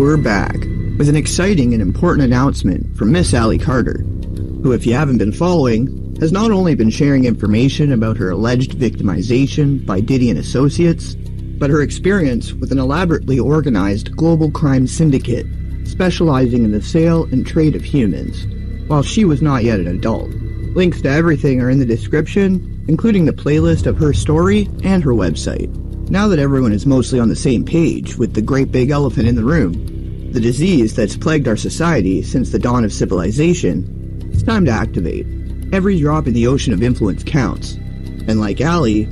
we're back with an exciting and important announcement from Miss Allie Carter, who, if you haven't been following, has not only been sharing information about her alleged victimization by Diddy and Associates, but her experience with an elaborately organized global crime syndicate specializing in the sale and trade of humans, while she was not yet an adult. Links to everything are in the description, including the playlist of her story and her website. Now that everyone is mostly on the same page with the great big elephant in the room, the disease that's plagued our society since the dawn of civilization, it's time to activate. Every drop in the ocean of influence counts, and like Allie,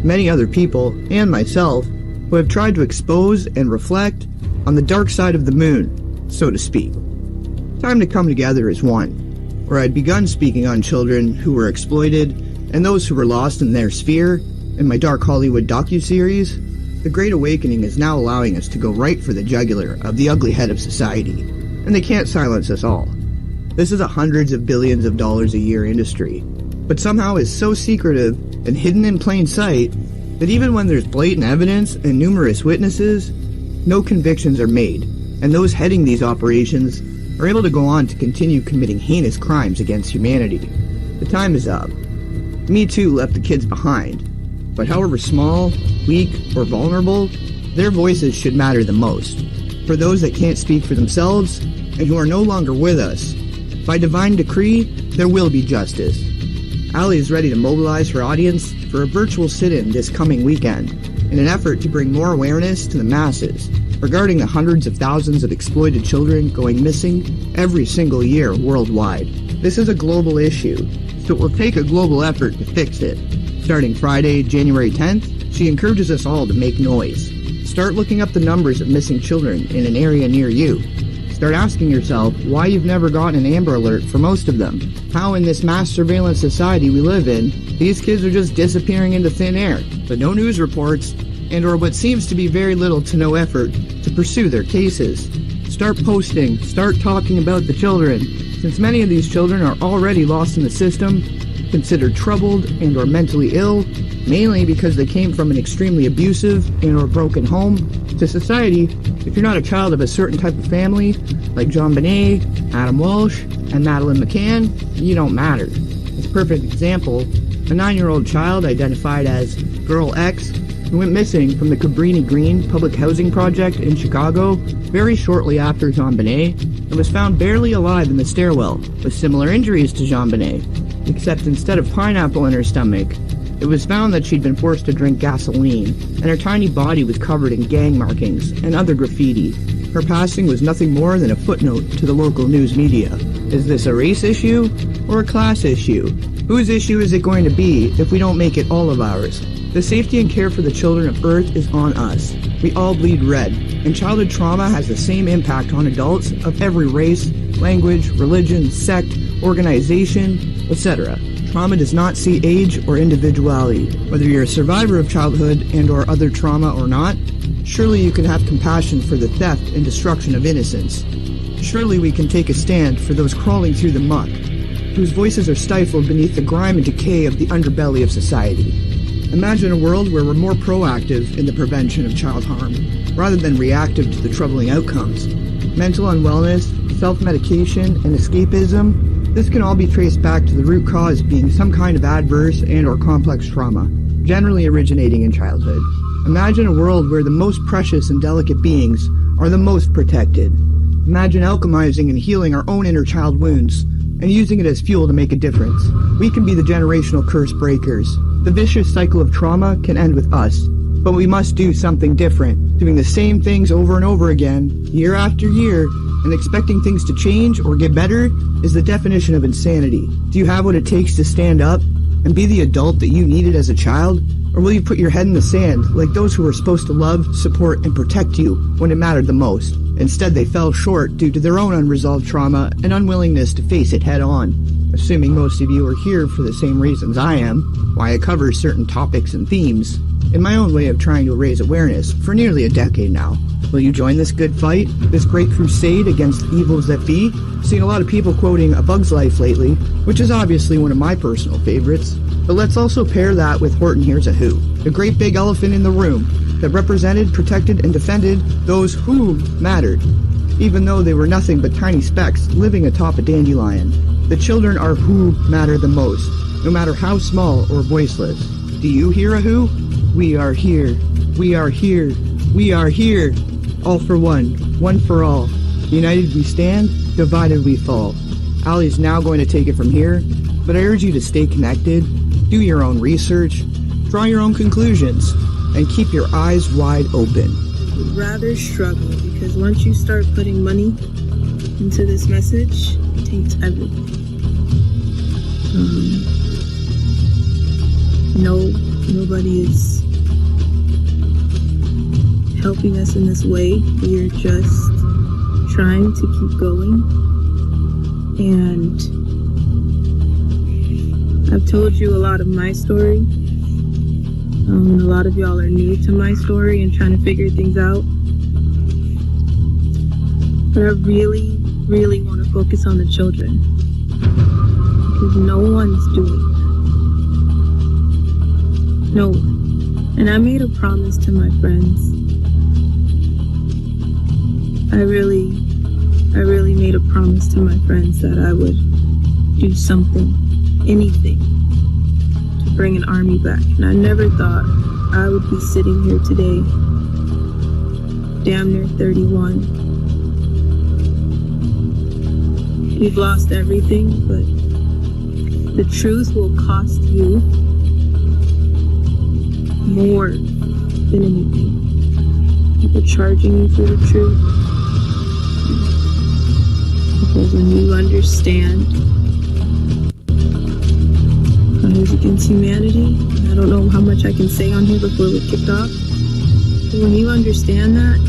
many other people, and myself, who have tried to expose and reflect on the dark side of the moon, so to speak. Time to come together as one. Where I'd begun speaking on children who were exploited and those who were lost in their sphere in my Dark Hollywood docuseries, the Great Awakening is now allowing us to go right for the jugular of the ugly head of society, and they can't silence us all. This is a hundreds of billions of dollars a year industry, but somehow is so secretive and hidden in plain sight that even when there's blatant evidence and numerous witnesses, no convictions are made, and those heading these operations are able to go on to continue committing heinous crimes against humanity. The time is up. Me Too left the kids behind, but however small, weak, or vulnerable, their voices should matter the most. For those that can't speak for themselves and who are no longer with us, by divine decree, there will be justice. Allie is ready to mobilize her audience for a virtual sit-in this coming weekend in an effort to bring more awareness to the masses regarding the hundreds of thousands of exploited children going missing every single year worldwide. This is a global issue, so it will take a global effort to fix it. Starting Friday, January 10th, she encourages us all to make noise. Start looking up the numbers of missing children in an area near you. Start asking yourself why you've never gotten an Amber Alert for most of them. How in this mass surveillance society we live in, these kids are just disappearing into thin air, but no news reports, and or what seems to be very little to no effort to pursue their cases. Start posting, start talking about the children, since many of these children are already lost in the system, considered troubled and or mentally ill, mainly because they came from an extremely abusive and or broken home. To society, if you're not a child of a certain type of family, like JonBenét, Adam Walsh, and Madeleine McCann, you don't matter. As a perfect example, a 9-year-old child identified as Girl X who went missing from the Cabrini Green public housing project in Chicago very shortly after JonBenét and was found barely alive in the stairwell with similar injuries to JonBenét, except instead of pineapple in her stomach, it was found that she'd been forced to drink gasoline, and her tiny body was covered in gang markings and other graffiti. Her passing was nothing more than a footnote to the local news media. Is this a race issue or a class issue? Whose issue is it going to be if we don't make it all of ours? The safety and care for the children of Earth is on us. We all bleed red, and childhood trauma has the same impact on adults of every race, language, religion, sect, organization, etc. Trauma does not see age or individuality. Whether you're a survivor of childhood and or other trauma or not, surely you can have compassion for the theft and destruction of innocence. Surely we can take a stand for those crawling through the muck, whose voices are stifled beneath the grime and decay of the underbelly of society. Imagine a world where we're more proactive in the prevention of child harm, rather than reactive to the troubling outcomes. Mental unwellness, self-medication, and escapism, this can all be traced back to the root cause being some kind of adverse and or complex trauma, generally originating in childhood. Imagine a world where the most precious and delicate beings are the most protected. Imagine alchemizing and healing our own inner child wounds, and using it as fuel to make a difference. We can be the generational curse breakers. The vicious cycle of trauma can end with us, but we must do something different. Doing the same things over and over again, year after year, and expecting things to change or get better is the definition of insanity. Do you have what it takes to stand up and be the adult that you needed as a child? Or will you put your head in the sand like those who were supposed to love, support, and protect you when it mattered the most? Instead, they fell short due to their own unresolved trauma and unwillingness to face it head on. Assuming most of you are here for the same reasons I am, why I cover certain topics and themes, in my own way of trying to raise awareness for nearly a decade now. Will you join this good fight, this great crusade against the evils that be? I've seen a lot of people quoting A Bug's Life lately, which is obviously one of my personal favorites, but let's also pair that with Horton Hears a Who, the great big elephant in the room that represented, protected, and defended those who mattered. even though they were nothing but tiny specks living atop a dandelion. The children are who matter the most, no matter how small or voiceless. Do you hear a who? We are here. We are here. We are here. All for one for all. United we stand, divided we fall. Allie's now going to take it from here, but I urge you to stay connected, do your own research, draw your own conclusions, and keep your eyes wide open. Would rather struggle, because once you start putting money into this message, it takes everything. Nobody is helping us in this way. We are just trying to keep going. And I've told you a lot of my story. A lot of y'all are new to my story and trying to figure things out. But I really, really want to focus on the children. Because no one's doing that. No one. And I made a promise to my friends. I really made a promise to my friends that I would do something, anything, to bring an army back. And I never thought I would be sitting here today, damn near 31. We've lost everything, but the truth will cost you more than anything. People charging you for the truth. Because when you understand Crimes Against Humanity, I don't know how much I can say on here before we kicked off, but when you understand that,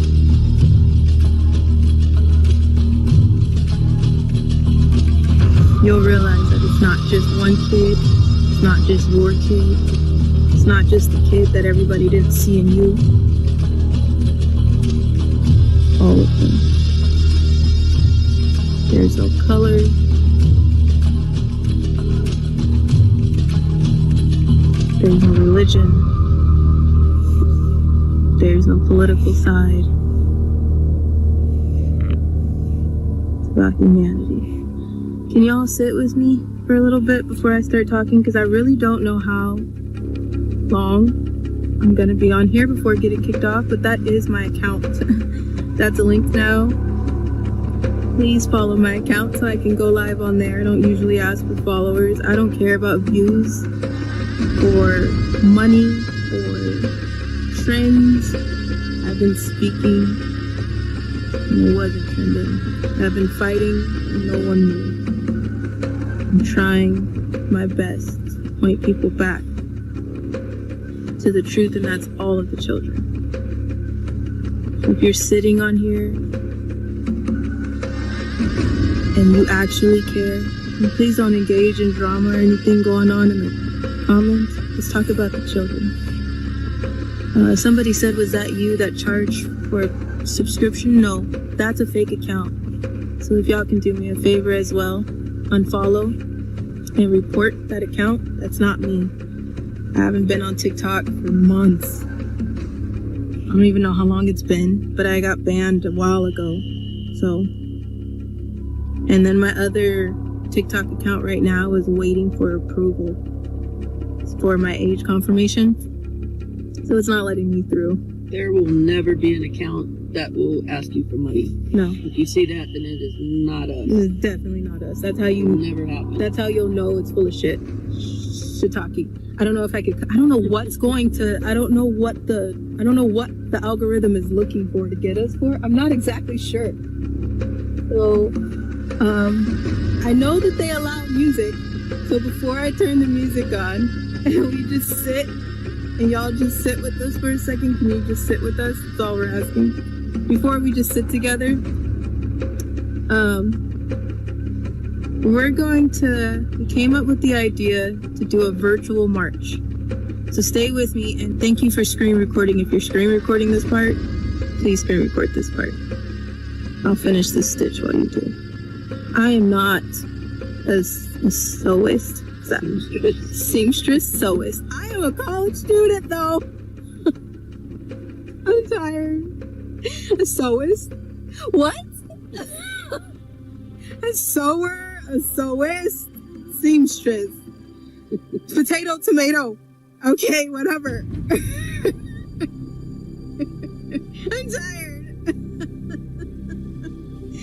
you'll realize that it's not just one kid, it's not just your kid, it's not just the kid that everybody didn't see in you. All of them. There's no color. There's no religion. There's no political side. It's about humanity. Can y'all sit with me for a little bit before I start talking? Because I really don't know how long I'm going to be on here before getting kicked off, but that is my account. That's a link now. Please follow my account so I can go live on there. I don't usually ask for followers. I don't care about views or money or trends. I've been speaking and it wasn't trending. I've been fighting and no one knew. I'm trying my best to point people back to the truth, and that's all of the children. If you're sitting on here and you actually care, and please don't engage in drama or anything going on in the comments. Let's talk about the children. Somebody said, was that you that charged for a subscription? No, that's a fake account. So if y'all can do me a favor as well, unfollow and report that account. That's not me. I haven't been on TikTok for months. I don't even know how long it's been, but I got banned a while ago. So, and then my other TikTok account right now is waiting for approval. It's for my age confirmation. So it's not letting me through. There will never be an account that will ask you for money. No. If you see that, then it is not us. It is definitely not us. That's how you... Never happen. That's how you'll know it's full of shit. Shiitake. I don't know if I could... I don't know what's going to... I don't know what the algorithm is looking for to get us for. I'm not exactly sure. So, I know that they allow music. So before I turn the music on, and we just sit, and y'all just sit with us for a second, can you just sit with us? That's all we're asking. Before we just sit together, we came up with the idea to do a virtual march. So stay with me, and thank you for screen recording. If you're screen recording this part, please screen record this part. I'll finish this stitch while you do. I am not a sewist. Seamstress sewist. I am a college student though. I'm tired. A sewist? What? A sewer, a sewist, seamstress. Potato, tomato. Okay, whatever. I'm tired.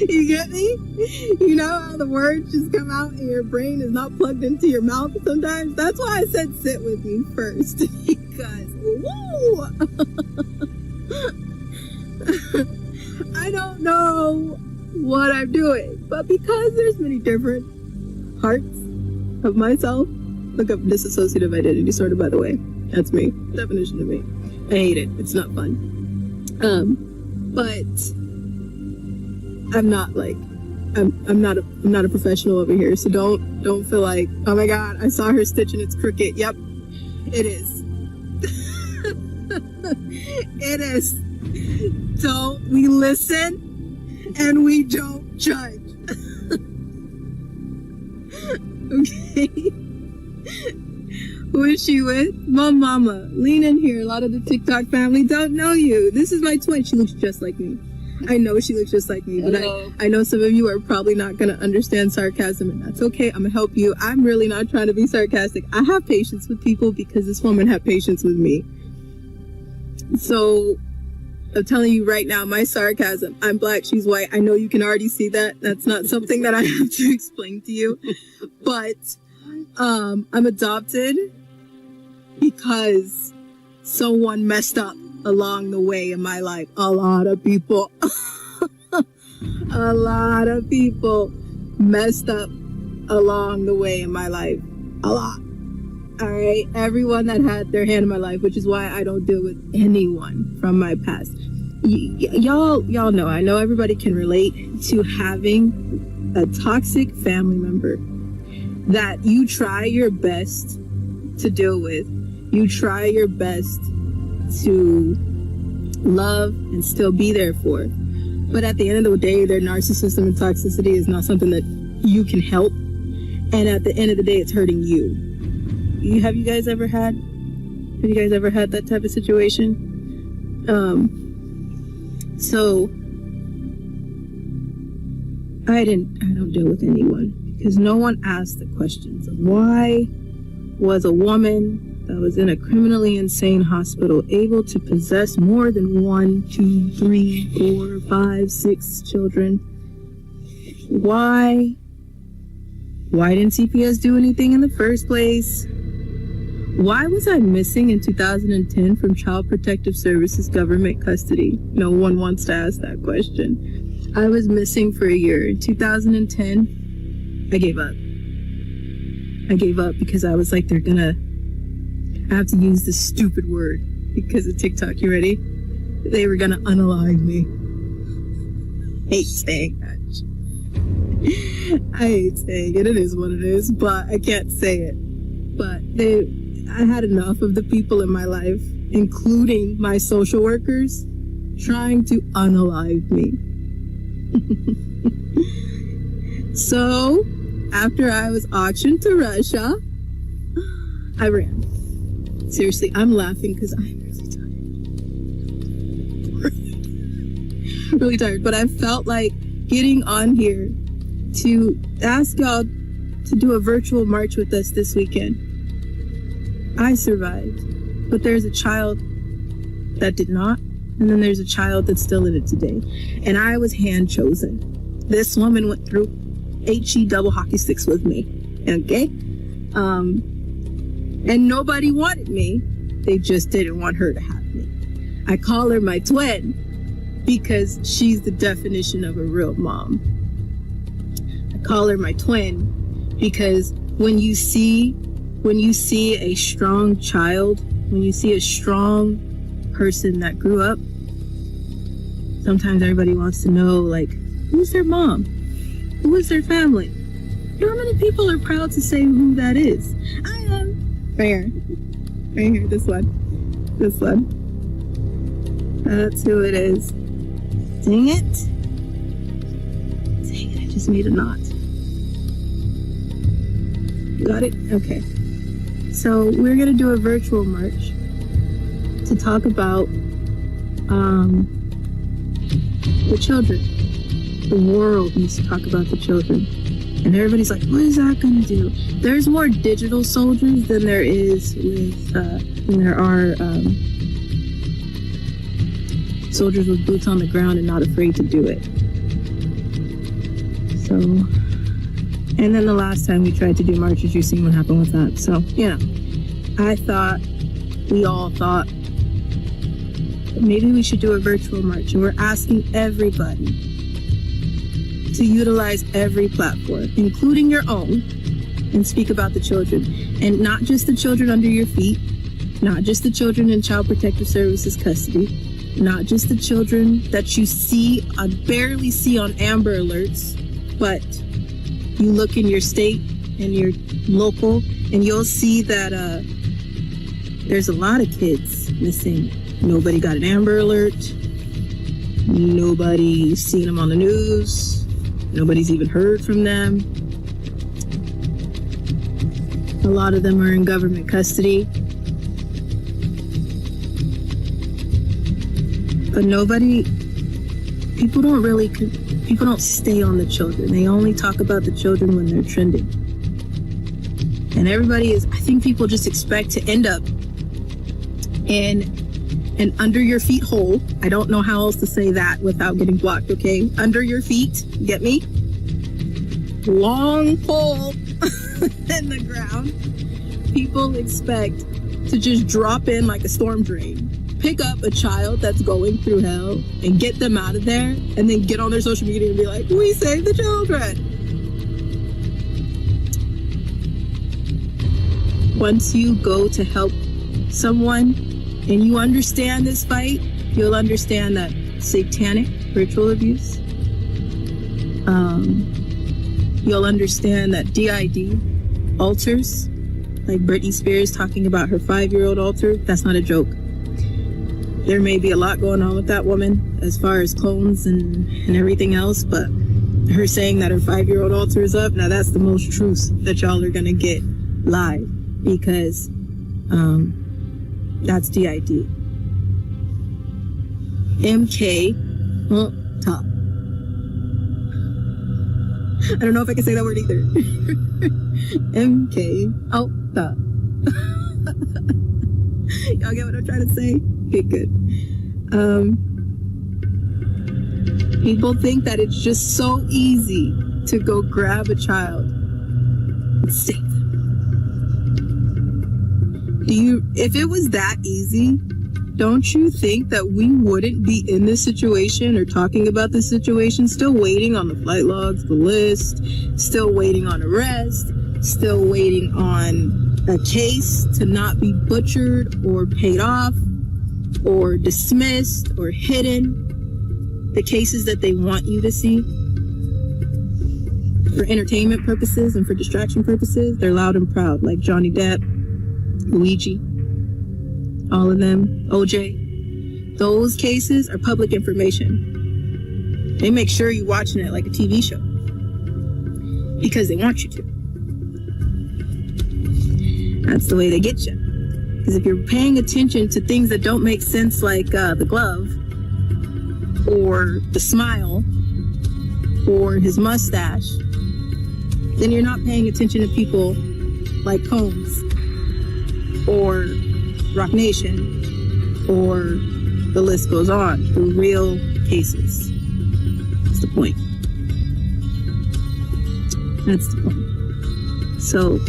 You get me? You know how the words just come out and your brain is not plugged into your mouth sometimes? That's why I said sit with me first. Because, woo! I don't know what I'm doing. But because there's many different parts of myself, look up dissociative identity disorder, by the way. That's me. Definition of me. I hate it. It's not fun. But I'm not like I'm not a professional over here, so don't feel like, oh my god, I saw her stitch and it's crooked. Yep, it is. It is. We listen and we don't judge. Okay. Who is she with? My mama. Lean in here. A lot of the TikTok family don't know you. This is my twin. She looks just like me. I know she looks just like me, but I know some of you are probably not going to understand sarcasm, and that's okay. I'm going to help you. I'm really not trying to be sarcastic. I have patience with people because this woman had patience with me. So I'm telling you right now, my sarcasm, I'm black, she's white. I know you can already see that. That's not something that I have to explain to you. But I'm adopted because someone messed up along the way in my life. A lot of people. A lot of people messed up along the way in my life. A lot. Alright? Everyone that had their hand in my life, which is why I don't deal with anyone from my past. Y'all know, I know everybody can relate to having a toxic family member that you try your best to deal with. You try your best to love and still be there for. But at the end of the day, their narcissism and toxicity is not something that you can help. And at the end of the day, it's hurting you. Have you guys ever had that type of situation? So I don't deal with anyone because no one asked the questions of why was a woman that was in a criminally insane hospital able to possess more than 1, 2, 3, 4, 5, 6 children. Why didn't CPS do anything in the first place? Why was I missing in 2010 from Child Protective Services government custody? No one wants to ask that question. I was missing for a year. In 2010, I gave up. I gave up because I was like, I have to use this stupid word because of TikTok. You ready? They were gonna unalive me. Hate saying that. I hate saying it. It is what it is, but I can't say it. But I had enough of the people in my life, including my social workers, trying to unalive me. So, after I was auctioned to Russia, I ran. Seriously, I'm laughing because I'm really tired. Really tired. But I felt like getting on here to ask y'all to do a virtual march with us this weekend. I survived, but there's a child that did not, and then there's a child that's still in it today. And I was hand chosen. This woman went through HE double hockey sticks with me, okay? And nobody wanted me. They just didn't want her to have me. I call her my twin because she's the definition of a real mom. I call her my twin because when you see a strong child, when you see a strong person that grew up, sometimes everybody wants to know, like, who's their mom? Who is their family? You know how many people are proud to say who that is? I am. Right here, this one. That's who it is. Dang it, I just made a knot. Got it? Okay. So we're gonna do a virtual march to talk about the children The world needs to talk about the children. And everybody's like, what is that going to do? There's more digital soldiers than there is soldiers with boots on the ground and not afraid to do it. So, and then the last time we tried to do marches, you seen what happened with that. So, we all thought, maybe we should do a virtual march. And we're asking everybody to utilize every platform, including your own, and speak about the children. And not just the children under your feet, not just the children in Child Protective Services custody, not just the children that you barely see on Amber Alerts, but you look in your state and your local, and you'll see that there's a lot of kids missing. Nobody got an Amber Alert. Nobody's seen them on the news. Nobody's even heard from them. A lot of them are in government custody. But people don't stay on the children. They only talk about the children when they're trending. And I think people just expect to end up in an under your feet hole. I don't know how else to say that without getting blocked, okay? Under your feet, get me? Long hole in the ground. People expect to just drop in like a storm drain, pick up a child that's going through hell and get them out of there, and then get on their social media and be like, we saved the children. Once you go to help someone and you understand this fight, you'll understand that satanic ritual abuse. You'll understand that DID altars, like Britney Spears talking about her 5-year-old altar, that's not a joke. There may be a lot going on with that woman as far as clones and everything else, but her saying that her 5-year-old altar is up, now that's the most truth that y'all are gonna get live, because that's DID. MK top. I don't know if I can say that word either. MK top. Y'all get what I'm trying to say? Okay, good. People think that it's just so easy to go grab a child and save them. If it was that easy, don't you think that we wouldn't be in this situation or talking about this situation, still waiting on the flight logs, the list, still waiting on arrest, still waiting on a case to not be butchered or paid off or dismissed or hidden, the cases that they want you to see for entertainment purposes and for distraction purposes? They're loud and proud, like Johnny Depp, Luigi, all of them, OJ. Those cases are public information. They make sure you're watching it like a TV show because they want you to. That's the way they get you. Because if you're paying attention to things that don't make sense, like the glove or the smile or his mustache, then you're not paying attention to people like Combs or Rock Nation, or the list goes on, through real cases. That's the point. That's the point. So,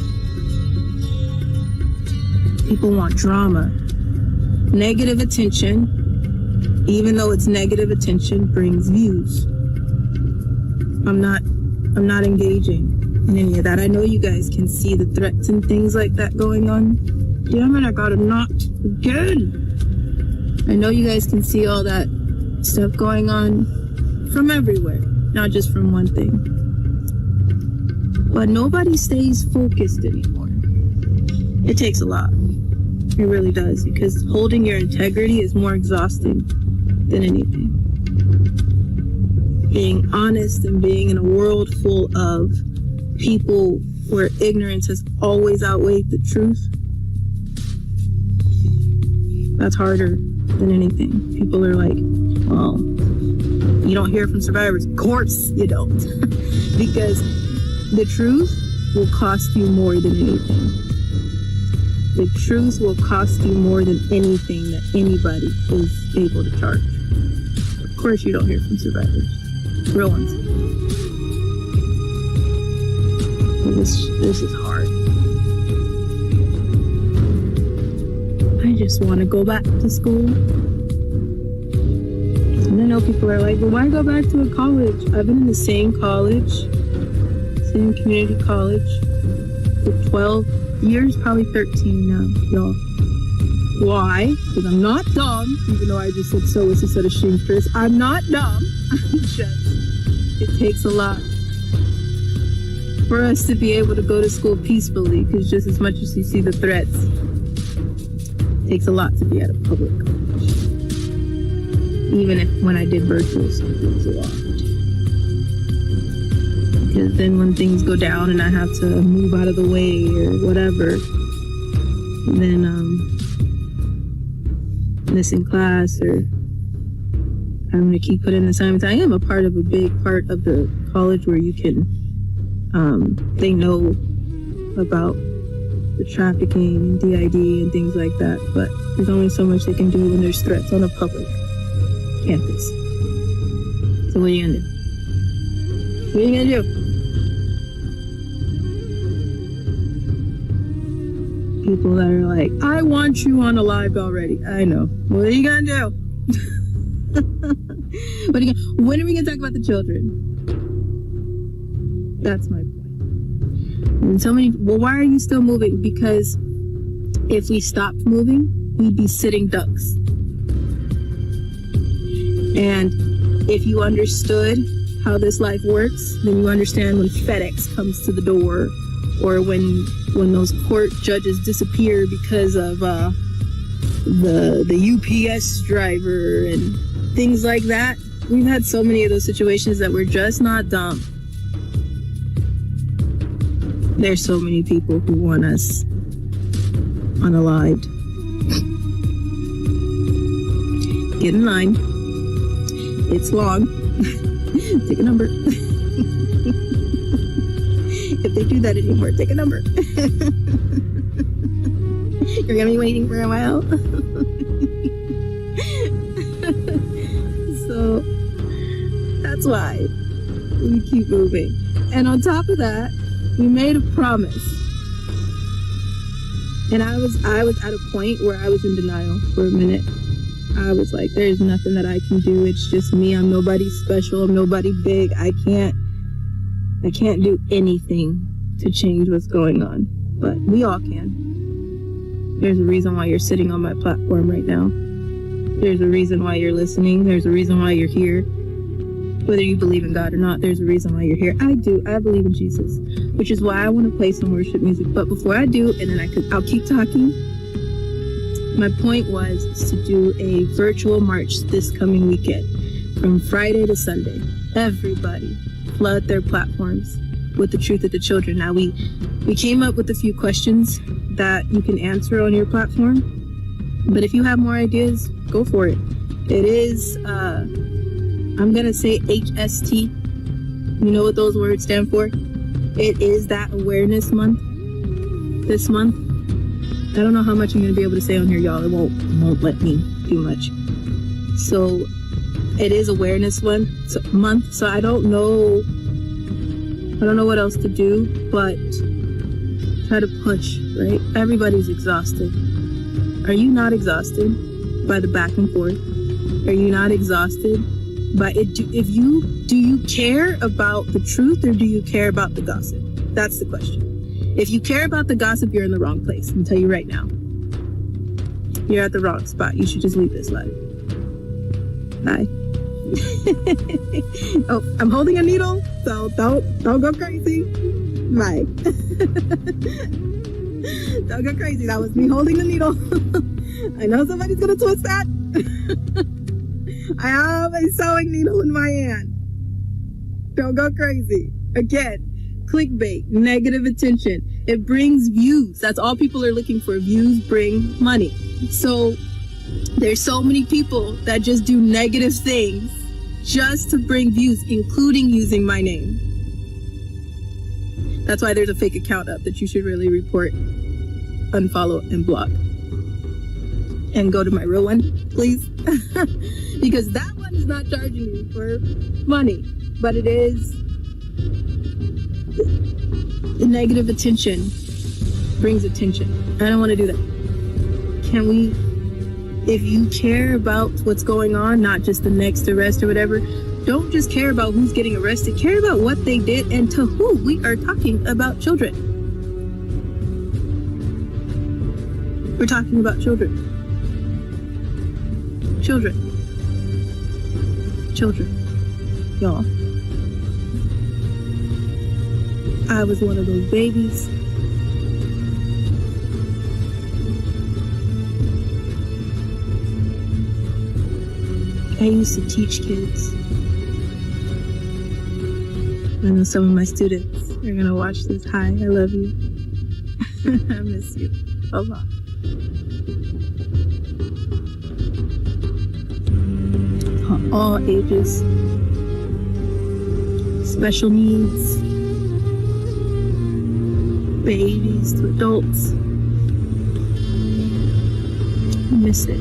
people want drama. Negative attention, even though it's negative attention, brings views. I'm not engaging in any of that. I know you guys can see the threats and things like that going on. Damn it, I got knocked again. I know you guys can see all that stuff going on from everywhere, not just from one thing. But nobody stays focused anymore. It takes a lot. It really does, because holding your integrity is more exhausting than anything. Being honest and being in a world full of people where ignorance has always outweighed the truth, that's harder than anything. People are like, well, You don't hear from survivors. Of course you don't. Because the truth will cost you more than anything. The truth will cost you more than anything that anybody is able to charge. Of course you don't hear from survivors. Real ones. This is hard. I just want to go back to school. And I know people are like, well, why go back to a college? I've been in the same college, same community college for 12 years, probably 13 now, y'all. Why? Because I'm not dumb, even though I just said sewist instead of seamstress. I'm not dumb. I'm just, it takes a lot for us to be able to go to school peacefully, because just as much as you see the threats, it takes a lot to be at a public college. Even if when I did virtual stuff, it was a lot. Because then when things go down and I have to move out of the way or whatever, then missing class or I'm going to keep putting assignments. I am a part of a big part of the college where you can, they know about the trafficking and DID and things like that, but there's only so much they can do when there's threats on a public campus. So what are you going to do? What are you going to do? People that are like, I want you on a live already. I know. What are you going to do? When are we going to talk about the children? That's my point. And so many, well, why are you still moving? Because if we stopped moving, we'd be sitting ducks. And if you understood how this life works, then you understand when FedEx comes to the door, or when those court judges disappear because of the UPS driver and things like that. We've had so many of those situations that we're just not dumb. There's so many people who want us unalived. Get in line. It's long. Take a number. If they do that anymore, take a number. You're gonna be waiting for a while. So that's why we keep moving. And on top of that, we made a promise. And I was at a point where I was in denial for a minute. I was like, there's nothing that I can do. It's just me. I'm nobody special. I'm nobody big. I can't do anything to change what's going on. But we all can. There's a reason why you're sitting on my platform right now. There's a reason why you're listening. There's a reason why you're here. Whether you believe in God or not, there's a reason why you're here. I do. I believe in Jesus, which is why I want to play some worship music. But before I do, and then I'll keep talking. My point was to do a virtual march this coming weekend, from Friday to Sunday. Everybody flood their platforms with the truth of the children. Now, we came up with a few questions that you can answer on your platform, but if you have more ideas, go for it. It is, I'm going to say HST. You know what those words stand for? It is that awareness month this month. I don't know how much I'm going to be able to say on here, y'all. It won't let me do much. So it is awareness month. So I don't know what else to do, but try to push, right? Everybody's exhausted. Are you not exhausted by the back and forth? Are you not exhausted by it? Do you care about the truth, or do you care about the gossip? That's the question. If you care about the gossip, you're in the wrong place. I'm tell you right now. You're at the wrong spot. You should just leave this live. Bye. Oh, I'm holding a needle, so don't go crazy. Bye. Don't go crazy. That was me holding the needle. I know somebody's gonna twist that. I have a sewing needle in my hand. Don't go crazy. Again. Clickbait, negative attention. It brings views. That's all people are looking for. Views bring money. So there's so many people that just do negative things just to bring views, including using my name. That's why there's a fake account up that you should really report, unfollow, and block. And go to my real one, please. Because that one is not charging me for money, but it is the negative attention brings attention. I don't want to do that. Can we, if you care about what's going on, not just the next arrest or whatever, don't just care about who's getting arrested, care about what they did and to who. We are talking about children. We're talking about children. Children. Y'all. I was one of those babies. I used to teach kids. I know some of my students are gonna watch this. Hi, I love you. I miss you a lot. All ages, special needs, babies to adults. I miss it.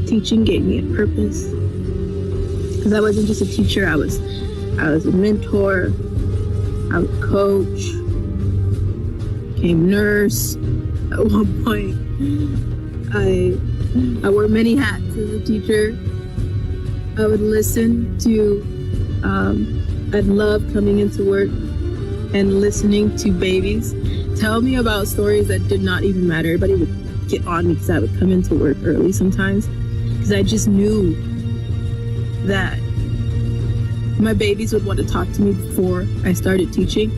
Teaching gave me a purpose. Because I wasn't just a teacher, I was a mentor, I was a coach, became nurse. At one point, I wore many hats as a teacher. I would listen to, I'd love coming into work and listening to babies tell me about stories that did not even matter. Everybody would get on me because I would come into work early sometimes. Because I just knew that my babies would want to talk to me before I started teaching.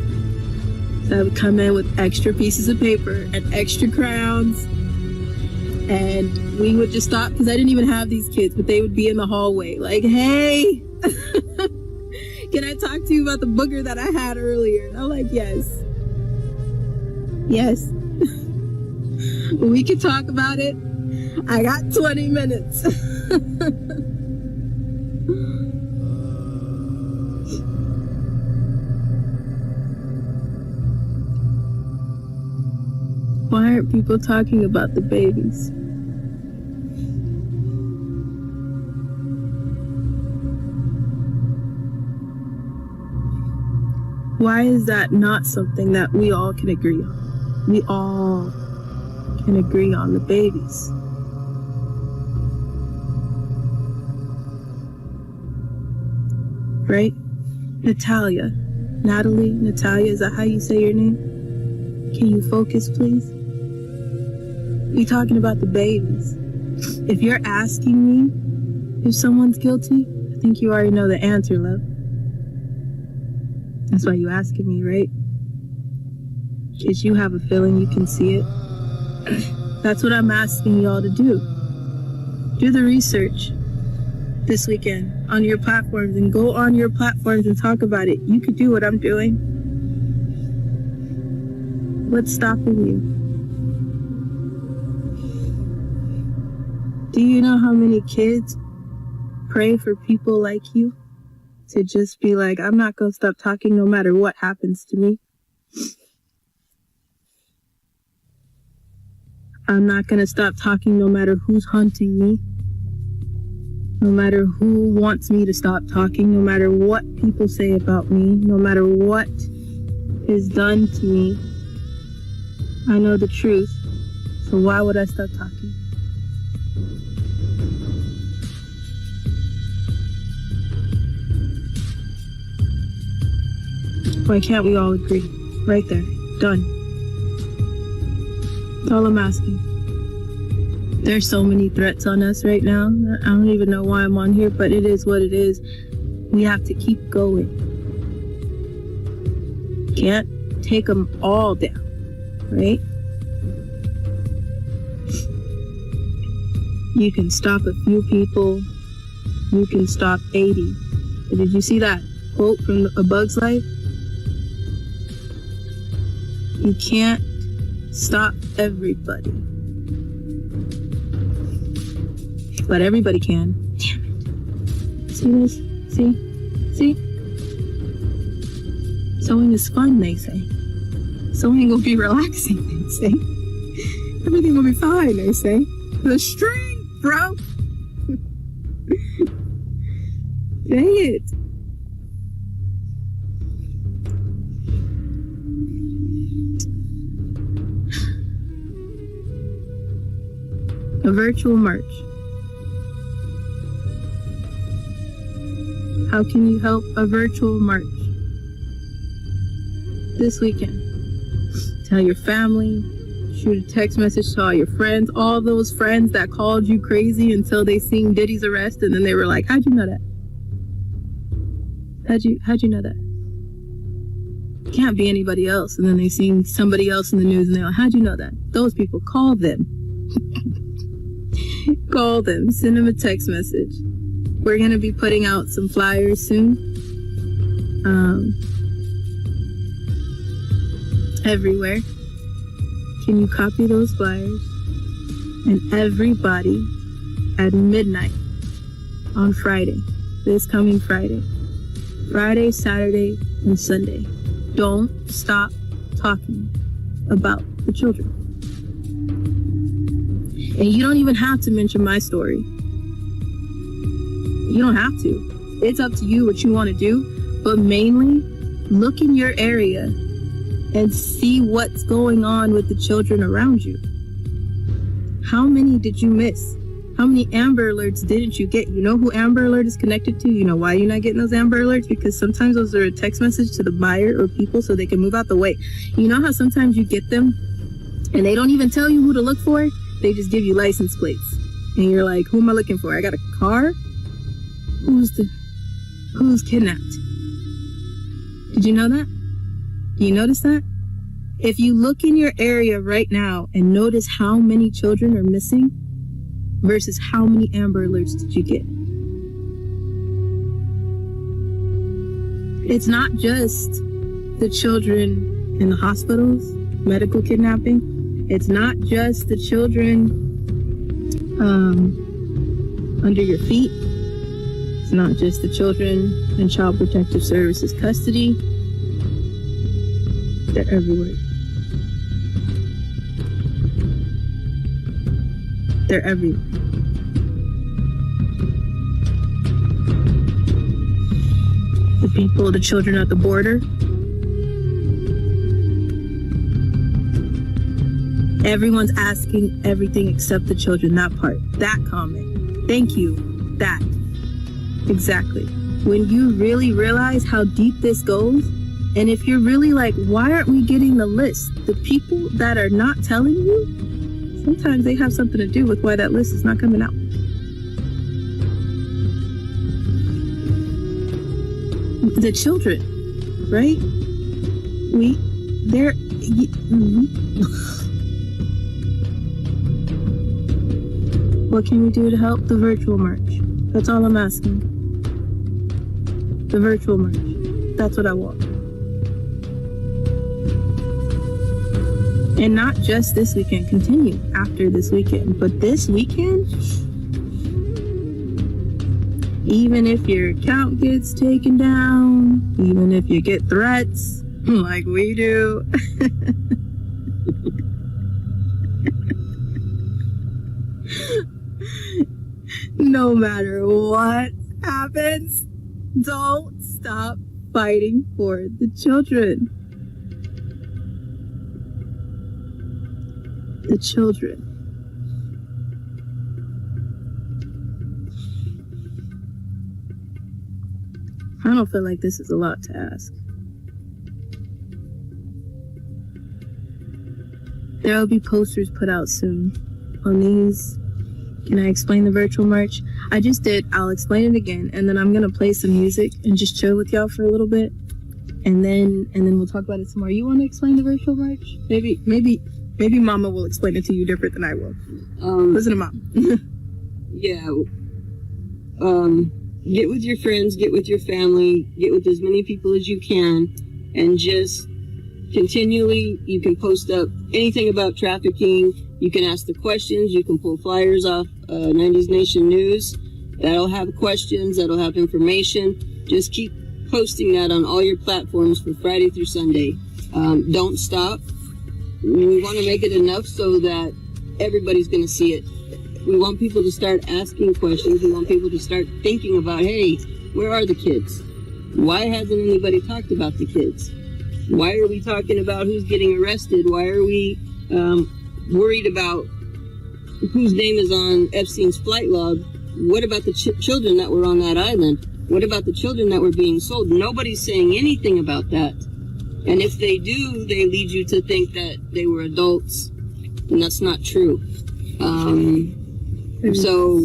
So I would come in with extra pieces of paper and extra crayons. And we would just stop because I didn't even have these kids, but they would be in the hallway like, hey, can I talk to you about the booger that I had earlier? And I'm like, yes. Yes. We can talk about it. I got 20 minutes. Why aren't people talking about the babies? Why is that not something that we all can agree on? We all can agree on the babies. Right? Natalie, is that how you say your name? Can you focus, please? You're talking about the babies. If you're asking me if someone's guilty, I think you already know the answer, love. That's why you asking me, right? Because you have a feeling, you can see it. That's what I'm asking y'all to do. Do the research this weekend on your platforms and go on your platforms and talk about it. You could do what I'm doing. What's stopping you? Do you know how many kids pray for people like you to just be like, I'm not going to stop talking no matter what happens to me. I'm not going to stop talking no matter who's hunting me. No matter who wants me to stop talking, no matter what people say about me, no matter what is done to me. I know the truth, so why would I stop talking? Why can't we all agree? Right there. Done. That's all I'm asking. There's so many threats on us right now. I don't even know why I'm on here, but it is what it is. We have to keep going. Can't take them all down, right? You can stop a few people. You can stop 80. But did you see that quote from A Bug's Life? You can't stop everybody. But everybody can. Damn it. See this? See? Sewing is fun, they say. Sewing will be relaxing, they say. Everything will be fine, they say. The string, bro. Dang it. A virtual march. How can you help a virtual march? This weekend. Tell your family, shoot a text message to all your friends, all those friends that called you crazy until they seen Diddy's arrest and then they were like, how'd you know that? How'd you know that? Can't be anybody else. And then they seen somebody else in the news and they're like, how'd you know that? Those people, call them. Call them, send them a text message. We're gonna be putting out some flyers soon. Everywhere. Can you copy those flyers? And everybody at midnight on Friday, this coming Friday, Saturday, and Sunday, don't stop talking about the children. And you don't even have to mention my story. You don't have to. It's up to you what you want to do, but mainly look in your area and see what's going on with the children around you. How many did you miss? How many Amber Alerts didn't you get? You know who Amber Alert is connected to? You know why you're not getting those Amber Alerts? Because sometimes those are a text message to the buyer or people so they can move out the way. You know how sometimes you get them and they don't even tell you who to look for? They just give you license plates. And you're like, who am I looking for? I got a car? Who's kidnapped? Did you know that? Do you notice that? If you look in your area right now and notice how many children are missing versus how many Amber Alerts did you get? It's not just the children in the hospitals, medical kidnapping. It's not just the children under your feet. It's not just the children in Child Protective Services custody. They're everywhere. They're everywhere. The people, the children at the border. Everyone's asking everything except the children. That part. That comment. Thank you. That. Exactly. When you really realize how deep this goes, and if you're really like, why aren't we getting the list? The people that are not telling you, sometimes they have something to do with why that list is not coming out. The children, right? What can we do to help the virtual march? That's all I'm asking. The virtual march. That's what I want. And not just this weekend, continue after this weekend, but this weekend, even if your account gets taken down, even if you get threats like we do, no matter what happens, don't stop fighting for the children. The children. I don't feel like this is a lot to ask. There will be posters put out soon on these. Can I explain the virtual march? I just did. I'll explain it again, and then I'm gonna play some music and just chill with y'all for a little bit, and then we'll talk about it some more. You want to explain the virtual march? Maybe Mama will explain it to you different than I will. Listen to Mom. Yeah. Get with your friends, get with your family, get with as many people as you can, and just continually. You can post up anything about trafficking. You can ask the questions. You can pull flyers off 90s Nation News. That'll have questions. That'll have information. Just keep posting that on all your platforms for Friday through Sunday. Don't stop. We want to make it enough so that everybody's going to see it. We want people to start asking questions. We want people to start thinking about, hey, where are the kids? Why hasn't anybody talked about the kids? Why are we talking about who's getting arrested? Why are we worried about whose name is on Epstein's flight log? What about the children that were on that island? What about the children that were being sold? Nobody's saying anything about that. And if they do, they lead you to think that they were adults, and that's not true. So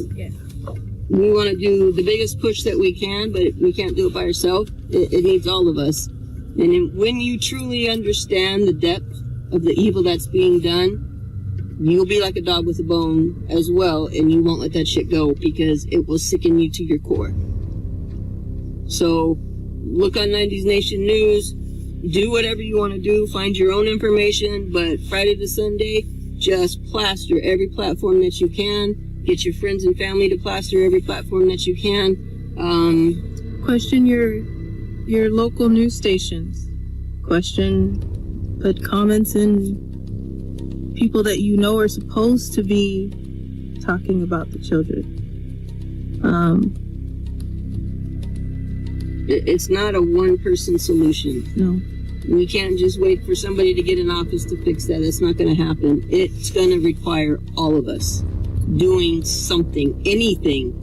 we want to do the biggest push that we can, but we can't do it by ourselves. It needs all of us. And when you truly understand the depth of the evil that's being done, you'll be like a dog with a bone as well, and you won't let that shit go because it will sicken you to your core. So look on 90s Nation News, do whatever you want to do, find your own information, but Friday to Sunday, just plaster every platform that you can. Get your friends and family to plaster every platform that you can. Question your local news stations. Put comments in people that you know are supposed to be talking about the children. It's not a one-person solution. No. We can't just wait for somebody to get in office to fix that. It's not going to happen. It's going to require all of us doing something, anything,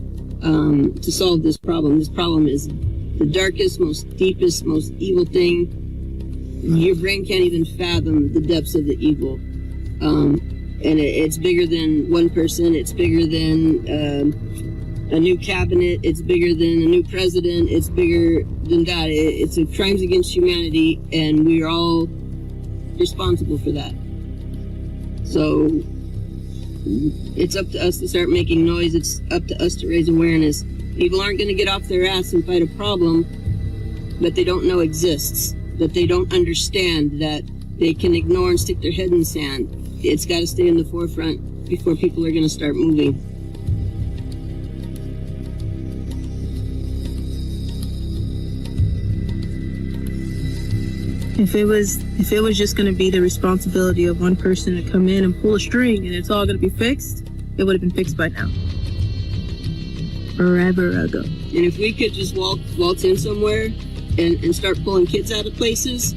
to solve this problem. This problem is the darkest, most deepest, most evil thing. Your brain can't even fathom the depths of the evil. And it's bigger than one person. It's bigger than a new cabinet. It's bigger than a new president. It's bigger than that. It's a crimes against humanity, and we are all responsible for that. So it's up to us to start making noise. It's up to us to raise awareness. People aren't going to get off their ass and fight a problem that they don't know exists, that they don't understand, that they can ignore and stick their head in the sand. It's got to stay in the forefront before people are going to start moving. If it was just going to be the responsibility of one person to come in and pull a string and it's all going to be fixed, it would have been fixed by now. Forever ago. And if we could just waltz in somewhere and start pulling kids out of places,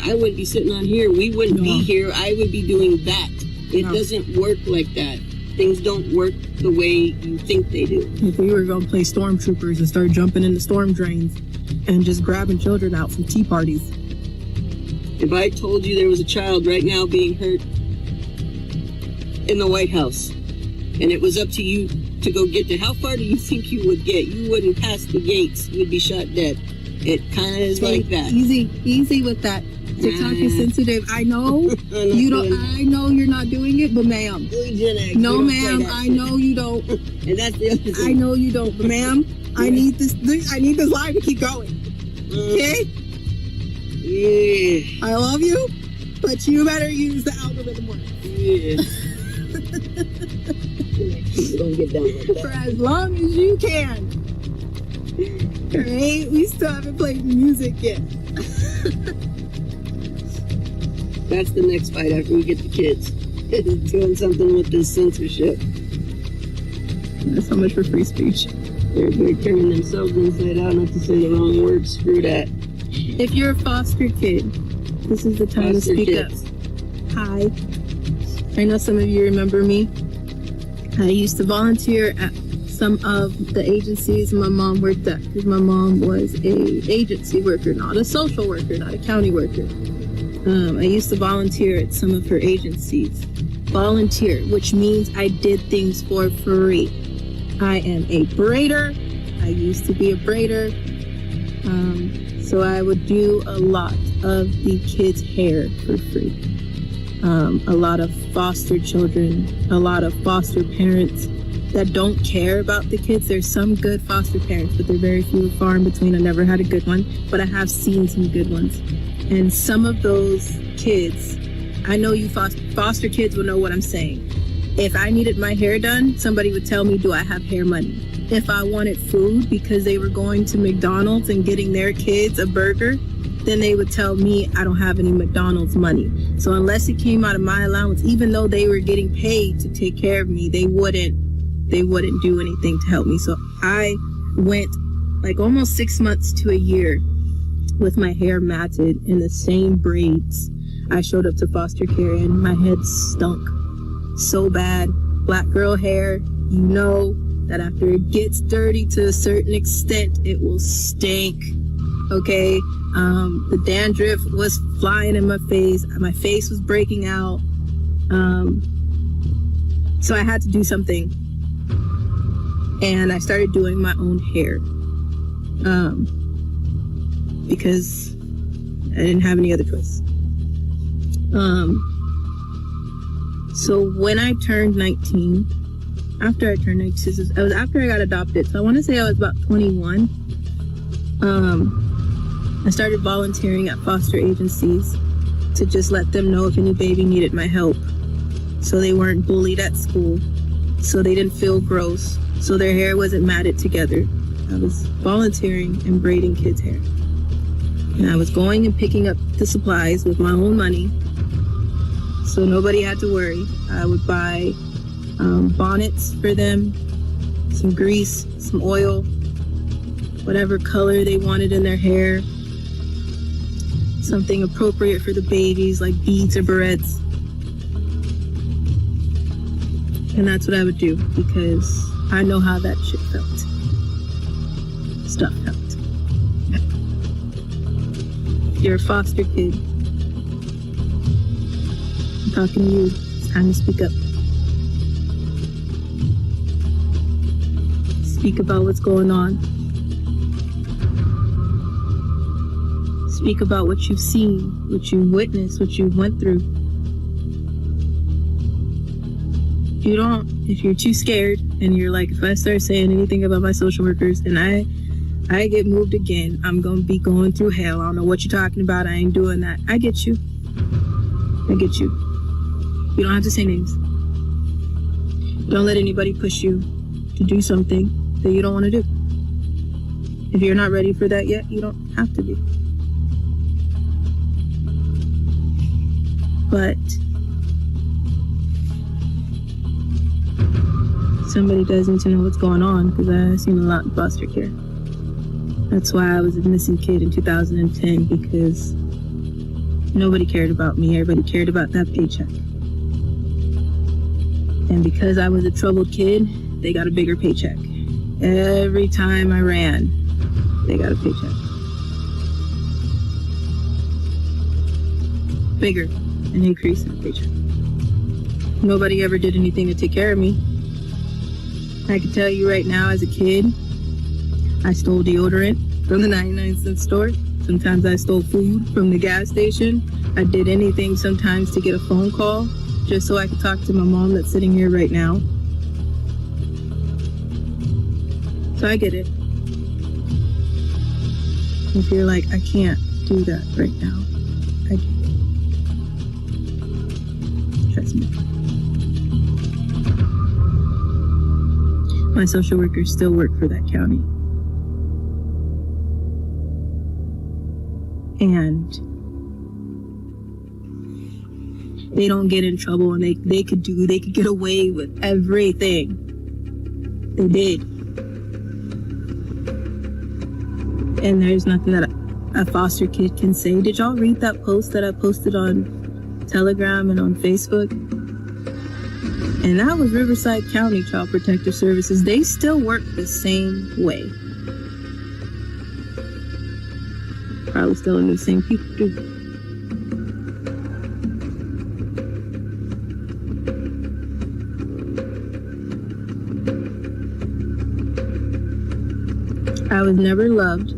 I wouldn't be sitting on here. We wouldn't be here. I would be doing that. It doesn't work like that. Things don't work the way you think they do. If we were going to play stormtroopers and start jumping into storm drains and just grabbing children out from tea parties. If I told you there was a child right now being hurt in the White House, and it was up to you to go get there, how far do you think you would get? You wouldn't pass the gates. You'd be shot dead. It kind of is like that. Easy with that. TikTok is sensitive. I know you don't. I know you're not doing it, but ma'am. No, ma'am. I know you don't. And that's the other thing. I know you don't, but ma'am. I need this. I need this live to keep going. Okay. Yeah. I love you, but you better use the algorithm work. Yeah. Don't get down like that. For as long as you can. Alright? We still haven't played music yet. That's the next fight after we get the kids. Doing something with this censorship. That's so much for free speech. They're turning themselves inside out, not to say the wrong word. Screw that. If you're a foster kid, this is the time to speak up. Hi. I know some of you remember me. I used to volunteer at some of the agencies my mom worked at, because my mom was a agency worker, not a social worker, not a county worker. I used to volunteer at some of her agencies. Volunteer, which means I did things for free. I am a braider. I used to be a braider. So I would do a lot of the kids' hair for free. A lot of foster children, a lot of foster parents that don't care about the kids. There's some good foster parents, but they're very few and far in between. I never had a good one, but I have seen some good ones. And some of those kids, I know you foster kids will know what I'm saying. If I needed my hair done, somebody would tell me, do I have hair money? If I wanted food because they were going to McDonald's and getting their kids a burger, then they would tell me I don't have any McDonald's money. So unless it came out of my allowance, even though they were getting paid to take care of me, they wouldn't do anything to help me. So I went like almost 6 months to a year with my hair matted in the same braids. I showed up to foster care and my head stunk so bad. Black girl hair, you know that after it gets dirty to a certain extent, it will stink. Okay, the dandruff was flying in my face was breaking out. So I had to do something. And I started doing my own hair. Because I didn't have any other choice. So when I turned 19, after I turned 19, it was after I got adopted. So I want to say I was about 21. I started volunteering at foster agencies to just let them know if any baby needed my help. So they weren't bullied at school. So they didn't feel gross. So their hair wasn't matted together. I was volunteering and braiding kids' hair. And I was going and picking up the supplies with my own money. So nobody had to worry. I would buy bonnets for them, some grease, some oil, whatever color they wanted in their hair, something appropriate for the babies like beads or barrettes. And that's what I would do because I know how that shit felt. Stuff felt. You're a foster kid. I'm talking to you. It's time to speak up. Speak about what's going on. Speak about what you've seen, what you witnessed, what you went through. If you're too scared and you're like, if I start saying anything about my social workers and I get moved again, I'm going to be going through hell. I don't know what you're talking about. I ain't doing that. I get you. I get you. You don't have to say names. Don't let anybody push you to do something that you don't want to do. If you're not ready for that yet, you don't have to be. But somebody does need to know what's going on because I've seen a lot in foster care. That's why I was a missing kid in 2010 because nobody cared about me. Everybody cared about that paycheck. And because I was a troubled kid, they got a bigger paycheck. Every time I ran, they got a paycheck. Bigger, an increase in the paycheck. Nobody ever did anything to take care of me. I can tell you right now, as a kid, I stole deodorant from the 99-cent store. Sometimes I stole food from the gas station. I did anything sometimes to get a phone call just so I could talk to my mom that's sitting here right now. So I get it. If you're like, I can't do that right now, I do. Trust me. My social workers still work for that county. And they don't get in trouble and they could get away with everything. They did. And there's nothing that a foster kid can say. Did y'all read that post that I posted on Telegram and on Facebook? And that was Riverside County Child Protective Services. They still work the same way. Probably still in the same people too. I was never loved.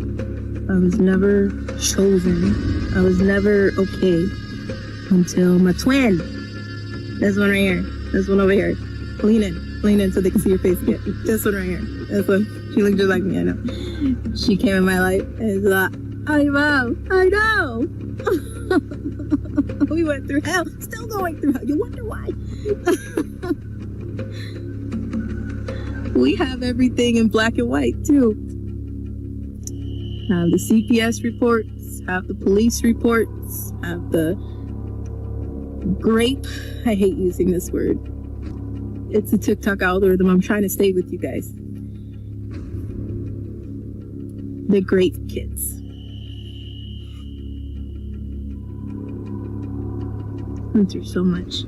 I was never chosen. I was never okay until my twin. This one right here. This one over here. Lean in so they can see your face again. This one right here. This one. She looked just like me, I know. She came in my life and was like, "Hi, Mom. I know. We went through hell, still going through hell. You wonder why? We have everything in black and white too. Have the CPS reports, have the police reports, have the grape. I hate using this word. It's a TikTok algorithm. I'm trying to stay with you guys. The grape kids. Went through so much.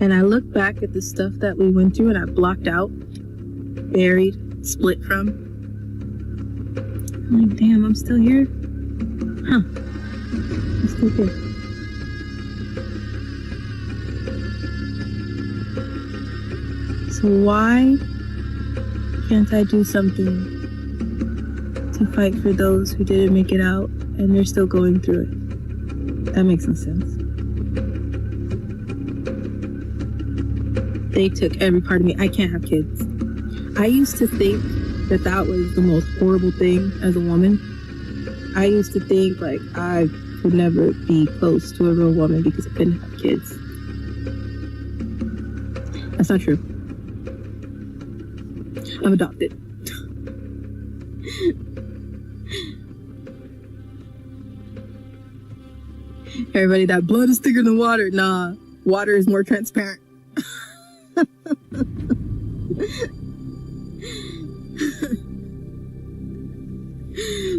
And I look back at the stuff that we went through and I blocked out, buried, split from. I'm like, damn, I'm still here? Huh. I'm still here. So why can't I do something to fight for those who didn't make it out and they're still going through it? That makes no sense. They took every part of me. I can't have kids. I used to think that that was the most horrible thing as a woman. I used to think like I could never be close to a real woman because I couldn't have kids. That's not true. I'm adopted. Everybody, that blood is thicker than water. Nah, water is more transparent.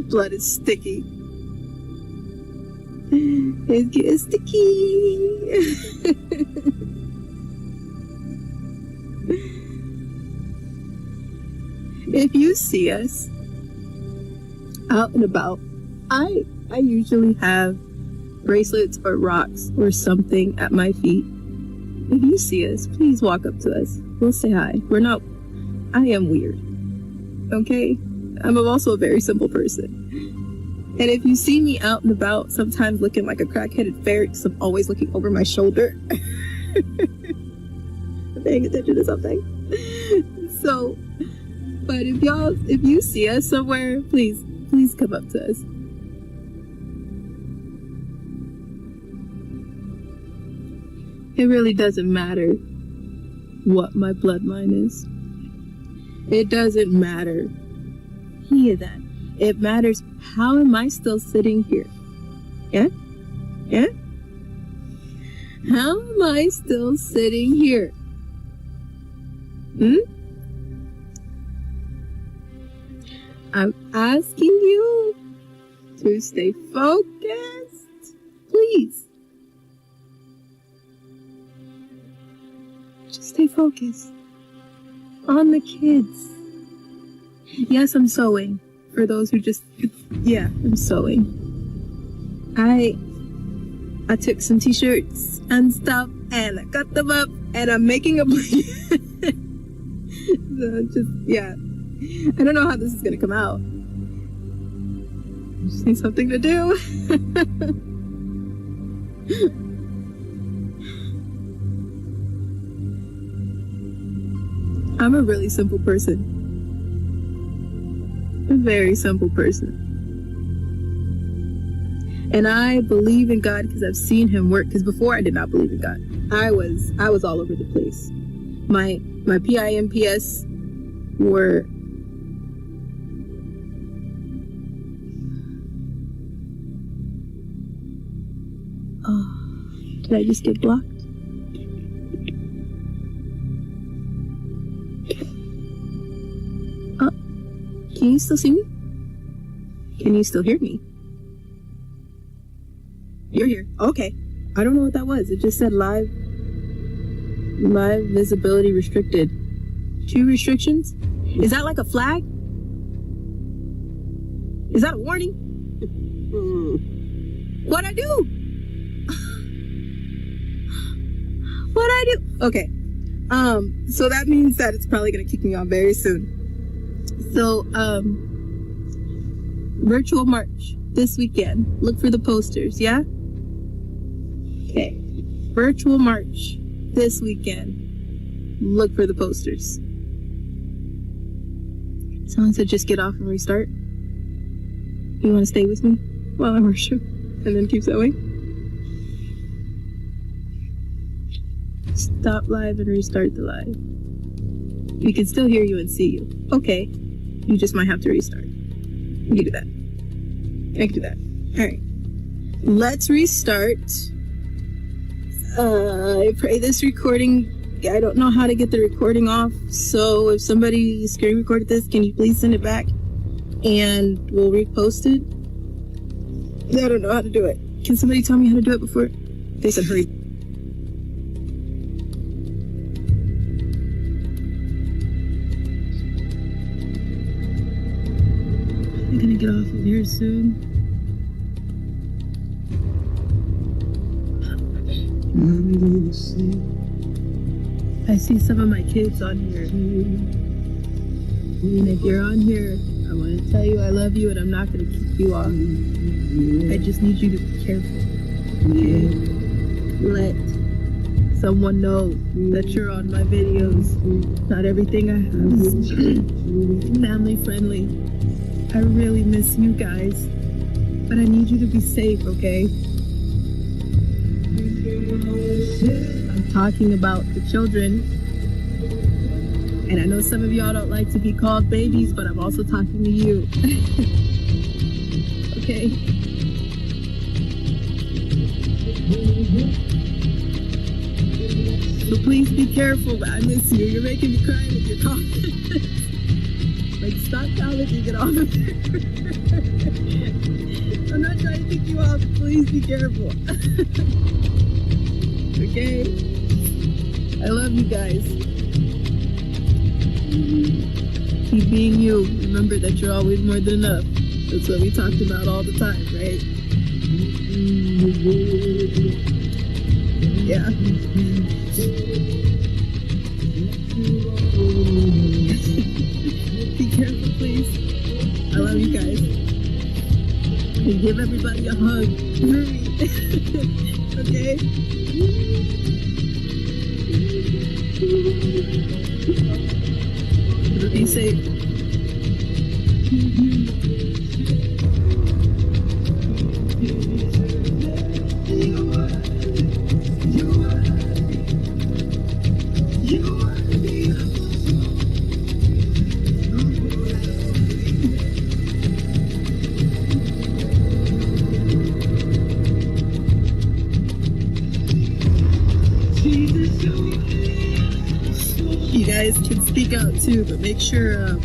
Blood is sticky. It's getting sticky. If you see us out and about, I usually have bracelets or rocks or something at my feet. If you see us, please walk up to us. We'll say hi. I am weird. Okay? I'm also a very simple person. And if you see me out and about, sometimes looking like a crack-headed ferret, because I'm always looking over my shoulder. Paying attention to something. So, but if you see us somewhere, please come up to us. It really doesn't matter what my bloodline is. It doesn't matter any of that. It matters, how am I still sitting here? Yeah? Yeah? How am I still sitting here? I'm asking you to stay focused. Please. Just stay focused on the kids. Yes, I'm sewing. For those who just, yeah, I'm sewing. I took some t-shirts and stuff and I cut them up and I'm making a blanket. So just, yeah. I don't know how this is gonna come out. I just need something to do. I'm a really simple person. A very simple person. And I believe in God because I've seen him work. Because before I did not believe in God. I was all over the place. My PIMPs were did I just get blocked? Can you still see me? Can you still hear me? You're here. Okay. I don't know what that was. It just said live visibility restricted. 2 restrictions? Is that like a flag? Is that a warning? What'd I do? What'd I do? Okay. So that means that it's probably gonna kick me off very soon. So, virtual march this weekend. Look for the posters, yeah? Okay. Virtual march this weekend. Look for the posters. Someone said just get off and restart. You want to stay with me while I worship? And then keep sewing. Stop live and restart the live. We can still hear you and see you. Okay. You just might have to restart. You can do that. I can do that. Alright. Let's restart. I pray this recording... I don't know how to get the recording off, so if somebody screen recorded this, can you please send it back? And we'll repost it. I don't know how to do it. Can somebody tell me how to do it before? They said hurry. I'm gonna get off of here soon. I see some of my kids on here. And if you're on here, I want to tell you I love you and I'm not going to kick you off. I just need you to be careful. Okay? Let someone know that you're on my videos. Not everything I have is family friendly. I really miss you guys. But I need you to be safe, okay? I'm talking about the children. And I know some of y'all don't like to be called babies, but I'm also talking to you. Okay? So please be careful. I miss you. You're making me cry with your comments. Like, stop telling me, get off of here. I'm not trying to kick you off. Please be careful. Okay? I love you guys. Keep being you. Remember that you're always more than enough. That's what we talked about all the time, right? Yeah. Be careful, please. I love you guys. And give everybody a hug. Okay? Be safe. You guys can speak out too, but make sure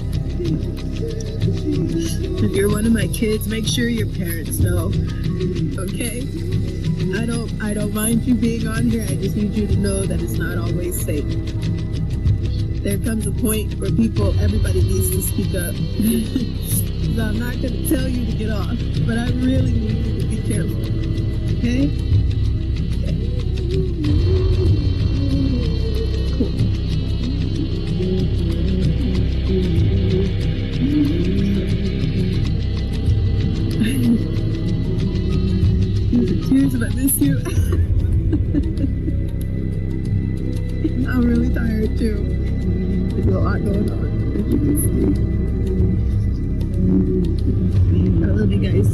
if you're one of my kids, make sure your parents know. Okay? I don't mind you being on here. I just need you to know that it's not always safe. There comes a point where everybody needs to speak up. So I'm not going to tell you to get off, but I really need you to be careful. Okay? Tears, but I miss you. I'm really tired too. There's a lot going on, as you can see. I love you guys.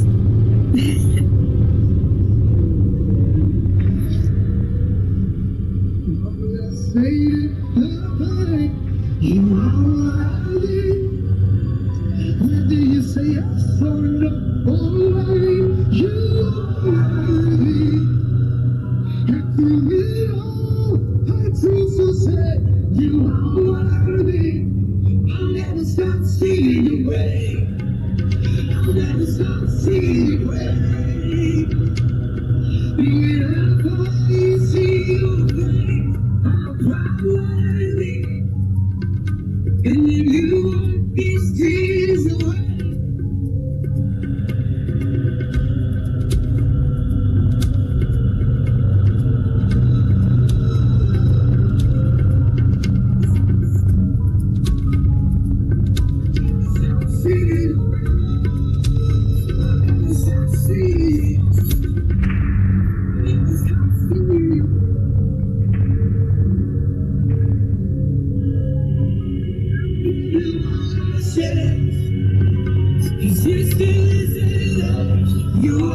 You are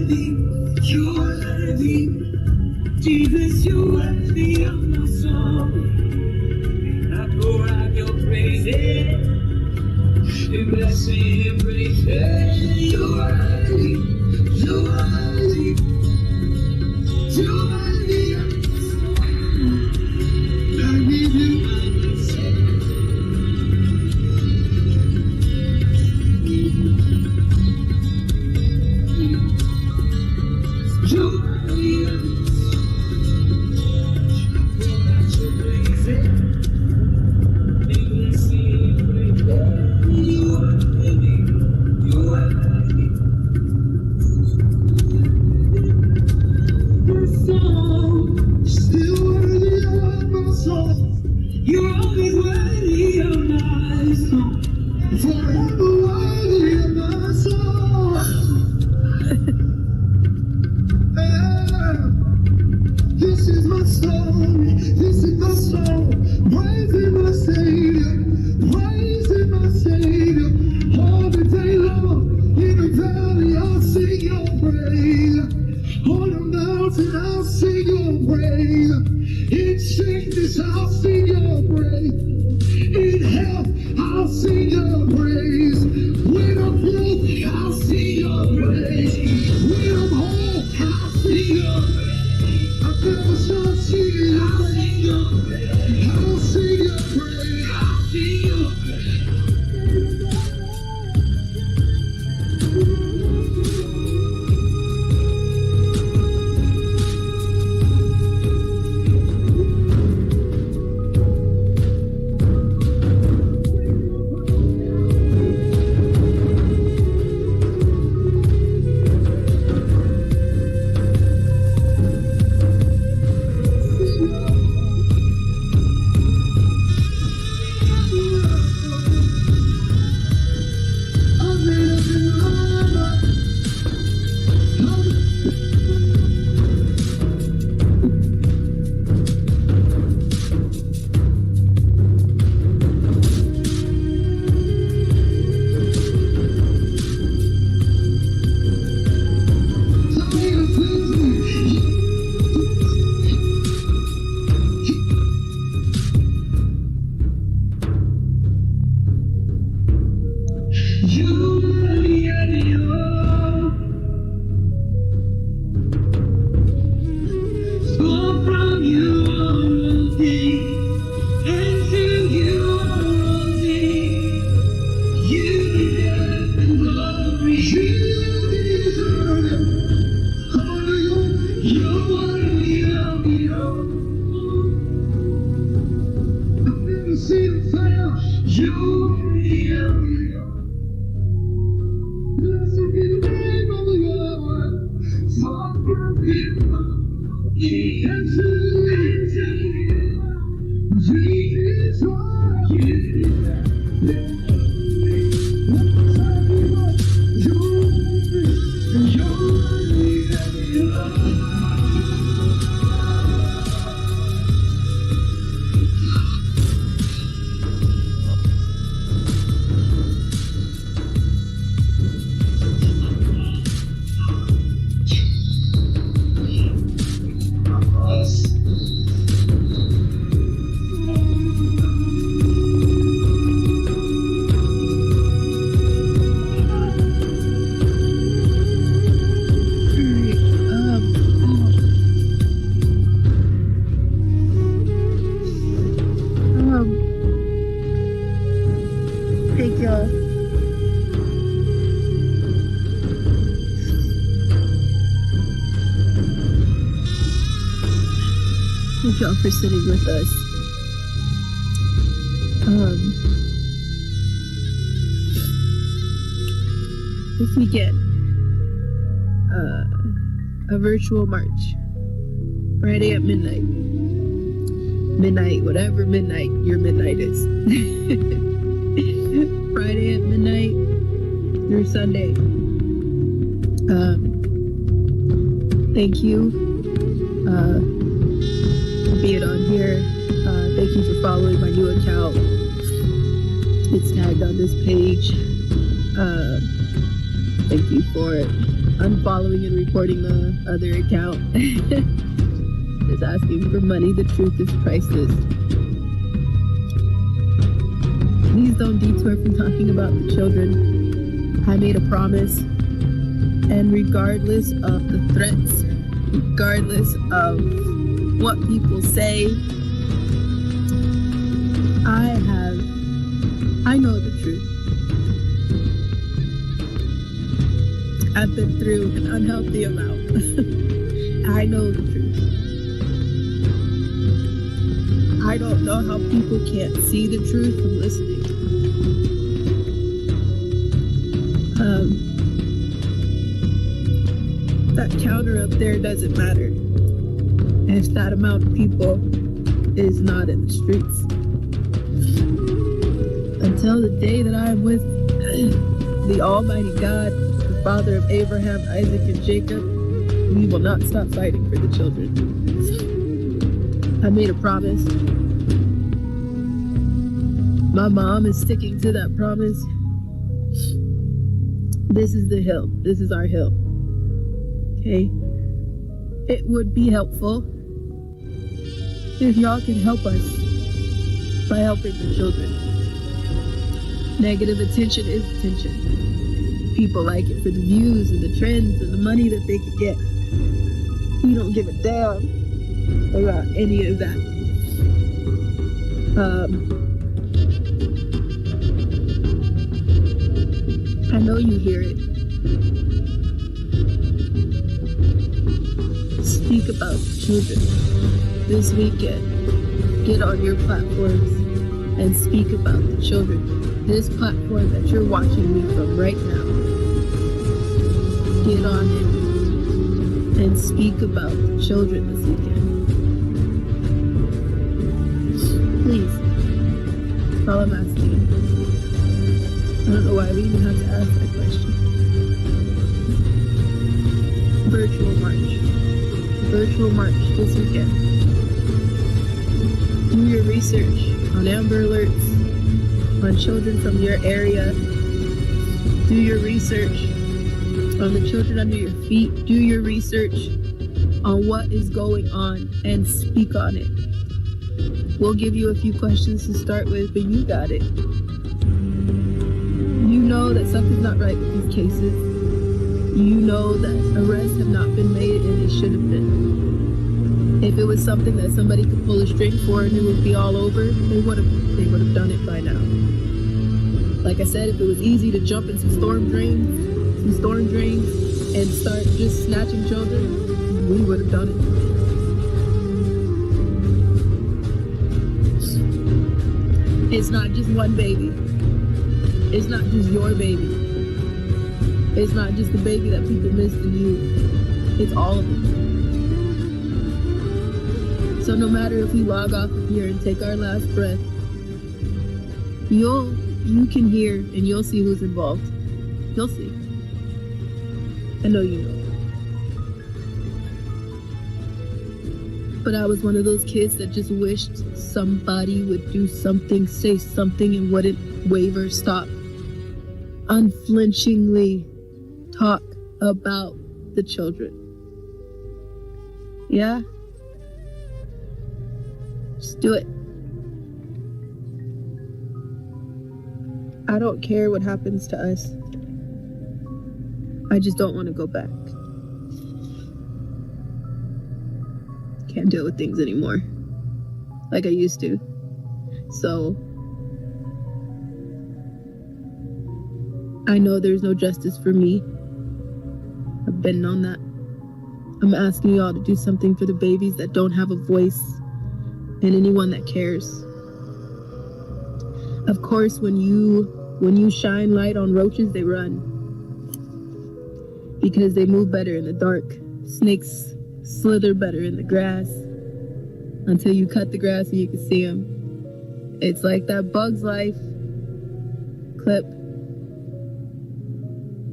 the Thank y'all for sitting with us. This weekend, a virtual march. Friday at midnight. Midnight, whatever midnight your midnight is. Friday at midnight through Sunday. Thank you for being on here. Thank you for following my new account. It's tagged on this page. Thank you for unfollowing and reporting the other account. Just asking for money. The truth is priceless. These don't detour from talking about the children. I made a promise, and regardless of the threats, regardless of what people say, I know the truth. I've been through an unhealthy amount. I know the truth. I don't know how people can't see the truth from listening. That counter up there doesn't matter if that amount of people is not in the streets. Until the day that I am with the Almighty God, the Father of Abraham, Isaac, and Jacob, we will not stop fighting for the children. I made a promise. My mom is sticking to that promise. This is the hill. This is our hill. Okay? It would be helpful if y'all can help us by helping the children. Negative attention is attention. People like it for the views and the trends and the money that they could get. We don't give a damn about any of that. I know you hear it. Speak about the children this weekend. Get on your platforms and speak about the children. This platform that you're watching me from right now. Get on it and speak about the children this weekend. Please. That's all I'm asking. I don't know why we even have to ask that question. Virtual march. Virtual march this weekend. Do your research on Amber Alerts, on children from your area. Do your research on the children under your feet. Do your research on what is going on and speak on it. We'll give you a few questions to start with, but you got it. You know that something's not right with these cases. You know that arrests have not been made and they should have been. If it was something that somebody could pull a string for and it would be all over, they would have done it by now. Like I said, if it was easy to jump into storm drains and start just snatching children, we would have done it. It's not just one baby. It's not just your baby. It's not just the baby that people missed in you. It's all of them. So no matter if we log off of here and take our last breath, you can hear and you'll see who's involved. You'll see. I know you know. But I was one of those kids that just wished somebody would do something, say something, and wouldn't waver, stop. Unflinchingly talk about the children. Yeah? Just do it. I don't care what happens to us. I just don't want to go back. Can't deal with things anymore like I used to. So I know there's no justice for me. I've been on that. I'm asking y'all to do something for the babies that don't have a voice and anyone that cares. Of course, when you shine light on roaches, they run. Because they move better in the dark. Snakes slither better in the grass until you cut the grass and you can see them. It's like that Bug's Life clip.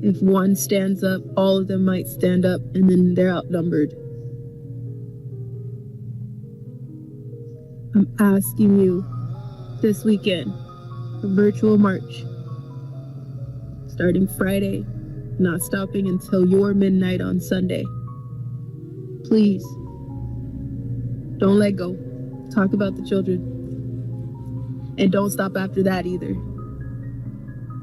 If one stands up, all of them might stand up, and then they're outnumbered. I'm asking you this weekend, a virtual march, starting Friday, not stopping until your midnight on Sunday. Please, don't let go. Talk about the children. And don't stop after that either.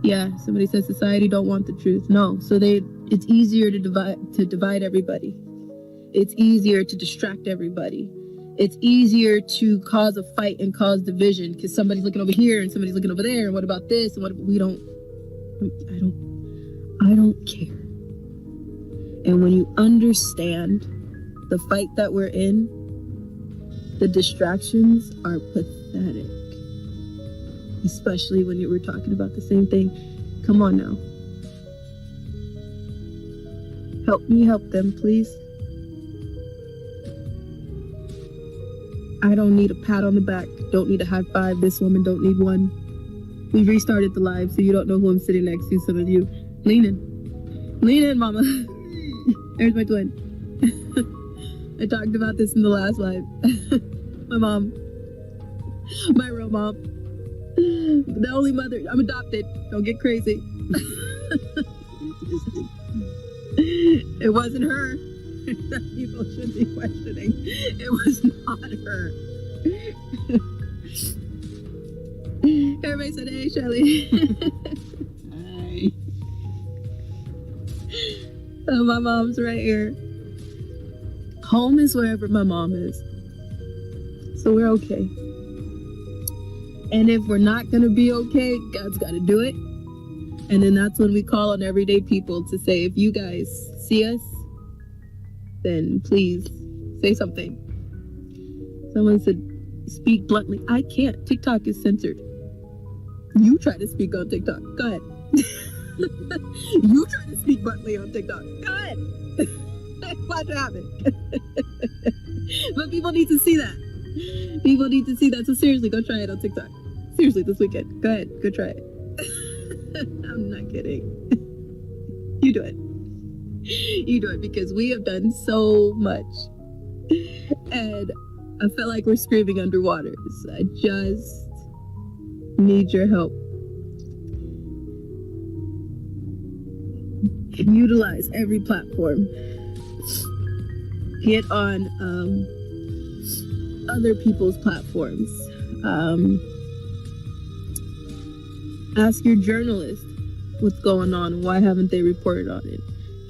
Yeah, somebody says society don't want the truth. No, so it's easier to divide everybody. It's easier to distract everybody. It's easier to cause a fight and cause division because somebody's looking over here and somebody's looking over there. And what about this? And what we don't. I don't care. And when you understand the fight that we're in, the distractions are pathetic. Especially when you were talking about the same thing. Come on now. Help me help them, please. I don't need a pat on the back. Don't need a high five. This woman don't need one. We restarted the live, so you don't know who I'm sitting next to, some of you. Lean in. Lean in, mama. There's my twin. I talked about this in the last live. My mom. My real mom. The only mother. I'm adopted. Don't get crazy. It wasn't her. People should be questioning. It was not her. Everybody said, hey, Shelly. Hi. Oh, my mom's right here. Home is wherever my mom is. So we're okay. And if we're not going to be okay, God's got to do it. And then that's when we call on everyday people to say, if you guys see us, then please say something. Someone said, speak bluntly. I can't. TikTok is censored. You try to speak on TikTok. Go ahead. You try to speak bluntly on TikTok. Go ahead. Watch what happens. But people need to see that. People need to see that. So seriously, go try it on TikTok. Seriously, this weekend. Go ahead. Go try it. I'm not kidding. You do it. You do it because we have done so much. And I felt like we're screaming underwater. So I just need your help. Utilize every platform. Get on other people's platforms. Ask your journalist what's going on and why haven't they reported on it.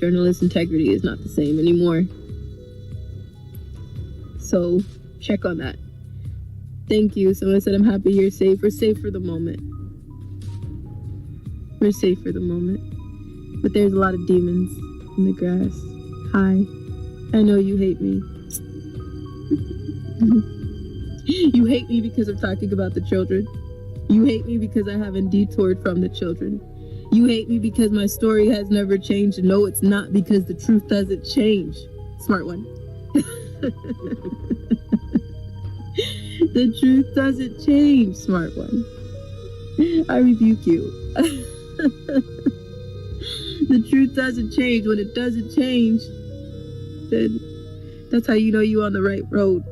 Journalist integrity is not the same anymore. So check on that. Thank you. Someone said, I'm happy you're safe. We're safe for the moment. We're safe for the moment. But there's a lot of demons in the grass. Hi. I know you hate me. You hate me because I'm talking about the children. You hate me because I haven't detoured from the children. You hate me because my story has never changed. No, it's not, because the truth doesn't change. Smart one. The truth doesn't change, smart one. I rebuke you. The truth doesn't change. When it doesn't change, then that's how you know you're on the right road.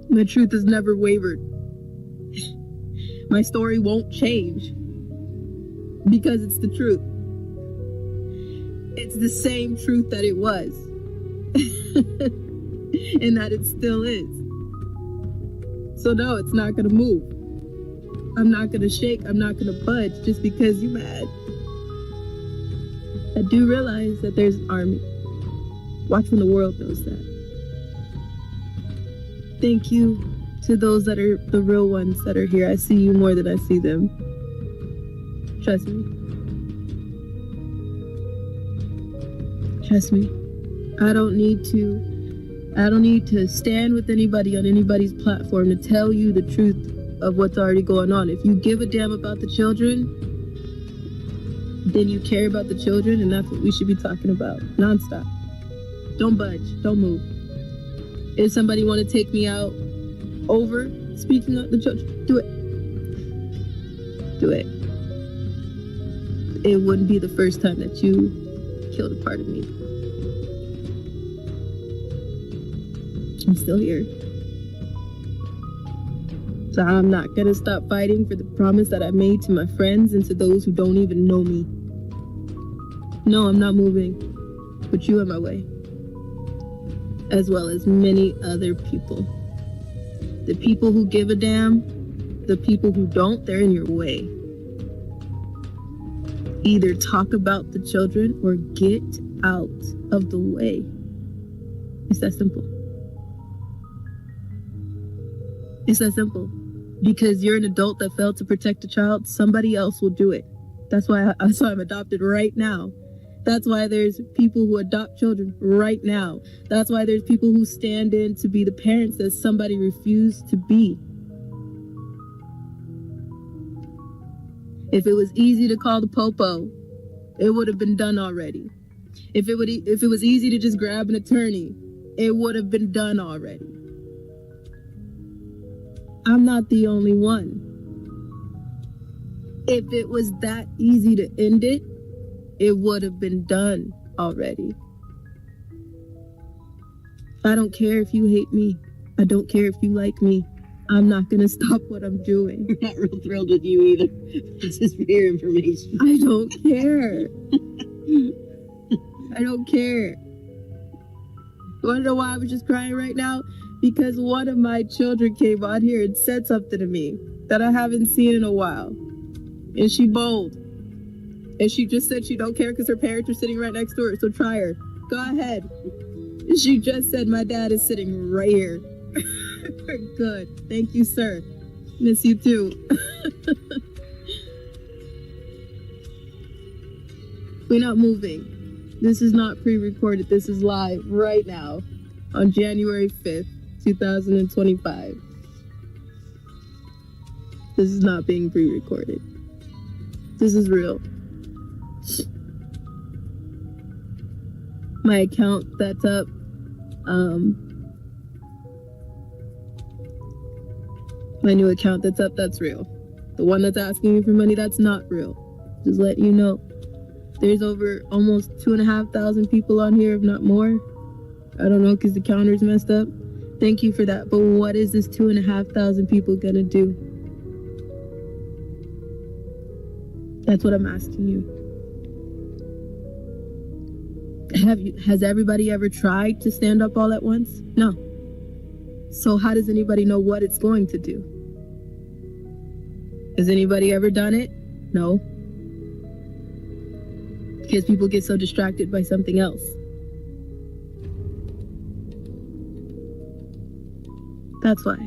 The truth has never wavered. My story won't change because it's the truth. It's the same truth that it was and that it still is. So no, it's not going to move. I'm not going to shake. I'm not going to budge just because you're mad. I do realize that there's an army. Watch when the world knows that. Thank you to those that are the real ones that are here. I see you more than I see them. Trust me. Trust me. I don't need to stand with anybody on anybody's platform to tell you the truth of what's already going on. If you give a damn about the children, then you care about the children, and that's what we should be talking about nonstop. Don't budge. Don't move. If somebody want to take me out over speaking of the children, do it. Do it. It wouldn't be the first time that you killed a part of me. I'm still here. So I'm not going to stop fighting for the promise that I made to my friends and to those who don't even know me. No, I'm not moving. Put you in my way. As well as many other people. The people who give a damn The people who don't, they're in your way. Either talk about the children or get out of the way. It's that simple. It's that simple. Because you're an adult that failed to protect a child, somebody else will do it. That's why I'm adopted right now. That's why there's people who adopt children right now. That's why there's people who stand in to be the parents that somebody refused to be. If it was easy to call the popo, it would have been done already. If it was easy to just grab an attorney, it would have been done already. I'm not the only one. If it was that easy to end it, it would have been done already. I don't care if you hate me. I don't care if you like me. I'm not gonna stop what I'm doing. I'm not real thrilled with you either. This is for your information. I don't care. I don't care. You wanna know why I was just crying right now? Because one of my children came on here and said something to me that I haven't seen in a while. And she bold. And she just said she don't care because her parents are sitting right next to her. So try her. Go ahead. She just said my dad is sitting right here. Good. Thank you, sir. Miss you too. We're not moving. This is not pre-recorded. This is live right now on January 5th, 2025. This is not being pre-recorded. This is real. My account that's up, my new account that's up, that's real. The one that's asking me for money, that's not real. Just letting you know. There's over almost 2,500 people on here, if not more. I don't know, because the counter's messed up. Thank you for that. But what is this 2,500 people gonna do? That's what I'm asking you. Has everybody ever tried to stand up all at once? No. So how does anybody know what it's going to do? Has anybody ever done it? No. Because people get so distracted by something else. That's why.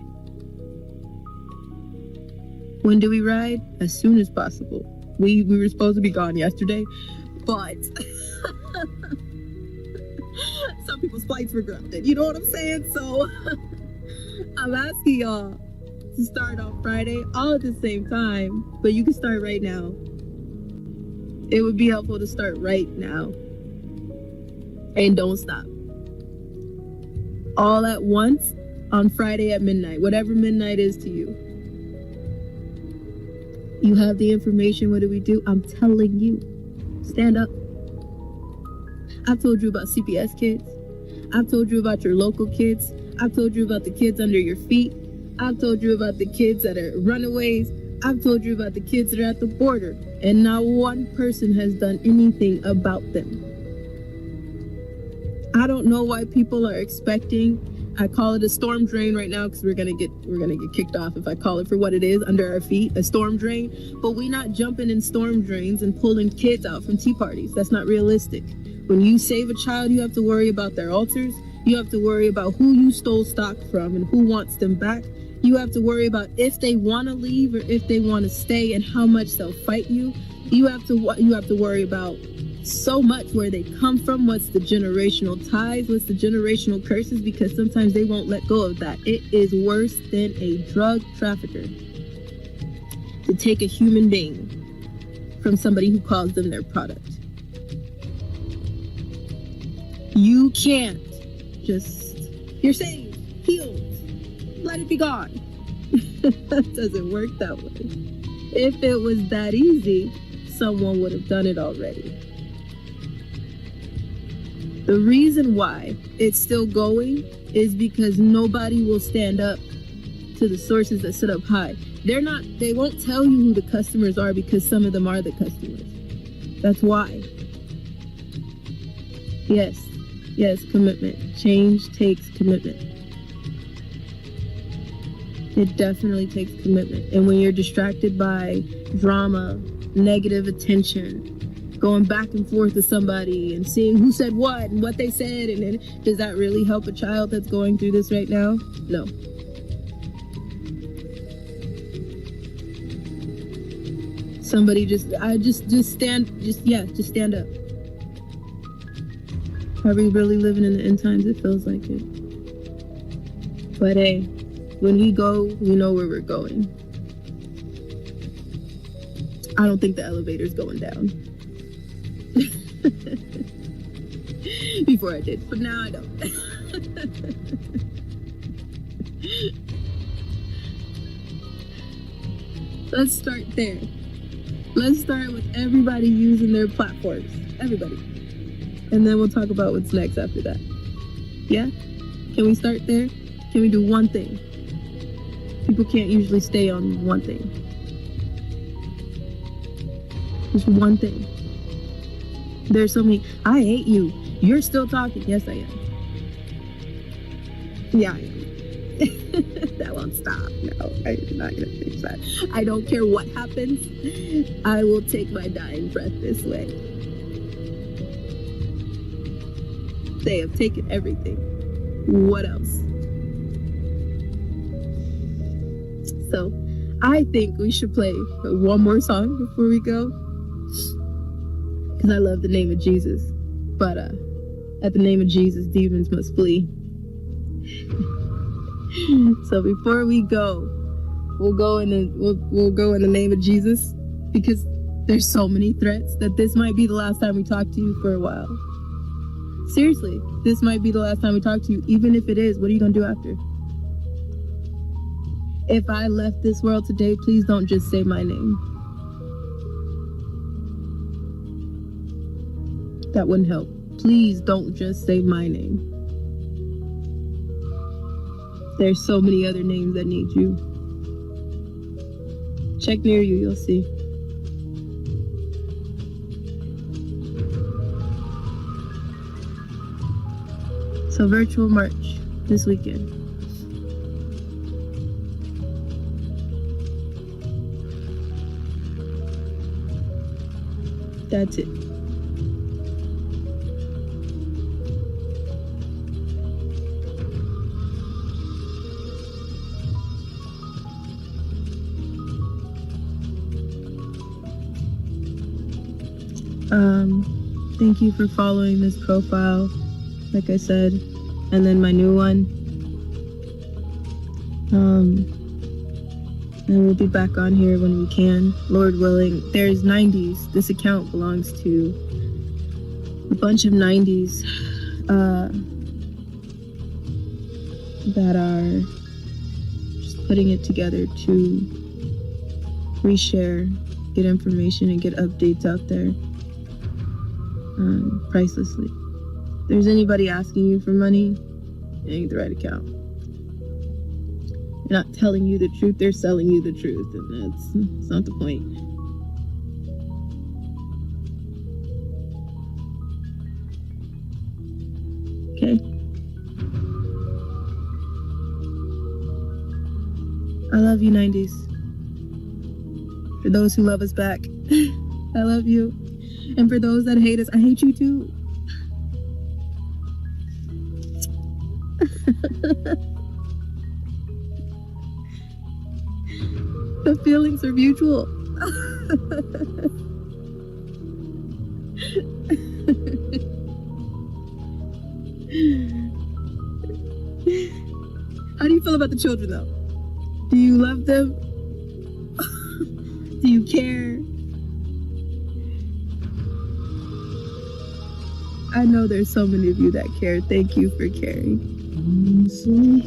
When do we ride? As soon as possible. We were supposed to be gone yesterday, but some people's flights were grounded. You know what I'm saying? So I'm asking y'all to start on Friday, all at the same time, but you can start right now. It would be helpful to start right now. And don't stop. All at once on Friday at midnight, whatever midnight is to you. You have the information. What do we do? I'm telling you. Stand up. I've told you about CPS kids. I've told you about your local kids. I've told you about the kids under your feet. I've told you about the kids that are runaways. I've told you about the kids that are at the border. And not one person has done anything about them. I don't know why people are expecting. I call it a storm drain right now because we're gonna get kicked off if I call it for what it is, under our feet, a storm drain. But we're not jumping in storm drains and pulling kids out from tea parties. That's not realistic. When you save a child, you have to worry about their alters. You have to worry about who you stole stock from and who wants them back. You have to worry about if they want to leave or if they want to stay and how much they'll fight you. You have to worry about so much, where they come from, what's the generational ties, what's the generational curses, because sometimes they won't let go of that. It is worse than a drug trafficker to take a human being from somebody who calls them their product. You can't just, you're saved, healed, let it be gone. That doesn't work that way. If it was that easy, someone would have done it already. The reason why it's still going is because nobody will stand up to the sources that sit up high. They won't tell you who the customers are because some of them are the customers. That's why. Yes, commitment. Change takes commitment. It definitely takes commitment. And when you're distracted by drama, negative attention, going back and forth with somebody and seeing who said what and what they said, and then does that really help a child that's going through this right now? No. Somebody just stand up. Are we really living in the end times? It feels like it. But hey, when we go, we know where we're going. I don't think the elevator's going down. Before I did, but now I don't. Let's start there. Let's start with everybody using their platforms. Everybody. And then we'll talk about what's next after that. Yeah? Can we start there? Can we do one thing? People can't usually stay on one thing. Just one thing. There's so many, I hate you. You're still talking. Yes, I am. Yeah, I am. That won't stop. No, I'm not going to fix that. I don't care what happens. I will take my dying breath this way. They have taken everything. What else? So, I think we should play one more song before we go. Because I love the name of Jesus. But at the name of Jesus, demons must flee. So before we go, we'll go in the name of Jesus, because there's so many threats that this might be the last time we talk to you for a while. Seriously, this might be the last time we talk to you. Even if it is, what are you gonna do after? If I left this world today, please don't just say my name. That wouldn't help. Please don't just say my name. There's so many other names that need you. Check near you, you'll see. So virtual March this weekend. That's it. Thank you for following this profile, like I said, and then my new one. And we'll be back on here when we can, Lord willing. There's 90s. This account belongs to a bunch of 90s that are just putting it together to reshare, get information, and get updates out there pricelessly. If there's anybody asking you for money, it ain't the right account. They're not telling you the truth, they're selling you the truth, and that's not the point. Okay? I love you, 90s. For those who love us back, I love you. And for those that hate us, I hate you too. The feelings are mutual. How do you feel about the children, though? Do you love them? Do you care? I know there's so many of you that care. Thank you for caring. I'm so glad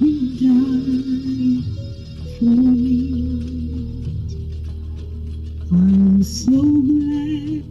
you died for me. I'm so glad.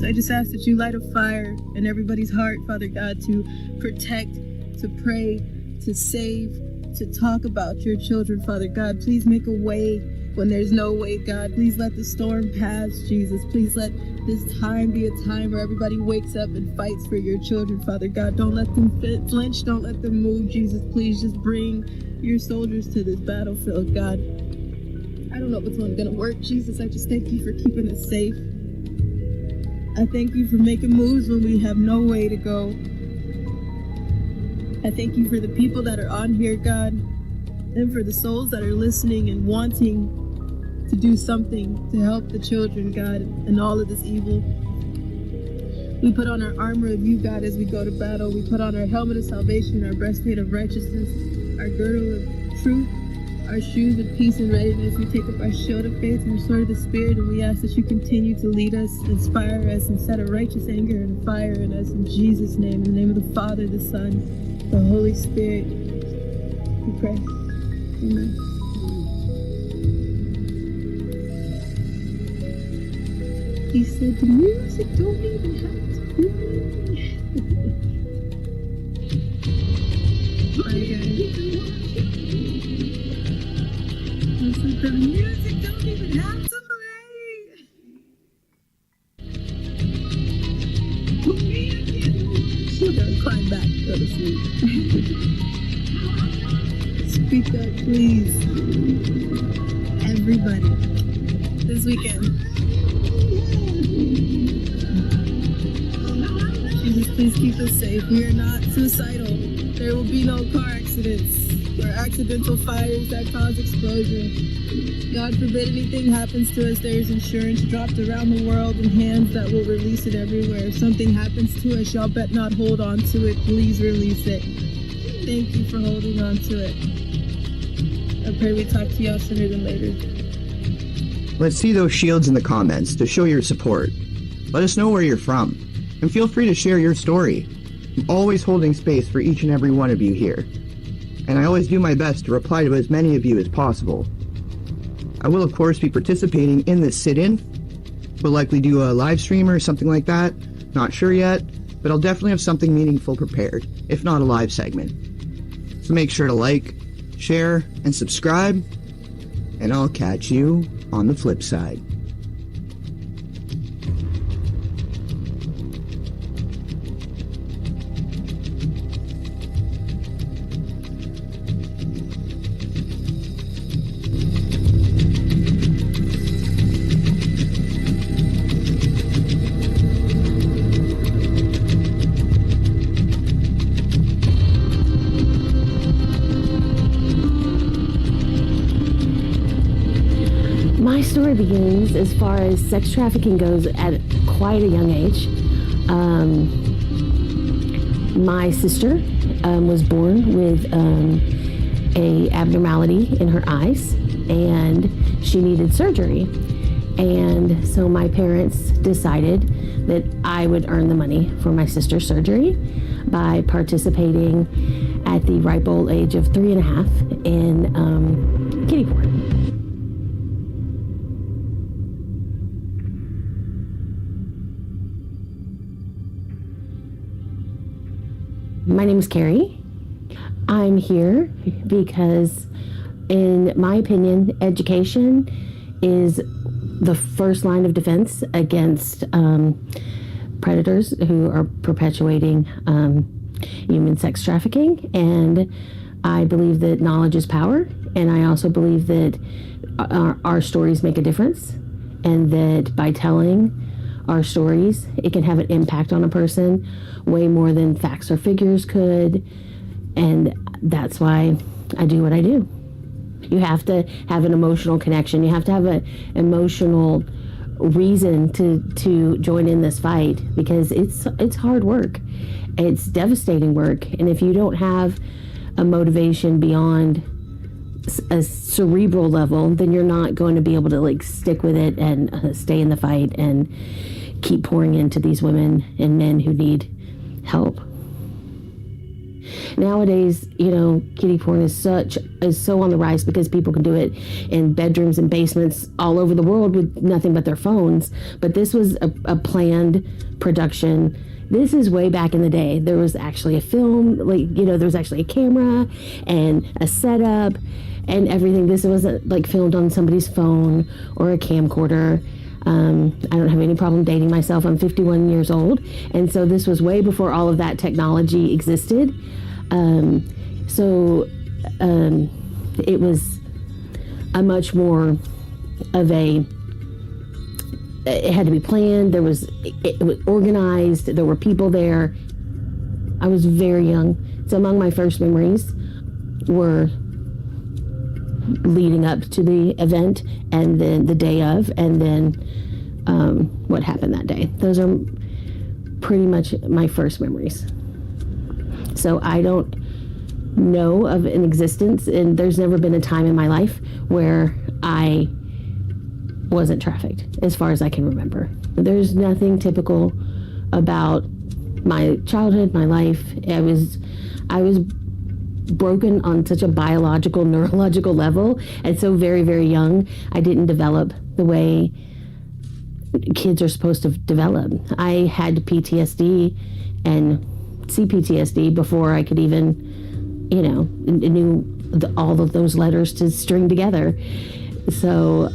I just ask that you light a fire in everybody's heart, Father God, to protect, to pray, to save, to talk about your children, Father God. Please make a way when there's no way, God. Please let the storm pass, Jesus. Please let this time be a time where everybody wakes up and fights for your children, Father God. Don't let them flinch. Don't let them move, Jesus. Please just bring your soldiers to this battlefield, God. I don't know what's going to work, Jesus. I just thank you for keeping us safe. I thank you for making moves when we have no way to go. I thank you for the people that are on here, God, and for the souls that are listening and wanting to do something to help the children, God, and all of this evil. We put on our armor of you, God, as we go to battle. We put on our helmet of salvation, our breastplate of righteousness, our girdle of truth, our shoes of peace and readiness. We take up our shield of faith and our sword of the Spirit, and we ask that you continue to lead us, inspire us, and set a righteous anger and fire in us. In Jesus' name, in the name of the Father, the Son, the Holy Spirit, we pray. Amen. He said the music don't even have to be. He said the music don't even have to play. We're gonna climb back, go to sleep. Speak up, please. Everybody. This weekend. Jesus, please keep us safe. We are not suicidal. There will be no car accidents or accidental fires that cause explosion. God forbid anything happens to us. There is insurance dropped around the world in hands that will release it everywhere. If something happens to us, y'all bet not hold on to it. Please release it. Thank you for holding on to it. I pray we talk to y'all sooner than later. Let's see those shields in the comments to show your support. Let us know where you're from, and feel free to share your story. I'm always holding space for each and every one of you here, and I always do my best to reply to as many of you as possible. I will of course be participating in this sit-in. We'll likely do a live stream or something like that, not sure yet, but I'll definitely have something meaningful prepared, if not a live segment. So make sure to like, share, and subscribe, and I'll catch you on the flip side. My story begins as far as sex trafficking goes at quite a young age. My sister was born with a abnormality in her eyes, and she needed surgery. And so my parents decided that I would earn the money for my sister's surgery by participating at the ripe old age of 3.5 in kiddie porn. My name is Carrie. I'm here because, in my opinion, education is the first line of defense against predators who are perpetuating human sex trafficking. And I believe that knowledge is power. And I also believe that our stories make a difference, and that by telling our stories, it can have an impact on a person way more than facts or figures could. And that's why I do what I do. You have to have an emotional connection. You have to have an emotional reason to join in this fight, because it's hard work. It's devastating work. And if you don't have a motivation beyond a cerebral level, then you're not going to be able to stick with it and stay in the fight and keep pouring into these women and men who need help. Nowadays, kiddie porn is so on the rise because people can do it in bedrooms and basements all over the world with nothing but their phones. But this was a planned production. This is way back in the day. There was actually a film, there was actually a camera and a setup, and everything. This wasn't like filmed on somebody's phone or a camcorder. I don't have any problem dating myself. I'm 51 years old. And so this was way before all of that technology existed. It was a much more of it had to be planned. It was organized. There were people there. I was very young. So among my first memories were leading up to the event, and then the day of, and then what happened that day. Those are pretty much my first memories. So I don't know of an existence, and there's never been a time in my life where I wasn't trafficked, as far as I can remember. There's nothing typical about my childhood, my life. I was broken on such a biological, neurological level, and so very, very young. I didn't develop the way kids are supposed to develop. I had PTSD and CPTSD before I could even, knew all of those letters to string together. So,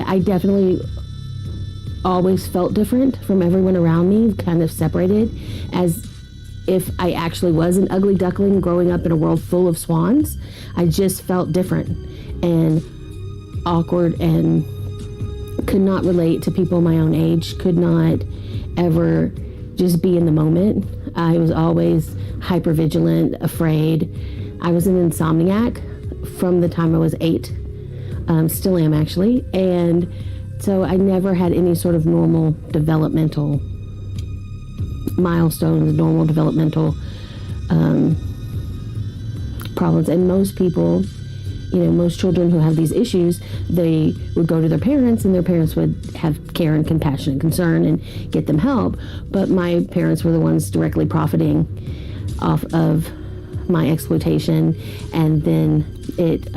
I definitely always felt different from everyone around me, kind of separated, as if I actually was an ugly duckling growing up in a world full of swans. I just felt different and awkward and could not relate to people my own age, could not ever just be in the moment. I was always hypervigilant, afraid. I was an insomniac from the time I was 8. Still am, actually. And so I never had any sort of normal developmental milestones, normal developmental problems. And most people, most children who have these issues, they would go to their parents, and their parents would have care and compassion and concern and get them help. But my parents were the ones directly profiting off of my exploitation, and then it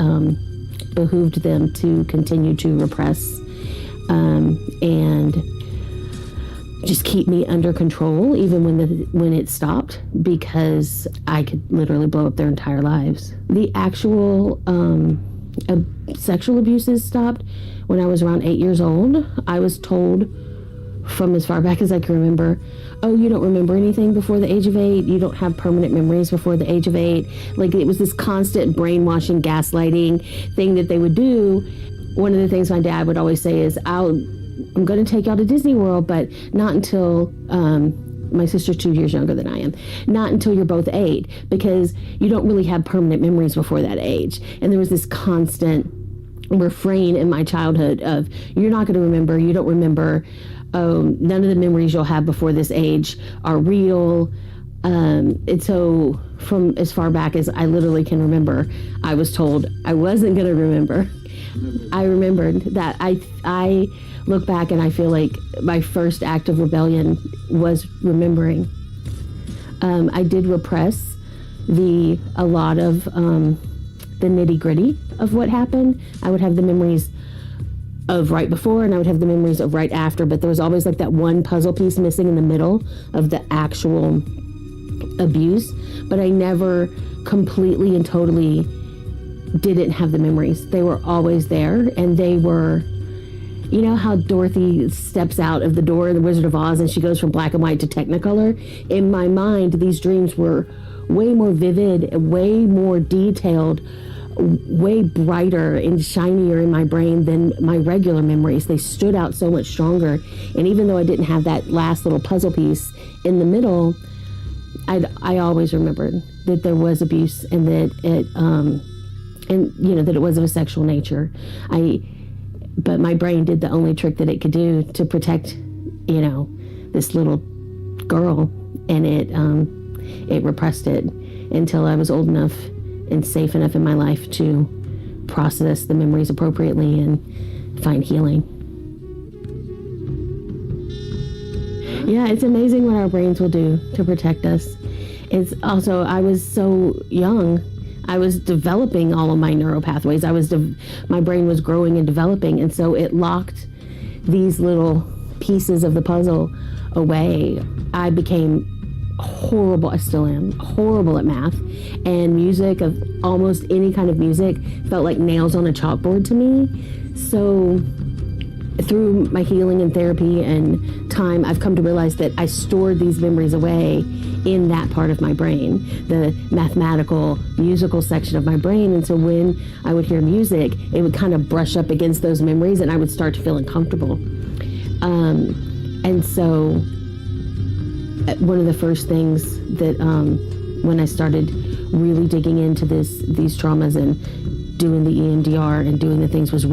behooved them to continue to repress and just keep me under control, even when it stopped, because I could literally blow up their entire lives. The actual sexual abuses stopped when I was around 8 years old. I was told from as far back as I can remember, oh, you don't remember anything before the age of 8? You don't have permanent memories before the age of 8? Like, it was this constant brainwashing, gaslighting thing that they would do. One of the things my dad would always say is, I'm going to take y'all to Disney World, but not until, my sister's 2 years younger than I am, not until you're both 8, because you don't really have permanent memories before that age. And there was this constant refrain in my childhood of, you're not going to remember, you don't remember, none of the memories you'll have before this age are real. And so from as far back as I literally can remember, I was told I wasn't going to remember. I remembered that. I look back and I feel like my first act of rebellion was remembering. I did repress a lot of the nitty gritty of what happened. I would have the memories of right before, and I would have the memories of right after, but there was always like that one puzzle piece missing in the middle of the actual abuse. But I never completely and totally didn't have the memories. They were always there, and they were, you know how Dorothy steps out of the door in The Wizard of Oz and she goes from black and white to Technicolor? In my mind, these dreams were way more vivid, way more detailed, way brighter and shinier in my brain than my regular memories. They stood out so much stronger. And even though I didn't have that last little puzzle piece in the middle, I always remembered that there was abuse, and that it that it was of a sexual nature. But my brain did the only trick that it could do to protect, this little girl, and it repressed it until I was old enough and safe enough in my life to process the memories appropriately and find healing. Yeah, it's amazing what our brains will do to protect us. It's also, I was so young. I was developing all of my neural pathways. My brain was growing and developing, and so it locked these little pieces of the puzzle away. I became horrible, I still am, horrible at math, and music, of almost any kind of music, felt like nails on a chalkboard to me. So through my healing and therapy and time, I've come to realize that I stored these memories away in that part of my brain, the mathematical, musical section of my brain. And so when I would hear music, it would kind of brush up against those memories and I would start to feel uncomfortable. And so one of the first things that when I started really digging into these traumas and doing the EMDR and doing the things was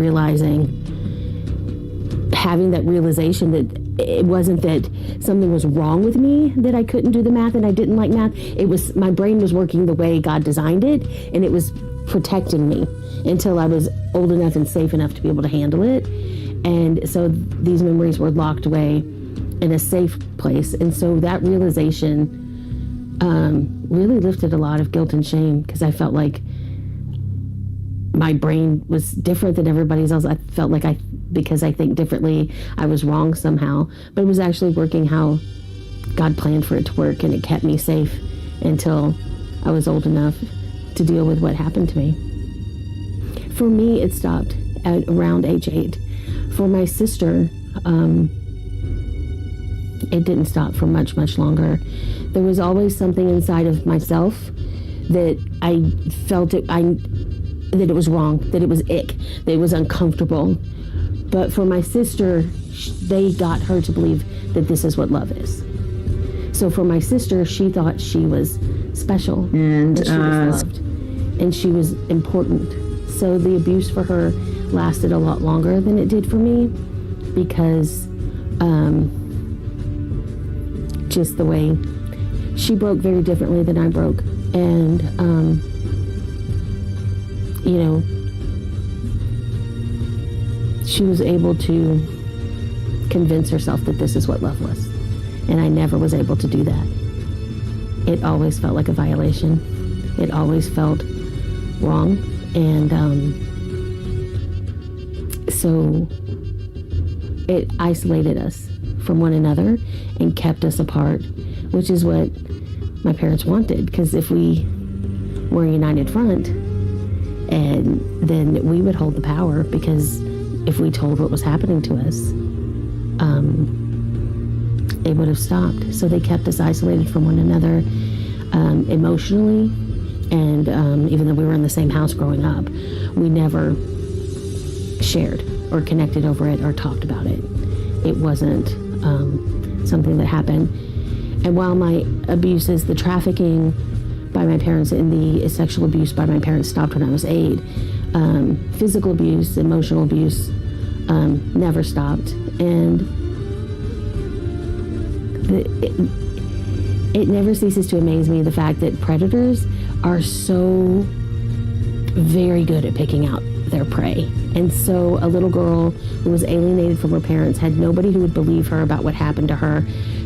having that realization that it wasn't that something was wrong with me, that I couldn't do the math and I didn't like math. It was my brain was working the way God designed it, and it was protecting me until I was old enough and safe enough to be able to handle it. And so these memories were locked away in a safe place. And so that realization really lifted a lot of guilt and shame, because I felt like my brain was different than everybody's else. I felt like because I think differently, I was wrong somehow. But it was actually working how God planned for it to work, and it kept me safe until I was old enough to deal with what happened to me. For me, it stopped at around age 8. For my sister, it didn't stop for much, much longer. There was always something inside of myself that I felt that it was wrong, that it was ick, that it was uncomfortable. But for my sister, they got her to believe that this is what love is. So for my sister, she thought she was special and she was loved and she was important. So the abuse for her lasted a lot longer than it did for me, because just the way she broke very differently than I broke. And, she was able to convince herself that this is what love was. And I never was able to do that. It always felt like a violation. It always felt wrong. And so it isolated us from one another and kept us apart, which is what my parents wanted. Because if we were a united front, and then we would hold the power, because if we told what was happening to us, it would have stopped. So they kept us isolated from one another emotionally, and even though we were in the same house growing up, we never shared or connected over it or talked about it. It wasn't something that happened. And while my abuses, the trafficking by my parents and the sexual abuse by my parents stopped when I was 8, physical abuse, emotional abuse never stopped. And it never ceases to amaze me, the fact that predators are so very good at picking out their prey. And so a little girl who was alienated from her parents, had nobody who would believe her about what happened to her,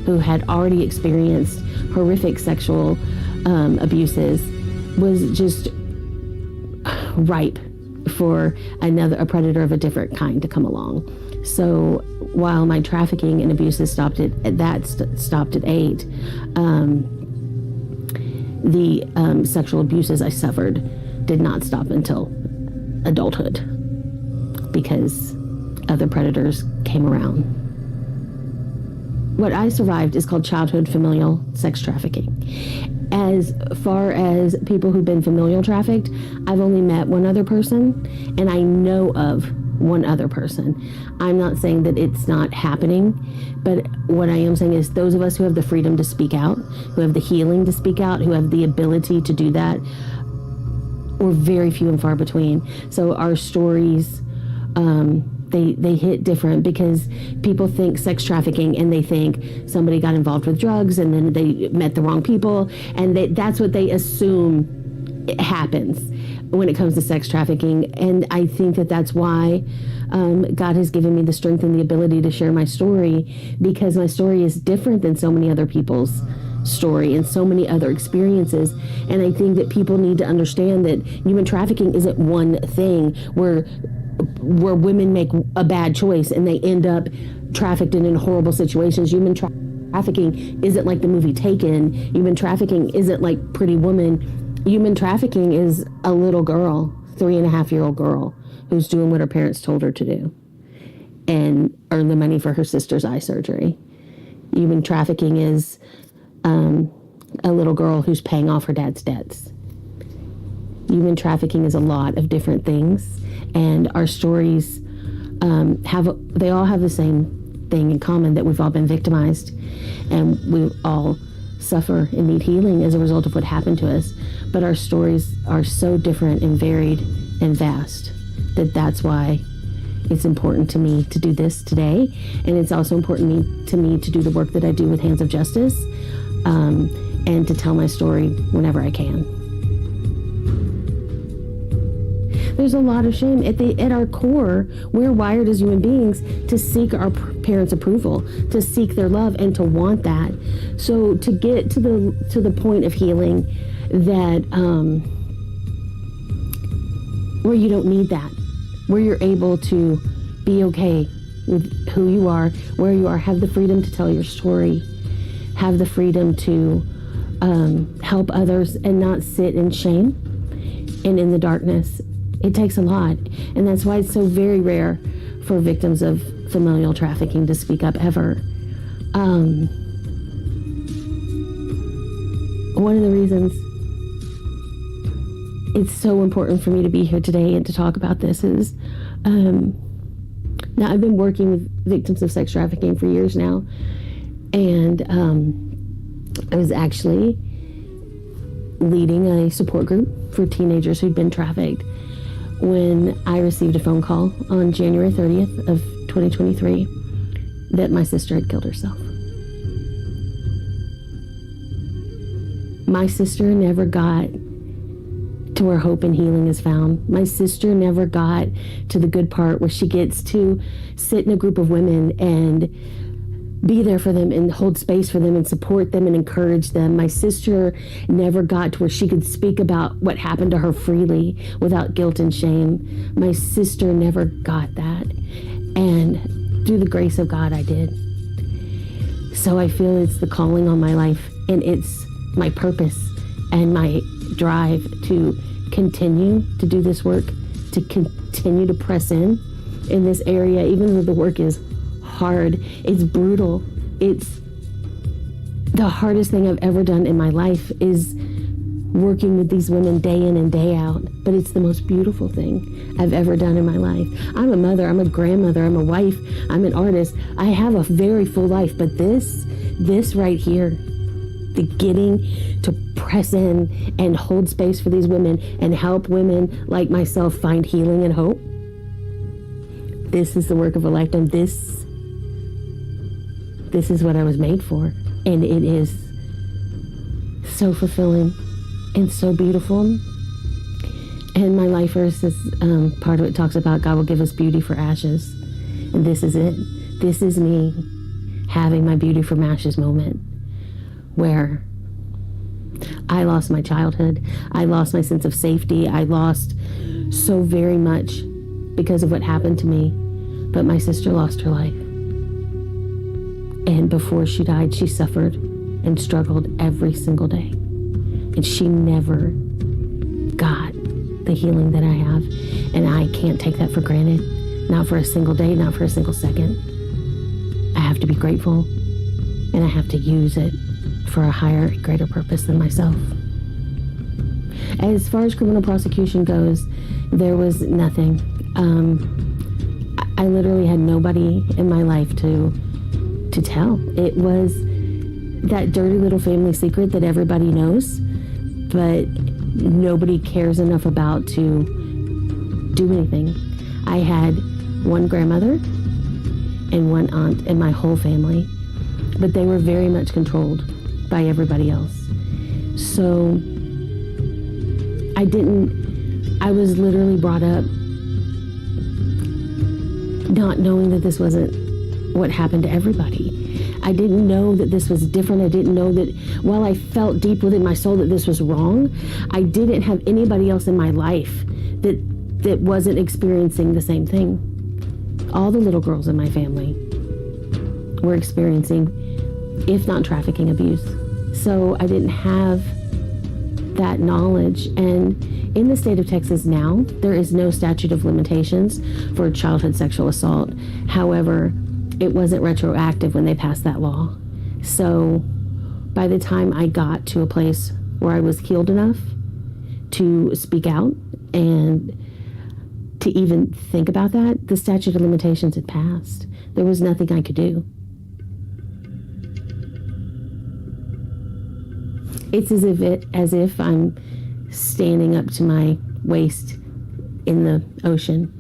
who had already experienced horrific sexual abuses, was just ripe for a predator of a different kind to come along. So while my trafficking and abuses stopped at 8, the sexual abuses I suffered did not stop until adulthood, because other predators came around. What I survived is called childhood familial sex trafficking. As far as people who've been familial trafficked, I've only met one other person, and I know of one other person. I'm not saying that it's not happening, but what I am saying is those of us who have the freedom to speak out, who have the healing to speak out, who have the ability to do that, we're very few and far between. So our stories, they hit different, because people think sex trafficking and they think somebody got involved with drugs and then they met the wrong people, and that's what they assume happens when it comes to sex trafficking. And I think that that's why God has given me the strength and the ability to share my story, because my story is different than so many other people's story and so many other experiences. And I think that people need to understand that human trafficking isn't one thing where women make a bad choice and they end up trafficked in horrible situations. trafficking isn't like the movie Taken. Human trafficking isn't like Pretty Woman. Human trafficking is a little girl, 3.5-year-old girl, who's doing what her parents told her to do and earn the money for her sister's eye surgery. Human trafficking is a little girl who's paying off her dad's debts. Human trafficking is a lot of different things, and our stories they all have the same thing in common, that we've all been victimized, and we all suffer and need healing as a result of what happened to us. But our stories are so different and varied and vast that's why it's important to me to do this today, and it's also important to me to do the work that I do with Hands of Justice, and to tell my story whenever I can. There's a lot of shame. At our core, we're wired as human beings to seek our parents' approval, to seek their love, and to want that. So to get to the point of healing that where you don't need that, where you're able to be okay with who you are, where you are, have the freedom to tell your story, have the freedom to help others and not sit in shame and in the darkness. It takes a lot, and that's why it's so very rare for victims of familial trafficking to speak up ever. One of the reasons it's so important for me to be here today and to talk about this is, now I've been working with victims of sex trafficking for years now, and I was actually leading a support group for teenagers who'd been trafficked when I received a phone call on January 30th of 2023 that my sister had killed herself. My sister never got to where hope and healing is found. My sister never got to the good part where she gets to sit in a group of women and be there for them and hold space for them and support them and encourage them. My sister never got to where she could speak about what happened to her freely without guilt and shame. My sister never got that. And through the grace of God, I did. So I feel it's the calling on my life, and it's my purpose and my drive to continue to do this work, to continue to press in this area, even though the work is hard, it's brutal. It's the hardest thing I've ever done in my life is working with these women day in and day out, but it's the most beautiful thing I've ever done in my life. I'm a mother, I'm a grandmother, I'm a wife, I'm an artist. I have a very full life, but this right here, the getting to press in and hold space for these women and help women like myself find healing and hope, this is the work of a lifetime. This is what I was made for, and it is so fulfilling and so beautiful. And my life verse is part of it talks about God will give us beauty for ashes, and this is it. This is me having my beauty from ashes moment, where I lost my childhood, I lost my sense of safety, I lost so very much because of what happened to me, but my sister lost her life. And before she died, she suffered and struggled every single day. And she never got the healing that I have. And I can't take that for granted. Not for a single day, not for a single second. I have to be grateful, and I have to use it for a higher, greater purpose than myself. As far as criminal prosecution goes, there was nothing. I literally had nobody in my life to tell. It was that dirty little family secret that everybody knows, but nobody cares enough about to do anything. I had one grandmother and one aunt in my whole family, but they were very much controlled by everybody else. So I was literally brought up not knowing that this wasn't what happened to everybody. I didn't know that this was different. I didn't know that while I felt deep within my soul that this was wrong, I didn't have anybody else in my life that wasn't experiencing the same thing. All the little girls in my family were experiencing if not trafficking abuse. So I didn't have that knowledge. And in the state of Texas now, there is no statute of limitations for childhood sexual assault. However, it wasn't retroactive when they passed that law. So by the time I got to a place where I was healed enough to speak out and to even think about that, the statute of limitations had passed. There was nothing I could do. It's as if I'm standing up to my waist in the ocean,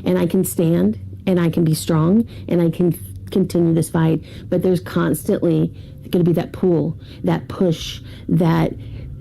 and I can stand and I can be strong and I can continue this fight, but there's constantly going to be that pull, that push, that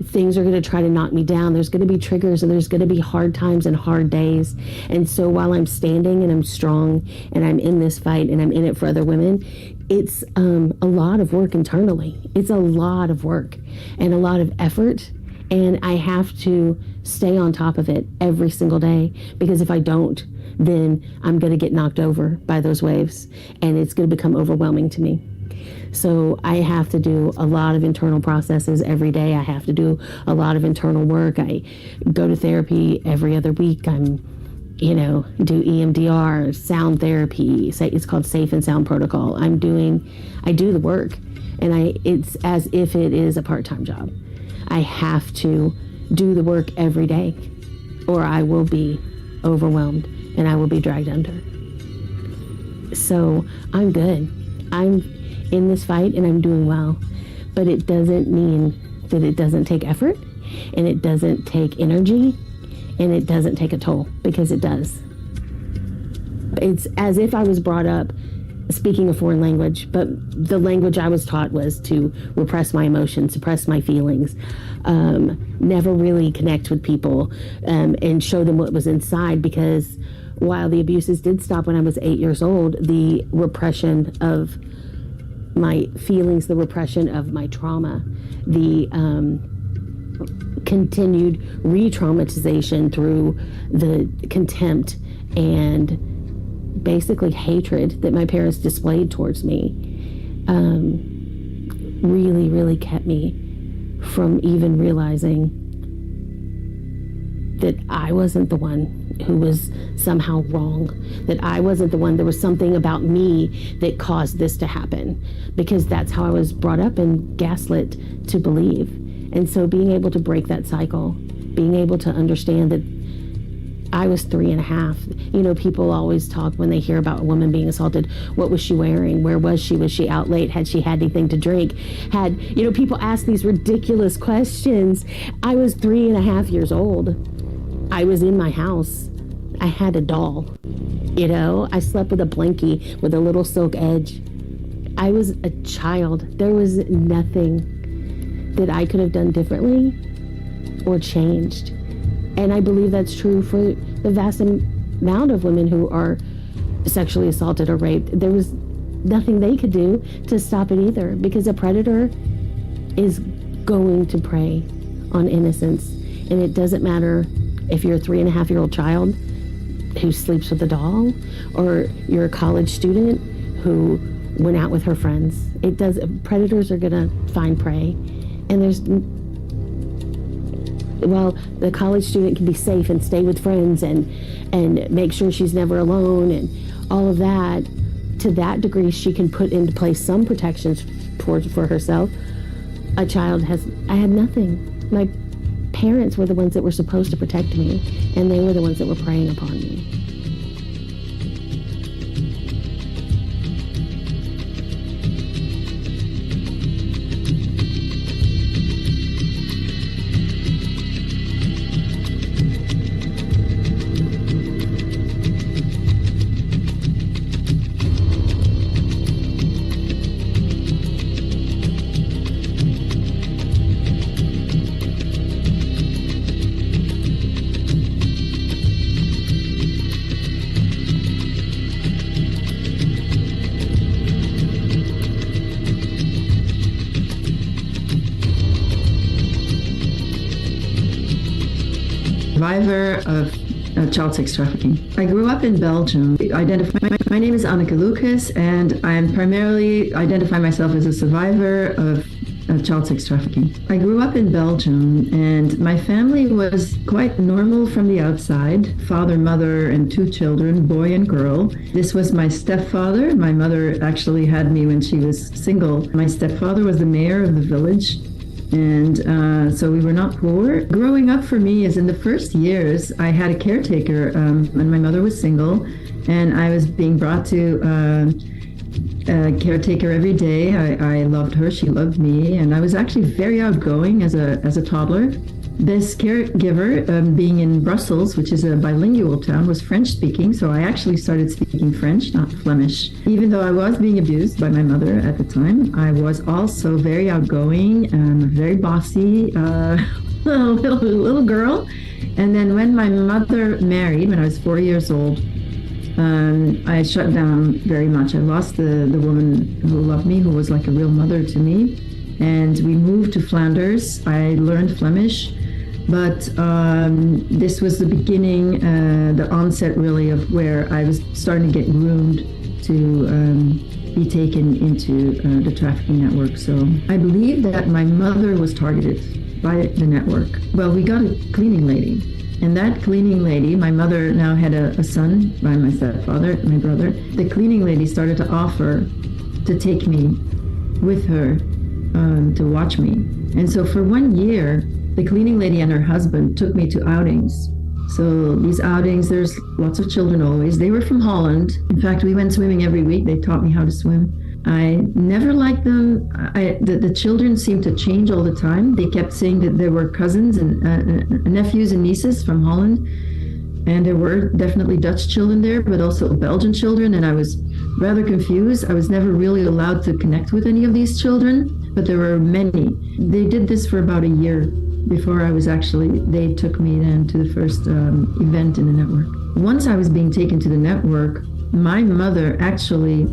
things are going to try to knock me down. There's going to be triggers, and there's going to be hard times and hard days. And so while I'm standing and I'm strong and I'm in this fight and I'm in it for other women, it's a lot of work internally. It's a lot of work and a lot of effort. And I have to stay on top of it every single day, because if I don't, then I'm going to get knocked over by those waves and it's going to become overwhelming to me. So I have to do a lot of internal processes every day. I have to do a lot of internal work. I go to therapy every other week. Do EMDR, sound therapy. It's called Safe and Sound Protocol. I do the work, and it's as if it is a part-time job. I have to do the work every day, or I will be overwhelmed and I will be dragged under. So I'm good. I'm in this fight and I'm doing well, but it doesn't mean that it doesn't take effort, and it doesn't take energy, and it doesn't take a toll, because it does. It's as if I was brought up speaking a foreign language, but the language I was taught was to repress my emotions, suppress my feelings, never really connect with people, and show them what was inside, because while the abuses did stop when I was 8 years old, the repression of my feelings, the repression of my trauma, the continued re-traumatization through the contempt and basically hatred that my parents displayed towards me, really, really kept me from even realizing that I wasn't the one who was somehow wrong, that I wasn't the one, there was something about me that caused this to happen, because that's how I was brought up and gaslit to believe. And so being able to break that cycle, being able to understand that I was 3.5. People always talk when they hear about a woman being assaulted. What was she wearing? Where was she? Was she out late? Had she had anything to drink? People ask these ridiculous questions. I was 3.5 years old. I was in my house. I had a doll. I slept with a blankie with a little silk edge. I was a child. There was nothing that I could have done differently or changed. And I believe that's true for the vast amount of women who are sexually assaulted or raped. There was nothing they could do to stop it either, because a predator is going to prey on innocence. And it doesn't matter if you're a 3.5-year-old child who sleeps with a doll, or you're a college student who went out with her friends. Predators are gonna find prey. And the college student can be safe and stay with friends and make sure she's never alone and all of that, to that degree she can put into place some protections for herself. I had nothing. My parents were the ones that were supposed to protect me, and they were the ones that were preying upon me. Survivor of child sex trafficking. I grew up in Belgium. My name is Anneke Lucas, and I primarily identify myself as a survivor of child sex trafficking. I grew up in Belgium, and my family was quite normal from the outside. Father, mother, and 2 children, boy and girl. This was my stepfather. My mother actually had me when she was single. My stepfather was the mayor of the village. And so we were not poor. Growing up for me is in the first years, I had a caretaker when my mother was single, and I was being brought to a caretaker every day. I loved her, she loved me, and I was actually very outgoing as a toddler. This caregiver, being in Brussels, which is a bilingual town, was French-speaking, so I actually started speaking French, not Flemish. Even though I was being abused by my mother at the time, I was also very outgoing, very bossy, little girl. And then when my mother married, when I was 4 years old, I shut down very much. I lost the woman who loved me, who was like a real mother to me. And we moved to Flanders. I learned Flemish. But this was the beginning, the onset really of where I was starting to get groomed to be taken into the trafficking network. So I believe that my mother was targeted by the network. Well, we got a cleaning lady. And that cleaning lady, my mother now had a son by my stepfather, my brother. The cleaning lady started to offer to take me with her to watch me. And so for 1 year, the cleaning lady and her husband took me to outings. So these outings, there's lots of children always. They were from Holland. In fact, we went swimming every week. They taught me how to swim. I never liked them. The children seemed to change all the time. They kept saying that there were cousins and nephews and nieces from Holland. And there were definitely Dutch children there, but also Belgian children. And I was rather confused. I was never really allowed to connect with any of these children, but there were many. They did this for about a year before they took me then to the first event in the network. Once I was being taken to the network, my mother actually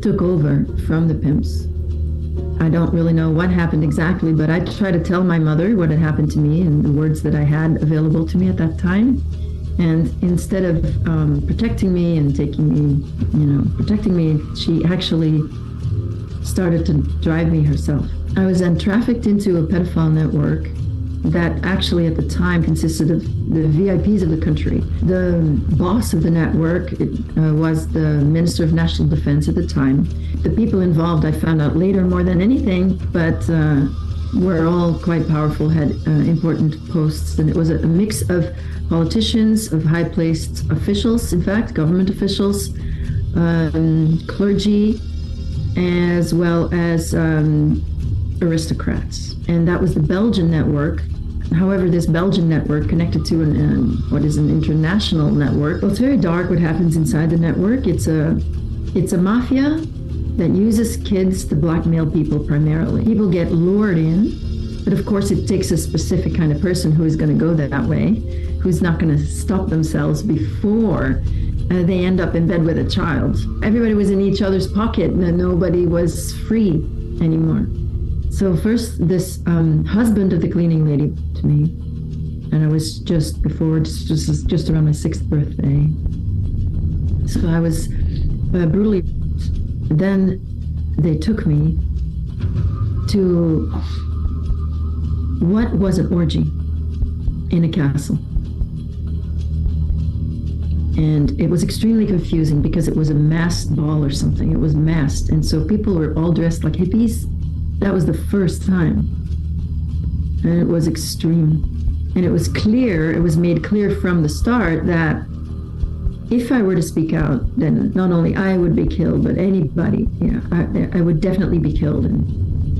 took over from the pimps. I don't really know what happened exactly, but I tried to tell my mother what had happened to me and the words that I had available to me at that time. And instead of protecting me and protecting me, she actually started to drive me herself. I was then trafficked into a pedophile network that actually at the time consisted of the VIPs of the country. The boss of the network was the Minister of National Defense at the time. The people involved, I found out later more than anything, but were all quite powerful, had important posts, and it was a mix of politicians, of high-placed officials, in fact, government officials, clergy, as well as aristocrats. And that was the Belgian network. However, this Belgian network connected to what is an international network. Well, it's very dark what happens inside the network. It's a mafia that uses kids to blackmail people primarily. People get lured in, but of course it takes a specific kind of person who is going to go that way, who's not going to stop themselves before they end up in bed with a child. Everybody was in each other's pocket and nobody was free anymore. So first, this husband of the cleaning lady to me, and I was just around my 6th birthday. So I was brutally. Then they took me to what was an orgy in a castle. And it was extremely confusing because it was a masked ball or something. It was masked. And so people were all dressed like hippies. That was the first time. And it was extreme. And it was made clear from the start that if I were to speak out, then not only I would be killed, but anybody, I would definitely be killed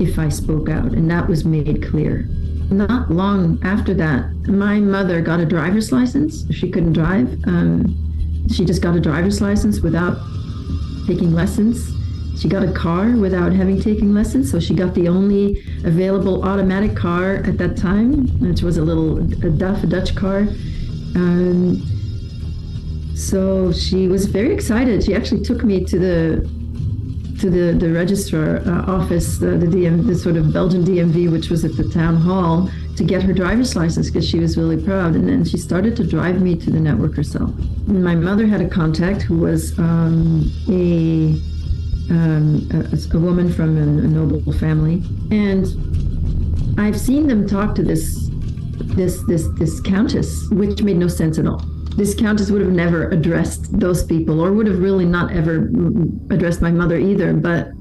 if I spoke out. And that was made clear. Not long after that, my mother got a driver's license. She couldn't drive. She just got a driver's license without taking lessons. She got a car without having taken lessons, so she got the only available automatic car at that time, which was a Dutch car. So she was very excited. She actually took me to to the registrar office, the sort of Belgian DMV, which was at the town hall, to get her driver's license because she was really proud. And then she started to drive me to the network herself. And my mother had a contact who was a woman from a noble family, and I've seen them talk to this countess, which made no sense at all. This countess would have never addressed those people, or would have really not ever addressed my mother either. But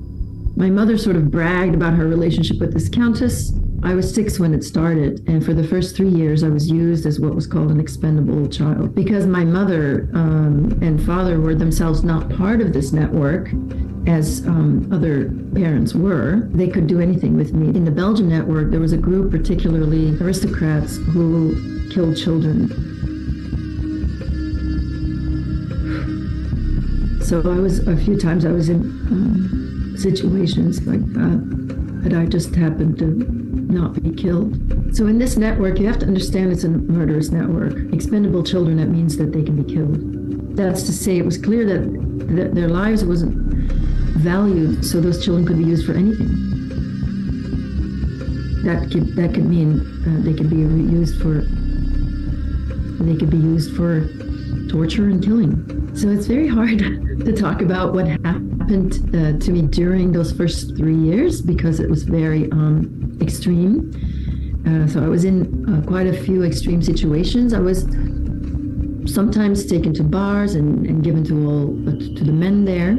my mother sort of bragged about her relationship with this countess. I was 6 when it started, and for the first 3 years I was used as what was called an expendable child. Because my mother and father were themselves not part of this network, as other parents were, they could do anything with me. In the Belgian network, there was a group, particularly aristocrats, who killed children. So a few times I was in situations like that I just happened to not be killed. So in this network, you have to understand it's a murderous network. Expendable children, that means that they can be killed. That's to say, it was clear that their lives wasn't valued, so those children could be used for anything. That could mean they could be used for torture and killing. So it's very hard to talk about what happened to me during those first 3 years, because it was very extreme. So I was in quite a few extreme situations. I was sometimes taken to bars and given to the men there,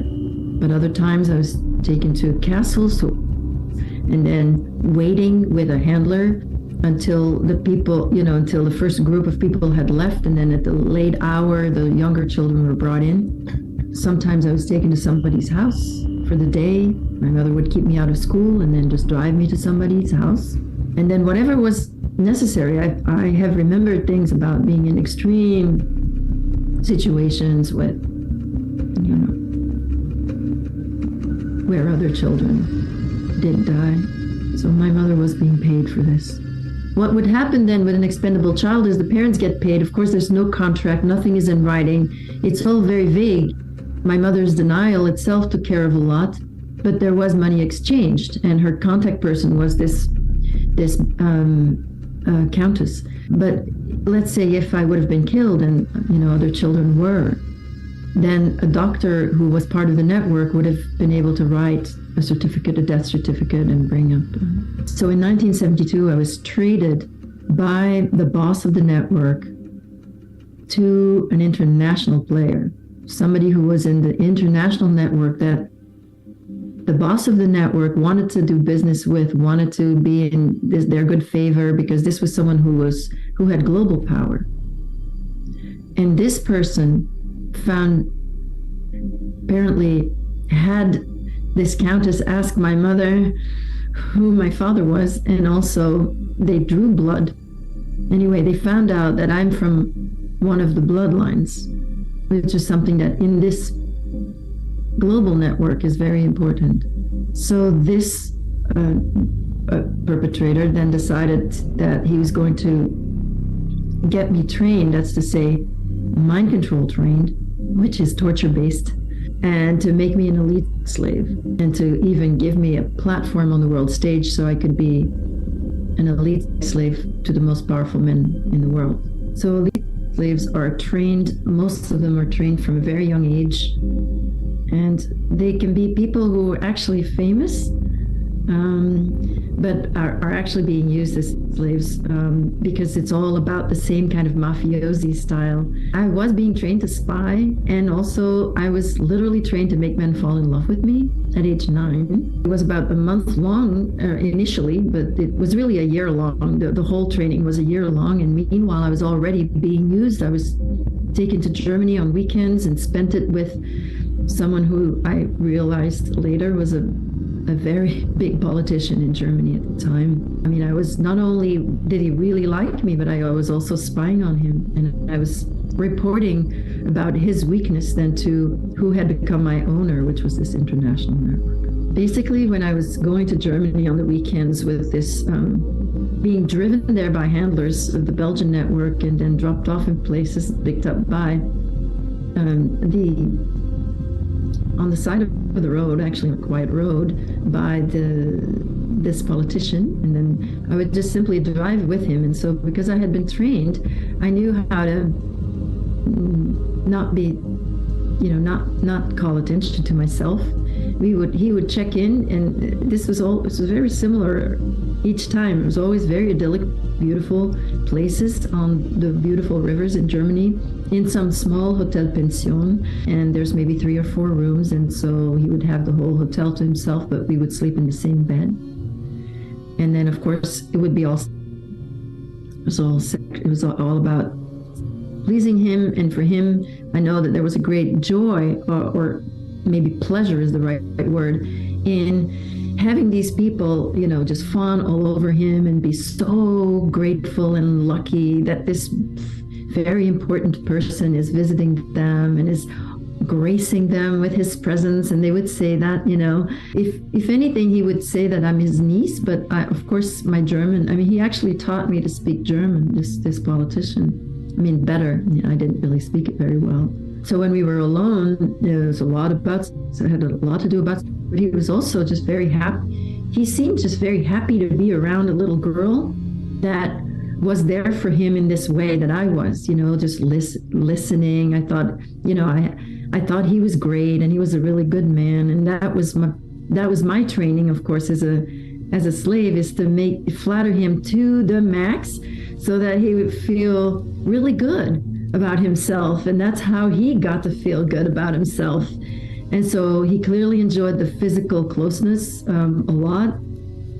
but other times I was taken to castles and then waiting with a handler until until the first group of people had left, and then at the late hour the younger children were brought in. Sometimes I was taken to somebody's house for the day. My mother would keep me out of school and then just drive me to somebody's house. And then whatever was necessary, I have remembered things about being in extreme situations with, where other children did die. So my mother was being paid for this. What would happen then with an expendable child is the parents get paid. Of course, there's no contract, nothing is in writing. It's all very vague. My mother's denial itself took care of a lot, but there was money exchanged, and her contact person was this countess. But let's say if I would have been killed and other children were, then a doctor who was part of the network would have been able to write a death certificate, and bring up. So in 1972, I was traded by the boss of the network to an international player, somebody who was in the international network that the boss of the network wanted to do business with, wanted to be in their good favor, because this was someone who had global power. And this person apparently had this countess ask my mother who my father was, and also they drew blood. Anyway, they found out that I'm from one of the bloodlines, which is something that in this global network is very important. So this perpetrator then decided that he was going to get me trained, that's to say, mind control trained, which is torture based, and to make me an elite slave, and to even give me a platform on the world stage so I could be an elite slave to the most powerful men in the world. So elite slaves are trained, most of them are trained from a very young age, and they can be people who are actually famous, but are actually being used as slaves because it's all about the same kind of mafiosi style. I was being trained to spy, and also I was literally trained to make men fall in love with me at age 9. It was about a month long initially, but it was really a year long. The whole training was a year long, and meanwhile I was already being used. I was taken to Germany on weekends and spent it with someone who I realized later was a very big politician in Germany at the time. I mean, I was, not only did he really like me, but I was also spying on him, and I was reporting about his weakness then to who had become my owner, which was this international network. Basically, when I was going to Germany on the weekends with this, being driven there by handlers of the Belgian network and then dropped off in places, picked up by on the side of the road, actually on a quiet road, by this politician, and then I would just simply drive with him. And so, because I had been trained, I knew how to not be, not call attention to myself. He would check in, and this was very similar each time. It was always very idyllic, beautiful places on the beautiful rivers in Germany, in some small hotel pension, and there's maybe 3 or 4 rooms, and so he would have the whole hotel to himself, but we would sleep in the same bed. And then, of course, it would be all about pleasing him, and for him, I know that there was a great joy, or maybe pleasure is the right word, in having these people, just fawn all over him and be so grateful and lucky that this very important person is visiting them and is gracing them with his presence. And they would say that, if anything, he would say that I'm his niece, but of course my German, he actually taught me to speak German, this politician. Better. I didn't really speak it very well. So when we were alone, there was a lot of buts. So I had a lot to do about, but he was also just very happy. He seemed just very happy to be around a little girl that was there for him in this way that I was, just listening. I thought, I thought he was great, and he was a really good man. And that was my training, of course, as a slave, is to flatter him to the max, so that he would feel really good about himself. And that's how he got to feel good about himself. And so he clearly enjoyed the physical closeness a lot,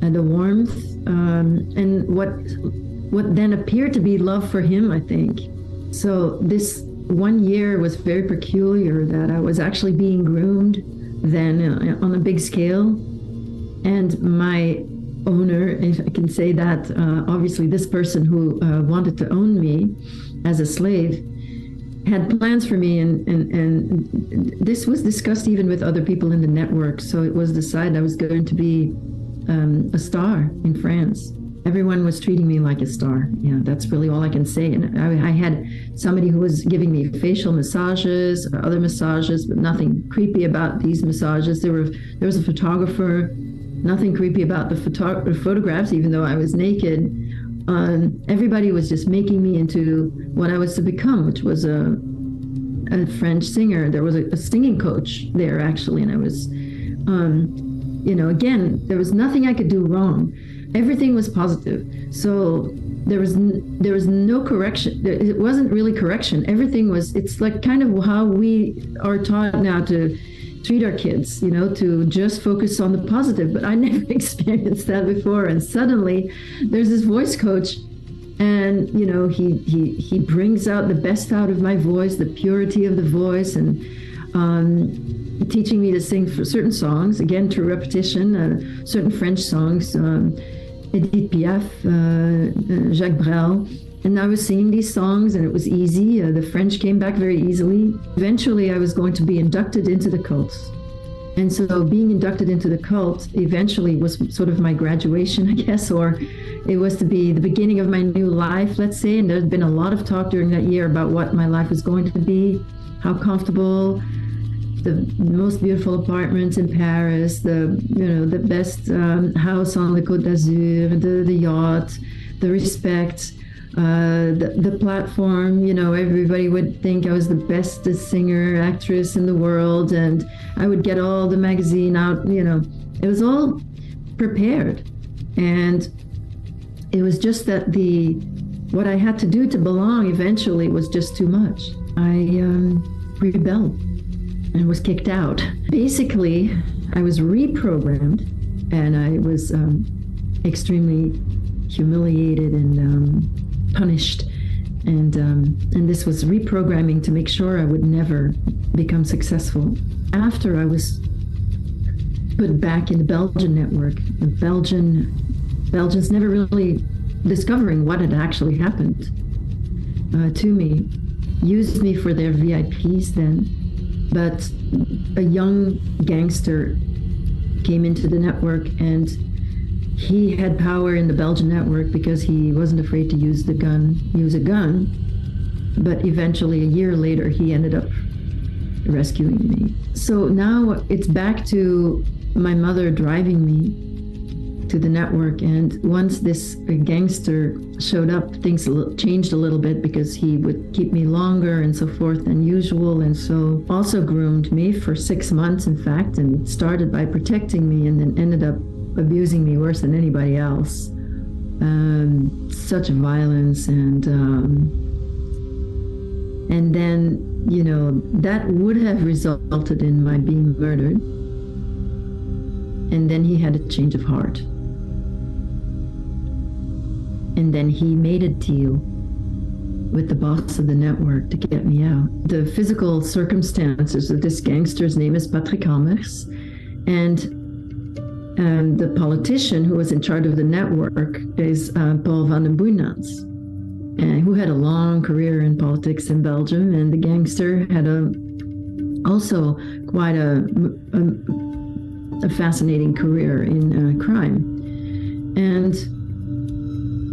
and the warmth, and what then appeared to be love for him, I think. So this 1 year was very peculiar, that I was actually being groomed then on a big scale. And my owner, if I can say that, obviously this person who wanted to own me as a slave had plans for me, and this was discussed even with other people in the network. So it was decided I was going to be a star in France. Everyone was treating me like a star. That's really all I can say. And I had somebody who was giving me facial massages, other massages, but nothing creepy about these massages. There was a photographer. Nothing creepy about the photographs, even though I was naked. Everybody was just making me into what I was to become, which was a French singer. There was a singing coach there, actually, and I was, again, there was nothing I could do wrong. Everything was positive. So there was no correction. It wasn't really correction. Everything was, it's like kind of how we are taught now to treat our kids, to just focus on the positive. But I never experienced that before. And suddenly there's this voice coach, and, he brings out the best out of my voice, the purity of the voice, and teaching me to sing for certain songs, again, through repetition, certain French songs, Edith Piaf, Jacques Brel. And I was singing these songs, and it was easy. The French came back very easily. Eventually, I was going to be inducted into the cult. And so being inducted into the cult eventually was sort of my graduation, I guess, or it was to be the beginning of my new life, let's say. And there's been a lot of talk during that year about what my life was going to be, how comfortable, the most beautiful apartments in Paris, the best house on the Côte d'Azur, the yacht, the respect, the platform. Everybody would think I was the best singer, actress in the world, and I would get all the magazine out. It was all prepared, and it was just that what I had to do to belong eventually was just too much. I rebelled and was kicked out. Basically, I was reprogrammed, and I was extremely humiliated and punished, and this was reprogramming to make sure I would never become successful. After I was put back in the Belgian network, the Belgians never really discovering what had actually happened to me, used me for their VIPs then. But a young gangster came into the network, and he had power in the Belgian network because he wasn't afraid to use a gun. But eventually, a year later, he ended up rescuing me. So now it's back to my mother driving me to the network, and once this gangster showed up, things changed a little bit because he would keep me longer and so forth than usual, and so also groomed me for 6 months, in fact, and started by protecting me and then ended up abusing me worse than anybody else. Such violence, and then, you know, that would have resulted in my being murdered. And then he had a change of heart. And then he made a deal with the boss of the network to get me out. The physical circumstances of this gangster's name is Patrick Hamers, and the politician who was in charge of the network is Paul van den Boeynants, who had a long career in politics in Belgium, and the gangster had also quite a fascinating career in crime. And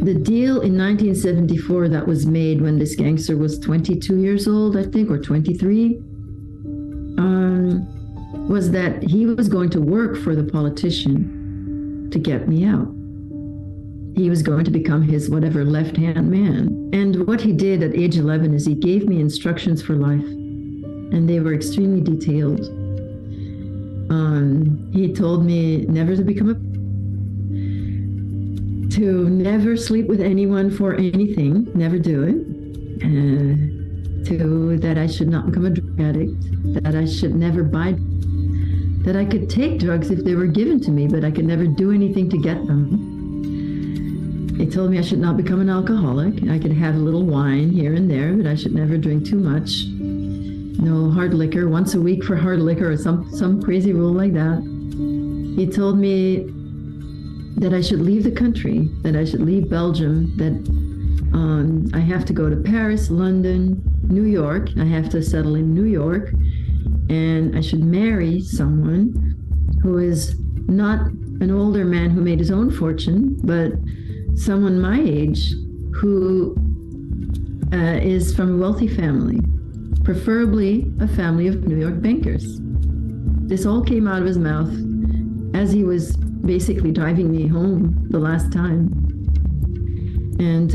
the deal in 1974 that was made when this gangster was 22 years old, I think, or 23, was that he was going to work for the politician to get me out. He was going to become his whatever left-hand man. And what he did at age 11 is he gave me instructions for life, and they were extremely detailed. He told me never to never sleep with anyone for anything, never do it. That I should not become a drug addict, that I should never buy, that I could take drugs if they were given to me, but I could never do anything to get them. He told me I should not become an alcoholic. I could have a little wine here and there, but I should never drink too much. No hard liquor, once a week for hard liquor, or some crazy rule like that. He told me that I should leave the country, that I should leave Belgium, that I have to go to Paris, London, New York. I have to settle in New York, and I should marry someone who is not an older man who made his own fortune, but someone my age who is from a wealthy family, preferably a family of New York bankers. This all came out of his mouth as he was basically driving me home the last time. And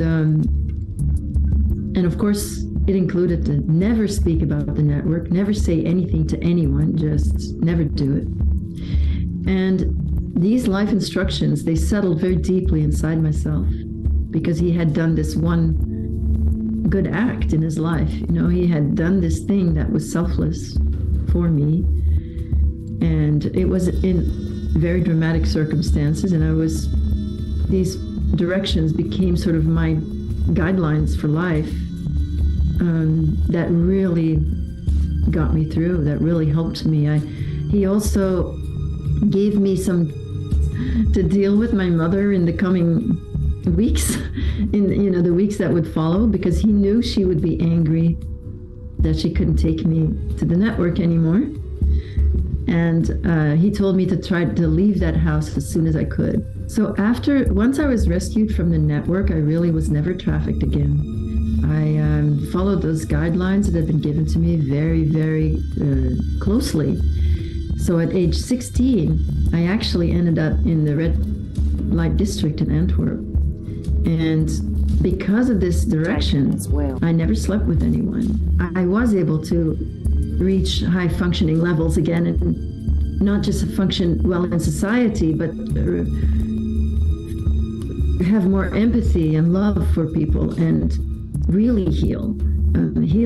of course, it included to never speak about the network, never say anything to anyone, just never do it. And these life instructions, they settled very deeply inside myself, because he had done this one good act in his life. You know, he had done this thing that was selfless for me, and it was in very dramatic circumstances, and these directions became sort of my guidelines for life, that really got me through, that really helped me. He also gave me some to deal with my mother in the coming weeks, in the weeks that would follow, because he knew she would be angry that she couldn't take me to the network anymore. And he told me to try to leave that house as soon as I could. So once I was rescued from the network, I really was never trafficked again. I followed those guidelines that had been given to me very, very closely. So at age 16, I actually ended up in the red light district in Antwerp. And because of this direction, I never slept with anyone. I was able to reach high functioning levels again, and not just function well in society, but have more empathy and love for people, and really heal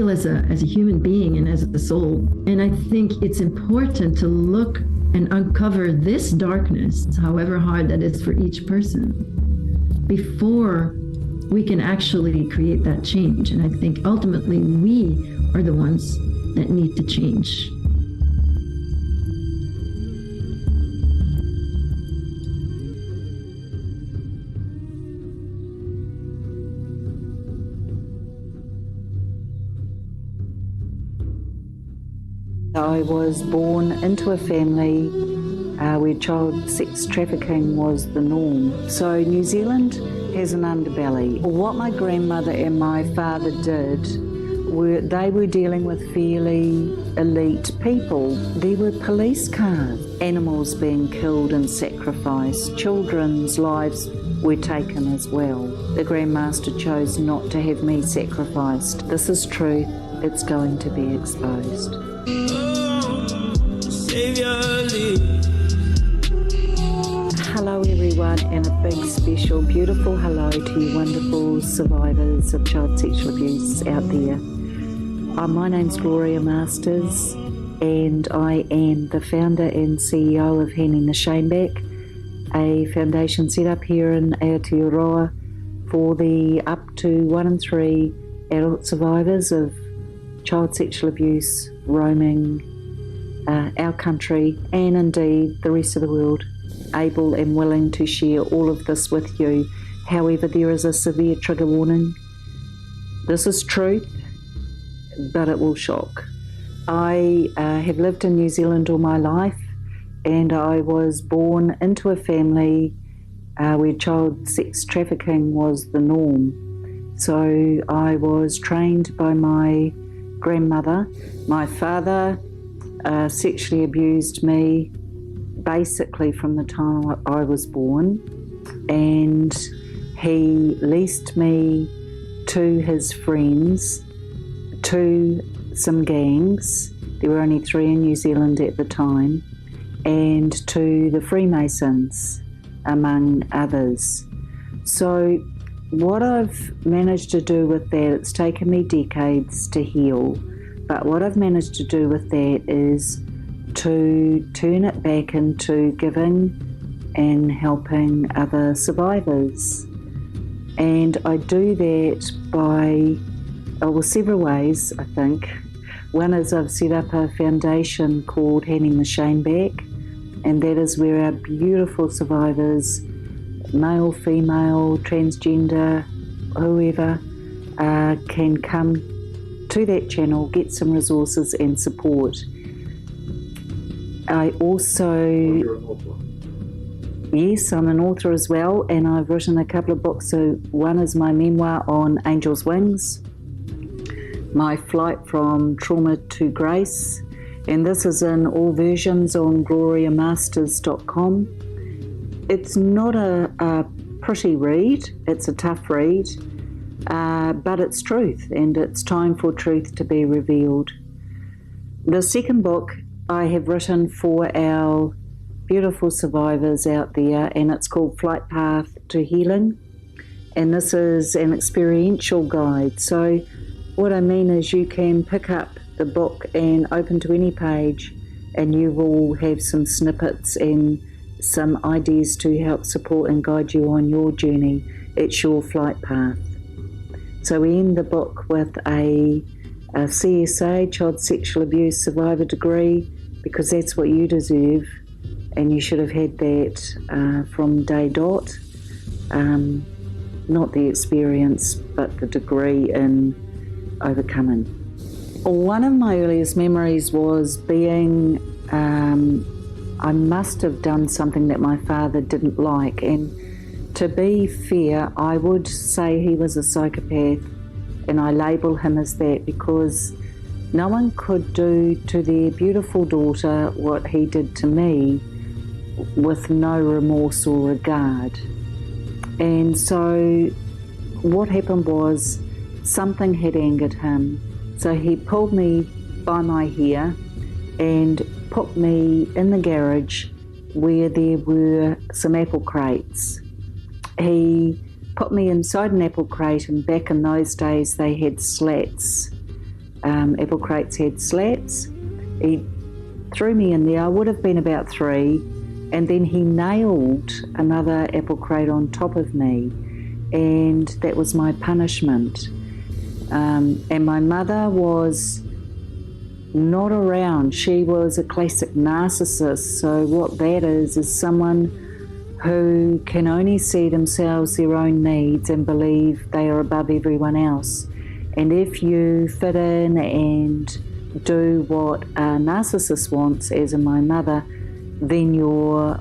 as a human being and as a soul. And I think it's important to look and uncover this darkness, however hard that is for each person, before we can actually create that change. And I think ultimately we are the ones that need to change. I was born into a family where child sex trafficking was the norm. So New Zealand has an underbelly. What my grandmother and my father did they were dealing with fairly elite people. There were police cars, animals being killed and sacrificed, children's lives were taken as well. The Grand Master chose not to have me sacrificed. This is truth. It's going to be exposed. Hello everyone, and a big special beautiful hello to you wonderful survivors of child sexual abuse out there. My name's Gloria Masters, and I am the founder and CEO of Handing the Shame Back, a foundation set up here in Aotearoa for the up to 1 in 3 adult survivors of child sexual abuse roaming our country and indeed the rest of the world, able and willing to share all of this with you. However, there is a severe trigger warning. This is truth, but it will shock. I have lived in New Zealand all my life, and I was born into a family where child sex trafficking was the norm. So I was trained by my grandmother. My father sexually abused me basically from the time I was born, and he leased me to his friends, to some gangs. There were only 3 in New Zealand at the time, and to the Freemasons, among others. So what I've managed to do with that, it's taken me decades to heal, but what I've managed to do with that is to turn it back into giving and helping other survivors. And I do that by, several ways, I think. One is I've set up a foundation called Handing the Shame Back, and that is where our beautiful survivors, male, female, transgender, whoever, can come to that channel, get some resources and support. I also, yes, I'm an author as well, and I've written a couple of books. So one is my memoir on Angel's Wings, my flight from trauma to grace, and this is in all versions on gloriamasters.com. It's not a pretty read, it's a tough read, but it's truth, and it's time for truth to be revealed. The second book I have written for our beautiful survivors out there, and it's called Flight Path to Healing, and this is an experiential guide. So what I mean is you can pick up the book and open to any page, and you will have some snippets and some ideas to help support and guide you on your journey. It's your flight path. So we end the book with a CSA, Child Sexual Abuse Survivor degree, because that's what you deserve, and you should have had that from day dot. Not the experience, but the degree in overcoming. One of my earliest memories was being, I must have done something that my father didn't like, and to be fair, I would say he was a psychopath, and I label him as that because no one could do to their beautiful daughter what he did to me with no remorse or regard. And so what happened was something had angered him. So he pulled me by my hair and put me in the garage where there were some apple crates. He put me inside an apple crate, and back in those days they had slats. Apple crates had slats. He threw me in there. I would have been about 3, and then he nailed another apple crate on top of me, and that was my punishment. And my mother was not around. She was a classic narcissist. So what that is someone who can only see themselves, their own needs, and believe they are above everyone else. And if you fit in and do what a narcissist wants, as in my mother, then you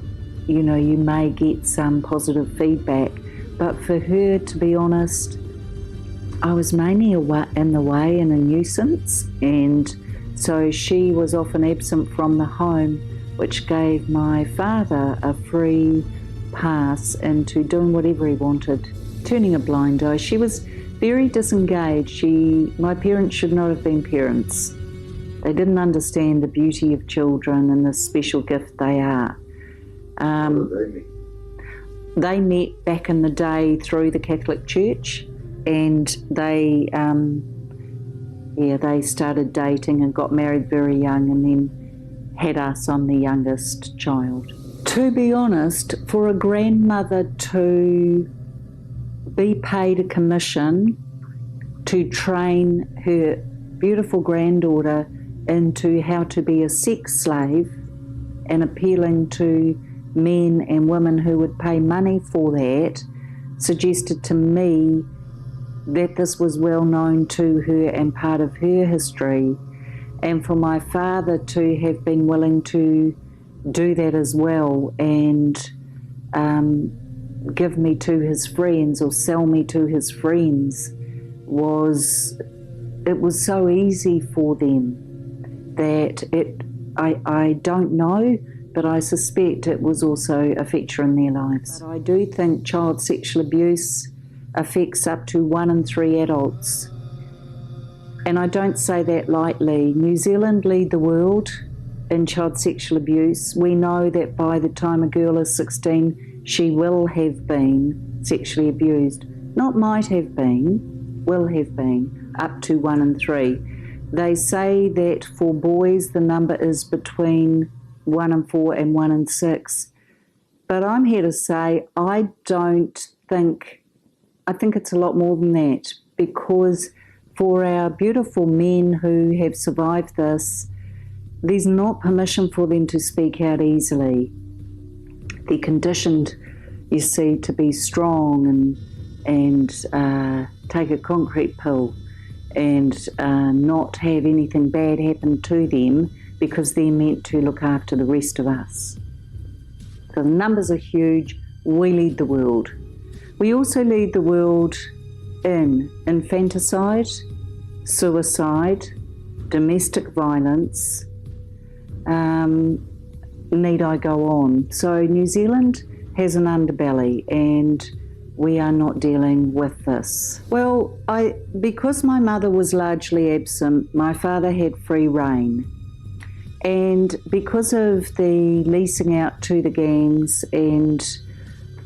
may get some positive feedback. But for her, to be honest, I was mainly in the way and a nuisance, and so she was often absent from the home, which gave my father a free pass into doing whatever he wanted, turning a blind eye. She was very disengaged. My parents should not have been parents. They didn't understand the beauty of children and the special gift they are. They met back in the day through the Catholic Church, and they started dating and got married very young, and then had us on the youngest child. To be honest, for a grandmother to be paid a commission to train her beautiful granddaughter into how to be a sex slave and appealing to men and women who would pay money for that suggested to me that this was well known to her and part of her history. And for my father to have been willing to do that as well and give me to his friends or sell me to his friends was so easy for them that I don't know, but I suspect it was also a feature in their lives. But I do think child sexual abuse affects up to 1 in 3 adults. And I don't say that lightly. New Zealand lead the world in child sexual abuse. We know that by the time a girl is 16, she will have been sexually abused. Not might have been, will have been, up to 1 in 3. They say that for boys the number is between 1 in 4 and 1 in 6. But I'm here to say I think it's a lot more than that, because for our beautiful men who have survived this, there's not permission for them to speak out easily. They're conditioned, you see, to be strong and take a concrete pill and not have anything bad happen to them, because they're meant to look after the rest of us. So the numbers are huge. We lead the world. We also lead the world in infanticide, suicide, domestic violence. Need I go on? So New Zealand has an underbelly, and we are not dealing with this. Well, because my mother was largely absent, my father had free rein. And because of the leasing out to the gangs and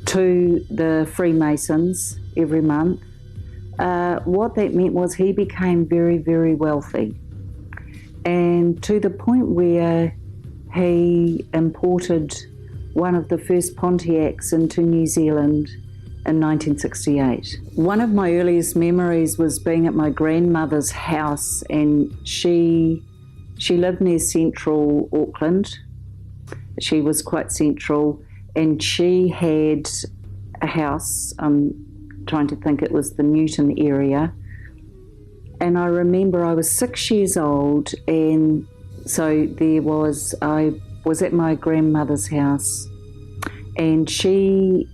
to the Freemasons every month, what that meant was he became very, very wealthy. And to the point where he imported one of the first Pontiacs into New Zealand in 1968. One of my earliest memories was being at my grandmother's house, and she lived near central Auckland. She was quite central, and she had a house, I'm trying to think, it was the Newton area. And I remember I was 6 years old, and so I was at my grandmother's house, and she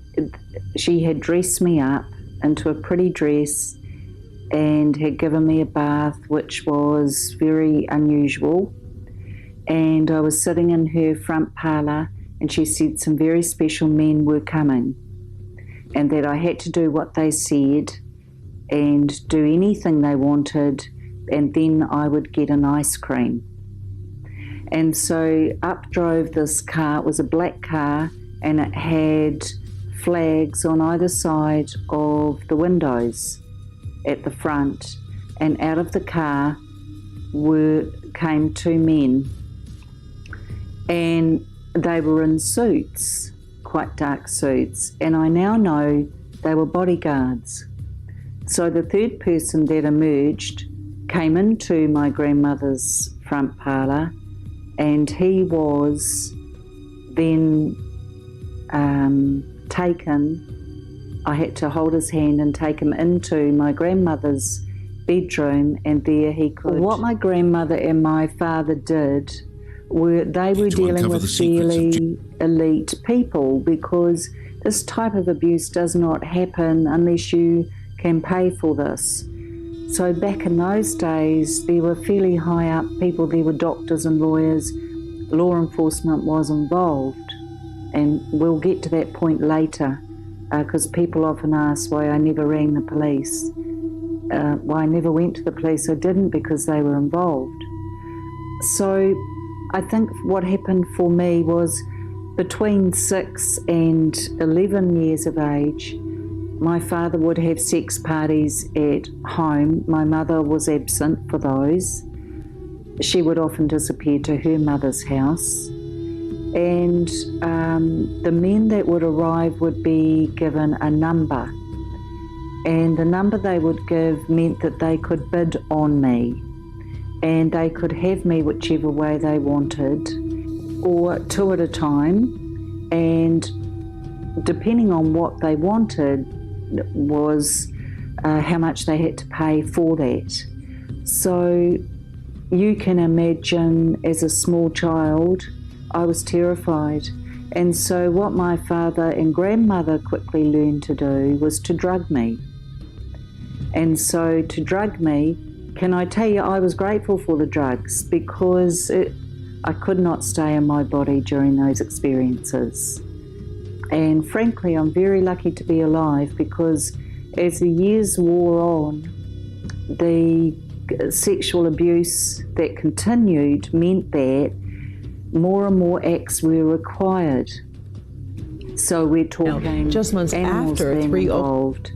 had dressed me up into a pretty dress and had given me a bath, which was very unusual. And I was sitting in her front parlour, and she said some very special men were coming, and that I had to do what they said and do anything they wanted, and then I would get an ice cream. And so up drove this car. It was a black car, and it had flags on either side of the windows at the front, and out of the car came 2 men, and they were in suits, quite dark suits, and I now know they were bodyguards. So the third person that emerged came into my grandmother's front parlour, and he was then taken. I had to hold his hand and take him into my grandmother's bedroom, and there he could. What my grandmother and my father did they were dealing with fairly elite people, because this type of abuse does not happen unless you can pay for this. So back in those days, there were fairly high up people, there were doctors and lawyers, law enforcement was involved. And we'll get to that point later, because people often ask why I never rang the police. Why I never went to the police. I didn't, because they were involved. So I think what happened for me was between 6 and 11 years of age, my father would have sex parties at home. My mother was absent for those. She would often disappear to her mother's house. And the men that would arrive would be given a number. And the number they would give meant that they could bid on me. And they could have me whichever way they wanted, or 2 at a time. And depending on what they wanted was how much they had to pay for that. So you can imagine, as a small child, I was terrified. And so what my father and grandmother quickly learned to do was to drug me. And so to drug me, can I tell you, I was grateful for the drugs, because I could not stay in my body during those experiences. And frankly, I'm very lucky to be alive, because as the years wore on, the sexual abuse that continued meant that more and more acts were required. So we're talking just months after being involved,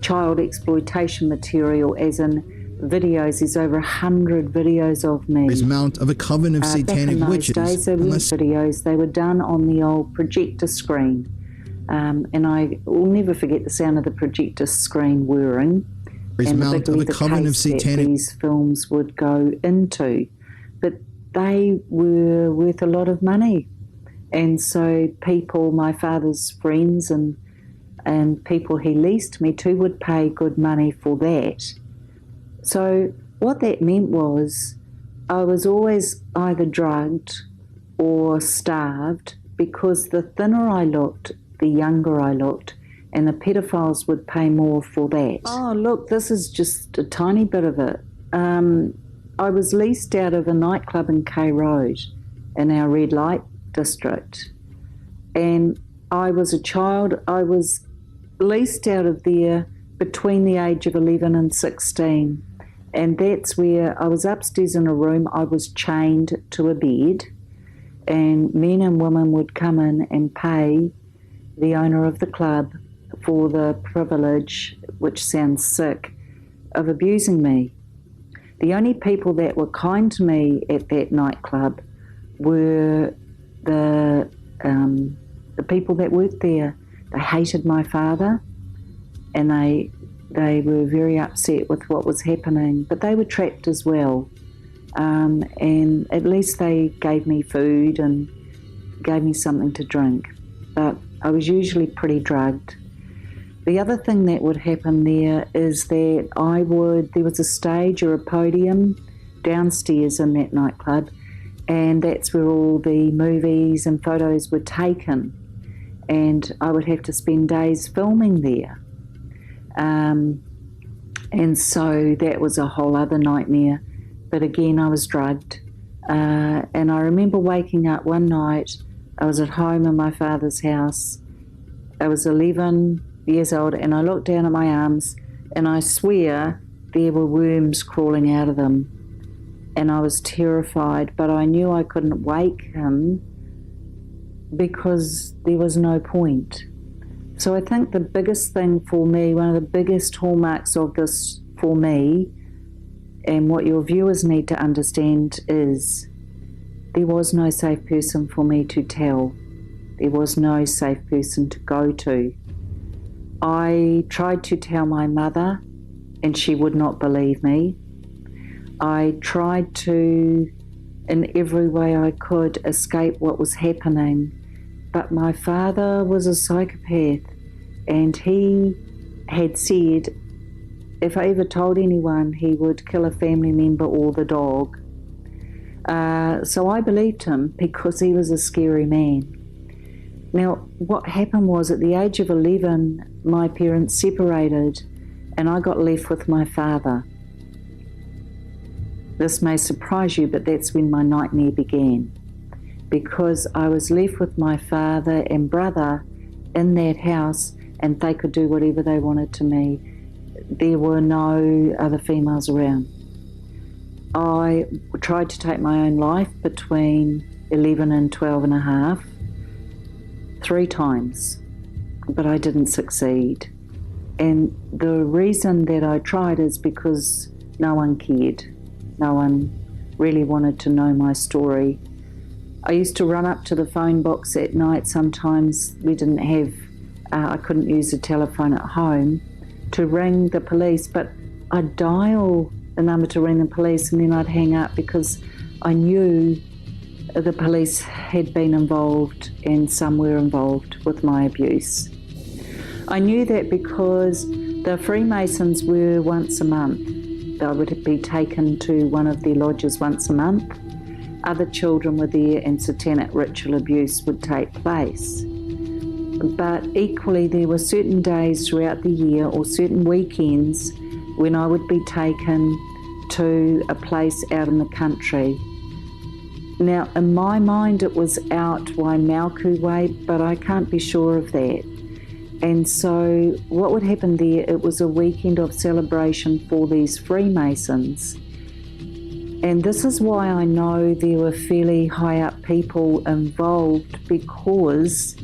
child exploitation material, as in videos. There's over 100 videos of me. Mount of a coven of satanic witches. Back in those days, there weren't videos. They were done on the old projector screen. And I will never forget the sound of the projector screen whirring. And Mount of a coven of satanic. These films would go into. But they were worth a lot of money. And so people, my father's friends and people he leased me to, would pay good money for that. So what that meant was I was always either drugged or starved, because the thinner I looked, the younger I looked, and the pedophiles would pay more for that. Oh, look, this is just a tiny bit of it. I was leased out of a nightclub in K Road in our red light district. And I was a child. I was leased out of there between the age of 11 and 16. And that's where I was upstairs in a room. I was chained to a bed, and men and women would come in and pay the owner of the club for the privilege, which sounds sick, of abusing me. The only people that were kind to me at that nightclub were the people that worked there. They hated my father, and they were very upset with what was happening, but they were trapped as well. And at least they gave me food and gave me something to drink, but I was usually pretty drugged. The other thing that would happen there is that there was a stage or a podium downstairs in that nightclub, and that's where all the movies and photos were taken, and I would have to spend days filming there. And so that was a whole other nightmare. But again, I was drugged. And I remember waking up one night. I was at home in my father's house. I was 11 years old, and I looked down at my arms, and I swear there were worms crawling out of them. And I was terrified, but I knew I couldn't wake him because there was no point. So I think the biggest thing for me, one of the biggest hallmarks of this for me, and what your viewers need to understand, is there was no safe person for me to tell. There was no safe person to go to. I tried to tell my mother, and she would not believe me. I tried to, in every way I could, escape what was happening. But my father was a psychopath, and he had said if I ever told anyone, he would kill a family member or the dog. So I believed him because he was a scary man. Now, what happened was, at the age of 11, my parents separated, and I got left with my father. This may surprise you, but that's when my nightmare began, because I was left with my father and brother in that house, and they could do whatever they wanted to me. There were no other females around. I tried to take my own life between 11 and 12 and a half, 3 times, but I didn't succeed. And the reason that I tried is because no one cared. No one really wanted to know my story. I used to run up to the phone box at night. Sometimes we didn't have, I couldn't use a telephone at home to ring the police, but I'd dial the number to ring the police and then I'd hang up because I knew the police had been involved and some were involved with my abuse. I knew that because the Freemasons were once a month. They would be taken to one of their lodges once a month. Other children were there and satanic ritual abuse would take place. But equally, there were certain days throughout the year or certain weekends when I would be taken to a place out in the country. Now, in my mind, it was out Waimaoku way, but I can't be sure of that. And so what would happen there, it was a weekend of celebration for these Freemasons. And this is why I know there were fairly high up people involved, because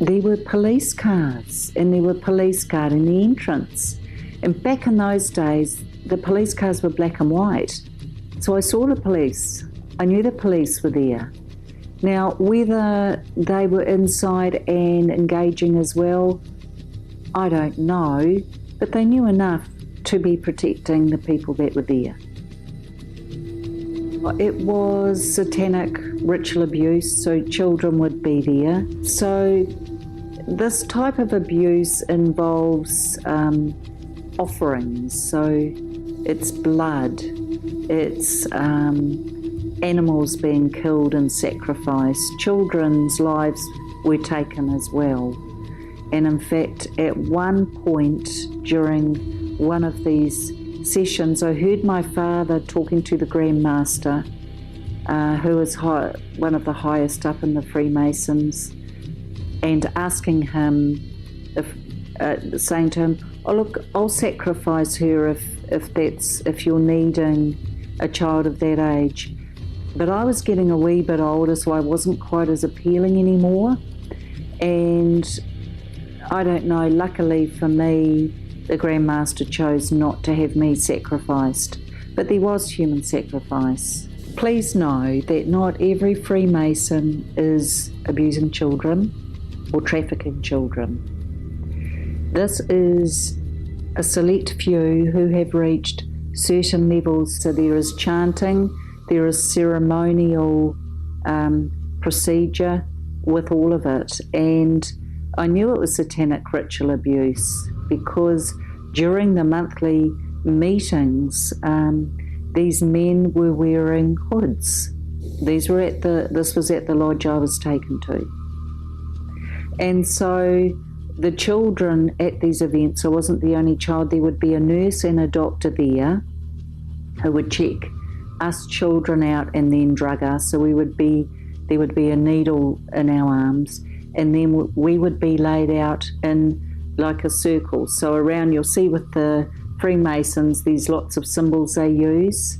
there were police cars and there were police guard in the entrance. And back in those days, the police cars were black and white. So I saw the police. I knew the police were there. Now, whether they were inside and engaging as well, I don't know, but they knew enough to be protecting the people that were there. It was satanic ritual abuse, so children would be there. So this type of abuse involves offerings, so it's blood, it's animals being killed and sacrificed. Children's lives were taken as well. And in fact, at one point during one of these sessions, I heard my father talking to the Grand Master, who was one of the highest up in the Freemasons, and asking him, saying to him, "Oh look, I'll sacrifice her if you're needing a child of that age." But I was getting a wee bit older, so I wasn't quite as appealing anymore. And I don't know, luckily for me, the Grand Master chose not to have me sacrificed. But there was human sacrifice. Please know that not every Freemason is abusing children or trafficking children. This is a select few who have reached certain levels. So there is chanting, there is ceremonial procedure with all of it. And I knew it was satanic ritual abuse because during the monthly meetings, these men were wearing hoods. This was at the lodge I was taken to. And so the children at these events, I wasn't the only child, there would be a nurse and a doctor there who would check us children out and then drug us. So there would be a needle in our arms, and then we would be laid out in like a circle. So around, you'll see with the Freemasons, there's lots of symbols they use,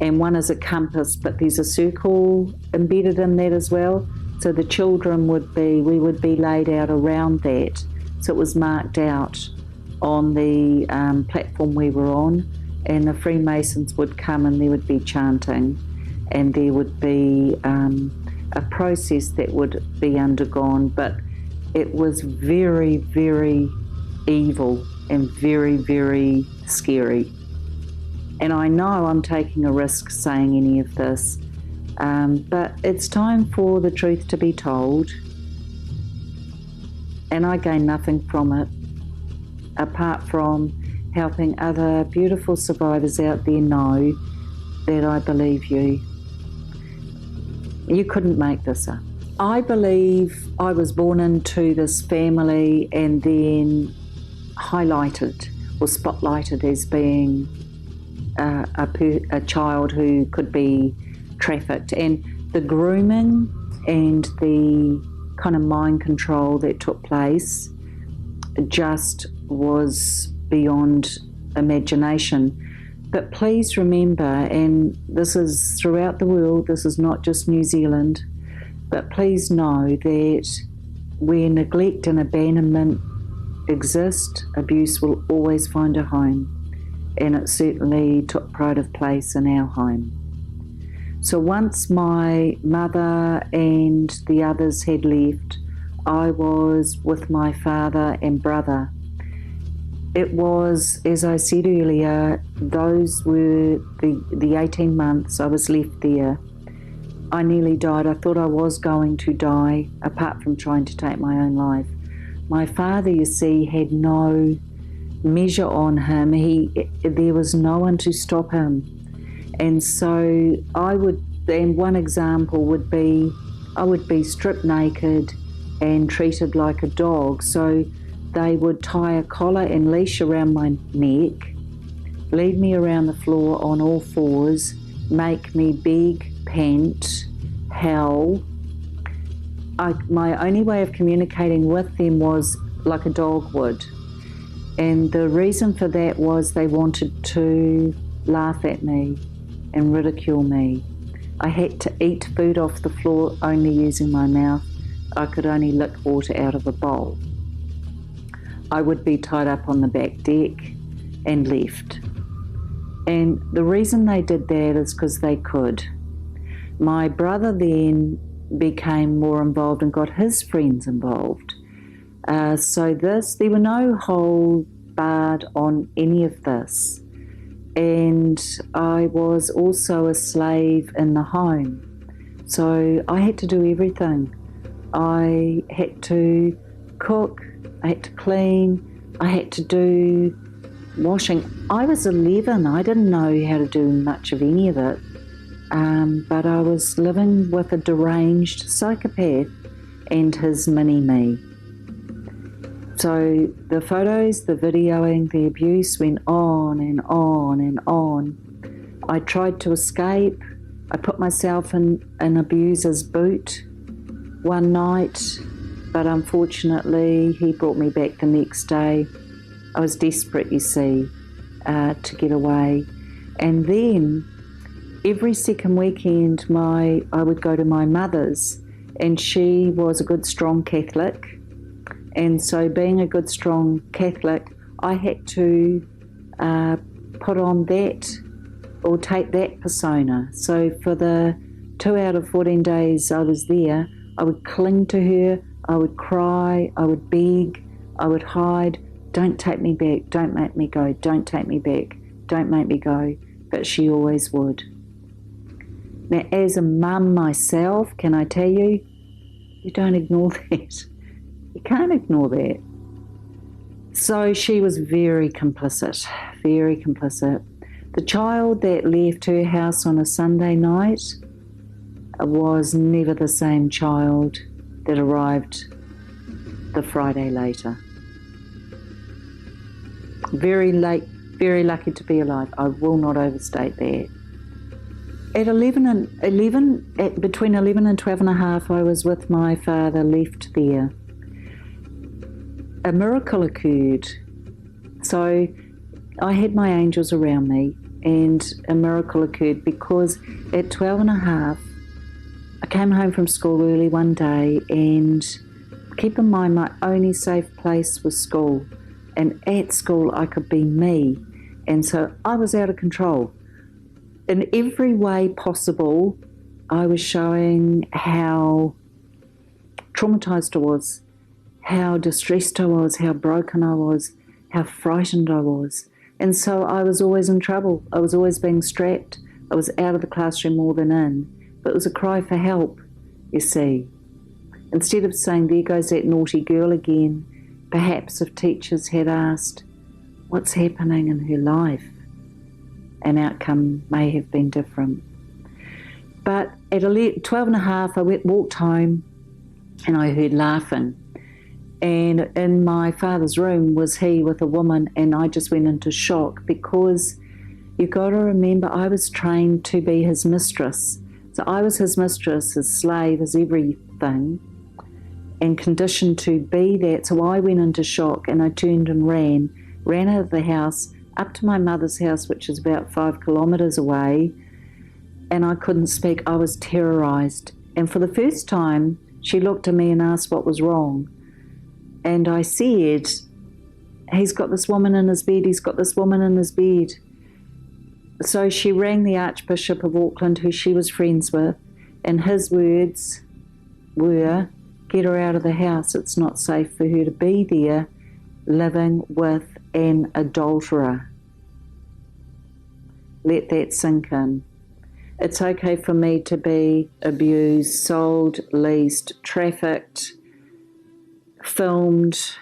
and one is a compass, but there's a circle embedded in that as well. So the children we would be laid out around that. So it was marked out on the platform we were on, and the Freemasons would come and there would be chanting, and there would be a process that would be undergone, but it was very, very evil and very, very scary. And I know I'm taking a risk saying any of this, but it's time for the truth to be told, and I gain nothing from it apart from helping other beautiful survivors out there know that I believe you. You couldn't make this up. I believe I was born into this family, and then highlighted or spotlighted as being a child who could be trafficked. And the grooming and the kind of mind control that took place just was beyond imagination. But please remember, and this is throughout the world, this is not just New Zealand, but please know that where neglect and abandonment exist, abuse will always find a home. And it certainly took pride of place in our home. So once my mother and the others had left, I was with my father and brother. It was, as I said earlier, those were the 18 months I was left there. I nearly died. I thought I was going to die, apart from trying to take my own life. My father, you see, had no measure on him. There was no one to stop him. And so and one example would be, I would be stripped naked and treated like a dog. So they would tie a collar and leash around my neck, lead me around the floor on all fours, make me beg, pant, howl. My only way of communicating with them was like a dog would. And the reason for that was they wanted to laugh at me and ridicule me. I had to eat food off the floor only using my mouth. I could only lick water out of a bowl. I would be tied up on the back deck and left. And the reason they did that is because they could. My brother then became more involved and got his friends involved. So there were no hold barred on any of this. And I was also a slave in the home. So I had to do everything. I had to cook, I had to clean, I had to do washing. I was 11, I didn't know how to do much of any of it. But I was living with a deranged psychopath and his mini-me. So the photos, the videoing, the abuse went on and on and on. I tried to escape. I put myself in an abuser's boot one night, but unfortunately he brought me back the next day. I was desperate, you see, to get away. And then every second weekend I would go to my mother's, and she was a good, strong Catholic. And so being a good, strong Catholic, I had to put on that or take that persona. So for the 2 out of 14 days I was there, I would cling to her, I would cry, I would beg, I would hide. Don't take me back, don't make me go, don't take me back, don't make me go. But she always would. Now, as a mum myself, can I tell you, you don't ignore that. You can't ignore that. So she was very complicit, very complicit. The child that left her house on a Sunday night was never the same child that arrived the Friday later. Very lucky to be alive. I will not overstate that. Between 11 and 12 and a half, I was with my father, left there. A miracle occurred. So I had my angels around me, and a miracle occurred because at 12 and a half, I came home from school early one day, and keep in mind my only safe place was school. And at school, I could be me. And so I was out of control. In every way possible, I was showing how traumatized I was, how distressed I was, how broken I was, how frightened I was. And so I was always in trouble. I was always being strapped. I was out of the classroom more than in. But it was a cry for help, you see. Instead of saying, there goes that naughty girl again, perhaps if teachers had asked, what's happening in her life? An outcome may have been different. But at 12 and a half, I walked home and I heard laughing. And in my father's room was he with a woman, and I just went into shock because you got to remember I was trained to be his mistress. So I was his mistress, his slave, his everything, and conditioned to be that. So I went into shock and I turned and ran out of the house up to my mother's house, which is about 5 kilometres away, and I couldn't speak. I was terrorised. And for the first time, she looked at me and asked what was wrong. And I said, he's got this woman in his bed, he's got this woman in his bed. So she rang the Archbishop of Auckland, who she was friends with, and his words were, get her out of the house. It's not safe for her to be there living with an adulterer. Let that sink in. It's okay for me to be abused, sold, leased, trafficked, filmed,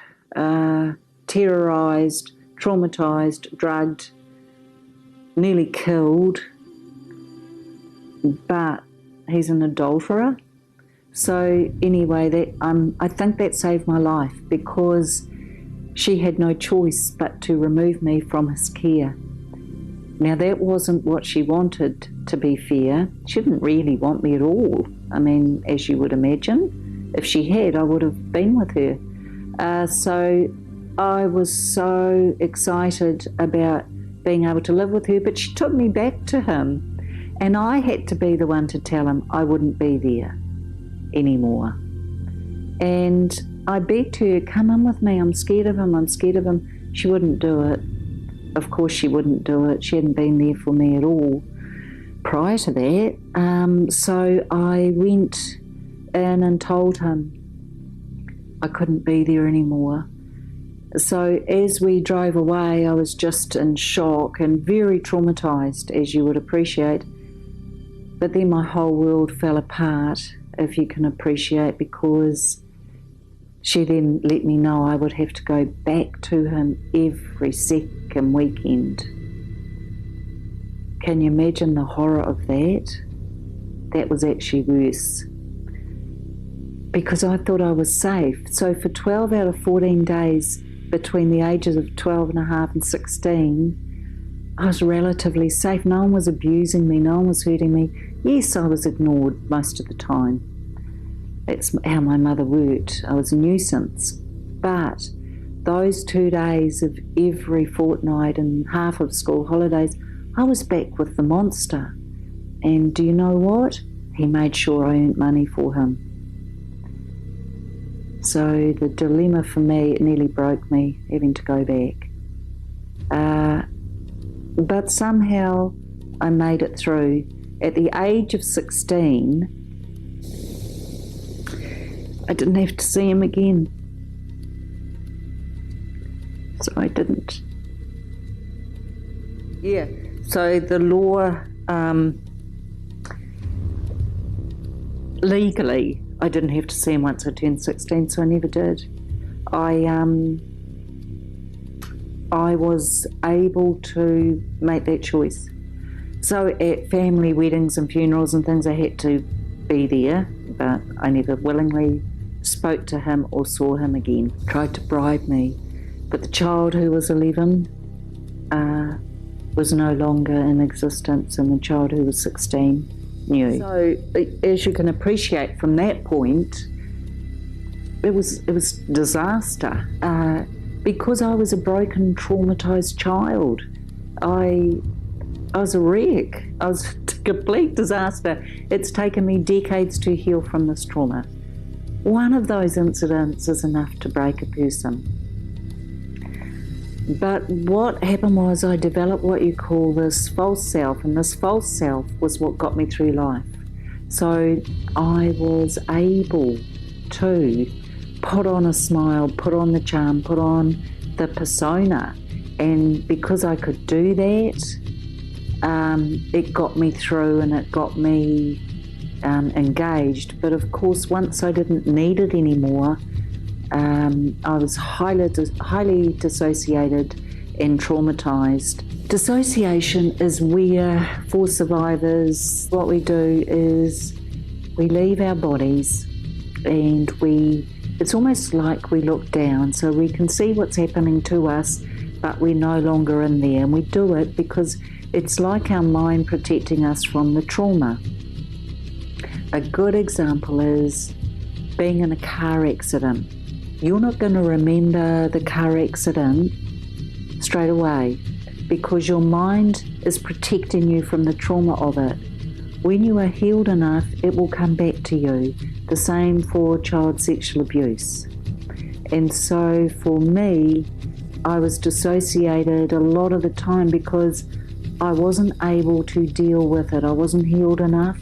terrorised, traumatised, drugged, nearly killed, but he's an adulterer. So anyway, I think that saved my life because she had no choice but to remove me from his care. Now that wasn't what she wanted, to be fair. She didn't really want me at all. I mean, as you would imagine, if she had, I would have been with her. So I was so excited about being able to live with her, but she took me back to him, and I had to be the one to tell him I wouldn't be there anymore. And I begged her, come in with me, I'm scared of him, I'm scared of him. She wouldn't do it. Of course she wouldn't do it. She hadn't been there for me at all prior to that. So I went in and told him I couldn't be there anymore. So as we drove away, I was just in shock and very traumatised, as you would appreciate. But then my whole world fell apart, if you can appreciate, because she then let me know I would have to go back to him every second weekend. Can you imagine the horror of that? That was actually worse. Because I thought I was safe. So for 12 out of 14 days, between the ages of 12 and a half and 16, I was relatively safe. No one was abusing me, no one was hurting me. Yes, I was ignored most of the time. That's how my mother worked. I was a nuisance. But those 2 days of every fortnight and half of school holidays, I was back with the monster. And do you know what? He made sure I earned money for him. So the dilemma for me, it nearly broke me having to go back. But somehow I made it through. At the age of 16, I didn't have to see him again. So I didn't. Yeah, so the law, legally, I didn't have to see him once I turned 16, so I never did. I was able to make that choice. So at family weddings and funerals and things, I had to be there, but I never willingly spoke to him or saw him again. Tried to bribe me, but the child who was 11 was no longer in existence, and the child who was 16 knew. So as you can appreciate from that point, it was disaster. Because I was a broken, traumatised child. I was a wreck. I was a complete disaster. It's taken me decades to heal from this trauma. One of those incidents is enough to break a person. But what happened was I developed what you call this false self, and this false self was what got me through life. So I was able to put on a smile, put on the charm, put on the persona. And because I could do that, it got me through and it got me engaged. But of course, once I didn't need it anymore, I was highly dissociated and traumatized. Dissociation is where, for survivors, what we do is we leave our bodies and we it's almost like we look down, so we can see what's happening to us, but we're no longer in there. And we do it because it's like our mind protecting us from the trauma. A good example is being in a car accident. You're not going to remember the car accident straight away because your mind is protecting you from the trauma of it. When you are healed enough, it will come back to you. The same for child sexual abuse. And so for me, I was dissociated a lot of the time because I wasn't able to deal with it. I wasn't healed enough.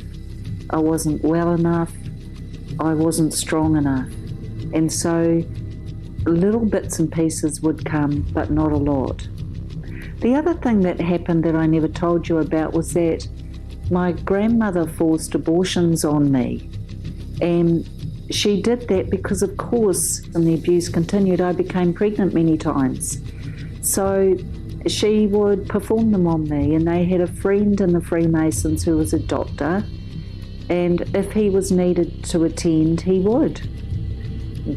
I wasn't well enough. I wasn't strong enough. And so little bits and pieces would come, but not a lot. The other thing that happened that I never told you about was that my grandmother forced abortions on me. And she did that because, of course, when the abuse continued, I became pregnant many times. So she would perform them on me, and they had a friend in the Freemasons who was a doctor, and if he was needed to attend, he would.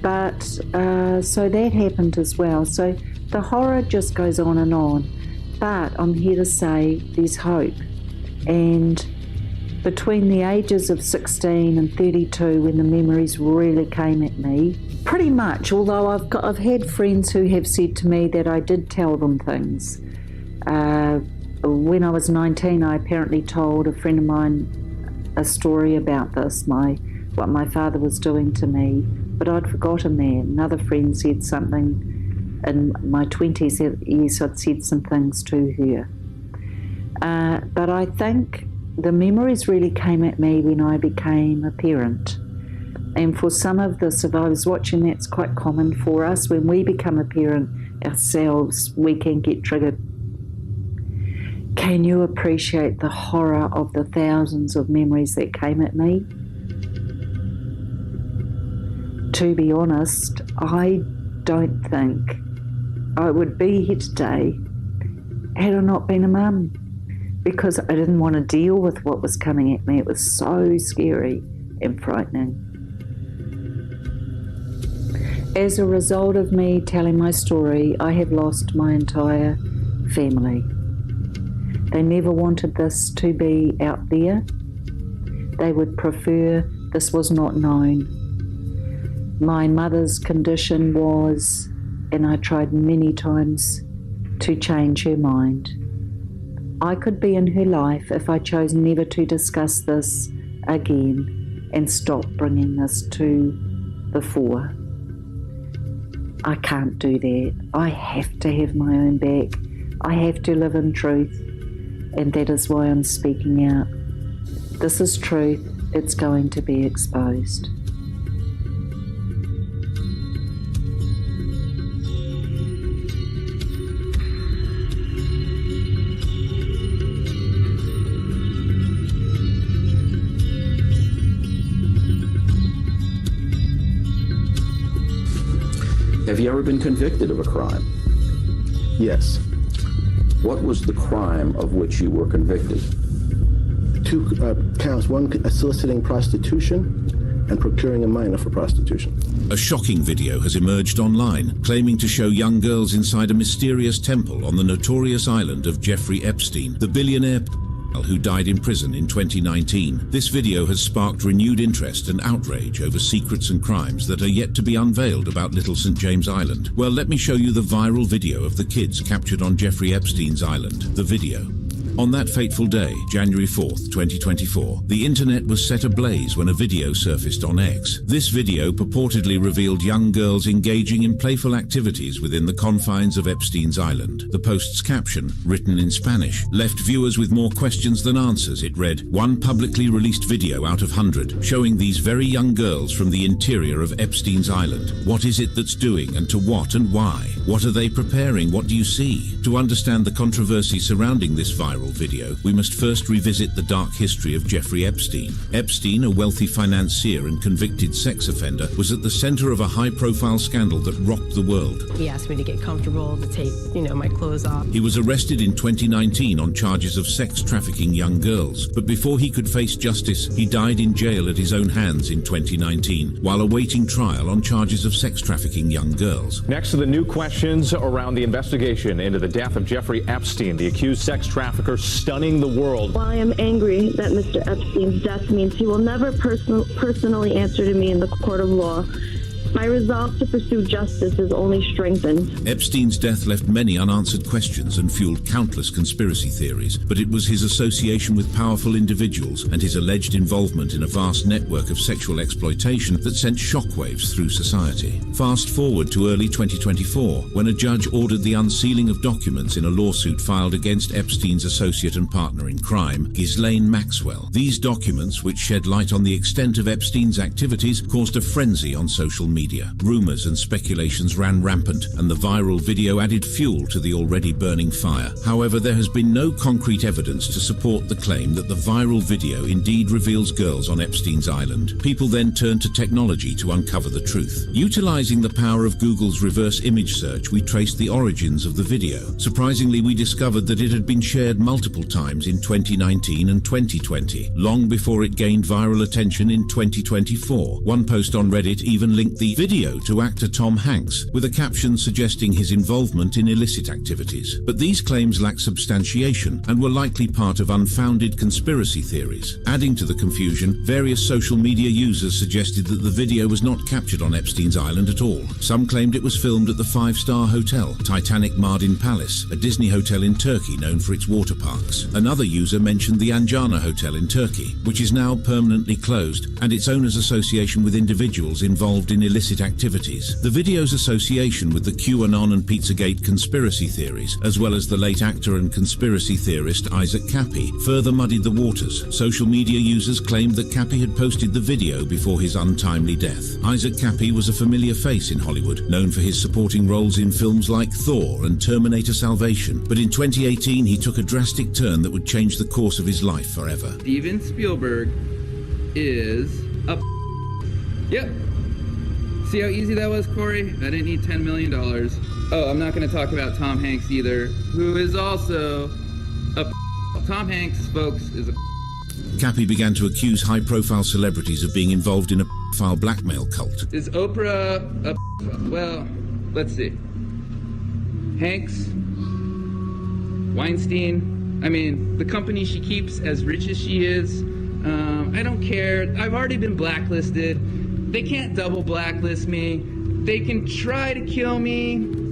But so that happened as well. So the horror just goes on. But I'm here to say there's hope. And between the ages of 16 and 32, when the memories really came at me, pretty much, although I've had friends who have said to me that I did tell them things. When I was 19, I apparently told a friend of mine a story about this, what my father was doing to me, but I'd forgotten that. Another friend said something in my 20s, yes, I'd said some things to her. But I think the memories really came at me when I became a parent. And for some of the survivors watching, that's quite common for us. When we become a parent ourselves, we can get triggered. Can you appreciate the horror of the thousands of memories that came at me? To be honest, I don't think I would be here today had I not been a mum, because I didn't want to deal with what was coming at me. It was so scary and frightening. As a result of me telling my story, I have lost my entire family. They never wanted this to be out there. They would prefer this was not known. My mother's condition was, and I tried many times to change her mind. I could be in her life if I chose never to discuss this again and stop bringing this to the fore. I can't do that. I have to have my own back. I have to live in truth, and that is why I'm speaking out. This is truth. It's going to be exposed. Have you ever been convicted of a crime? Yes. What was the crime of which you were convicted? 2 counts, one soliciting prostitution and procuring a minor for prostitution. A shocking video has emerged online, claiming to show young girls inside a mysterious temple on the notorious island of Jeffrey Epstein, the billionaire who died in prison in 2019. This video has sparked renewed interest and outrage over secrets and crimes that are yet to be unveiled about Little St. James Island. Well, let me show you the viral video of the kids captured on Jeffrey Epstein's island. The video. On that fateful day, January 4th, 2024, the internet was set ablaze when a video surfaced on X. This video purportedly revealed young girls engaging in playful activities within the confines of Epstein's island. The post's caption, written in Spanish, left viewers with more questions than answers. It read, "One publicly released video out of 100, showing these very young girls from the interior of Epstein's island. What is it that's doing, and to what and why? What are they preparing? What do you see?" To understand the controversy surrounding this viral viral video, we must first revisit the dark history of Jeffrey Epstein. Epstein, a wealthy financier and convicted sex offender, was at the center of a high-profile scandal that rocked the world. He asked me to get comfortable, to take, my clothes off. He was arrested in 2019 on charges of sex trafficking young girls, but before he could face justice, he died in jail at his own hands in 2019, while awaiting trial on charges of sex trafficking young girls. Next to the new questions around the investigation into the death of Jeffrey Epstein, the accused sex trafficker stunning the world. While I am angry that Mr. Epstein's death means he will never personally answer to me in the court of law, my resolve to pursue justice is only strengthened. Epstein's death left many unanswered questions and fueled countless conspiracy theories, but it was his association with powerful individuals and his alleged involvement in a vast network of sexual exploitation that sent shockwaves through society. Fast forward to early 2024, when a judge ordered the unsealing of documents in a lawsuit filed against Epstein's associate and partner in crime, Ghislaine Maxwell. These documents, which shed light on the extent of Epstein's activities, caused a frenzy on social media. Rumors and speculations ran rampant, and the viral video added fuel to the already burning fire. However, there has been no concrete evidence to support the claim that the viral video indeed reveals girls on Epstein's island. People then turned to technology to uncover the truth. Utilizing the power of Google's reverse image search, we traced the origins of the video. Surprisingly, we discovered that it had been shared multiple times in 2019 and 2020, long before it gained viral attention in 2024. One post on Reddit even linked the video to actor Tom Hanks, with a caption suggesting his involvement in illicit activities. But these claims lack substantiation and were likely part of unfounded conspiracy theories. Adding to the confusion, various social media users suggested that the video was not captured on Epstein's island at all. Some claimed it was filmed at the five-star hotel, Titanic Mardin Palace, a Disney hotel in Turkey known for its water parks. Another user mentioned the Anjana Hotel in Turkey, which is now permanently closed, and its owner's association with individuals involved in illicit activities. The video's association with the QAnon and Pizzagate conspiracy theories, as well as the late actor and conspiracy theorist Isaac Kappy, further muddied the waters. Social media users claimed that Kappy had posted the video before his untimely death. Isaac Kappy was a familiar face in Hollywood, known for his supporting roles in films like Thor and Terminator Salvation, but in 2018 he took a drastic turn that would change the course of his life forever. Steven Spielberg is a Yep. See how easy that was, Corey? I didn't need $10 million. Oh, I'm not going to talk about Tom Hanks either, who is also a Tom Hanks, folks, is a Kappy began to accuse high-profile celebrities of being involved in a pedophile blackmail cult. Is Oprah a well, let's see. Hanks, Weinstein, I mean, the company she keeps, as rich as she is, I don't care. I've already been blacklisted. They can't double blacklist me. They can try to kill me.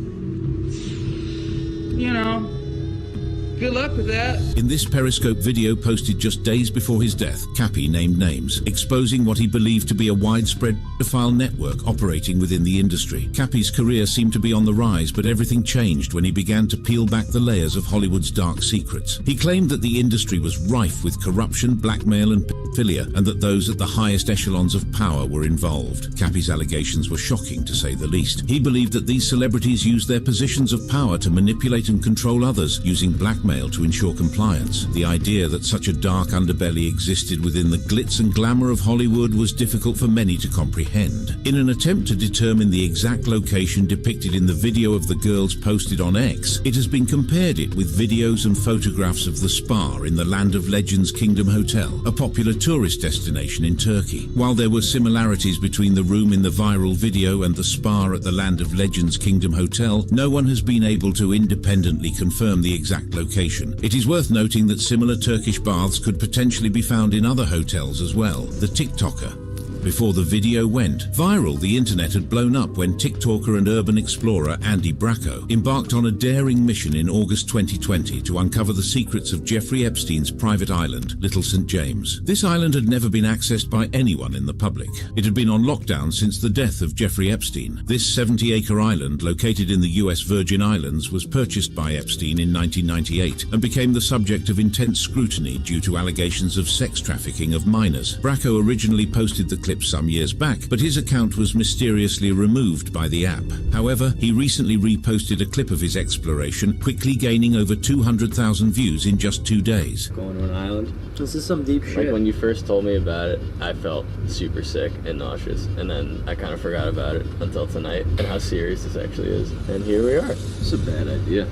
Good luck with that. In this Periscope video posted just days before his death, Kappy named names, exposing what he believed to be a widespread pedophile network operating within the industry. Kappy's career seemed to be on the rise, but everything changed when he began to peel back the layers of Hollywood's dark secrets. He claimed that the industry was rife with corruption, blackmail, and pedophilia, and that those at the highest echelons of power were involved. Kappy's allegations were shocking, to say the least. He believed that these celebrities used their positions of power to manipulate and control others, using blackmail to ensure compliance. The idea that such a dark underbelly existed within the glitz and glamour of Hollywood was difficult for many to comprehend. In an attempt to determine the exact location depicted in the video of the girls posted on X, it has been compared it with videos and photographs of the spa in the Land of Legends Kingdom Hotel, a popular tourist destination in Turkey. While there were similarities between the room in the viral video and the spa at the Land of Legends Kingdom Hotel, no one has been able to independently confirm the exact location. It is worth noting that similar Turkish baths could potentially be found in other hotels as well. The TikToker. Before the video went viral, the internet had blown up when TikToker and urban explorer Andy Bracco embarked on a daring mission in August 2020 to uncover the secrets of Jeffrey Epstein's private island, Little St. James. This island had never been accessed by anyone in the public. It had been on lockdown since the death of Jeffrey Epstein. This 70-acre island, located in the US Virgin Islands, was purchased by Epstein in 1998 and became the subject of intense scrutiny due to allegations of sex trafficking of minors. Bracco originally posted the clip clips some years back, but his account was mysteriously removed by the app. However, he recently reposted a clip of his exploration, quickly gaining over 200,000 views in just 2 days. Going to an island. This is some deep shit. Like when you first told me about it, I felt super sick and nauseous, and then I kind of forgot about it until tonight and how serious this actually is. And here we are. It's a bad idea.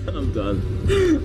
I'm done.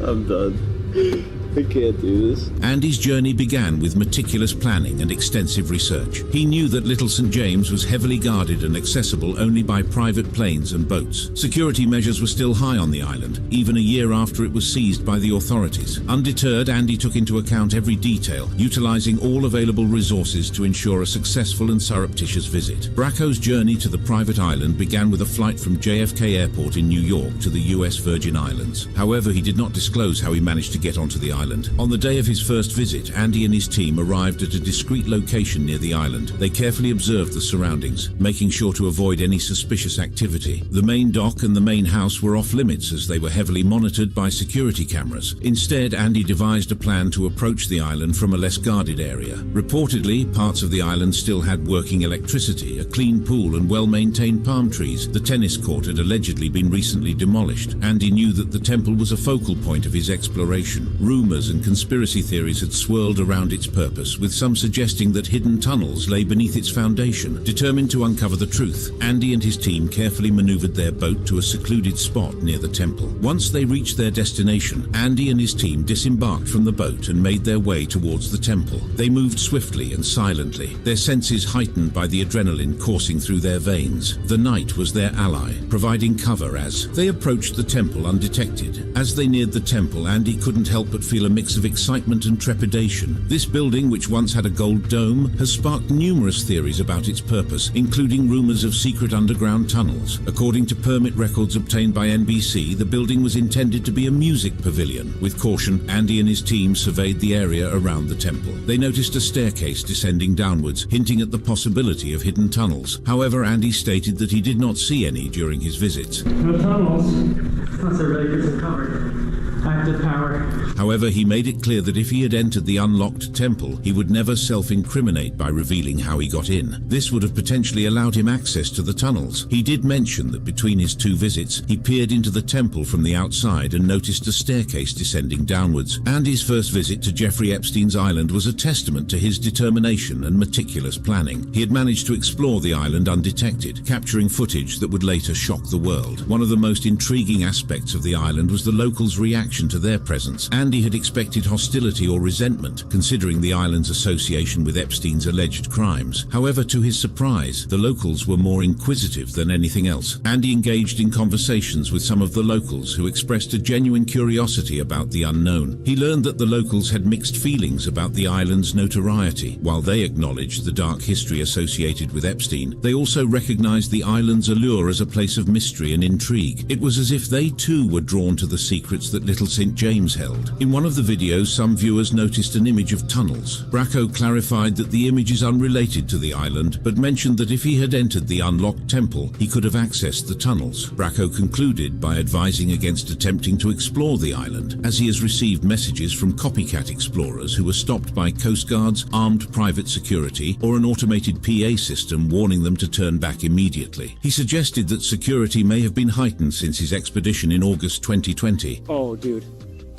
I'm done. I can't do this. Andy's journey began with meticulous planning and extensive research. He knew that Little St. James was heavily guarded and accessible only by private planes and boats. Security measures were still high on the island, even a year after it was seized by the authorities. Undeterred, Andy took into account every detail, utilizing all available resources to ensure a successful and surreptitious visit. Bracco's journey to the private island began with a flight from JFK Airport in New York to the US Virgin Islands. However, he did not disclose how he managed to get onto the island. On the day of his first visit, Andy and his team arrived at a discreet location near the island. They carefully observed the surroundings, making sure to avoid any suspicious activity. The main dock and the main house were off limits as they were heavily monitored by security cameras. Instead, Andy devised a plan to approach the island from a less guarded area. Reportedly, parts of the island still had working electricity, a clean pool and well-maintained palm trees. The tennis court had allegedly been recently demolished. Andy knew that the temple was a focal point of his exploration. Rumors and conspiracy theories had swirled around its purpose, with some suggesting that hidden tunnels lay beneath its foundation. Determined to uncover the truth, Andy and his team carefully maneuvered their boat to a secluded spot near the temple. Once they reached their destination, Andy and his team disembarked from the boat and made their way towards the temple. They moved swiftly and silently, their senses heightened by the adrenaline coursing through their veins. The night was their ally, providing cover as they approached the temple undetected. As they neared the temple, Andy couldn't help but feel a mix of excitement and trepidation. This building, which once had a gold dome, has sparked numerous theories about its purpose, including rumors of secret underground tunnels. According to permit records obtained by NBC, the building was intended to be a music pavilion. With caution, Andy and his team surveyed the area around the temple. They noticed a staircase descending downwards, hinting at the possibility of hidden tunnels. However, Andy stated that he did not see any during his visits. No tunnels, unless they're really good for cover. Active power. However, he made it clear that if he had entered the unlocked temple, he would never self-incriminate by revealing how he got in. This would have potentially allowed him access to the tunnels. He did mention that between his 2 visits, he peered into the temple from the outside and noticed a staircase descending downwards. Andy's first visit to Jeffrey Epstein's island was a testament to his determination and meticulous planning. He had managed to explore the island undetected, capturing footage that would later shock the world. One of the most intriguing aspects of the island was the locals' reaction to their presence. Andy had expected hostility or resentment, considering the island's association with Epstein's alleged crimes. However, to his surprise, the locals were more inquisitive than anything else. Andy engaged in conversations with some of the locals who expressed a genuine curiosity about the unknown. He learned that the locals had mixed feelings about the island's notoriety. While they acknowledged the dark history associated with Epstein, they also recognized the island's allure as a place of mystery and intrigue. It was as if they too were drawn to the secrets that Little St. James held. In one of the videos, some viewers noticed an image of tunnels. Bracco clarified that the image is unrelated to the island, but mentioned that if he had entered the unlocked temple, he could have accessed the tunnels. Bracco concluded by advising against attempting to explore the island, as he has received messages from copycat explorers who were stopped by Coast Guards, armed private security, or an automated PA system warning them to turn back immediately. He suggested that security may have been heightened since his expedition in August 2020. Oh, dude,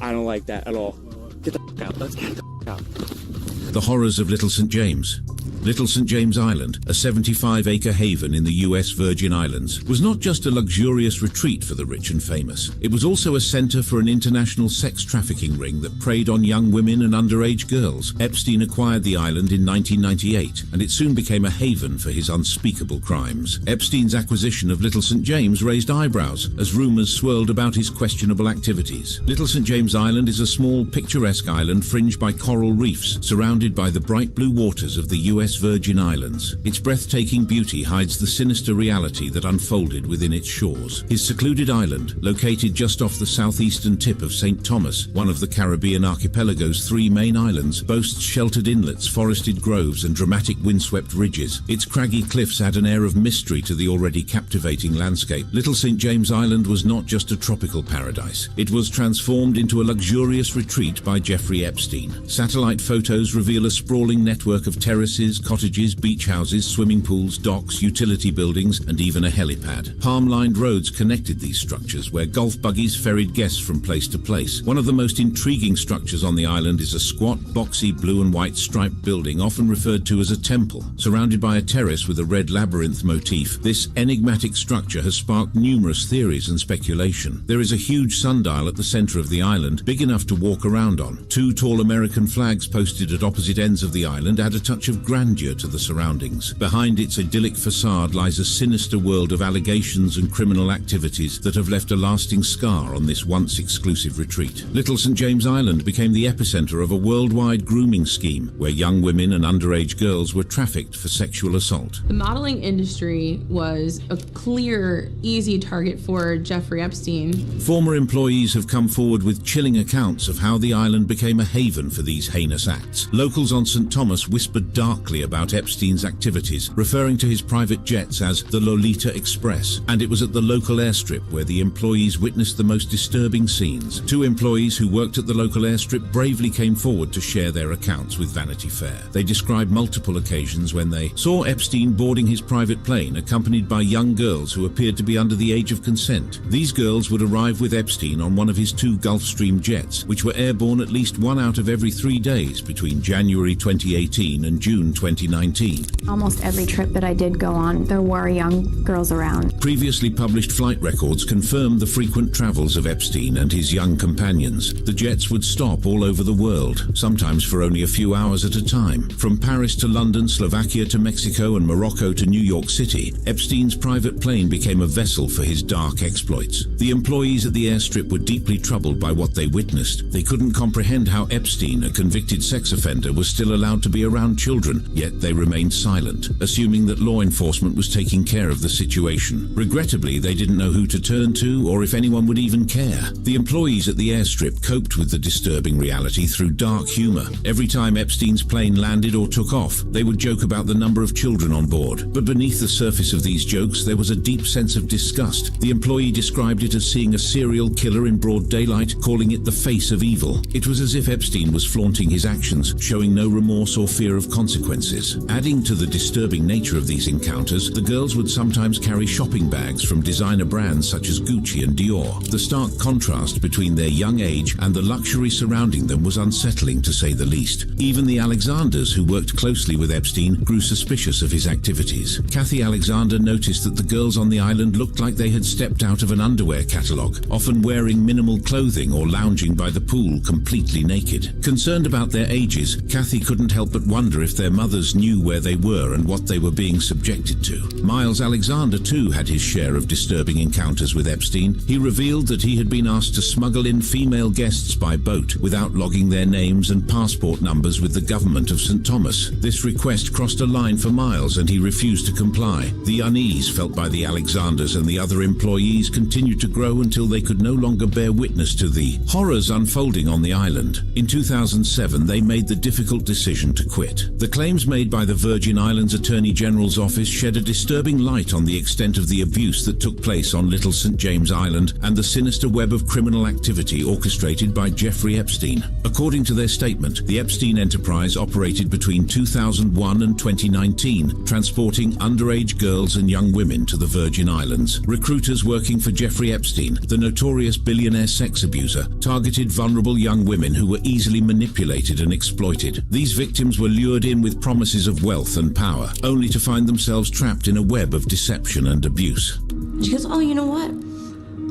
I don't like that at all. Get the f*** out. Let's get the f*** out. The horrors of Little St. James. Little St. James Island, a 75-acre haven in the US Virgin Islands, was not just a luxurious retreat for the rich and famous. It was also a center for an international sex trafficking ring that preyed on young women and underage girls. Epstein acquired the island in 1998, and it soon became a haven for his unspeakable crimes. Epstein's acquisition of Little St. James raised eyebrows as rumors swirled about his questionable activities. Little St. James Island is a small, picturesque island fringed by coral reefs, surrounded by the bright blue waters of the US Virgin Islands. Its breathtaking beauty hides the sinister reality that unfolded within its shores. His secluded island, located just off the southeastern tip of St. Thomas, one of the Caribbean archipelago's 3 main islands, boasts sheltered inlets, forested groves, and dramatic windswept ridges. Its craggy cliffs add an air of mystery to the already captivating landscape. Little St. James Island was not just a tropical paradise. It was transformed into a luxurious retreat by Jeffrey Epstein. Satellite photos reveal a sprawling network of terraces, offices, cottages, beach houses, swimming pools, docks, utility buildings, and even a helipad. Palm-lined roads connected these structures, where golf buggies ferried guests from place to place. One of the most intriguing structures on the island is a squat, boxy, blue and white striped building, often referred to as a temple. Surrounded by a terrace with a red labyrinth motif, this enigmatic structure has sparked numerous theories and speculation. There is a huge sundial at the center of the island, big enough to walk around on. Two tall American flags posted at opposite ends of the island add a touch of grandeur to the surroundings. Behind its idyllic facade lies a sinister world of allegations and criminal activities that have left a lasting scar on this once exclusive retreat. Little St. James Island became the epicenter of a worldwide grooming scheme, where young women and underage girls were trafficked for sexual assault. The modeling industry was a clear, easy target for Jeffrey Epstein. Former employees have come forward with chilling accounts of how the island became a haven for these heinous acts. Locals on St. Thomas whispered darkly about Epstein's activities, referring to his private jets as the Lolita Express, and it was at the local airstrip where the employees witnessed the most disturbing scenes. Two employees who worked at the local airstrip bravely came forward to share their accounts with Vanity Fair. They described multiple occasions when they saw Epstein boarding his private plane accompanied by young girls who appeared to be under the age of consent. These girls would arrive with Epstein on one of his two Gulfstream jets, which were airborne at least 1 out of every 3 days between January 2018 and June 2019. Almost every trip that I did go on, there were young girls around. Previously published flight records confirmed the frequent travels of Epstein and his young companions. The jets would stop all over the world, sometimes for only a few hours at a time. From Paris to London, Slovakia to Mexico, and Morocco to New York City, Epstein's private plane became a vessel for his dark exploits. The employees at the airstrip were deeply troubled by what they witnessed. They couldn't comprehend how Epstein, a convicted sex offender, was still allowed to be around children, yet they remained silent, assuming that law enforcement was taking care of the situation. Regrettably, they didn't know who to turn to or if anyone would even care. The employees at the airstrip coped with the disturbing reality through dark humor. Every time Epstein's plane landed or took off, they would joke about the number of children on board. But beneath the surface of these jokes, there was a deep sense of disgust. The employee described it as seeing a serial killer in broad daylight, calling it the face of evil. It was as if Epstein was flaunting his actions, showing no remorse or fear of consequences. Adding to the disturbing nature of these encounters, the girls would sometimes carry shopping bags from designer brands such as Gucci and Dior. The stark contrast between their young age and the luxury surrounding them was unsettling, to say the least. Even the Alexanders, who worked closely with Epstein, grew suspicious of his activities. Kathy Alexander noticed that the girls on the island looked like they had stepped out of an underwear catalogue, often wearing minimal clothing or lounging by the pool completely naked. Concerned about their ages, Kathy couldn't help but wonder if their mothers knew where they were and what they were being subjected to. Miles Alexander too had his share of disturbing encounters with Epstein. He revealed that he had been asked to smuggle in female guests by boat without logging their names and passport numbers with the government of St. Thomas. This request crossed a line for Miles and he refused to comply. The unease felt by the Alexanders and the other employees continued to grow until they could no longer bear witness to the horrors unfolding on the island. In 2007, they made the difficult decision to quit. The claims made by the Virgin Islands Attorney General's office shed a disturbing light on the extent of the abuse that took place on Little St. James Island and the sinister web of criminal activity orchestrated by Jeffrey Epstein. According to their statement, the Epstein enterprise operated between 2001 and 2019, transporting underage girls and young women to the Virgin Islands. Recruiters working for Jeffrey Epstein, the notorious billionaire sex abuser, targeted vulnerable young women who were easily manipulated and exploited. These victims were lured in with promises of wealth and power, only to find themselves trapped in a web of deception and abuse. She goes, oh, you know what?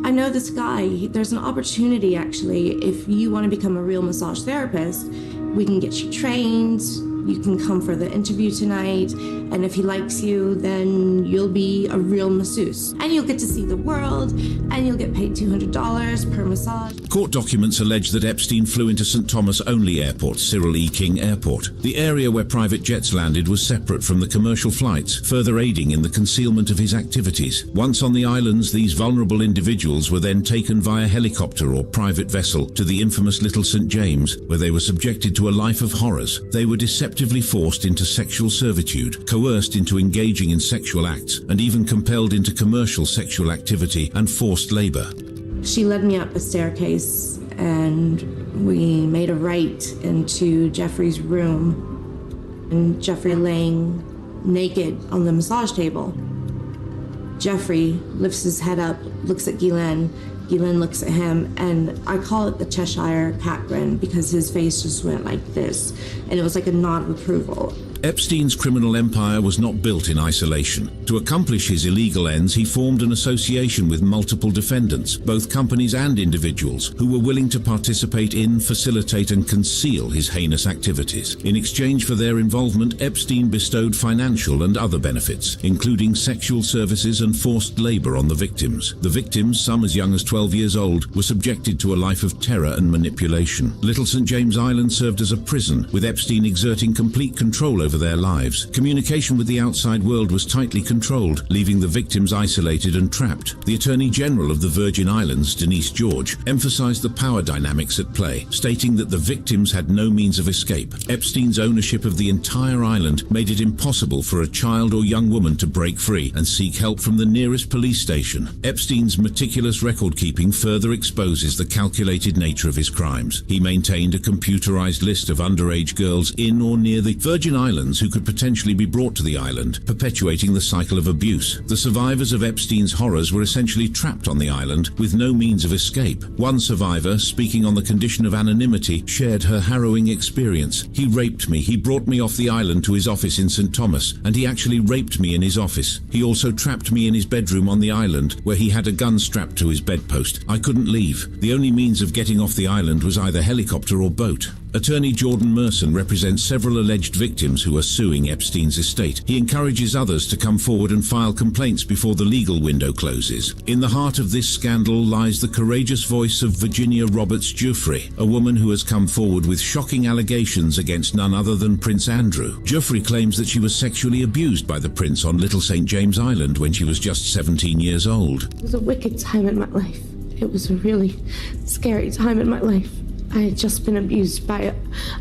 I know this guy. There's an opportunity, actually. If you want to become a real massage therapist, we can get you trained. You can come for the interview tonight. And if he likes you, then you'll be a real masseuse. And you'll get to see the world. And you'll get paid $200 per massage. Court documents allege that Epstein flew into St. Thomas only airport, Cyril E. King Airport. The area where private jets landed was separate from the commercial flights, further aiding in the concealment of his activities. Once on the islands, these vulnerable individuals were then taken via helicopter or private vessel to the infamous Little St. James, where they were subjected to a life of horrors. They were deceptively forced into sexual servitude, coerced into engaging in sexual acts, and even compelled into commercial sexual activity and forced labor. She led me up a staircase and we made a right into Jeffrey's room. and Jeffrey laying naked on the massage table. Jeffrey lifts his head up, looks at Ghislaine. Ghislaine looks at him, and I call it the Cheshire cat grin because his face just went like this, and it was like a nod of approval. Epstein's criminal empire was not built in isolation. To accomplish his illegal ends, he formed an association with multiple defendants, both companies and individuals, who were willing to participate in, facilitate, and conceal his heinous activities. In exchange for their involvement, Epstein bestowed financial and other benefits, including sexual services and forced labor on the victims. The victims, some as young as 12 years old, were subjected to a life of terror and manipulation. Little St. James Island served as a prison, with Epstein exerting complete control over their lives. Communication with the outside world was tightly controlled, leaving the victims isolated and trapped. The Attorney General of the Virgin Islands, Denise George, emphasized the power dynamics at play, stating that the victims had no means of escape. Epstein's ownership of the entire island made it impossible for a child or young woman to break free and seek help from the nearest police station. Epstein's meticulous record-keeping further exposes the calculated nature of his crimes. He maintained a computerized list of underage girls in or near the Virgin Islands who could potentially be brought to the island, perpetuating the cycle of abuse. The survivors of Epstein's horrors were essentially trapped on the island with no means of escape. One survivor, speaking on the condition of anonymity, shared her harrowing experience. "He raped me. He brought me off the island to his office in St. Thomas, and he actually raped me in his office. He also trapped me in his bedroom on the island, where he had a gun strapped to his bedpost. I couldn't leave. The only means of getting off the island was either helicopter or boat." Attorney Jordan Merson represents several alleged victims who are suing Epstein's estate. He encourages others to come forward and file complaints before the legal window closes. In the heart of this scandal lies the courageous voice of Virginia Roberts Giuffre, a woman who has come forward with shocking allegations against none other than Prince Andrew. Giuffre claims that she was sexually abused by the prince on Little St. James Island when she was just 17 years old. It was a wicked time in my life. It was a really scary time in my life. I had just been abused by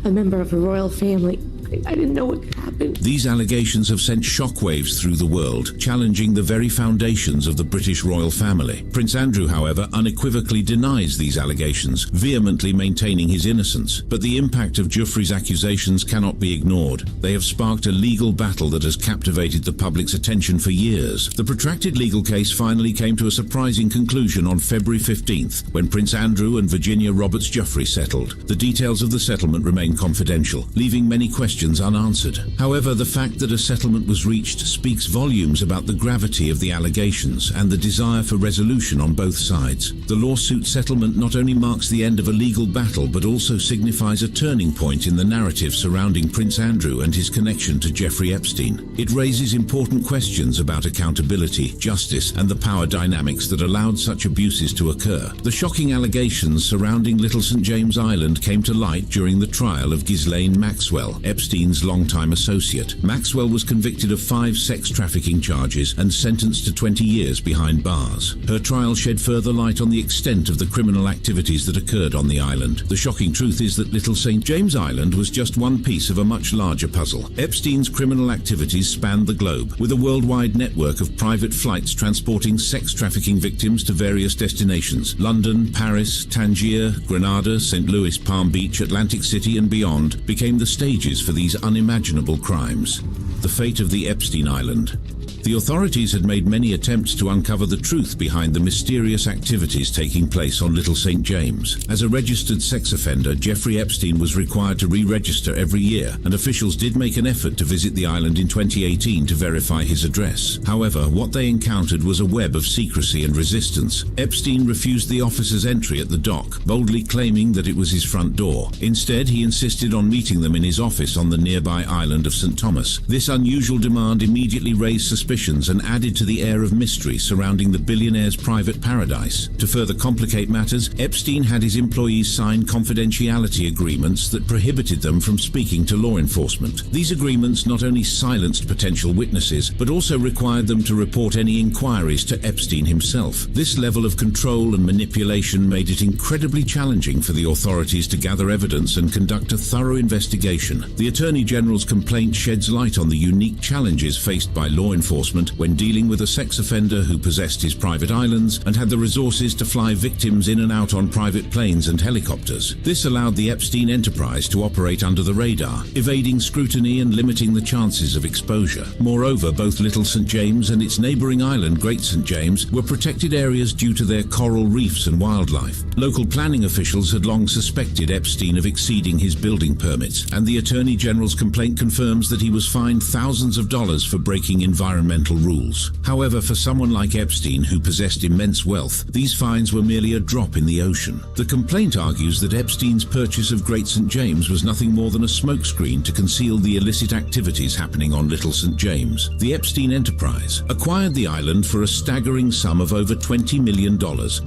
a member of a royal family. I didn't know what could happen. These allegations have sent shockwaves through the world, challenging the very foundations of the British royal family. Prince Andrew, however, unequivocally denies these allegations, vehemently maintaining his innocence. But the impact of Giuffre's accusations cannot be ignored. They have sparked a legal battle that has captivated the public's attention for years. The protracted legal case finally came to a surprising conclusion on February 15th, when Prince Andrew and Virginia Roberts Giuffre settled. The details of the settlement remain confidential, leaving many questions unanswered. However, the fact that a settlement was reached speaks volumes about the gravity of the allegations and the desire for resolution on both sides. The lawsuit settlement not only marks the end of a legal battle, but also signifies a turning point in the narrative surrounding Prince Andrew and his connection to Jeffrey Epstein. It raises important questions about accountability, justice, and the power dynamics that allowed such abuses to occur. The shocking allegations surrounding Little St. James Island came to light during the trial of Ghislaine Maxwell, Epstein's longtime associate. Maxwell was convicted of 5 sex trafficking charges and sentenced to 20 years behind bars. Her trial shed further light on the extent of the criminal activities that occurred on the island. The shocking truth is that Little St. James Island was just one piece of a much larger puzzle. Epstein's criminal activities spanned the globe, with a worldwide network of private flights transporting sex trafficking victims to various destinations. London, Paris, Tangier, Grenada, St. Louis, Palm Beach, Atlantic City, and beyond became the stages for these unimaginable crimes. The fate of the Epstein Island. The authorities had made many attempts to uncover the truth behind the mysterious activities taking place on Little St. James. As a registered sex offender, Jeffrey Epstein was required to re-register every year, and officials did make an effort to visit the island in 2018 to verify his address. However, what they encountered was a web of secrecy and resistance. Epstein refused the officers' entry at the dock, boldly claiming that it was his front door. Instead, he insisted on meeting them in his office on the nearby island of St. Thomas. This unusual demand immediately raised suspicions and added to the air of mystery surrounding the billionaire's private paradise. To further complicate matters, Epstein had his employees sign confidentiality agreements that prohibited them from speaking to law enforcement. These agreements not only silenced potential witnesses, but also required them to report any inquiries to Epstein himself. This level of control and manipulation made it incredibly challenging for the authorities to gather evidence and conduct a thorough investigation. The Attorney General's complaint sheds light on the unique challenges faced by law enforcement enforcement when dealing with a sex offender who possessed his private islands and had the resources to fly victims in and out on private planes and helicopters. This allowed the Epstein enterprise to operate under the radar, evading scrutiny and limiting the chances of exposure. Moreover, both Little St. James and its neighboring island, Great St. James, were protected areas due to their coral reefs and wildlife. Local planning officials had long suspected Epstein of exceeding his building permits, and the Attorney General's complaint confirms that he was fined thousands of dollars for breaking environmental rules. However, for someone like Epstein, who possessed immense wealth, these fines were merely a drop in the ocean. The complaint argues that Epstein's purchase of Great St. James was nothing more than a smokescreen to conceal the illicit activities happening on Little St. James. The Epstein enterprise acquired the island for a staggering sum of over $20 million,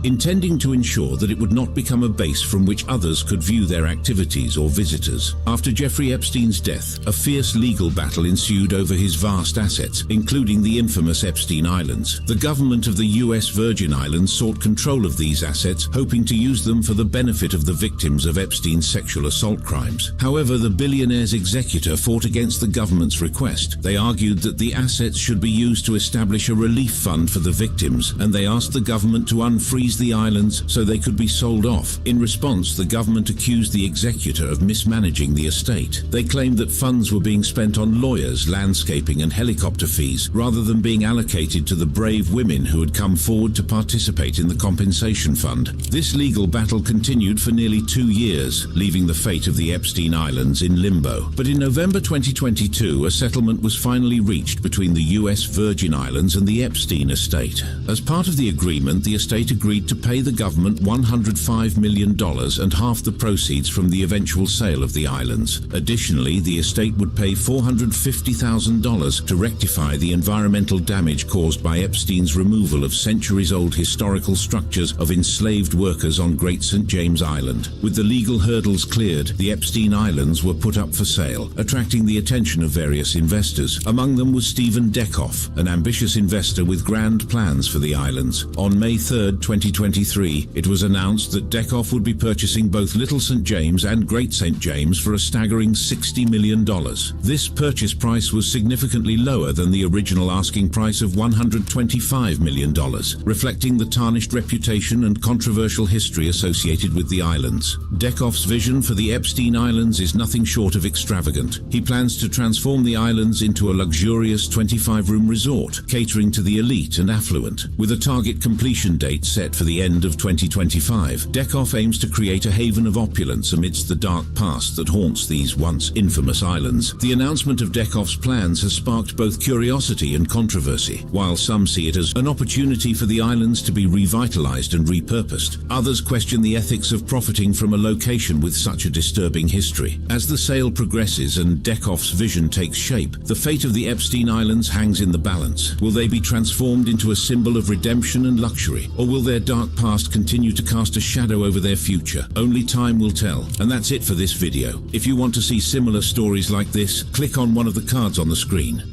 intending to ensure that it would not become a base from which others could view their activities or visitors. After Jeffrey Epstein's death, a fierce legal battle ensued over his vast assets, including the infamous Epstein Islands. The government of the U.S. Virgin Islands sought control of these assets, hoping to use them for the benefit of the victims of Epstein's sexual assault crimes. However, the billionaire's executor fought against the government's request. They argued that the assets should be used to establish a relief fund for the victims, and they asked the government to unfreeze the islands so they could be sold off. In response, the government accused the executor of mismanaging the estate. They claimed that funds were being spent on lawyers, landscaping, and helicopter fees, rather than being allocated to the brave women who had come forward to participate in the compensation fund. This legal battle continued for nearly 2 years, leaving the fate of the Epstein Islands in limbo. But in November 2022, a settlement was finally reached between the U.S. Virgin Islands and the Epstein estate. As part of the agreement, the estate agreed to pay the government $105 million and half the proceeds from the eventual sale of the islands. Additionally, the estate would pay $450,000 to rectify the environmental damage caused by Epstein's removal of centuries-old historical structures of enslaved workers on Great St. James Island. With the legal hurdles cleared, the Epstein Islands were put up for sale, attracting the attention of various investors. Among them was Stephen Deckhoff, an ambitious investor with grand plans for the islands. On May 3, 2023, it was announced that Deckhoff would be purchasing both Little St. James and Great St. James for a staggering $60 million. This purchase price was significantly lower than the original asking price of $125 million, reflecting the tarnished reputation and controversial history associated with the islands. Deckhoff's vision for the Epstein Islands is nothing short of extravagant. He plans to transform the islands into a luxurious 25-room resort, catering to the elite and affluent. With a target completion date set for the end of 2025, Deckhoff aims to create a haven of opulence amidst the dark past that haunts these once infamous islands. The announcement of Deckhoff's plans has sparked both curiosity and controversy. While some see it as an opportunity for the islands to be revitalized and repurposed, others question the ethics of profiting from a location with such a disturbing history. As the sale progresses and Deckhoff's vision takes shape, the fate of the Epstein Islands hangs in the balance. Will they be transformed into a symbol of redemption and luxury, or will their dark past continue to cast a shadow over their future? Only time will tell. And that's it for this video. If you want to see similar stories like this, click on one of the cards on the screen.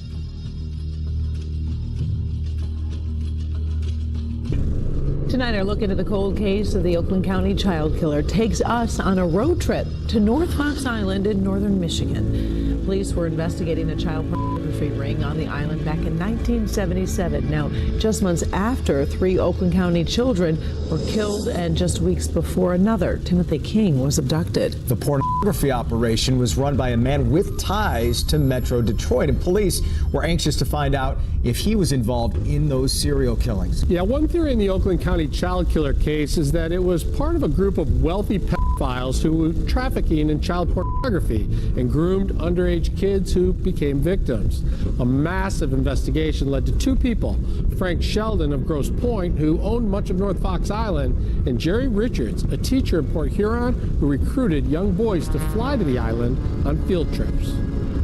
Tonight, our look into the cold case of the Oakland County child killer takes us on a road trip to North Fox Island in northern Michigan. Police were investigating a child pornography ring on the island back in 1977. Now, just months after 3 Oakland County children were killed and just weeks before another, Timothy King, was abducted. The pornography operation was run by a man with ties to Metro Detroit, and police were anxious to find out if he was involved in those serial killings. Yeah, one theory in the Oakland County child killer case is that it was part of a group of wealthy pedophiles who were trafficking in child pornography and groomed underage kids who became victims. A massive investigation led to 2 people, Frank Sheldon of Grosse Pointe, who owned much of North Fox Island, and Jerry Richards, a teacher in Port Huron who recruited young boys to fly to the island on field trips.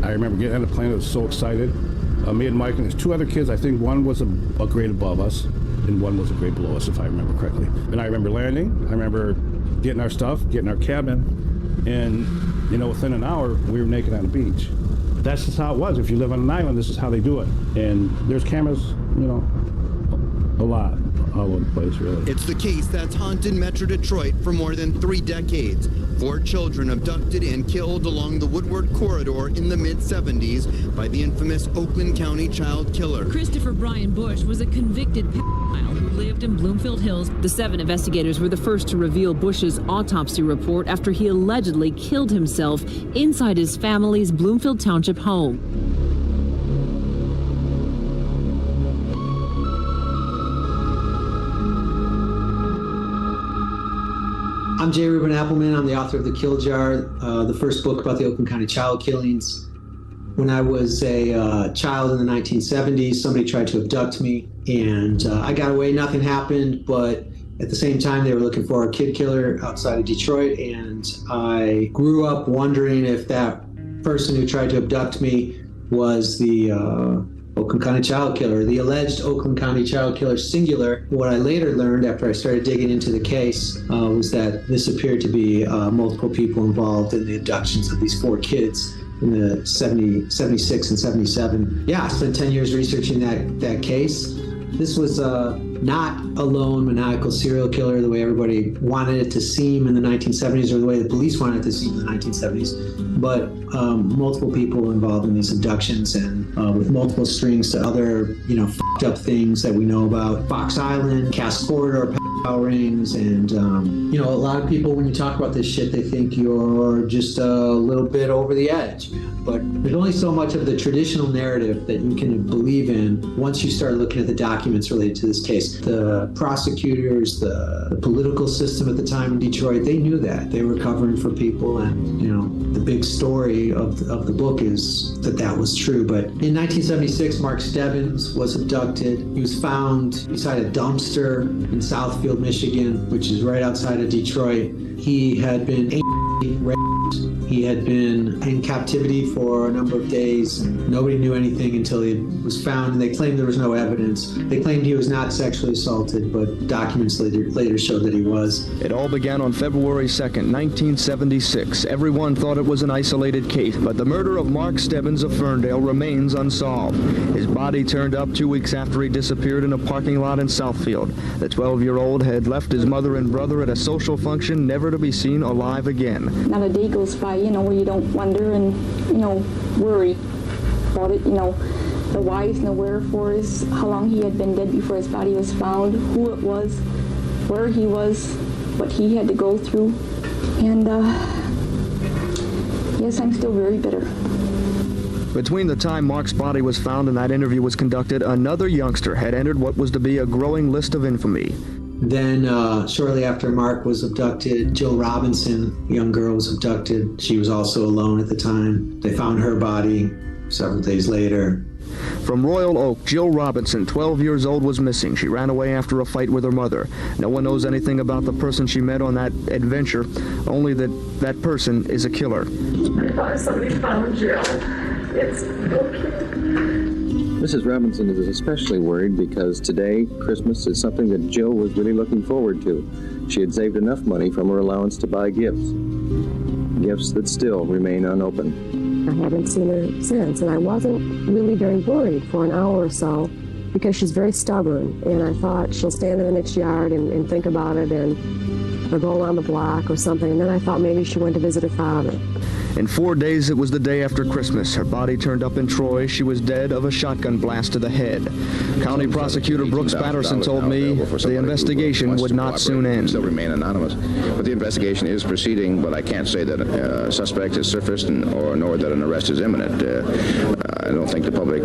I remember getting on the plane, I was so excited. Me and Mike and there's 2 other kids. I think one was a grade above us and one was a grade below us, if I remember correctly. And I remember landing. I remember getting our stuff, getting our cabin, and within an hour we were naked on the beach. That's just how it was. If you live on an island, this is how they do it. And there's cameras, a lot. all over the place, really. It's the case that's haunted Metro Detroit for more than 3 decades. 4 children abducted and killed along the Woodward Corridor in the mid-'70s by the infamous Oakland County child killer. Christopher Brian Bush was a convicted pedophile who lived in Bloomfield Hills. The 7 investigators were the first to reveal Bush's autopsy report after he allegedly killed himself inside his family's Bloomfield Township home. I'm J. Reuben Appelman. I'm the author of The Kill Jar, the first book about the Oakland County child killings. When I was a child in the 1970s, somebody tried to abduct me, and I got away. Nothing happened, but at the same time, they were looking for a kid killer outside of Detroit, and I grew up wondering if that person who tried to abduct me was the Oakland County child killer, the alleged Oakland County child killer, singular. What I later learned after I started digging into the case was that this appeared to be multiple people involved in the abductions of these 4 kids in the 76 and 77. Yeah, I spent 10 years researching that case. This was not a lone maniacal serial killer the way everybody wanted it to seem in the 1970s, or the way the police wanted it to seem in the 1970s, but multiple people involved in these abductions, and with multiple strings to other, fucked up things that we know about. Fox Island, Cass Corridor, pedophile rings, and, a lot of people, when you talk about this shit, they think you're just a little bit over the edge. But there's only so much of the traditional narrative that you can believe in once you start looking at the documents related to this case. The prosecutors, the political system at the time in Detroit, they knew that. They were covering for people, and, the big story of the book is that was true. But in 1976, Mark Stebbins was abducted. He was found beside a dumpster in Southfield, Michigan, which is right outside of Detroit. He had been raped. He had been in captivity for a number of days, and nobody knew anything until he was found, and they claimed there was no evidence. They claimed he was not sexually assaulted, but documents later showed that he was. It all began on February 2nd, 1976. Everyone thought it was an isolated case, but the murder of Mark Stebbins of Ferndale remains unsolved. His body turned up 2 weeks after he disappeared in a parking lot in Southfield. The 12-year-old had left his mother and brother at a social function, never to be seen alive again. Not a day goes by, where you don't wonder and, worry about it, the whys and the wherefores, how long he had been dead before his body was found, who it was, where he was, what he had to go through. And, yes, I'm still very bitter. Between the time Mark's body was found and that interview was conducted, another youngster had entered what was to be a growing list of infamy. Then, shortly after Mark was abducted, Jill Robinson, a young girl, was abducted. She was also alone at the time. They found her body several days later. From Royal Oak, Jill Robinson, 12 years old, was missing. She ran away after a fight with her mother. No one knows anything about the person she met on that adventure, only that that person is a killer. I thought somebody found Jill. It's okay. Mrs. Robinson is especially worried because today, Christmas, is something that Jill was really looking forward to. She had saved enough money from her allowance to buy gifts. Gifts that still remain unopened. I haven't seen her since, and I wasn't really very worried for an hour or so because she's very stubborn, and I thought she'll stand in the next yard and think about it or go around the block or something, and then I thought maybe she went to visit her father. In 4 days, it was the day after Christmas. Her body turned up in Troy. She was dead of a shotgun blast to the head. County Prosecutor Brooks Patterson told me the investigation would not soon end. Still remain anonymous, but the investigation is proceeding. But I can't say that a suspect has surfaced nor that an arrest is imminent. I don't think the public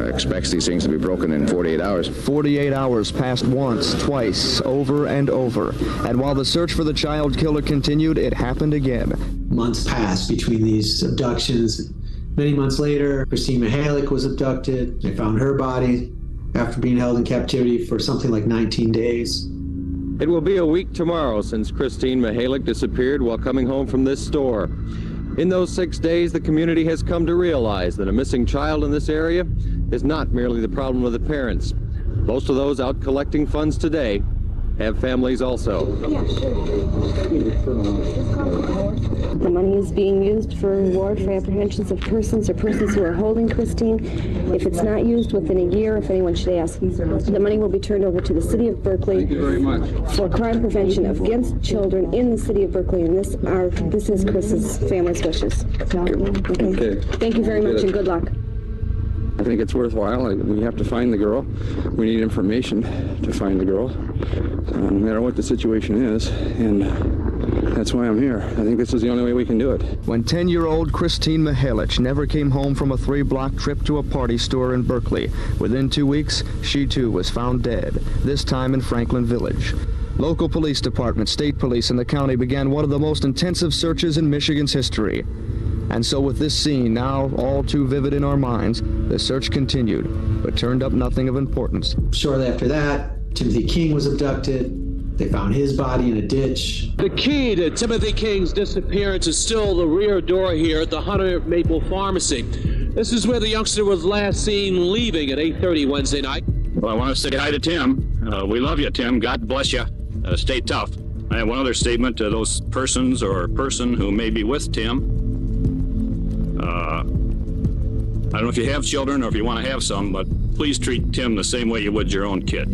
expects these things to be broken in 48 hours. 48 hours passed once, twice, over and over. And while the search for the child killer continued, it happened again. Months passed between these abductions. Many months later, Christine Mihalik was abducted. They found her body after being held in captivity for something like 19 days. It will be a week tomorrow since Christine Mihalik disappeared while coming home from this store. In those 6 days, the community has come to realize that a missing child in this area is not merely the problem of the parents. Most of those out collecting funds today have families also. Yeah, sure. The money is being used for reward for apprehensions of persons or persons who are holding Christine. If it's not used within a year, if anyone should ask, the money will be turned over to the City of Berkeley. Thank you very much. For crime prevention against children in the City of Berkeley, and this is Chris's family's wishes. Okay. Thank you very much, and good luck. I think it's worthwhile. We have to find the girl. We need information to find the girl, no matter what the situation is, and that's why I'm here. I think this is the only way we can do it. When 10-year-old Christine Mihalic never came home from a 3-block trip to a party store in Berkeley, within 2 weeks, she too was found dead, this time in Franklin Village. Local police departments, state police, and the county began one of the most intensive searches in Michigan's history. And so with this scene now all too vivid in our minds, the search continued, but turned up nothing of importance. Shortly after that, Timothy King was abducted. They found his body in a ditch. The key to Timothy King's disappearance is still the rear door here at the Hunter Maple Pharmacy. This is where the youngster was last seen leaving at 8:30 Wednesday night. Well, I want to say hi to Tim. We love you, Tim. God bless you. Stay tough. I have one other statement to those persons or person who may be with Tim. I don't know if you have children or if you want to have some, but please treat Tim the same way you would your own kid.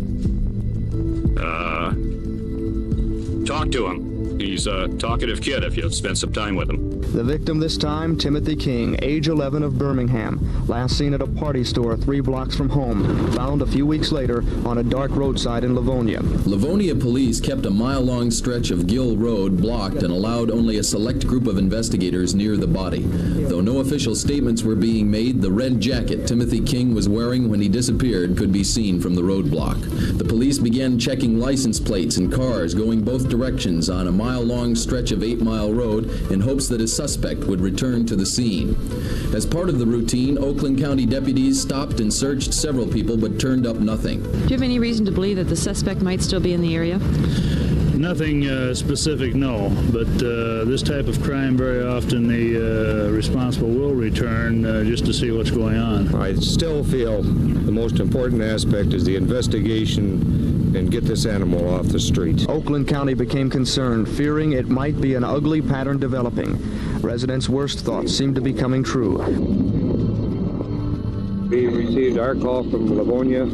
Talk to him. He's a talkative kid if you spend some time with him. The victim this time, Timothy King, age 11 of Birmingham, last seen at a party store 3 blocks from home, found a few weeks later on a dark roadside in Livonia. Livonia police kept a mile-long stretch of Gill Road blocked and allowed only a select group of investigators near the body. Though no official statements were being made, the red jacket Timothy King was wearing when he disappeared could be seen from the roadblock. The police began checking license plates and cars going both directions on a mile-long stretch of 8 Mile Road in hopes that a suspect would return to the scene. As part of the routine, Oakland County deputies stopped and searched several people but turned up nothing. Do you have any reason to believe that the suspect might still be in the area? Nothing specific, no. But this type of crime, very often the responsible will return just to see what's going on. I still feel the most important aspect is the investigation and get this animal off the street. Oakland County became concerned, fearing it might be an ugly pattern developing. Residents' worst thoughts seemed to be coming true. We received our call from Livonia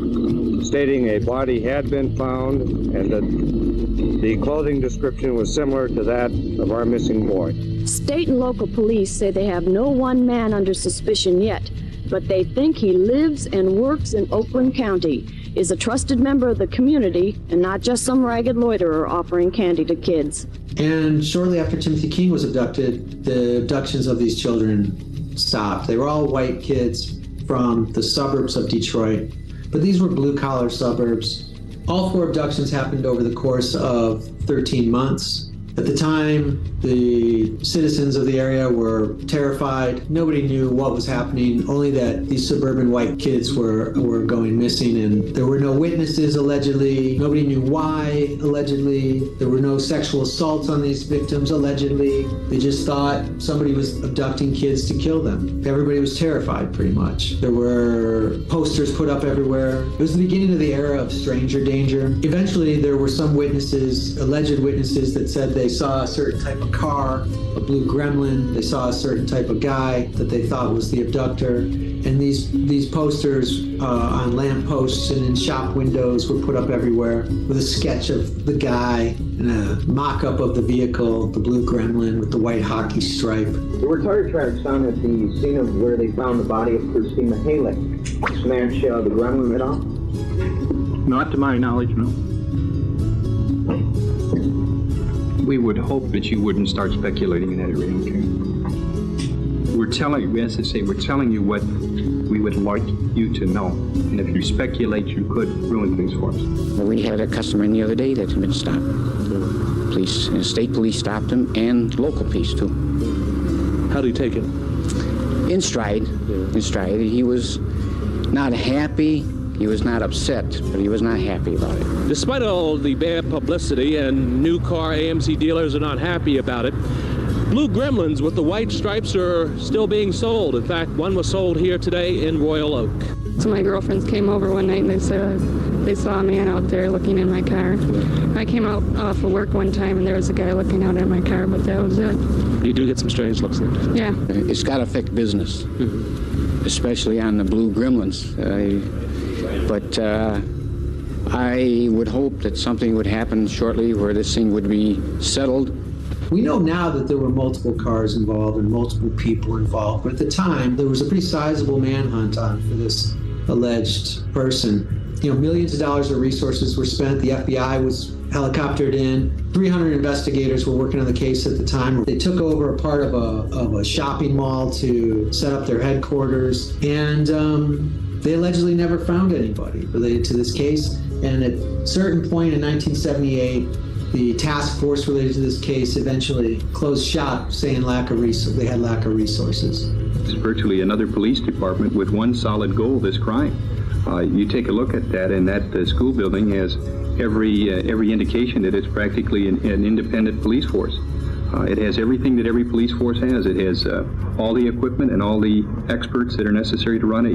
stating a body had been found and that the clothing description was similar to that of our missing boy. State and local police say they have no one man under suspicion yet, but they think he lives and works in Oakland County, is a trusted member of the community, and not just some ragged loiterer offering candy to kids. And shortly after Timothy King was abducted, the abductions of these children stopped. They were all white kids from the suburbs of Detroit, but these were blue-collar suburbs. All 4 abductions happened over the course of 13 months. At the time, the citizens of the area were terrified. Nobody knew what was happening, only that these suburban white kids were going missing, and there were no witnesses, allegedly. Nobody knew why, allegedly. There were no sexual assaults on these victims, allegedly. They just thought somebody was abducting kids to kill them. Everybody was terrified, pretty much. There were posters put up everywhere. It was the beginning of the era of stranger danger. Eventually, there were some witnesses, alleged witnesses, that said they saw a certain type of car, a blue gremlin. They saw a certain type of guy that they thought was the abductor. And these posters on lamp posts and in shop windows were put up everywhere with a sketch of the guy and a mock-up of the vehicle, the blue gremlin with the white hockey stripe. There were tire tracks found at the scene of where they found the body of Christine Mihalic. Match the gremlin at all? Not to my knowledge, no. We would hope that you wouldn't start speculating in that area, okay? We're telling you what we would like you to know. And if you speculate, you could ruin things for us. Well, we had a customer in the other day that had been stopped. Police, and state police stopped him, and local police too. How did he take it? In stride. In stride. He was not happy. He was not upset, but he was not happy about it. Despite all the bad publicity and new car AMC dealers are not happy about it, blue gremlins with the white stripes are still being sold. In fact, one was sold here today in Royal Oak. So my girlfriends came over one night and they said they saw a man out there looking in my car. I came out off of work one time and there was a guy looking out at my car, but that was it. You do get some strange looks then? Yeah. It's got to affect business, especially on the Blue Gremlins. But I would hope that something would happen shortly where this thing would be settled. We know now that there were multiple cars involved and multiple people involved, but at the time, there was a pretty sizable manhunt on for this alleged person. You know, millions of dollars of resources were spent. The FBI was helicoptered in. 300 investigators were working on the case at the time. They took over a part of a shopping mall to set up their headquarters, and they allegedly never found anybody related to this case. And at a certain point in 1978, the task force related to this case eventually closed shop, saying they had lack of resources. It's virtually another police department with one solid goal: this crime. You take a look at that, and that school building has every indication that it's practically an independent police force. It has everything that every police force has. It has all the equipment and all the experts that are necessary to run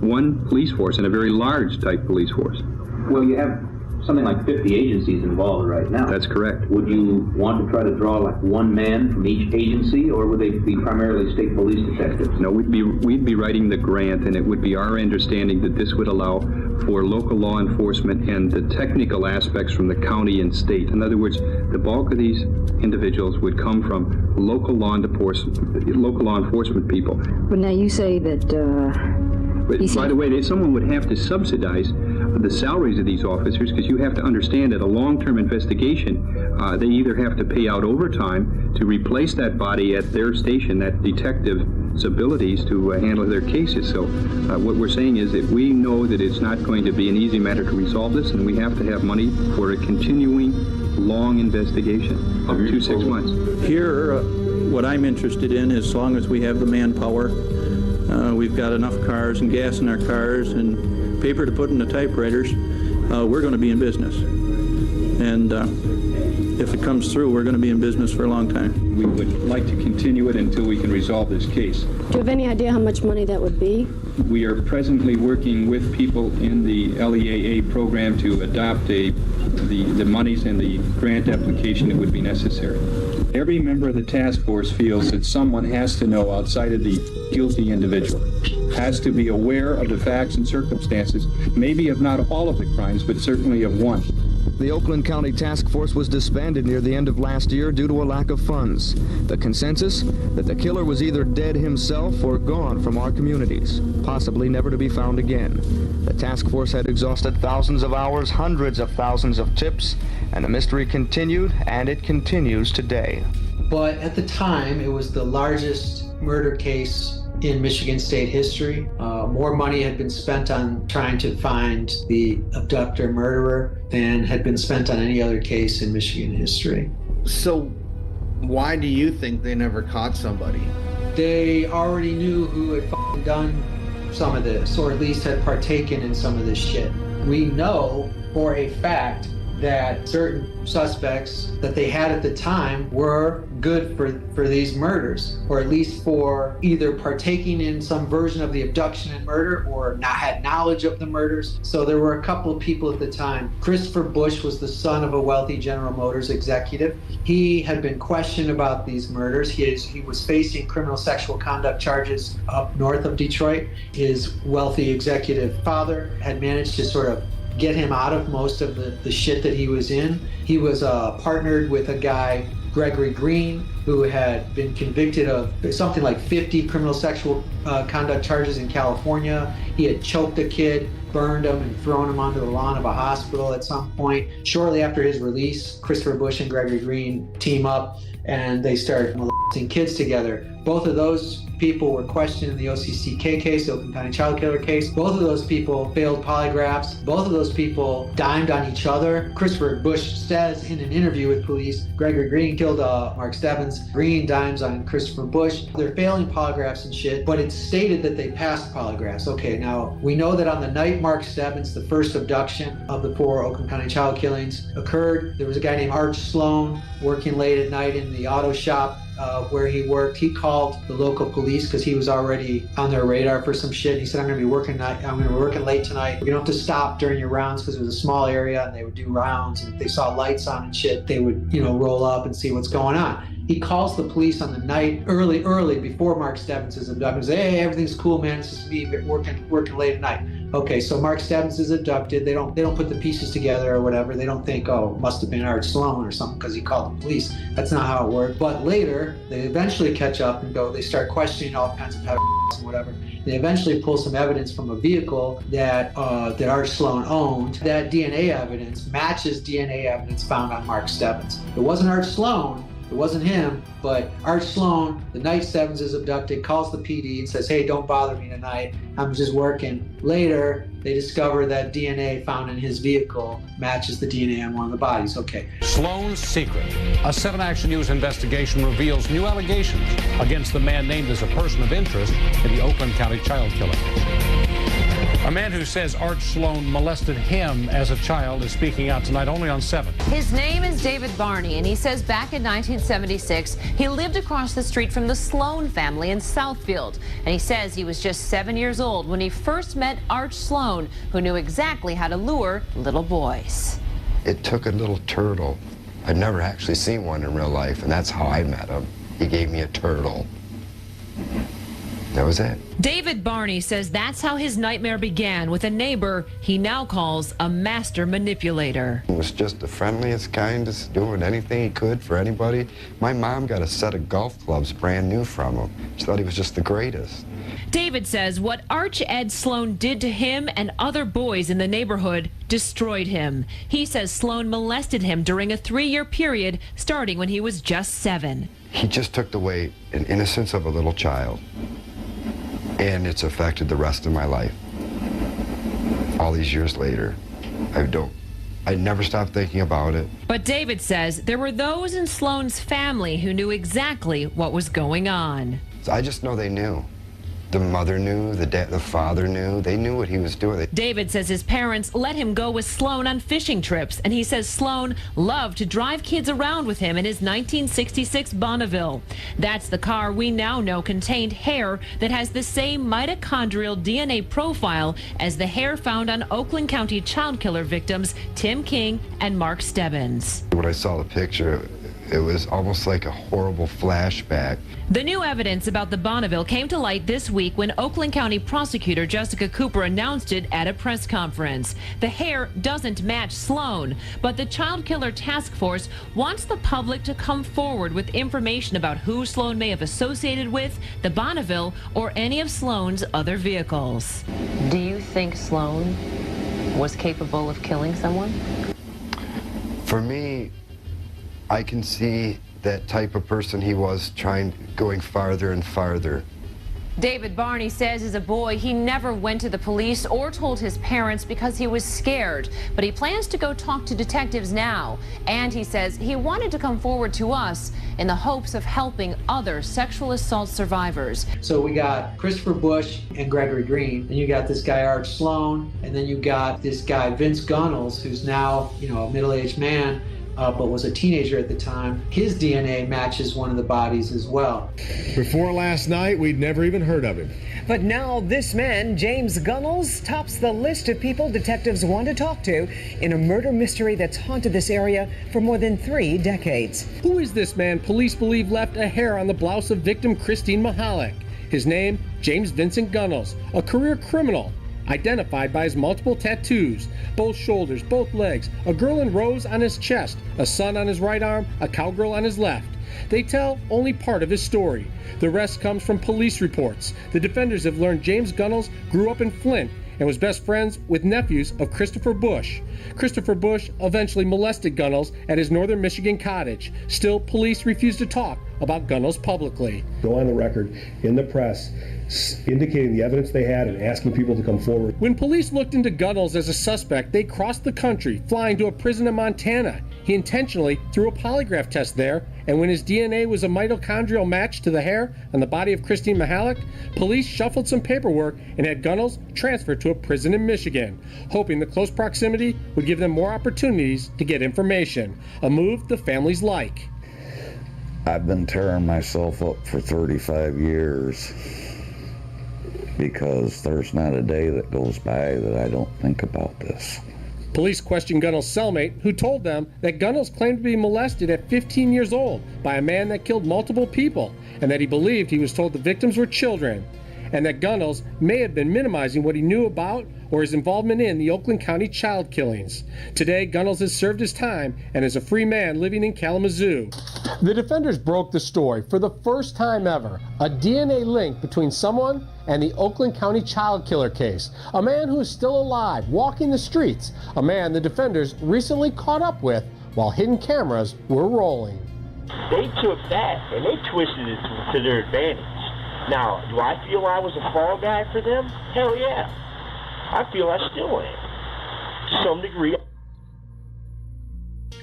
one police force, and a very large type police force. Well, you have something like 50 agencies involved right now. That's correct. Would you want to try to draw like one man from each agency, or would they be primarily state police detectives? No, we'd be writing the grant, and it would be our understanding that this would allow for local law enforcement and the technical aspects from the county and state. In other words, the bulk of these individuals would come from local law enforcement people. But now you say that... By the way, someone would have to subsidize the salaries of these officers, because you have to understand that a long-term investigation, they either have to pay out overtime to replace that body at their station, that detective's abilities to handle their cases. So what we're saying is that we know that it's not going to be an easy matter to resolve this, and we have to have money for a continuing long investigation up to 6 months. Here, what I'm interested in, as long as we have the manpower, we've got enough cars and gas in our cars and paper to put in the typewriters, we're going to be in business. And if it comes through, we're going to be in business for a long time. We would like to continue it until we can resolve this case. Do you have any idea how much money that would be? We are presently working with people in the LEAA program to adopt the monies and the grant application that would be necessary. Every member of the task force feels that someone has to know outside of the guilty individual, has to be aware of the facts and circumstances, maybe of not all of the crimes, but certainly of one. The Oakland County Task Force was disbanded near the end of last year due to a lack of funds. The consensus? That the killer was either dead himself or gone from our communities, possibly never to be found again. The task force had exhausted thousands of hours, hundreds of thousands of tips, and the mystery continued, and it continues today. But at the time, it was the largest murder case in Michigan state history. More money had been spent on trying to find the abductor murderer than had been spent on any other case in Michigan history. So why do you think they never caught somebody? They already knew who had done some of this, or at least had partaken in some of this shit. We know for a fact that certain suspects that they had at the time were good for these murders, or at least for either partaking in some version of the abduction and murder, or not had knowledge of the murders. So there were a couple of people at the time. Christopher Bush was the son of a wealthy General Motors executive. He had been questioned about these murders. He was facing criminal sexual conduct charges up north of Detroit. His wealthy executive father had managed to sort of get him out of most of the shit that he was in. He was partnered with a guy, Gregory Green, who had been convicted of something like 50 criminal sexual conduct charges in California. He had choked a kid, burned him, and thrown him onto the lawn of a hospital at some point. Shortly after his release, Christopher Bush and Gregory Green team up and they start molesting kids together. Both of those people were questioned in the OCCK case, the Oakland County Child Killer case. Both of those people failed polygraphs. Both of those people dimed on each other. Christopher Bush says in an interview with police, Gregory Green killed Mark Stebbins. Green dimes on Christopher Bush. They're failing polygraphs and shit, but it's stated that they passed polygraphs. Okay, now we know that on the night Mark Stebbins, the first abduction of the 4 Oakland County child killings occurred, there was a guy named Arch Sloan working late at night in the auto shop where he worked. He called the local police because he was already on their radar for some shit. He said, I'm going to be working late tonight. You don't have to stop during your rounds, because it was a small area and they would do rounds. And if they saw lights on and shit, they would, roll up and see what's going on. He calls the police on the night early before Mark Stebbins is abducted. He says, hey, everything's cool, man. This is me working late at night. Okay, so Mark Stebbins is abducted. They don't put the pieces together or whatever. They don't think, oh, it must have been Art Sloan or something because he called the police. That's not how it worked. But later, they eventually catch up and they start questioning all kinds of pedophiles and whatever. They eventually pull some evidence from a vehicle that Art Sloan owned. That DNA evidence matches DNA evidence found on Mark Stebbins. It wasn't Art Sloan. It wasn't him, but Art Sloan, the night Stebbins is abducted, calls the PD and says, hey, don't bother me tonight. I'm just working. Later, they discover that DNA found in his vehicle matches the DNA on one of the bodies. Okay. Sloan's Secret. A 7 Action News investigation reveals new allegations against the man named as a person of interest in the Oakland County child killing. A man who says Art Sloan molested him as a child is speaking out tonight only on 7. His name is David Barney, and he says back in 1976, he lived across the street from the Sloan family in Southfield. And he says he was just 7 years old when he first met Art Sloan, who knew exactly how to lure little boys. It took a little turtle. I'd never actually seen one in real life, and that's how I met him. He gave me a turtle. That was it. David Barney says that's how his nightmare began, with a neighbor he now calls a master manipulator. He was just the friendliest, kindest, doing anything he could for anybody. My mom got a set of golf clubs brand new from him. She thought he was just the greatest. David says what Arch Ed Sloan did to him and other boys in the neighborhood destroyed him. He says Sloan molested him during a 3-year period, starting when he was just 7. He just took away an innocence of a little child. And it's affected the rest of my life. All these years later, I never stopped thinking about it. But David says there were those in Sloan's family who knew exactly what was going on. I just know they knew. The mother knew, the father knew. They knew what he was doing. David says his parents let him go with Sloan on fishing trips, and he says Sloan loved to drive kids around with him in his 1966 Bonneville. That's the car we now know contained hair that has the same mitochondrial DNA profile as the hair found on Oakland County child killer victims Tim King and Mark Stebbins. When I saw the picture, it was almost like a horrible flashback. The new evidence about the Bonneville came to light this week when Oakland County prosecutor Jessica Cooper announced it at a press conference. The hair doesn't match Sloan, but the child killer task force wants the public to come forward with information about who Sloan may have associated with the Bonneville or any of Sloan's other vehicles. Do you think Sloan was capable of killing someone? For me, I can see that type of person he was going farther and farther. David Barney says as a boy he never went to the police or told his parents because he was scared, but he plans to go talk to detectives now. And he says he wanted to come forward to us in the hopes of helping other sexual assault survivors. So we got Christopher Bush and Gregory Green, and you got this guy Art Sloan, and then you got this guy Vince Gunnels, who's now, a middle-aged man, but was a teenager at the time. His DNA matches one of the bodies as well. Before last night, we'd never even heard of him. But now this man, James Gunnels, tops the list of people detectives want to talk to in a murder mystery that's haunted this area for more than 3 decades. Who is this man police believe left a hair on the blouse of victim Christine Mahalik? His name, James Vincent Gunnels, a career criminal, identified by his multiple tattoos, both shoulders, both legs, a girl in rose on his chest, a sun on his right arm, a cowgirl on his left. They tell only part of his story. The rest comes from police reports. The defenders have learned James Gunnels grew up in Flint and was best friends with nephews of Christopher Bush. Christopher Bush eventually molested Gunnels at his northern Michigan cottage. Still, police refuse to talk about Gunnels publicly. Go on the record in the press indicating the evidence they had and asking people to come forward. When police looked into Gunnels as a suspect, they crossed the country, flying to a prison in Montana. He intentionally threw a polygraph test there, and when his DNA was a mitochondrial match to the hair on the body of Christine Mahalik, police shuffled some paperwork and had Gunnels transferred to a prison in Michigan, hoping the close proximity would give them more opportunities to get information, a move the families like. I've been tearing myself up for 35 years because there's not a day that goes by that I don't think about this. Police questioned Gunnels' cellmate, who told them that Gunnels claimed to be molested at 15 years old by a man that killed multiple people, and that he believed he was told the victims were children, and that Gunnels may have been minimizing what he knew about or his involvement in the Oakland County child killings. Today, Gunnels has served his time and is a free man living in Kalamazoo. The defenders broke the story for the first time ever, a DNA link between someone and the Oakland County child killer case. A man who is still alive, walking the streets, a man the defenders recently caught up with while hidden cameras were rolling. They took that and they twisted it to their advantage. Now, do I feel I was a fall guy for them? Hell yeah. I feel I still am, to some degree.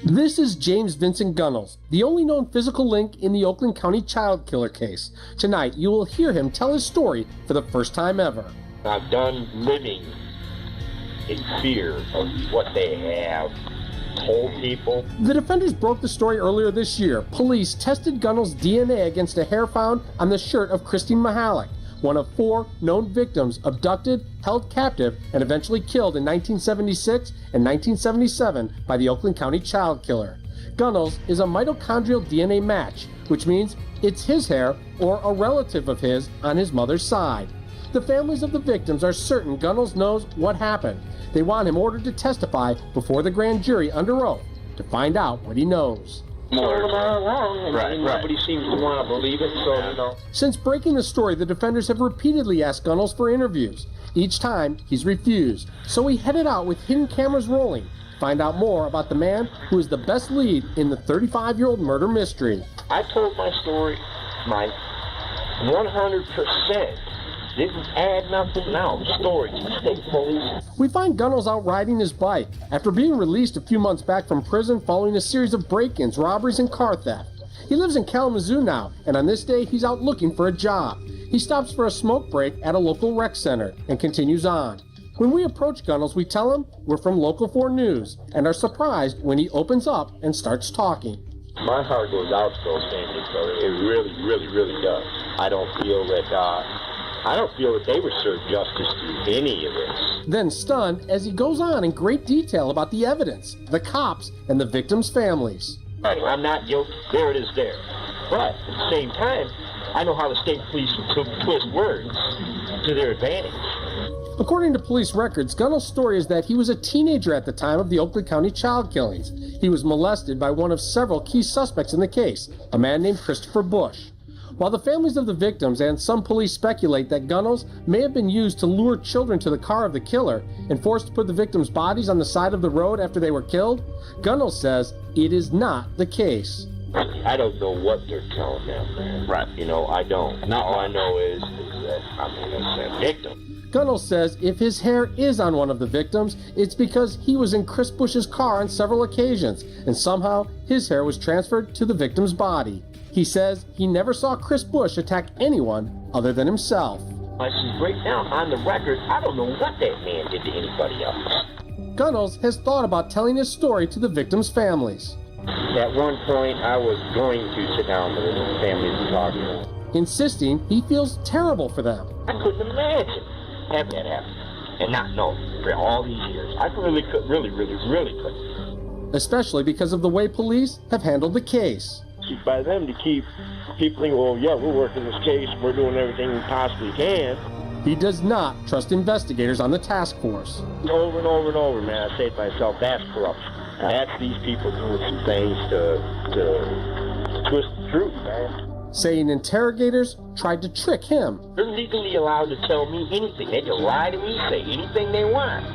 This is James Vincent Gunnels, the only known physical link in the Oakland County child killer case. Tonight, you will hear him tell his story for the first time ever. I've done living in fear of what they have told people. The defenders broke the story earlier this year. Police tested Gunnels' DNA against a hair found on the shirt of Christine Mihalik, one of 4 known victims abducted, held captive, and eventually killed in 1976 and 1977 by the Oakland County child killer. Gunnels is a mitochondrial DNA match, which means it's his hair or a relative of his on his mother's side. The families of the victims are certain Gunnels knows what happened. They want him ordered to testify before the grand jury under oath to find out what he knows. More wrong, and nobody seems to want to believe it, so, you know. Since breaking the story, the defenders have repeatedly asked Gunnels for interviews. Each time, he's refused. So he headed out with hidden cameras rolling to find out more about the man who is the best lead in the 35-year-old murder mystery. I told my story, my 100%. Didn't add nothing now. Story to the state police. We find Gunnels out riding his bike after being released a few months back from prison following a series of break-ins, robberies, and car theft. He lives in Kalamazoo now, and on this day he's out looking for a job. He stops for a smoke break at a local rec center and continues on. When we approach Gunnels, we tell him we're from Local 4 News and are surprised when he opens up and starts talking. My heart goes out to those families, brother. It really, really, really does. I don't feel that they were served justice through any of this. Then stunned as he goes on in great detail about the evidence, the cops, and the victims' families. I'm not guilty. There it is there. But at the same time, I know how the state police twist words to their advantage. According to police records, Gunnels' story is that he was a teenager at the time of the Oakland County child killings. He was molested by one of several key suspects in the case, a man named Christopher Bush. While the families of the victims and some police speculate that Gunnels may have been used to lure children to the car of the killer and forced to put the victims' bodies on the side of the road after they were killed, Gunnels says it is not the case. I don't know what they're telling them, man. Right. You know, I don't. All I know is that I'm a victim. Gunnels says if his hair is on one of the victims, it's because he was in Chris Bush's car on several occasions, and somehow his hair was transferred to the victim's body. He says he never saw Chris Bush attack anyone other than himself. I see right now on the record, I don't know what that man did to anybody else. Gunnels has thought about telling his story to the victims' families. At one point, I was going to sit down with the families and talk to them, insisting he feels terrible for them. I couldn't imagine having that happen and not know for all these years. I really couldn't. Especially because of the way police have handled the case. By them to keep people thinking, well, yeah, we're working this case, we're doing everything we possibly can. He does not trust investigators on the task force. Over and over and over, man, I say to myself, that's corruption. That's these people doing some things to twist the truth, man. Saying interrogators tried to trick him. They're legally allowed to tell me anything. They can lie to me, say anything they want.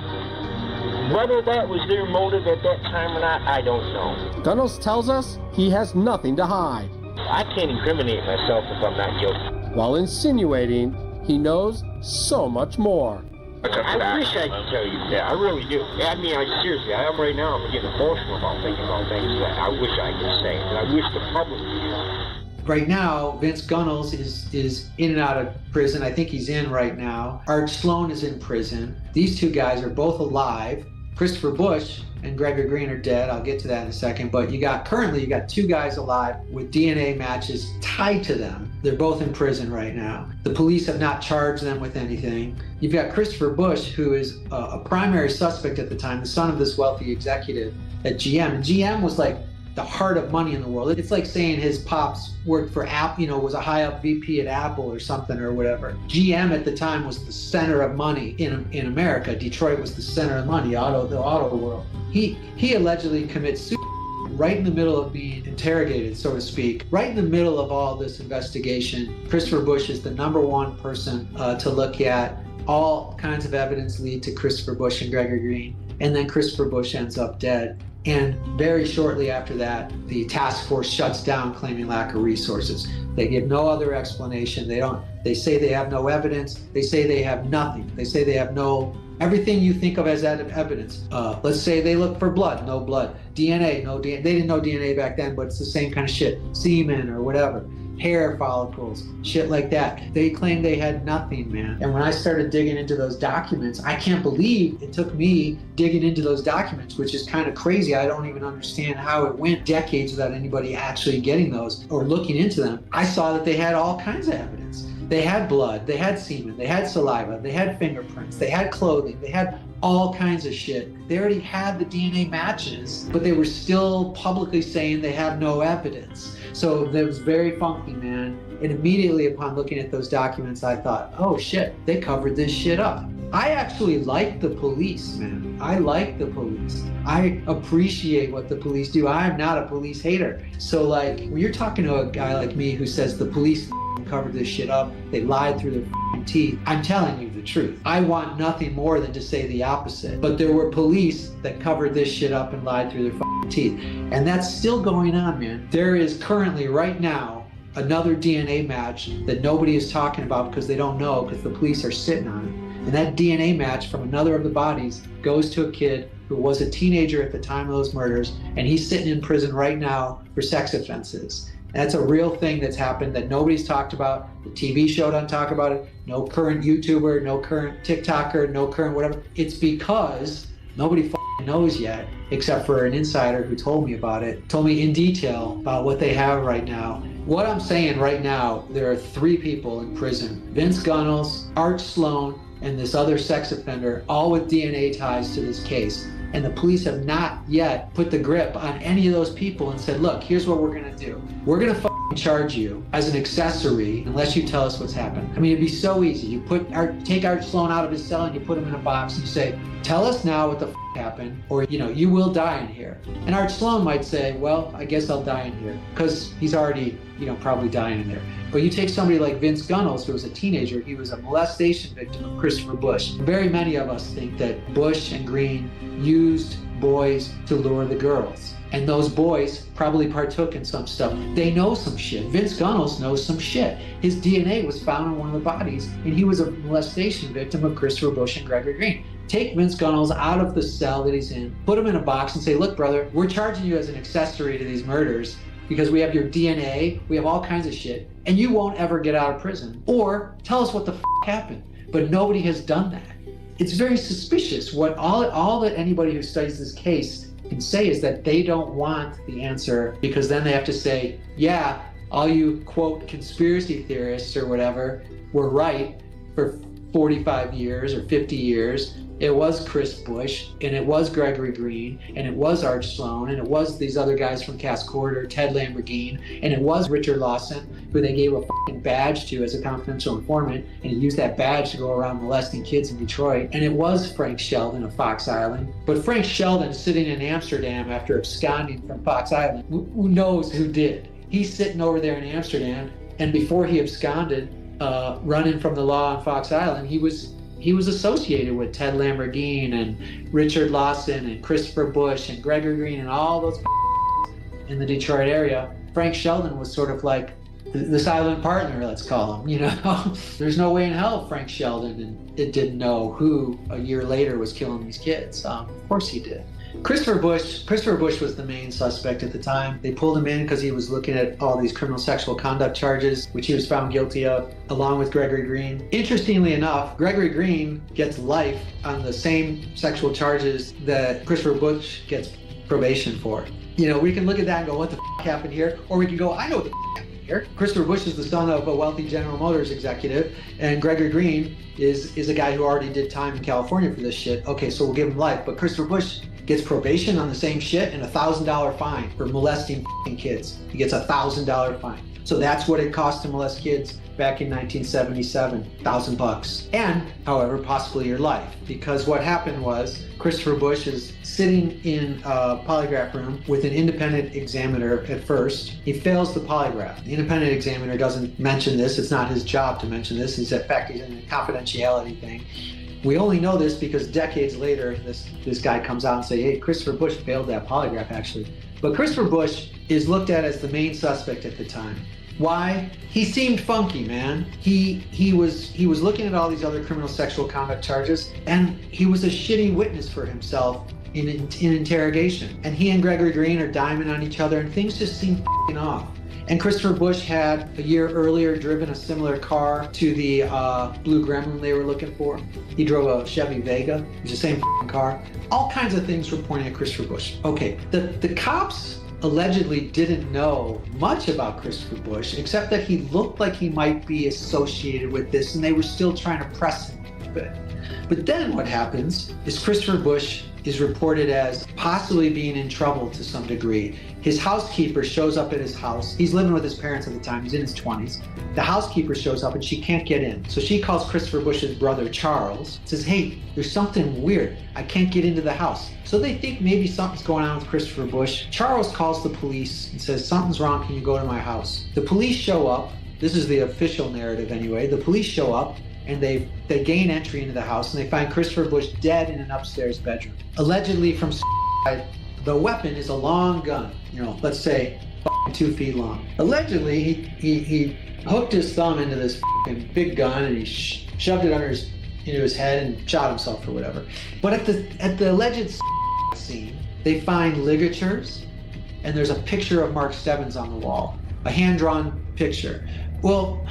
Whether that was their motive at that time or not, I don't know. Gunnels tells us he has nothing to hide. I can't incriminate myself if I'm not guilty. While insinuating he knows so much more. I wish I could tell you that. I really do. I mean, seriously, I am right now. I'm getting emotional about thinking about things that I wish I could say. And I wish the public could. Right now, Vince Gunnels is in and out of prison. I think he's in right now. Art Sloan is in prison. These two guys are both alive. Christopher Bush and Gregory Green are dead. I'll get to that in a second. But currently you got 2 guys alive with DNA matches tied to them. They're both in prison right now. The police have not charged them with anything. You've got Christopher Busch, who is a primary suspect at the time, the son of this wealthy executive at GM. And GM was like the heart of money in the world. It's like saying his pops worked for Apple, was a high up VP at Apple or something or whatever. GM at the time was the center of money in America. Detroit was the center of money, the auto world. He allegedly commits suicide right in the middle of being interrogated, so to speak, right in the middle of all this investigation. Christopher Busch is the #1 person to look at. All kinds of evidence lead to Christopher Busch and Gregory Green, and then Christopher Busch ends up dead. And very shortly after that, the task force shuts down, claiming lack of resources. They give no other explanation. They say they have no evidence. They say they have nothing. They say they have everything you think of as evidence. Let's say they look for blood, no blood. DNA, no DNA. They didn't know DNA back then, but it's the same kind of shit. Semen or whatever. Hair follicles, shit like that. They claim they had nothing, man. And when I started digging into those documents, I can't believe it took me digging into those documents, which is kind of crazy. I don't even understand how it went decades without anybody actually getting those or looking into them. I saw that they had all kinds of evidence. They had blood, they had semen, they had saliva, they had fingerprints, they had clothing, they had all kinds of shit. They already had the DNA matches, but they were still publicly saying they have no evidence. So that was very funky, man. And immediately upon looking at those documents, I thought, oh shit, they covered this shit up. I actually like the police, man. I like the police. I appreciate what the police do. I am not a police hater. So like, when you're talking to a guy like me who says the police covered this shit up, they lied through their teeth, I'm telling you the truth. I want nothing more than to say the opposite. But there were police that covered this shit up and lied through their teeth. And that's still going on, man. There is currently, right now, another DNA match that nobody is talking about because they don't know, because the police are sitting on it. And that DNA match from another of the bodies goes to a kid who was a teenager at the time of those murders, and he's sitting in prison right now for sex offenses. And that's a real thing that's happened that nobody's talked about. The TV show doesn't talk about it. No current YouTuber, no current TikToker, no current whatever. It's because nobody knows yet, except for an insider who told me about it, told me in detail about what they have right now. What I'm saying right now, there are 3 people in prison: Vince Gunnels, Art Sloan, and this other sex offender, all with DNA ties to this case. And the police have not yet put the grip on any of those people and said, look, here's what we're gonna do. We're gonna charge you as an accessory unless you tell us what's happened. I mean, it'd be so easy. You take Art Sloan out of his cell and you put him in a box and you say, tell us now what the happened, or you will die in here. And Art Sloan might say, well, I guess I'll die in here, because he's already, probably dying in there. But you take somebody like Vince Gunnels, who was a teenager, he was a molestation victim of Christopher Busch. Very many of us think that Busch and Green used boys to lure the girls. And those boys probably partook in some stuff. They know some shit. Vince Gunnels knows some shit. His DNA was found on one of the bodies, and he was a molestation victim of Christopher Busch and Gregory Green. Take Vince Gunnels out of the cell that he's in, put him in a box and say, look, brother, we're charging you as an accessory to these murders because we have your DNA, we have all kinds of shit, and you won't ever get out of prison. Or tell us what the happened. But nobody has done that. It's very suspicious. What all that anybody who studies this case can say is that they don't want the answer, because then they have to say, yeah, all you, quote, conspiracy theorists or whatever were right for 45 years or 50 years. It was Chris Busch, and it was Gregory Green, and it was Art Sloan, and it was these other guys from Cass Corridor, Ted Lamborghini, and it was Richard Lawson, who they gave a badge to as a confidential informant, and he used that badge to go around molesting kids in Detroit. And it was Frank Sheldon of Fox Island. But Frank Sheldon, sitting in Amsterdam after absconding from Fox Island, who knows who did? He's sitting over there in Amsterdam, and before he absconded, running from the law on Fox Island, he was associated with Ted Lamborghini and Richard Lawson and Christopher Busch and Gregory Green and all those in the Detroit area. Frank Sheldon was sort of like the silent partner, let's call him, There's no way in hell Frank Sheldon didn't know who a year later was killing these kids. Of course he did. Christopher Bush was the main suspect at the time. They pulled him in because he was looking at all these criminal sexual conduct charges, which he was found guilty of, along with Gregory Green. Interestingly enough, Gregory Green gets life on the same sexual charges that Christopher Bush gets probation for. You know, we can look at that and go, what the f*** happened here? Or we can go, I know what the f*** happened here. Christopher Bush is the son of a wealthy General Motors executive, and Gregory Green is a guy who already did time in California for this shit. Okay, so we'll give him life. But Christopher Bush gets probation on the same shit and a $1,000 fine for molesting f***ing kids. He gets a $1,000 fine. So that's what it cost to molest kids back in 1977, $1,000. And, however, possibly your life. Because what happened was Christopher Bush is sitting in a polygraph room with an independent examiner at first. He fails the polygraph. The independent examiner doesn't mention this. It's not his job to mention this. He's in a confidentiality thing. We only know this because decades later, this guy comes out and say, hey, Christopher Bush failed that polygraph, actually. But Christopher Bush is looked at as the main suspect at the time. Why? He seemed funky, man. He was looking at all these other criminal sexual conduct charges, and he was a shitty witness for himself in interrogation. And he and Gregory Green are diming on each other, and things just seem f***ing off. And Christopher Bush had, a year earlier, driven a similar car to the blue Gremlin they were looking for. He drove a Chevy Vega. It was the same f***ing car. All kinds of things were pointing at Christopher Bush. Okay, the cops allegedly didn't know much about Christopher Bush, except that he looked like he might be associated with this, and they were still trying to press him a bit. But then what happens is Christopher Bush is reported as possibly being in trouble to some degree. His housekeeper shows up at his house. He's living with his parents at the time. He's in his 20s. The housekeeper shows up and she can't get in. So she calls Christopher Bush's brother, Charles, says, hey, there's something weird. I can't get into the house. So they think maybe something's going on with Christopher Bush. Charles calls the police and says, something's wrong, can you go to my house? The police show up. This is the official narrative anyway. The police show up and they gain entry into the house and they find Christopher Bush dead in an upstairs bedroom. Allegedly from suicide. The weapon is a long gun, let's say 2 feet long. Allegedly, he hooked his thumb into this big gun and he shoved it into his head and shot himself or whatever. But at the alleged scene, they find ligatures and there's a picture of Mark Stebbins on the wall, a hand-drawn picture. Well,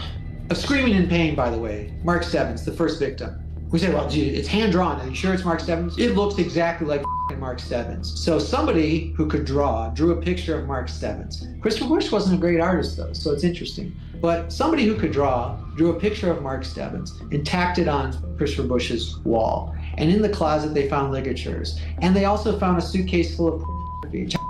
of screaming in pain, by the way, Mark Stebbins, the first victim. We say, well, gee, it's hand-drawn. Are you sure it's Mark Stebbins? It looks exactly like Mark Stebbins. So somebody who could drew a picture of Mark Stebbins. Christopher Bush wasn't a great artist, though, so it's interesting. But somebody who could drew a picture of Mark Stebbins and tacked it on Christopher Bush's wall. And in the closet, they found ligatures. And they also found a suitcase full of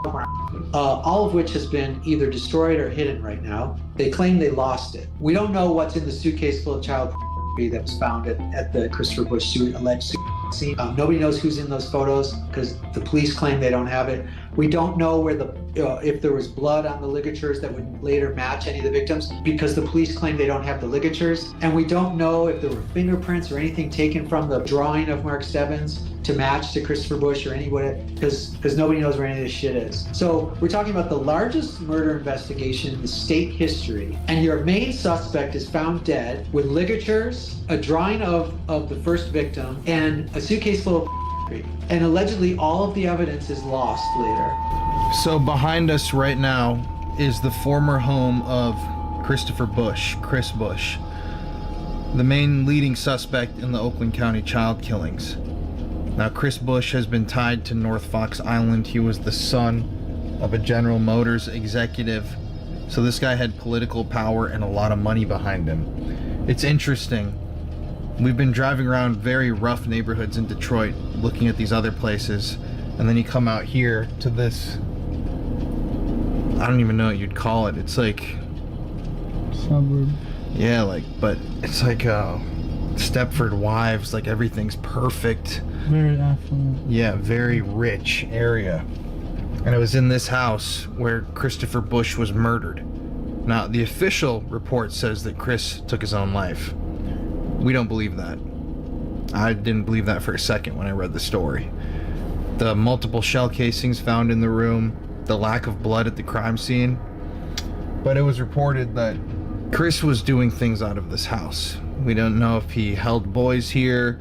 pornography, all of which has been either destroyed or hidden right now. They claim they lost it. We don't know what's in the suitcase full of child pornography that was found at the Christopher Bush alleged scene. Nobody knows who's in those photos because the police claim they don't have it. We don't know where if there was blood on the ligatures that would later match any of the victims because the police claim they don't have the ligatures. And we don't know if there were fingerprints or anything taken from the drawing of Mark Stebbins to match to Christopher Bush or anybody because nobody knows where any of this shit is. So we're talking about the largest murder investigation in the state history, and your main suspect is found dead with ligatures, a drawing of the first victim, and a suitcase full of and allegedly all of the evidence is lost later. So behind us right now is the former home of Christopher Bush, Chris Bush, the main leading suspect in the Oakland County child killings. Now, Chris Bush has been tied to North Fox Island. He was the son of a General Motors executive. So this guy had political power and a lot of money behind him. It's interesting. We've been driving around very rough neighborhoods in Detroit, looking at these other places, and then you come out here to this, I don't even know what you'd call it. It's like... suburb. Yeah, but it's like Stepford Wives, like everything's perfect. Very affluent. Yeah, very rich area. And it was in this house where Christopher Bush was murdered. Now, the official report says that Chris took his own life. We don't believe that. I didn't believe that for a second when I read the story. The multiple shell casings found in the room, the lack of blood at the crime scene. But it was reported that Chris was doing things out of this house. We don't know if he held boys here,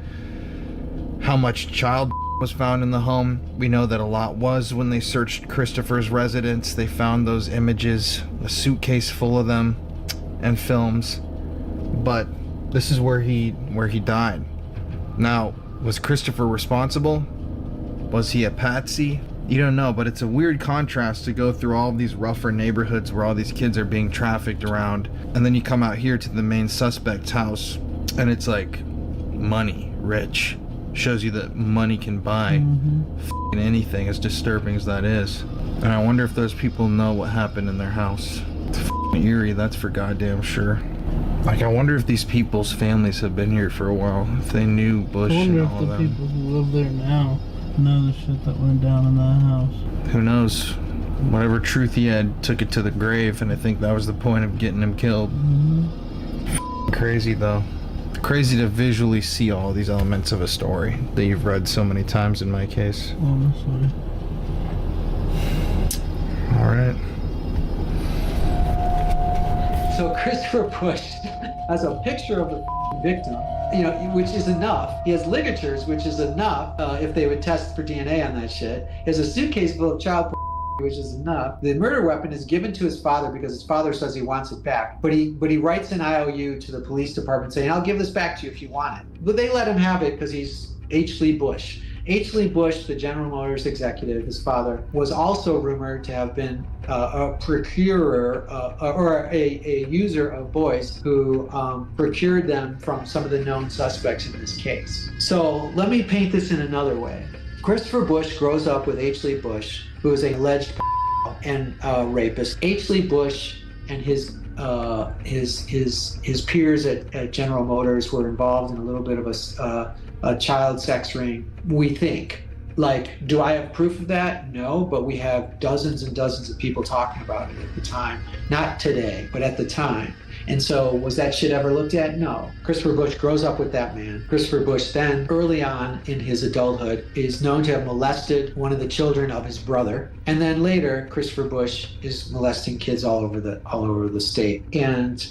how much child was found in the home. We know that a lot was when they searched Christopher's residence. They found those images, a suitcase full of them, and films. But this is where he died. Now, was Christopher responsible? Was he a patsy? You don't know, but it's a weird contrast to go through all of these rougher neighborhoods where all these kids are being trafficked around, and then you come out here to the main suspect's house, and it's like money, rich. Shows you that money can buy f***ing anything, as disturbing as that is. And I wonder if those people know what happened in their house. It's f***ing eerie, that's for goddamn sure. Like, I wonder if these people's families have been here for a while, if they knew Bush and all I wonder of if the them. people who live there now know the shit that went down in that house. Who knows? Whatever truth he had took it to the grave, and I think that was the point of getting him killed. F***ing crazy, though. Crazy to visually see all these elements of a story that you've read so many times in my case. Honestly. Alright. So Christopher Bush has a picture of the victim, which is enough. He has ligatures, which is enough if they would test for DNA on that shit. He has a suitcase full of child which is enough. The murder weapon is given to his father because his father says he wants it back. But he writes an IOU to the police department saying, I'll give this back to you if you want it. But they let him have it because he's H. Lee Bush. H. Lee Bush, the General Motors executive, his father, was also rumored to have been a procurer or a user of boys who procured them from some of the known suspects in this case. So let me paint this in another way. Christopher Bush grows up with H. Lee Bush, who is an alleged and rapist. H. Lee Bush and his peers at General Motors were involved in a little bit of a child sex ring, we think. Like, do I have proof of that? No, but we have dozens and dozens of people talking about it at the time. Not today, but at the time. And so was that shit ever looked at? No. Christopher Bush grows up with that man. Christopher Bush then, early on in his adulthood, is known to have molested one of the children of his brother. And then later, Christopher Bush is molesting kids all over the state. And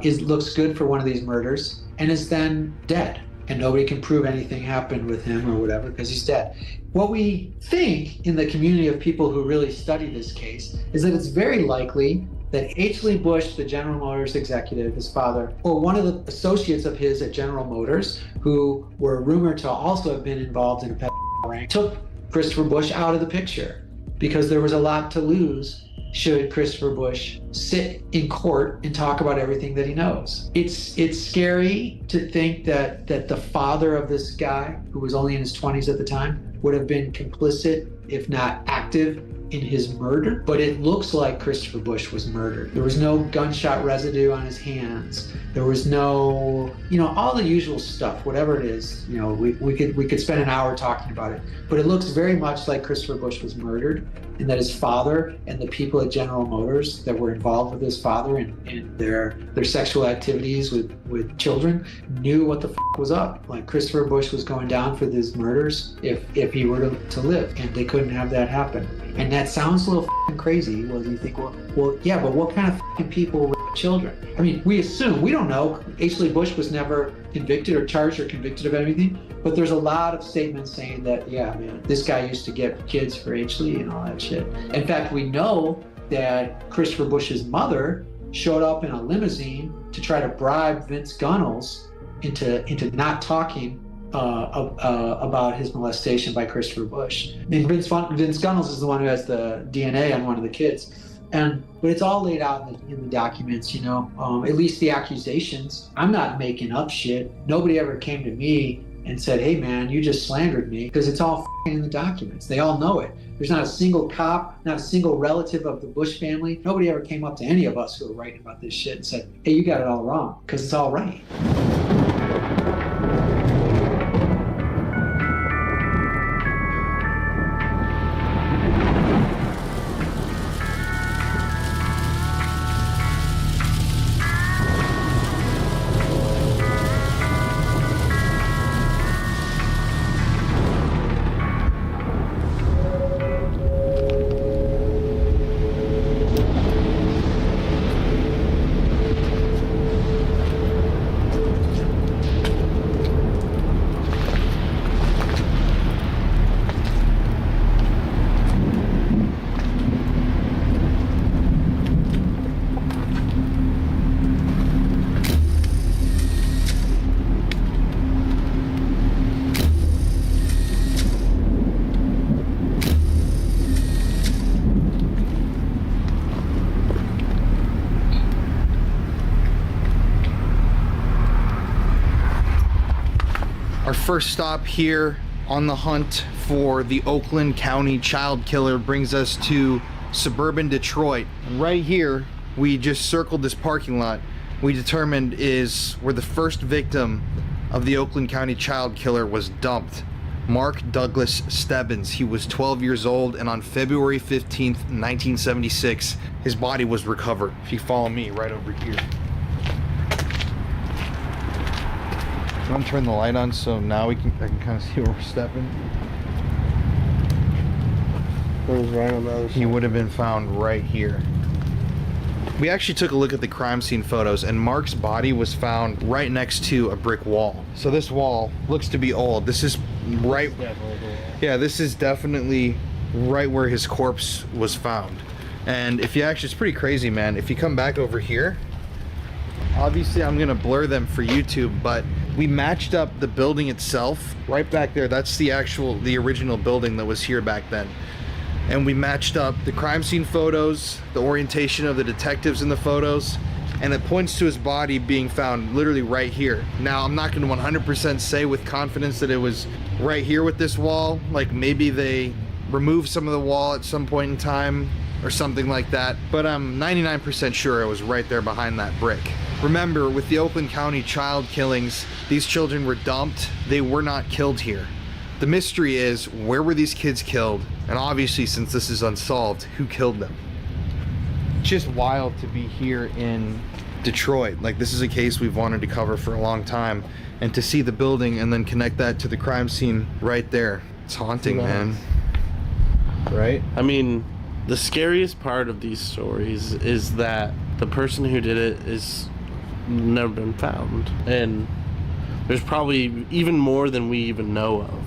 looks good for one of these murders and is then dead. And nobody can prove anything happened with him or whatever because he's dead. What we think in the community of people who really study this case is that it's very likely that H. Lee Bush, the General Motors executive, his father, or one of the associates of his at General Motors, who were rumored to also have been involved in a pedophile ring, took Christopher Bush out of the picture because there was a lot to lose should Christopher Bush sit in court and talk about everything that he knows. It's scary to think that the father of this guy, who was only in his 20s at the time, would have been complicit, if not active, in his murder. But it looks like Christopher Bush was murdered. There was no gunshot residue on his hands. There was no, all the usual stuff, whatever it is. We could spend an hour talking about it. But it looks very much like Christopher Bush was murdered, and that his father and the people at General Motors that were involved with his father in their sexual activities with children knew what the was up. Like, Christopher Bush was going down for these murders if he were to live, and they couldn't have that happen. And that sounds a little crazy. Well, you think, well, yeah, but what kind of people rape children? I mean, we don't know. H. Lee Bush was never convicted or charged or convicted of anything, but there's a lot of statements saying that, yeah, man, this guy used to get kids for H. Lee and all that shit. In fact, we know that Christopher Bush's mother showed up in a limousine to try to bribe Vince Gunnels into not talking about his molestation by Christopher Bush. I mean, Vince Gunnels is the one who has the DNA on one of the kids. But it's all laid out in the documents, at least the accusations. I'm not making up shit. Nobody ever came to me and said, hey man, you just slandered me, because it's all in the documents. They all know it. There's not a single cop, not a single relative of the Bush family. Nobody ever came up to any of us who were writing about this shit and said, hey, you got it all wrong, because it's all right. Our first stop here on the hunt for the Oakland County child killer brings us to suburban Detroit. And right here, we just circled this parking lot. We determined is where the first victim of the Oakland County child killer was dumped. Mark Douglas Stebbins. He was 12 years old, and on February 15th, 1976, his body was recovered. If you follow me right over here. I'm gonna turn the light on so now I can kind of see where we're stepping. It was right on the other side. He would have been found right here. We actually took a look at the crime scene photos, and Mark's body was found right next to a brick wall. So this wall looks to be old. This is right. Yeah, this is definitely right where his corpse was found. And if you actually, it's pretty crazy, man. If you come back over here, obviously I'm gonna blur them for YouTube, but we matched up the building itself right back there. That's the original building that was here back then. And we matched up the crime scene photos, the orientation of the detectives in the photos, and it points to his body being found literally right here. Now, I'm not gonna 100% say with confidence that it was right here with this wall. Like maybe they removed some of the wall at some point in time or something like that, but I'm 99% sure it was right there behind that brick. Remember, with the Oakland County child killings, these children were dumped. They were not killed here. The mystery is, where were these kids killed? And obviously, since this is unsolved, who killed them? Just wild to be here in Detroit. Like, this is a case we've wanted to cover for a long time. And to see the building and then connect that to the crime scene right there. It's haunting, man. Right? I mean, the scariest part of these stories is that the person who did it is never been found. And there's probably even more than we even know of.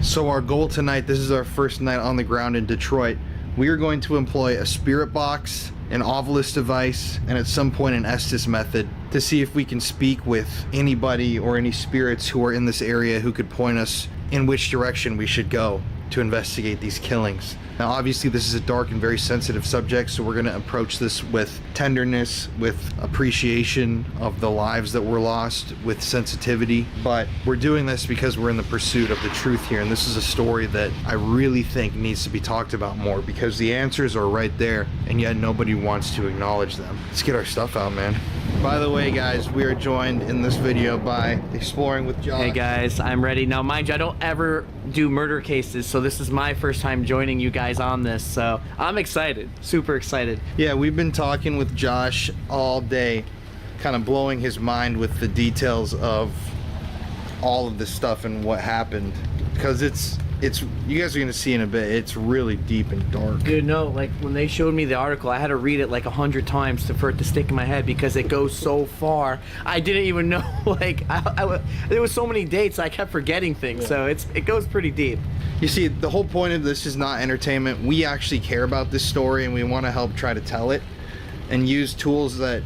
So our goal tonight, this is our first night on the ground in Detroit. We are going to employ a spirit box, an Ovilus device, and at some point an Estes method to see if we can speak with anybody or any spirits who are in this area who could point us in which direction we should go to investigate these killings. Now, obviously, this is a dark and very sensitive subject, so we're going to approach this with tenderness, with appreciation of the lives that were lost, with sensitivity. But we're doing this because we're in the pursuit of the truth here, and this is a story that I really think needs to be talked about more because the answers are right there, and yet nobody wants to acknowledge them. Let's get our stuff out, man. By the way, guys, we are joined in this video by Exploring with Josh. Hey guys, I'm ready. Now, mind you, I don't ever do murder cases, so this is my first time joining you guys on this, so I'm excited, super excited. Yeah, we've been talking with Josh all day, kind of blowing his mind with the details of all of this stuff and what happened, because it's you guys are gonna see in a bit, it's really deep and dark. Dude, no, like when they showed me the article, I had to read it like 100 times for it to stick in my head because it goes so far. I didn't even know, like there was so many dates I kept forgetting things. So it goes pretty deep. You see, the whole point of this is not entertainment. We actually care about this story and we want to help try to tell it and use tools that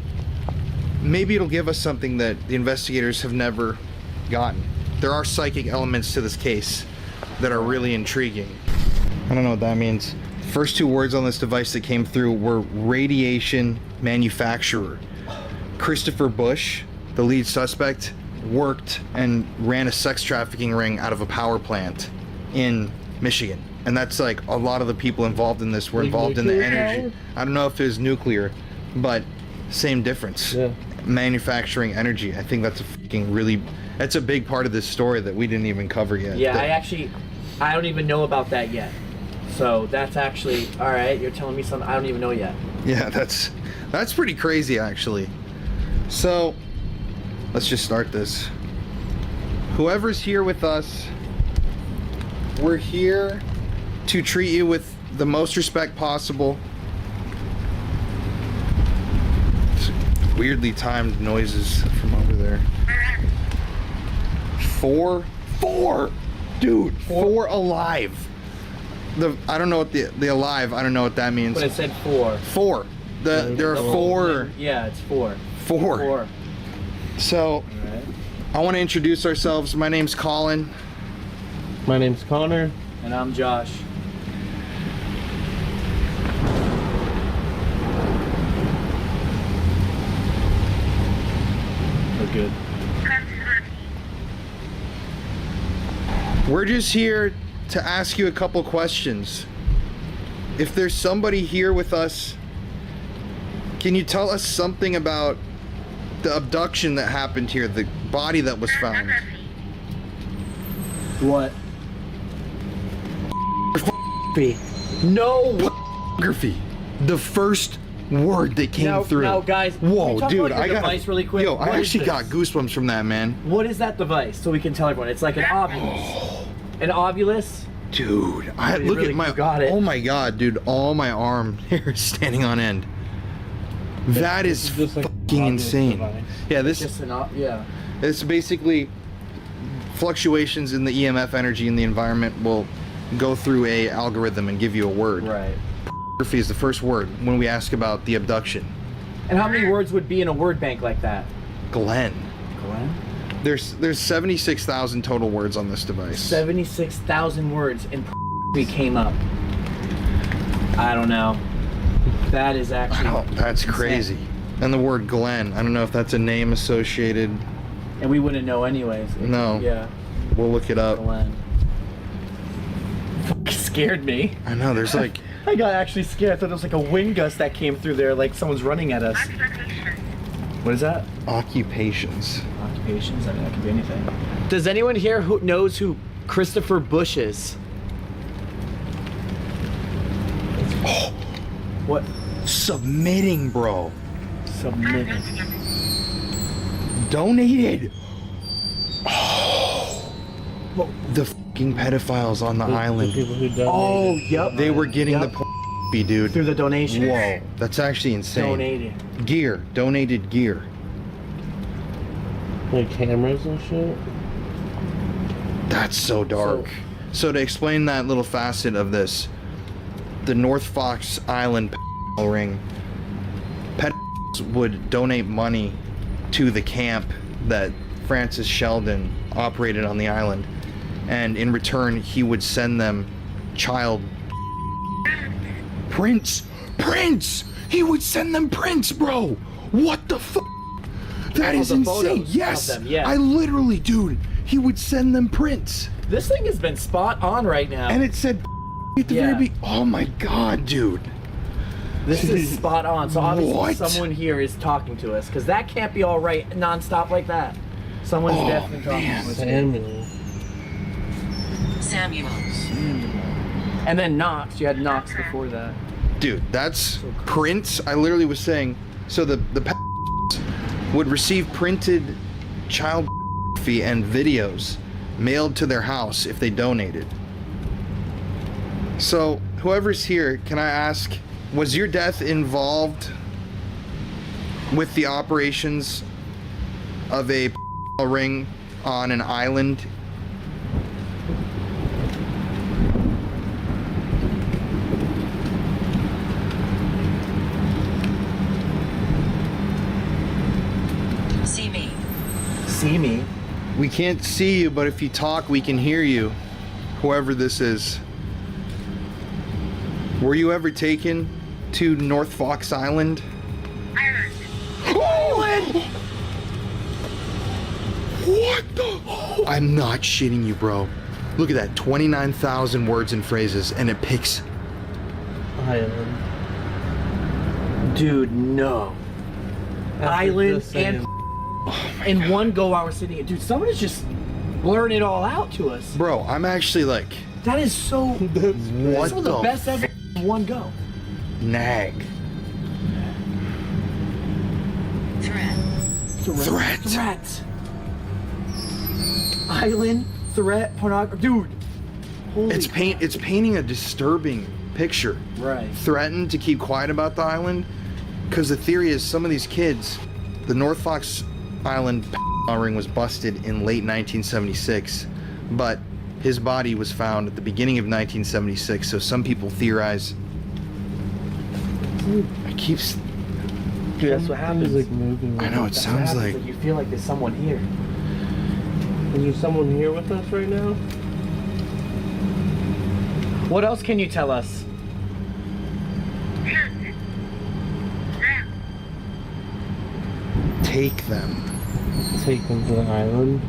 maybe it'll give us something that the investigators have never gotten. There are psychic elements to this case that are really intriguing. I don't know what that means. First two words on this device that came through were radiation manufacturer. Christopher Bush, the lead suspect, worked and ran a sex trafficking ring out of a power plant in Michigan. And that's like a lot of the people involved in this were involved in the energy. I don't know if it was nuclear, but same difference. Yeah. Manufacturing energy. I think that's a fucking that's a big part of this story that we didn't even cover yet. Yeah, I don't even know about that yet. So that's actually, all right, you're telling me something I don't even know yet. Yeah, that's pretty crazy actually. So let's just start this. Whoever's here with us, we're here to treat you with the most respect possible. It's weirdly timed noises from over there. Four, dude, four alive. I don't know what the alive, I don't know what that means. But it said four. Four. There are four. Yeah, it's four. Four. So, right. I want to introduce ourselves. My name's Colin. My name's Connor. And I'm Josh. We're good. We're just here to ask you a couple questions. If there's somebody here with us, can you tell us something about the abduction that happened here, the body that was found? What? No. Pornography. The first word that came through. No, guys. can we Whoa, talk dude! about your I got device really quick. Yo, What I is actually this? got goosebumps from that, man. What is that device? So we can tell everyone. It's like an Ovilus. An Ovilus? Dude, I You look really- at my. you got it. Oh my god, dude! All my arm hair is standing on end. That is fucking insane. Yeah, this. Just yeah. It's basically fluctuations in the EMF energy in the environment will go through a algorithm and give you a word. Right. Pornography is the first word when we ask about the abduction. And how many words would be in a word bank like that? Glenn. Glenn? There's 76,000 total words on this device. 76,000 words and we came up. I don't know. That is actually. Oh, that's insane. crazy. And the word Glenn, I don't know if that's a name associated. And we wouldn't know anyways. No. Yeah. We'll look it up. Glenn. Fucking scared me. I know, there's like. I got actually scared. I thought it was like a wind gust that came through there, like someone's running at us. What is that? Occupations. Occupations? I mean, that could be anything. Does anyone here who knows who Christopher Bush is? Oh. What? Submitting, bro. Submitting. Donated. Oh. The fucking pedophiles on the island. People who donated. Oh, yep. They were getting the dude. Through the donations. Whoa, that's actually insane. Donated. Gear, donated gear. Like cameras and shit. That's so dark. So to explain that little facet of this, the North Fox Island ring, pedophiles would donate money to the camp that Francis Sheldon operated on the island, and in return he would send them child prints. He would send them prints, bro. What the fuck? That is insane. Yes, them, yeah. I literally, dude, he would send them prints. This thing has been spot on right now. And it said at the very beginning. Oh my god, dude. This is spot on. So obviously What? someone here is talking to us, because that can't be all right nonstop like that. Someone's definitely talking to us. Samuel. And then Knox. You had Knox before that. Dude, that's prints. I literally was saying, so the would receive printed child pornography and videos mailed to their house if they donated. So whoever's here, can I ask, was your death involved with the operations of a ring on an island? See me. See me? We can't see you, but if you talk, we can hear you. Whoever this is. Were you ever taken to North Fox Island? Island! What the? I'm not shitting you, bro. Look at that, 29,000 words and phrases, and it picks. Island. Dude, no. Island and in one go I was sitting here. Dude, someone is just blurring it all out to us. Bro, I'm actually like, That is so. what Some of the best ever in one go. nag? Threat. Island, threat, pornography. Dude. Holy It's painting a disturbing picture. Right. Threatened to keep quiet about the island, because the theory is some of these kids, the North Fox Island ring was busted in late 1976, but his body was found at the beginning of 1976. So some people theorize. Dude, that's what happens. Like moving. I know, it That's what sounds happens, like. you feel like there's someone here. Is there someone here with us right now? What else can you tell us? Take them. Take them to the island.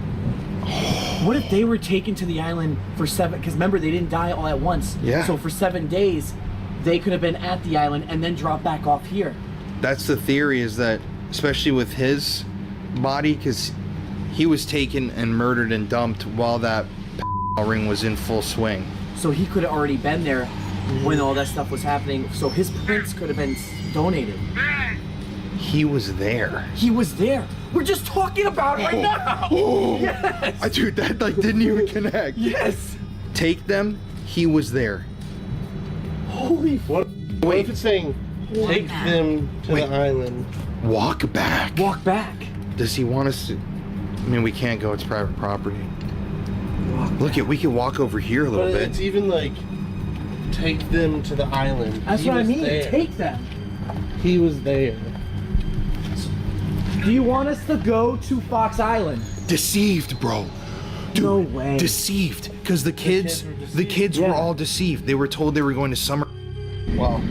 What if they were taken to the island for 7? Because remember, they didn't die all at once. Yeah. So for 7 days, they could have been at the island and then dropped back off here. That's the theory, is that, especially with his body, because he was taken and murdered and dumped while that ring was in full swing. So he could have already been there when all that stuff was happening. So his prints could have been donated. He was there. He was there. We're just talking about it right now. Yes. Dude, that like didn't even connect. Yes. Take them. He was there. Holy. What if it's saying take them to the island? Walk back. Walk back. Does he want us to? I mean, we can't go. It's private property. Look, we can walk over here a little bit. It's even like take them to the island. That's what I mean. There. Take them. He was there. Do you want us to go to Fox Island? Deceived, bro. Dude, no way. Deceived, because the kids were all deceived. They were told they were going to summer. Well,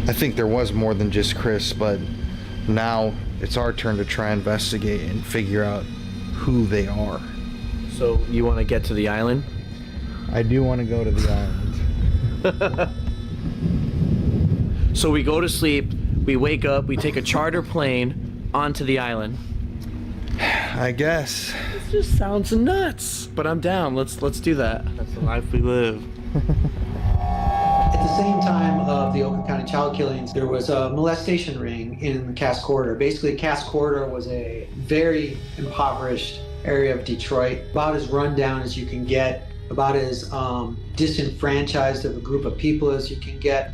I think there was more than just Chris, but now it's our turn to try and investigate and figure out who they are. So you want to get to the island? I do want to go to the island. So we go to sleep, we wake up, we take a charter plane onto the island. I guess. This just sounds nuts, but I'm down. Let's do that. That's the life we live. At the same time of the Oakland County child killings, there was a molestation ring in the Cass Corridor. Basically, Cass Corridor was a very impoverished area of Detroit, about as run down as you can get, about as disenfranchised of a group of people as you can get,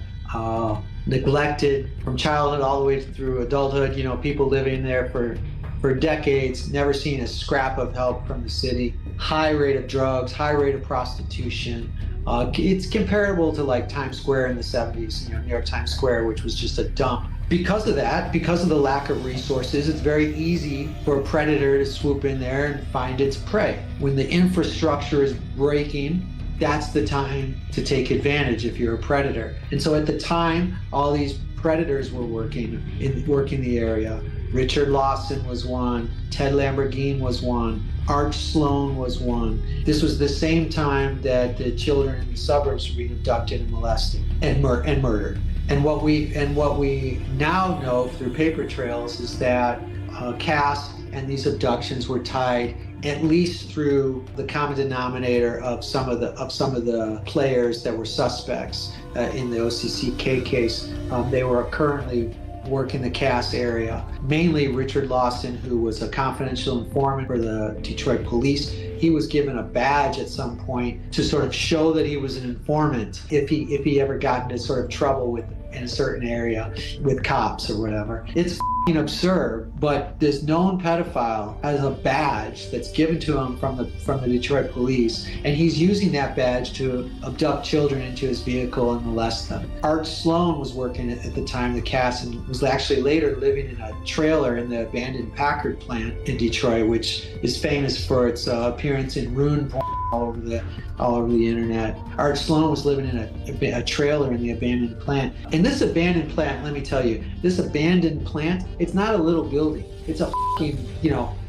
neglected from childhood all the way through adulthood. You know, people living there for decades, never seen a scrap of help from the city. High rate of drugs, high rate of prostitution. It's comparable to like Times Square in the 70s, you know, New York Times Square, which was just a dump. Because of that, because of the lack of resources, it's very easy for a predator to swoop in there and find its prey. When the infrastructure is breaking, that's the time to take advantage if you're a predator. And so at the time, all these predators were working the area. Richard Lawson was one, Ted Lamborghini was one, Arch Sloan was one. This was the same time that the children in the suburbs were being abducted and molested and murdered. And what we now know through paper trails is that Cass and these abductions were tied at least through the common denominator of some of the players that were suspects in the OCCK case. They were currently work in the Cass area, mainly Richard Lawson, who was a confidential informant for the Detroit police. He was given a badge at some point to sort of show that he was an informant if he ever got into sort of trouble in a certain area with cops or whatever. It's f***ing absurd, but this known pedophile has a badge that's given to him from the Detroit police, and he's using that badge to abduct children into his vehicle and molest them. Arch Sloan was working at the time, the Cass, and was actually later living in a trailer in the abandoned Packard plant in Detroit, which is famous for its appearance in ruin porn all over the internet. Arch Sloan was living in a trailer in the abandoned plant. And this abandoned plant, let me tell you, this abandoned plant, it's not a little building. It's a fucking,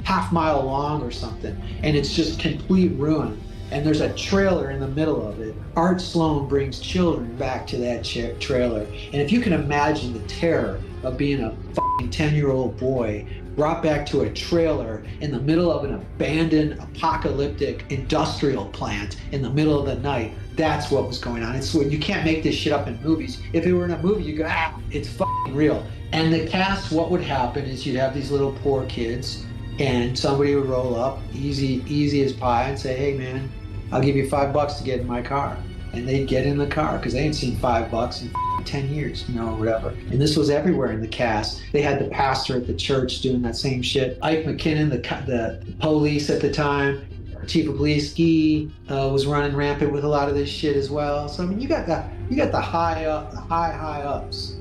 half-mile long or something. And it's just complete ruin. And there's a trailer in the middle of it. Arch Sloan brings children back to that trailer. And if you can imagine the terror of being a fucking 10-year-old boy brought back to a trailer in the middle of an abandoned, apocalyptic industrial plant in the middle of the night. That's what was going on. You can't make this shit up in movies. If it were in a movie, you go, it's fucking real. And the Cass, what would happen is you'd have these little poor kids, and somebody would roll up, easy as pie, and say, hey man, I'll give you $5 to get in my car. And they'd get in the car because they ain't seen $5 in 10 years, or whatever. And this was everywhere in the Cass. They had the pastor at the church doing that same shit. Ike McKinnon, the police at the time, chief of police, he was running rampant with a lot of this shit as well. So I mean, you got the high ups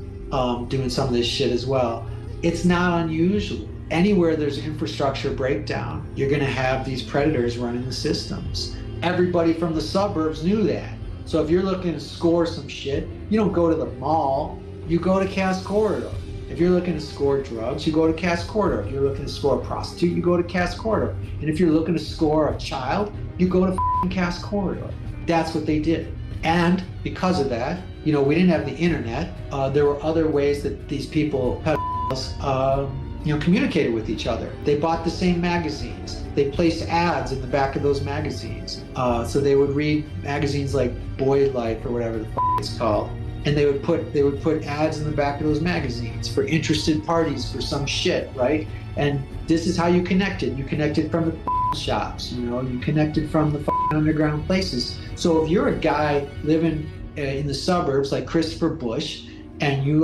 doing some of this shit as well. It's not unusual. Anywhere there's infrastructure breakdown, you're going to have these predators running the systems. Everybody from the suburbs knew that. So if you're looking to score some shit, you don't go to the mall, you go to Cass Corridor. If you're looking to score drugs, you go to Cass Corridor. If you're looking to score a prostitute, you go to Cass Corridor. And if you're looking to score a child, you go to f***ing Cass Corridor. That's what they did. And because of that, we didn't have the internet. There were other ways that these people, pedophiles, communicated with each other. They bought the same magazines. They placed ads in the back of those magazines. So they would read magazines like Boy Life or whatever the f*** it's called. And they would put ads in the back of those magazines for interested parties for some shit, right? And this is how you connected. You connected from the shops, you connected from the underground places. So if you're a guy living in the suburbs like Christopher Bush, and you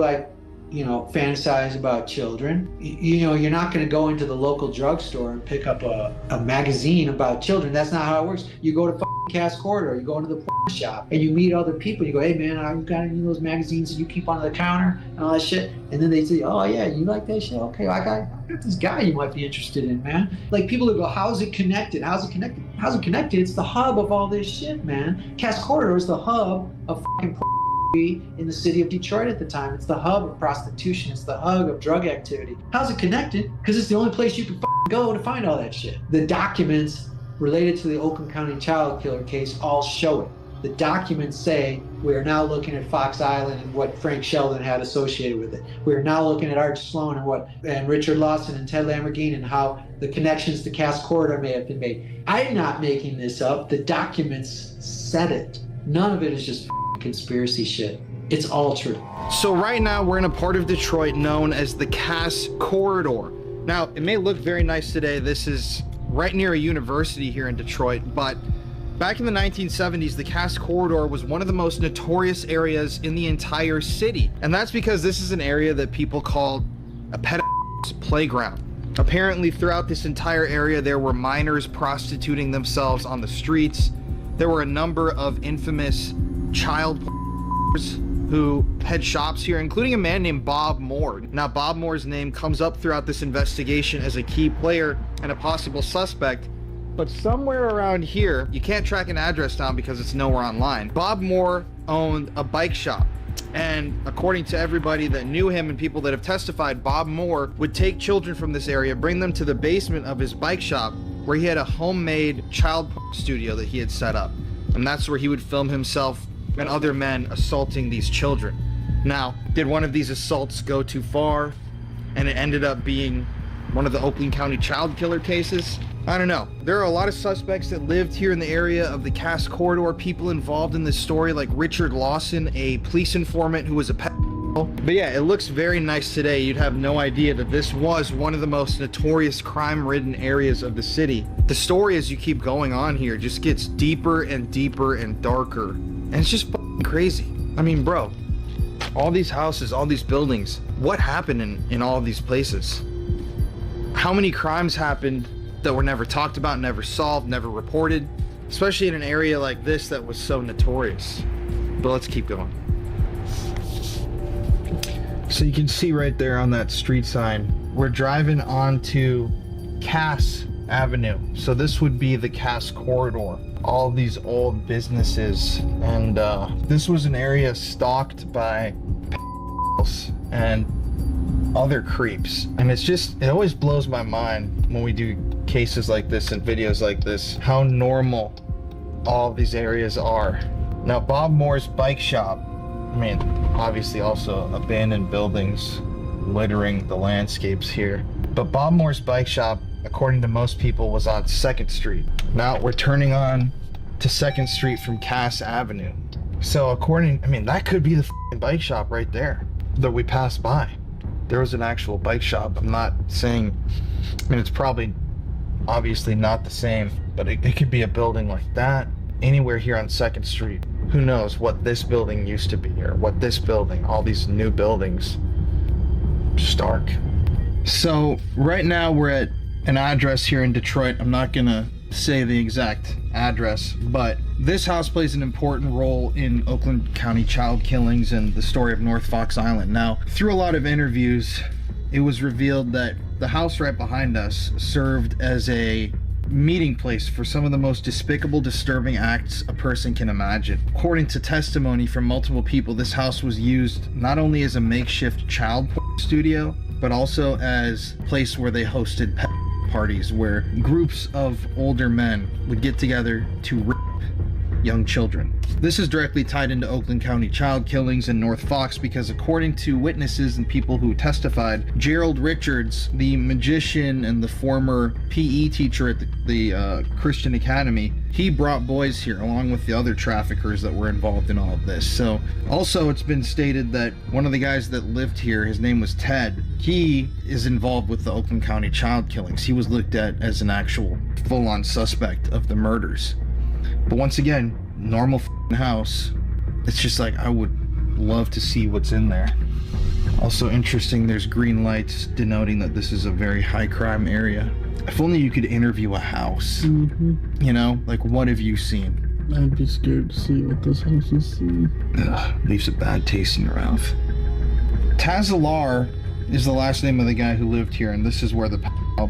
fantasize about children, you're not going to go into the local drugstore and pick up a magazine about children. That's not how it works. You go to Cass Corridor, you go into the shop, and you meet other people. You go, hey man, you got any of those magazines that you keep on the counter and all that shit? And then they say, oh yeah, you like that shit? Okay, I got this guy you might be interested in, man. Like people who go, how's it connected? How's it connected? How's it connected? It's the hub of all this shit, man. Cass Corridor is the hub of in the city of Detroit at the time. It's the hub of prostitution. It's the hub of drug activity. How's it connected? Because it's the only place you can go to find all that shit. The documents related to the Oakland County child killer case all show it. The documents say we are now looking at Fox Island and what Frank Sheldon had associated with it. We are now looking at Art Sloan and Richard Lawson and Ted Lamborghini and how the connections to Cass Corridor may have been made. I'm not making this up. The documents said it. None of it is just conspiracy shit. It's all true. So right now we're in a part of Detroit known as the Cass Corridor. Now, it may look very nice today. This is right near a university here in Detroit, but back in the 1970s, the Cass Corridor was one of the most notorious areas in the entire city. And that's because this is an area that people called a pedophile's playground. Apparently, throughout this entire area, there were minors prostituting themselves on the streets. There were a number of infamous child who had shops here, including a man named Bob Moore. Now, Bob Moore's name comes up throughout this investigation as a key player and a possible suspect, but somewhere around here, you can't track an address down because it's nowhere online. Bob Moore owned a bike shop, and according to everybody that knew him and people that have testified, Bob Moore would take children from this area, bring them to the basement of his bike shop where he had a homemade child studio that he had set up, and that's where he would film himself and other men assaulting these children. Now, did one of these assaults go too far and it ended up being one of the Oakland County child killer cases? I don't know. There are a lot of suspects that lived here in the area of the Cass Corridor, people involved in this story like Richard Lawson, a police informant who was a pedophile. But yeah, it looks very nice today. You'd have no idea that this was one of the most notorious crime-ridden areas of the city. The story as you keep going on here just gets deeper and deeper and darker. And it's just f***ing crazy. I mean, bro, all these houses, all these buildings, what happened in all of these places? How many crimes happened that were never talked about, never solved, never reported? Especially in an area like this that was so notorious. But let's keep going. So you can see right there on that street sign, we're driving onto Cass Avenue. So this would be the Cass Corridor. All these old businesses, and this was an area stalked by pedophiles and other creeps. And it always blows my mind when we do cases like this and videos like this, how normal all these areas are. Now, Bob Moore's bike shop, I mean, obviously also abandoned buildings littering the landscapes here. But Bob Moore's bike shop, according to most people, was on 2nd Street. Now we're turning on to 2nd Street from Cass Avenue. So that could be the bike shop right there that we passed by. There was an actual bike shop. I'm not saying, it's probably obviously not the same, but it could be a building like that anywhere here on 2nd Street. Who knows what this building used to be, or what this building, all these new buildings. Stark. So right now we're at an address here in Detroit. I'm not gonna say the exact address, but this house plays an important role in Oakland County child killings and the story of North Fox Island. Now, through a lot of interviews, it was revealed that the house right behind us served as a meeting place for some of the most despicable, disturbing acts a person can imagine. According to testimony from multiple people, this house was used not only as a makeshift child studio, but also as a place where they hosted parties where groups of older men would get together to rape young children. This is directly tied into Oakland County child killings in North Fox because according to witnesses and people who testified, Gerald Richards, the magician and the former PE teacher at the Christian Academy, he brought boys here along with the other traffickers that were involved in all of this. So also it's been stated that one of the guys that lived here, his name was Ted, he is involved with the Oakland County child killings. He was looked at as an actual full-on suspect of the murders. But once again, normal house. It's just like, I would love to see what's in there. Also interesting, there's green lights denoting that this is a very high crime area. If only you could interview a house. Mm-hmm. You know, like, what have you seen? I'd be scared to see what this house is seeing. Leaves a bad taste in your mouth. Tazalar is the last name of the guy who lived here, and this is where the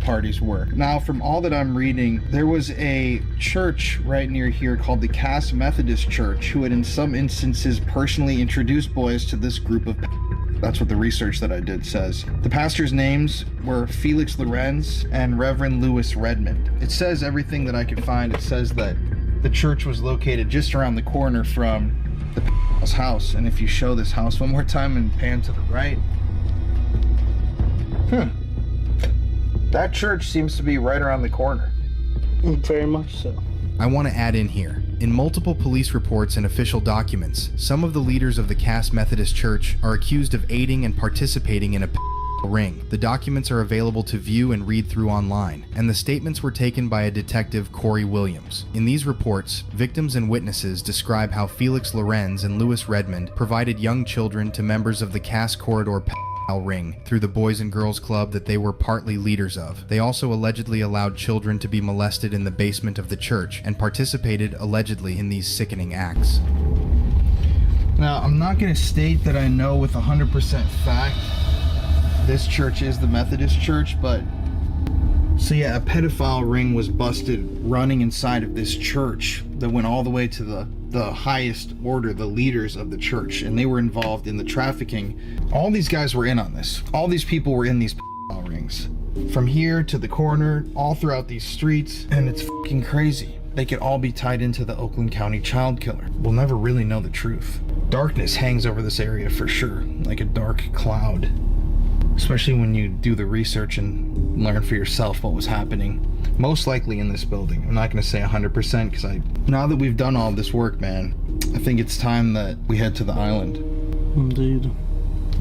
parties were. Now, from all that I'm reading, there was a church right near here called the Cass Methodist Church who had in some instances personally introduced boys to this group of that's what the research that I did says. The pastors' names were Felix Lorenz and Reverend Lewis Redmond. It says everything that I could find. It says that the church was located just around the corner from the house, and if you show this house one more time and pan to the right, that church seems to be right around the corner. Very much so. I want to add in here, in multiple police reports and official documents, some of the leaders of the Cass Methodist Church are accused of aiding and participating in a ring. The documents are available to view and read through online, and the statements were taken by a detective, Corey Williams. In these reports, victims and witnesses describe how Felix Lorenz and Lewis Redmond provided young children to members of the Cass Corridor ring through the Boys and Girls Club that they were partly leaders of. They also allegedly allowed children to be molested in the basement of the church and participated allegedly in these sickening acts. Now, I'm not going to state that I know with 100% fact this church is the Methodist Church, but so yeah, a pedophile ring was busted running inside of this church that went all the way to the highest order, the leaders of the church, and they were involved in the trafficking. All these guys were in on this. All these people were in these rings. From here to the corner, all throughout these streets, and it's fucking crazy. They could all be tied into the Oakland County child killer. We'll never really know the truth. Darkness hangs over this area for sure, like a dark cloud. Especially when you do the research and learn for yourself what was happening. Most likely in this building. I'm not going to say 100% because now that we've done all this work, man, I think it's time that we head to the island. Indeed.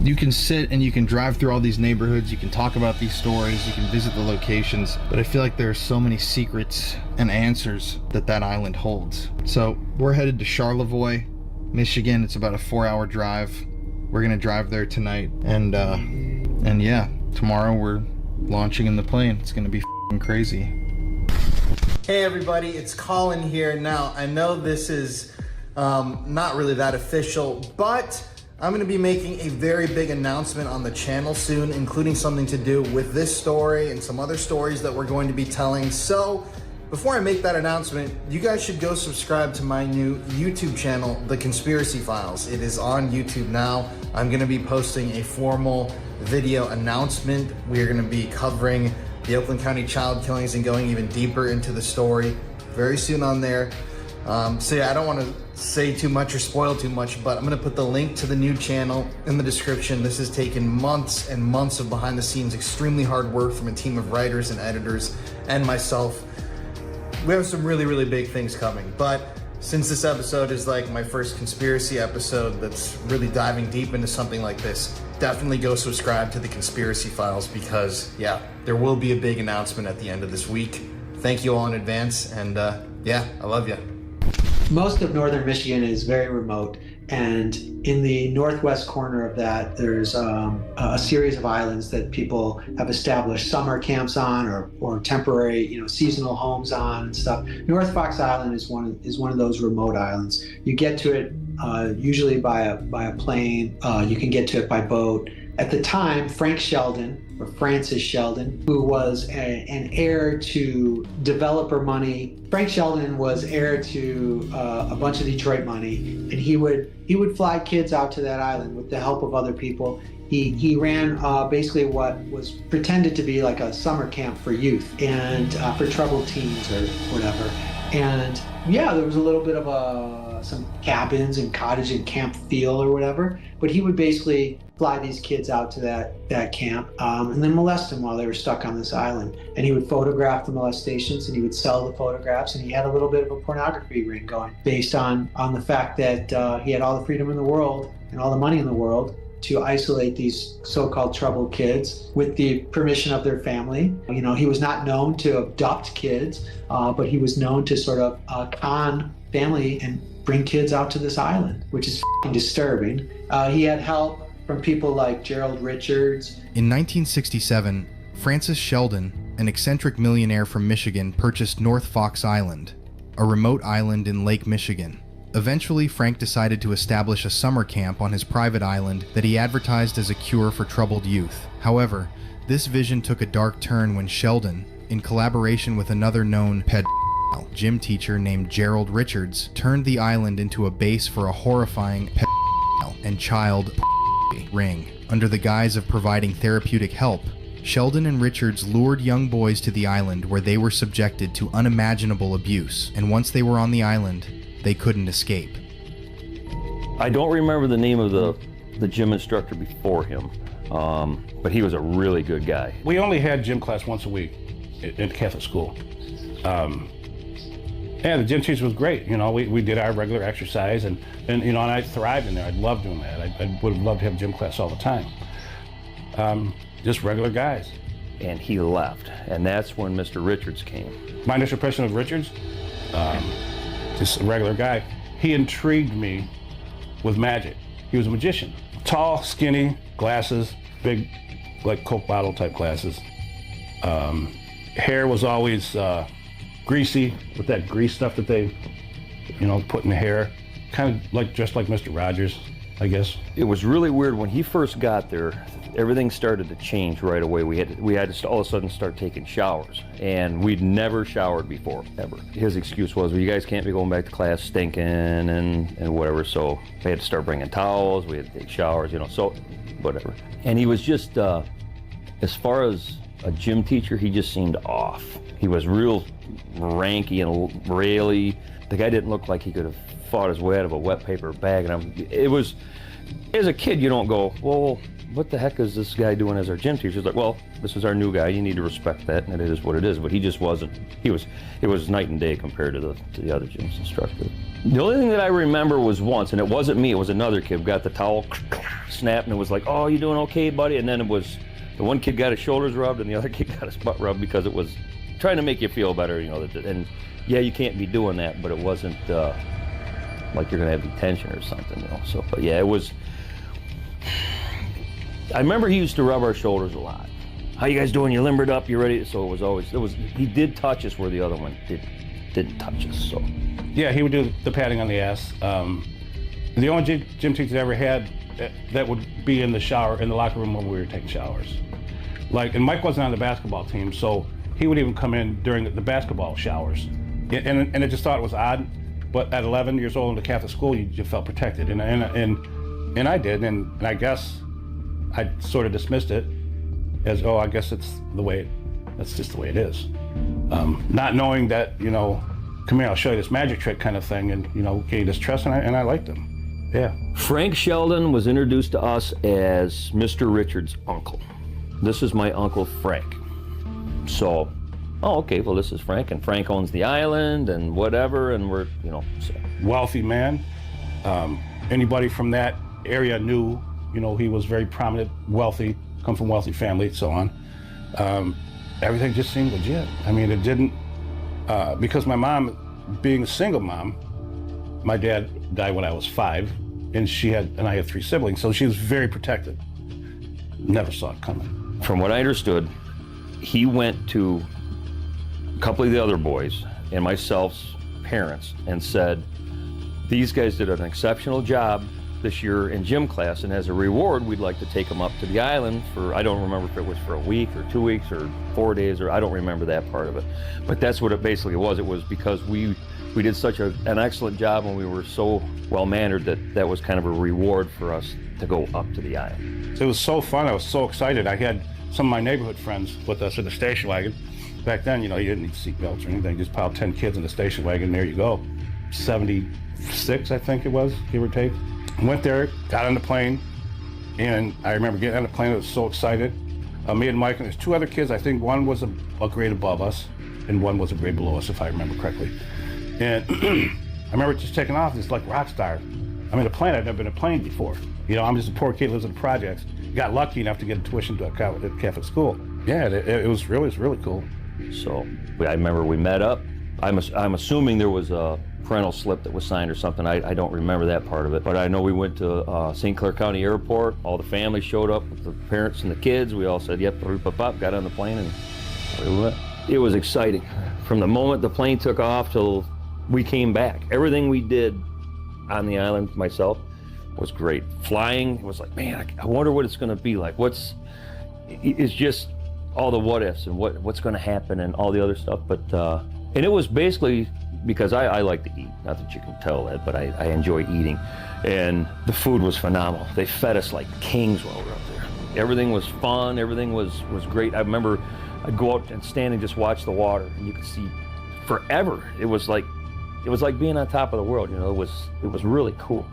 You can sit and you can drive through all these neighborhoods, you can talk about these stories, you can visit the locations, but I feel like there are so many secrets and answers that island holds. So we're headed to Charlevoix, Michigan. It's about a 4-hour drive. We're going to drive there tonight, and yeah, tomorrow we're launching in the plane. It's going to be crazy. Hey everybody, it's Colin here. Now, I know this is not really that official, but I'm going to be making a very big announcement on the channel soon, including something to do with this story and some other stories that we're going to be telling. So, before I make that announcement, you guys should go subscribe to my new YouTube channel, The Conspiracy Files. It is on YouTube now. I'm going to be posting a formal video announcement. We are going to be covering the Oakland County child killings and going even deeper into the story very soon on there. So yeah, I don't want to say too much or spoil too much, but I'm going to put the link to the new channel in the description. This has taken months and months of behind the scenes, extremely hard work from a team of writers and editors and myself. We have some really, really big things coming, but since this episode is like my first conspiracy episode that's really diving deep into something like this, definitely go subscribe to The Conspiracy Files because, yeah, there will be a big announcement at the end of this week. Thank you all in advance, and yeah, I love you. Most of northern Michigan is very remote, and in the northwest corner of that, there's a series of islands that people have established summer camps on, or temporary, seasonal homes on and stuff. North Fox Island is one of those remote islands. You get to it usually by a plane. You can get to it by boat. At the time, Francis Sheldon, who was an heir to developer money. Frank Sheldon was heir to a bunch of Detroit money, and he would fly kids out to that island with the help of other people. He ran basically what was pretended to be like a summer camp for youth and for troubled teens or whatever. And yeah, there was a little bit of some cabins and cottage and camp feel or whatever, but he would basically fly these kids out to that camp and then molest them while they were stuck on this island. And he would photograph the molestations and he would sell the photographs, and he had a little bit of a pornography ring going based on the fact that he had all the freedom in the world and all the money in the world to isolate these so-called troubled kids with the permission of their family. You know, he was not known to abduct kids, but he was known to sort of con family and bring kids out to this island, which is f***ing disturbing. He had help from people like Gerald Richards. In 1967, Francis Sheldon, an eccentric millionaire from Michigan, purchased North Fox Island, a remote island in Lake Michigan. Eventually, Frank decided to establish a summer camp on his private island that he advertised as a cure for troubled youth. However, this vision took a dark turn when Sheldon, in collaboration with another known gym teacher named Gerald Richards, turned the island into a base for a horrifying and child ring. Under the guise of providing therapeutic help, Sheldon and Richards lured young boys to the island where they were subjected to unimaginable abuse, and once they were on the island, they couldn't escape. I don't remember the name of the gym instructor before him, but he was a really good guy. We only had gym class once a week in Catholic school. And the gym teacher was great. You know, we did our regular exercise, and you know, and I thrived in there. I loved doing that. I would have loved to have gym class all the time. Just regular guys. And he left, and that's when Mr. Richards came. My initial impression of Richards, just a regular guy. He intrigued me with magic. He was a magician. Tall, skinny, glasses, big, like Coke bottle type glasses. Hair was always greasy with that grease stuff that they, you know, put in the hair. Kind of like dressed like Mr. Rogers, I guess. It was really weird when he first got there. Everything started to change right away. We had to all of a sudden start taking showers, and we'd never showered before, ever. His excuse was, well, you guys can't be going back to class stinking and whatever, so we had to start bringing towels, we had to take showers, you know, so whatever. And he was just, as far as a gym teacher, he just seemed off. He was real ranky and raily. The guy didn't look like he could have fought his way out of a wet paper bag, and it was, as a kid, you don't go, well, what the heck is this guy doing as our gym teacher? He's like, well, this is our new guy. You need to respect that, and it is what it is. But he just wasn't. It was night and day compared to the other gym instructor. The only thing that I remember was once, and it wasn't me. It was another kid. Got the towel snapped, and it was like, oh, you doing okay, buddy? And then it was the one kid got his shoulders rubbed, and the other kid got his butt rubbed because it was trying to make you feel better, you know. And yeah, you can't be doing that, but it wasn't like you're gonna have detention or something, you know. So, but yeah, it was. I remember he used to rub our shoulders a lot. How you guys doing? You limbered up? You ready? So he did touch us where the other one didn't touch us. So yeah, he would do the patting on the ass. The only gym teacher I ever had that would be in the shower, in the locker room when we were taking showers. Like, and Mike wasn't on the basketball team, so he would even come in during the basketball showers. And I just thought it was odd, but at 11 years old in the Catholic school, you felt protected, and I did, and I guess I sort of dismissed it as, oh, I guess that's just the way it is. Not knowing that, you know, come here, I'll show you this magic trick kind of thing, and, you know, gained his trust, and I liked him. Yeah. Frank Sheldon was introduced to us as Mr. Richards' uncle. This is my Uncle Frank. So, oh, okay, well, this is Frank, and Frank owns the island and whatever, and we're, you know. So. Wealthy man. Anybody from that area knew, you know, he was very prominent, wealthy, come from wealthy family, so on. Everything just seemed legit. I mean, it didn't, because my mom, being a single mom, my dad died when I was 5, and I had 3 siblings, so she was very protective. Never saw it coming. From what I understood, he went to a couple of the other boys and myself's parents and said, these guys did an exceptional job this year in gym class, and as a reward, we'd like to take them up to the island for, I don't remember if it was for a week or 2 weeks or 4 days, or I don't remember that part of it. But that's what it basically was. It was because we we did such an excellent job and we were so well-mannered that was kind of a reward for us to go up to the island. It was so fun. I was so excited. I had some of my neighborhood friends with us in the station wagon. Back then, you didn't need seat belts or anything. You just piled 10 kids in the station wagon, and there you go. 76, I think it was, give or take. Went there, got on the plane, and I remember getting on the plane. I was so excited. Me and Mike, and there's 2 other kids. I think one was a grade above us, and one was a grade below us, if I remember correctly. And I remember just taking off, this like rock star. I mean, a plane, I'd never been in a plane before. I'm just a poor kid who lives in the projects. Got lucky enough to get tuition to a Catholic school. Yeah, it was really cool. So I remember we met up. I'm assuming there was a parental slip that was signed or something. I don't remember that part of it, but I know we went to St. Clair County Airport. All the family showed up with the parents and the kids. We all said, yep, got on the plane, and we went. It was exciting. From the moment the plane took off till we came back, everything we did on the island, myself, was great. Flying was like, man, I wonder what it's going to be like. It's just all the what ifs and what's going to happen and all the other stuff. But and it was basically because I like to eat. Not that you can tell that, but I enjoy eating. And the food was phenomenal. They fed us like kings while we were up there. Everything was fun. Everything was great. I remember I'd go out and stand and just watch the water, and you could see forever. It was like being on top of the world. It was really cool.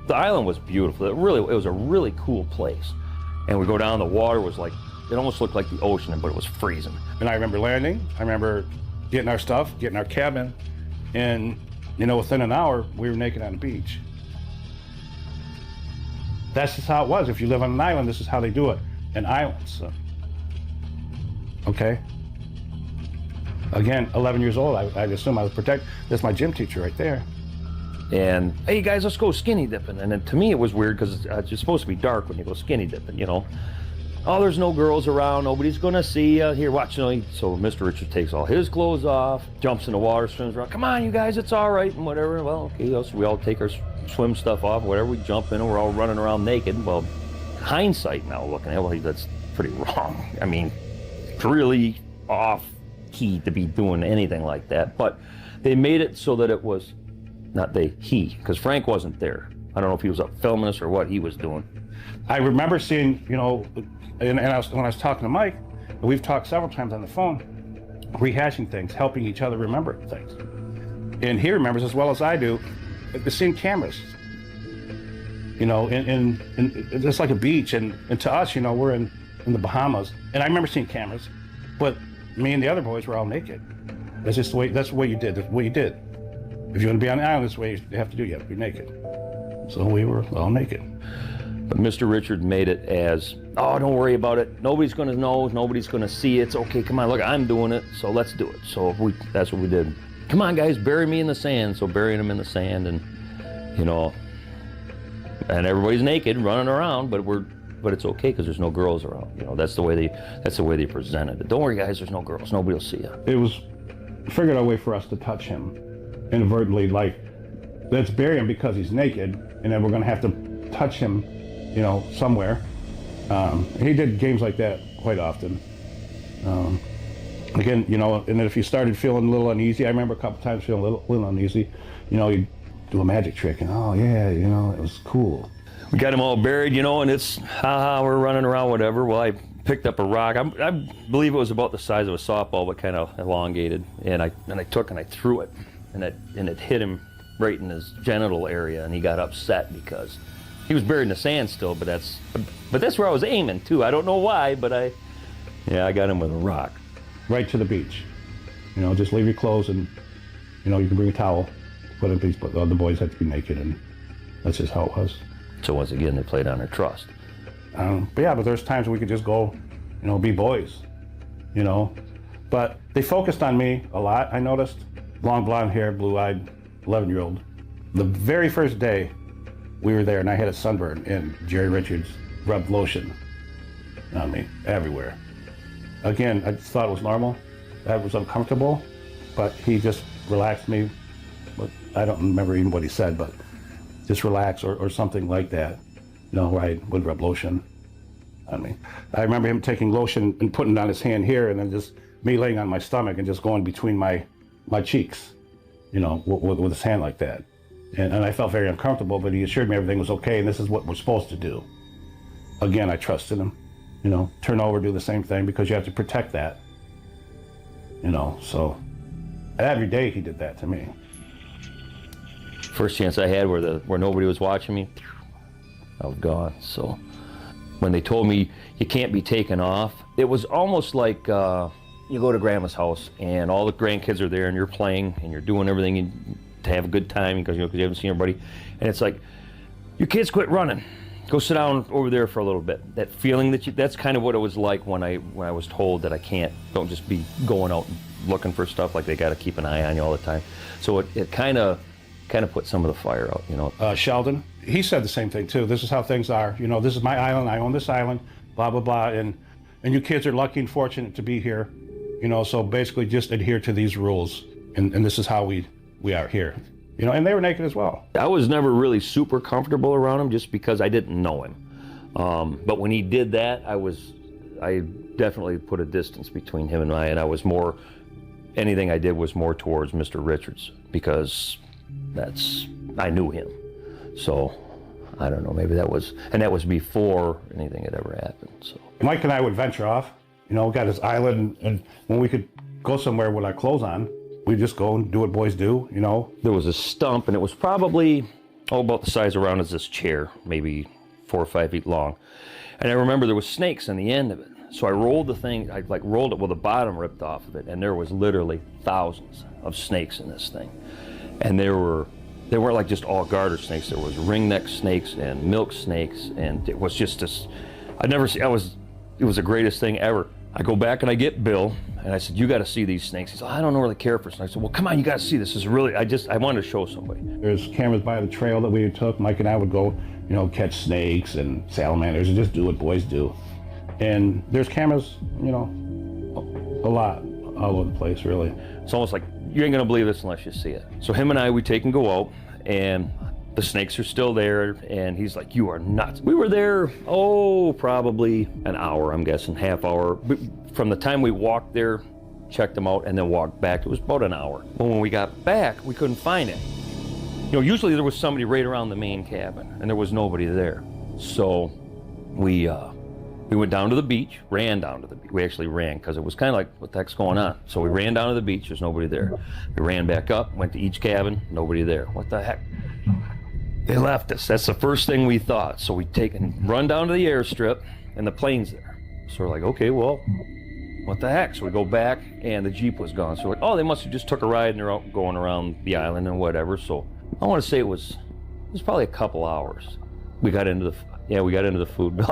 The island was beautiful. It was a really cool place. And we go down, the water was like, it almost looked like the ocean, but it was freezing. And I remember landing. I remember getting our stuff, getting our cabin, and within an hour, we were naked on the beach. That's just how it was. If you live on an island, this is how they do it in islands. So. Okay. Again, 11 years old, I assume I was protected. That's my gym teacher right there. And, hey guys, let's go skinny dipping. And then, to me it was weird because it's supposed to be dark when you go skinny dipping, Oh, there's no girls around, nobody's gonna see you. Here, watch. So Mr. Richard takes all his clothes off, jumps in the water, swims around. Come on, you guys, it's all right, and whatever. Well, okay, so we all take our swim stuff off, whatever. We jump in, and we're all running around naked. Well, hindsight now, looking at it, that's pretty wrong. I mean, it's really off key to be doing anything like that. But they made it so that it was not he, because Frank wasn't there. I don't know if he was up filming us or what he was doing. I remember seeing, when I was talking to Mike, we've talked several times on the phone, rehashing things, helping each other remember things. And he remembers as well as I do, seeing cameras. And it's like a beach, and to us, we're in the Bahamas, and I remember seeing cameras, but me and the other boys were all naked. That's just the way. That's what you did. That's what you did. If you want to be on the island, that's the way you have to do. You have to be naked. So we were all naked. But Mr. Richard made it as, oh, don't worry about it. Nobody's going to know. Nobody's going to see it. It's okay. Come on, look, I'm doing it. So let's do it. So that's what we did. Come on, guys, bury me in the sand. So burying him in the sand, and and everybody's naked, running around, but it's okay because there's no girls around. That's the way they presented it. Don't worry, guys, there's no girls. Nobody will see you. It was figured out a way for us to touch him inadvertently, like, let's bury him because he's naked, and then we're going to have to touch him, somewhere. He did games like that quite often. Again, and then if you started feeling a little uneasy, I remember a couple times feeling a little uneasy, you'd do a magic trick, and oh yeah, it was cool. We got him all buried, and it's, we're running around, whatever. Well, I picked up a rock. I believe it was about the size of a softball, but kind of elongated. And I took and I threw it, and it hit him right in his genital area, and he got upset because he was buried in the sand still. But that's where I was aiming too. I don't know why, but I got him with a rock. Right to the beach. Just leave your clothes, and you can bring a towel, put it in the beach, but the other boys had to be naked, and that's just how it was. So once again, they played on their trust. But there's times we could just go, be boys, But they focused on me a lot, I noticed. Long blonde hair, blue-eyed, 11-year-old. The very first day we were there, and I had a sunburn, and Jerry Richards rubbed lotion on me everywhere. Again, I just thought it was normal. That was uncomfortable, but he just relaxed me. But I don't remember even what he said, but just relax or something like that. Where I would rub lotion on me. I remember him taking lotion and putting it on his hand here, and then just me laying on my stomach and just going between my cheeks. you know, with his hand like that. And I felt very uncomfortable, but he assured me everything was okay and this is what we're supposed to do. Again, I trusted him, you know, turn over, do the same thing because you have to protect that, you know, so every day he did that to me. First chance I had where nobody was watching me, I was gone. So when they told me you can't be taken off, it was almost like you go to grandma's house and all the grandkids are there and you're playing and you're doing everything to have a good time because you haven't seen everybody, and it's like, your kids quit running, go sit down over there for a little bit. That feeling that's kind of what it was like when I was told that don't just be going out and looking for stuff, like they got to keep an eye on you all the time. So it kind of put some of the fire out, you know. Sheldon, he said the same thing too. This is how things are, you know, this is my island, I own this island, blah, blah, blah, and you kids are lucky and fortunate to be here, you know, so basically just adhere to these rules, and this is how we are here. You know, and they were naked as well. I was never really super comfortable around him just because I didn't know him. But when he did that, I definitely put a distance between him and I was more, anything I did was more towards Mr. Richards because I knew him. So, I don't know, maybe that was before anything had ever happened, so. Mike and I would venture off, you know, we got this island, and when we could go somewhere with our clothes on, we'd just go and do what boys do, you know. There was a stump, and it was probably, about the size around as this chair, maybe 4 or 5 feet long. And I remember there was snakes on the end of it. So I rolled the thing, I rolled it with the bottom ripped off of it, and there was literally thousands of snakes in this thing. And they weren't like just all garter snakes. There was ringneck snakes and milk snakes, and it was just this, it was the greatest thing ever. I go back and I get Bill, and I said, you got to see these snakes. He said, I don't really care for snakes. I said, well, come on, you got to see this. This is really, I wanted to show somebody. There's cameras by the trail that we took. Mike and I would go, you know, catch snakes and salamanders and just do what boys do. And there's cameras, you know, a lot all over the place, really. It's almost like, you ain't gonna believe this unless you see it. So him and I, we take and go out, and the snakes are still there, and he's like, you are nuts. We were there, probably an hour, I'm guessing, half hour. From the time we walked there, checked them out, and then walked back, it was about an hour. But when we got back, we couldn't find it. You know, usually there was somebody right around the main cabin, and there was nobody there. So we went down to the beach, ran down to the beach. We actually ran because it was kind of like, what the heck's going on? So we ran down to the beach, there's nobody there. We ran back up, went to each cabin, nobody there. What the heck? They left us. That's the first thing we thought. So we take and run down to the airstrip, and the plane's there. So we're like, okay, well, what the heck? So we go back, and the Jeep was gone. So we're like, oh, they must have just took a ride, and they're out going around the island and whatever. So I want to say it was probably a couple hours. We got into the food.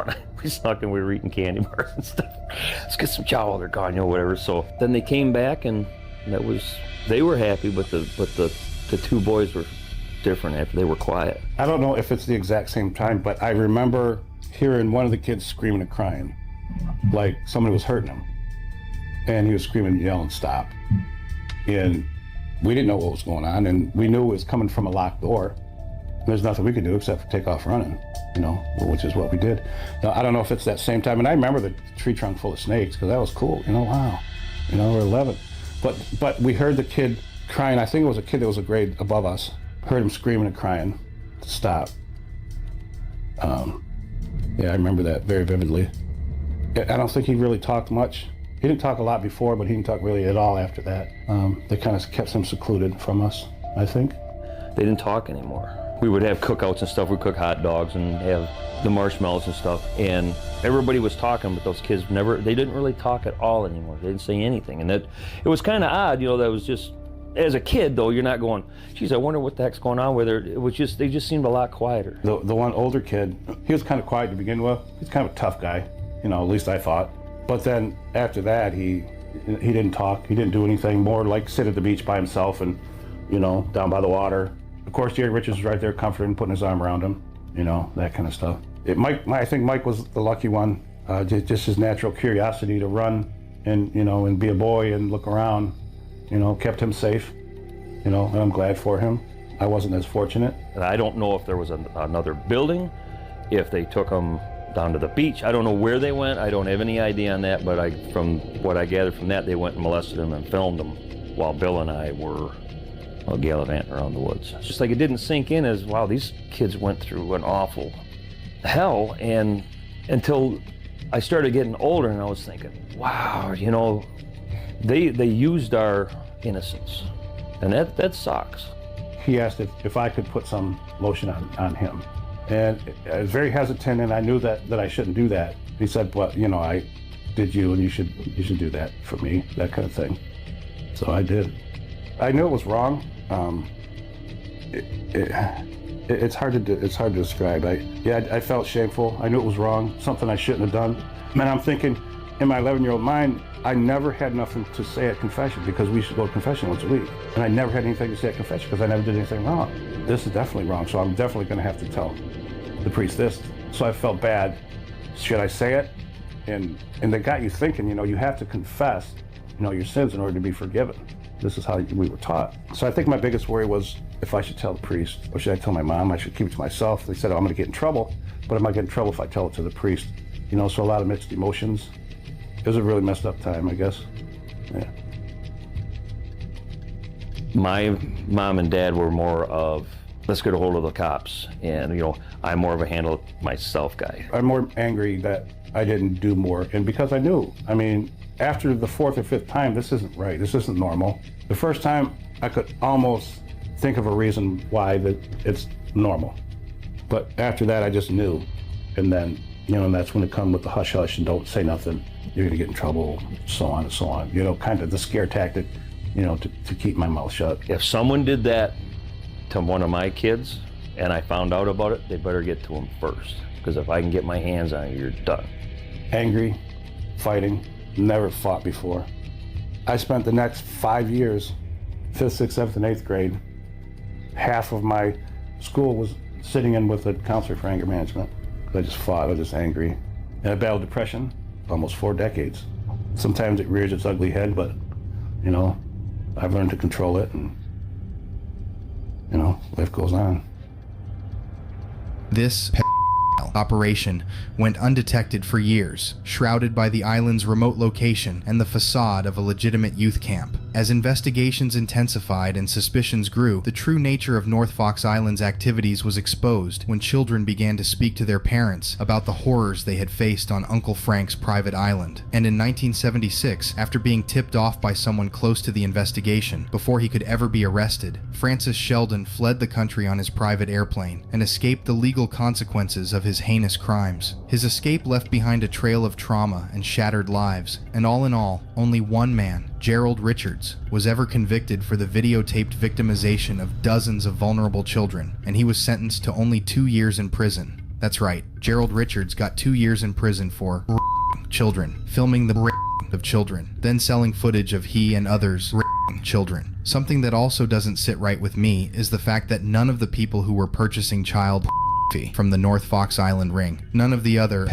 We snuck and we were eating candy bars and stuff. Let's get some chow, they're gone, you know, whatever. So then they came back, and they were happy, but the two boys were different after they were quiet. I don't know if it's the exact same time, but I remember hearing one of the kids screaming and crying, like somebody was hurting him. And he was screaming and yelling, stop. And we didn't know what was going on, and we knew it was coming from a locked door. There's nothing we could do except for take off running, you know, which is what we did. Now, I don't know if it's that same time, and I remember the tree trunk full of snakes, because that was cool, you know, wow. You know, we're 11. But we heard the kid crying. I think it was a kid that was a grade above us. Heard him screaming and crying to stop. Yeah, I remember that very vividly. I don't think he really talked much. He didn't talk a lot before, but he didn't talk really at all after that. They kind of kept him secluded from us, I think. They didn't talk anymore. We would have cookouts and stuff. We'd cook hot dogs and have the marshmallows and stuff. And everybody was talking, but those kids they didn't really talk at all anymore. They didn't say anything. And it was kind of odd, you know, that was just, as a kid though, you're not going, geez, I wonder what the heck's going on with her. It was just, they just seemed a lot quieter. The one older kid, he was kind of quiet to begin with. He's kind of a tough guy, you know, at least I thought. But then after that, he didn't talk. He didn't do anything more, like sit at the beach by himself and, you know, down by the water. Of course, Jerry Richards was right there comforting, putting his arm around him, you know, that kind of stuff. I think Mike was the lucky one. Just his natural curiosity to run and, you know, and be a boy and look around, you know, kept him safe, you know, and I'm glad for him. I wasn't as fortunate. And I don't know if there was another building, if they took him down to the beach. I don't know where they went. I don't have any idea on that, but from what I gathered from that, they went and molested him and filmed him while Bill and I were gallivanting around the woods. It's just like it didn't sink in as, wow, these kids went through an awful hell, and until I started getting older and I was thinking, wow, you know, they used our innocence, and that sucks. He asked if I could put some lotion on him, and I was very hesitant, and I knew that I shouldn't do that. He said, well, you know, I did you, and you should do that for me, that kind of thing. So I did. I knew it was wrong. It's hard to describe. I felt shameful. I knew it was wrong, something I shouldn't have done. And I'm thinking, in my 11-year-old mind, I never had nothing to say at confession, because we should go to confession once a week. And I never had anything to say at confession because I never did anything wrong. This is definitely wrong, so I'm definitely going to have to tell the priest this. So I felt bad. Should I say it? And they got you thinking, you know, you have to confess, you know, your sins in order to be forgiven. This is how we were taught. So I think my biggest worry was if I should tell the priest, or should I tell my mom? I should keep it to myself. They said, oh, I'm going to get in trouble, but I might get in trouble if I tell it to the priest. You know, so a lot of mixed emotions. It was a really messed up time, I guess. Yeah. My mom and dad were more of, let's get a hold of the cops. And, you know, I'm more of a handle it myself guy. I'm more angry that I didn't do more, and because I knew. I mean, after the 4th or 5th time, this isn't right. This isn't normal. The first time, I could almost think of a reason why that it's normal. But after that, I just knew. And then, you know, and that's when it comes with the hush-hush and don't say nothing. You're gonna get in trouble, so on and so on. You know, kind of the scare tactic, you know, to keep my mouth shut. If someone did that to one of my kids and I found out about it, they better get to them first. Because if I can get my hands on you, you're done. Angry, fighting, never fought before. I spent the next 5 years, 5th, 6th, 7th, and 8th grade, half of my school was sitting in with a counselor for anger management. I just fought, I was just angry. And I battled depression almost 4 decades. Sometimes it rears its ugly head, but, you know, I've learned to control it, and, you know, life goes on. This operation went undetected for years, shrouded by the island's remote location and the facade of a legitimate youth camp. As investigations intensified and suspicions grew, the true nature of North Fox Island's activities was exposed when children began to speak to their parents about the horrors they had faced on Uncle Frank's private island. And in 1976, after being tipped off by someone close to the investigation, before he could ever be arrested, Francis Sheldon fled the country on his private airplane and escaped the legal consequences of his heinous crimes. His escape left behind a trail of trauma and shattered lives, and all in all, only one man, Gerald Richards, was ever convicted for the videotaped victimization of dozens of vulnerable children, and he was sentenced to only 2 years in prison. That's right, Gerald Richards got 2 years in prison for children, filming the of children, then selling footage of he and others children. Something that also doesn't sit right with me is the fact that none of the people who were purchasing child from the North Fox Island ring, none of the other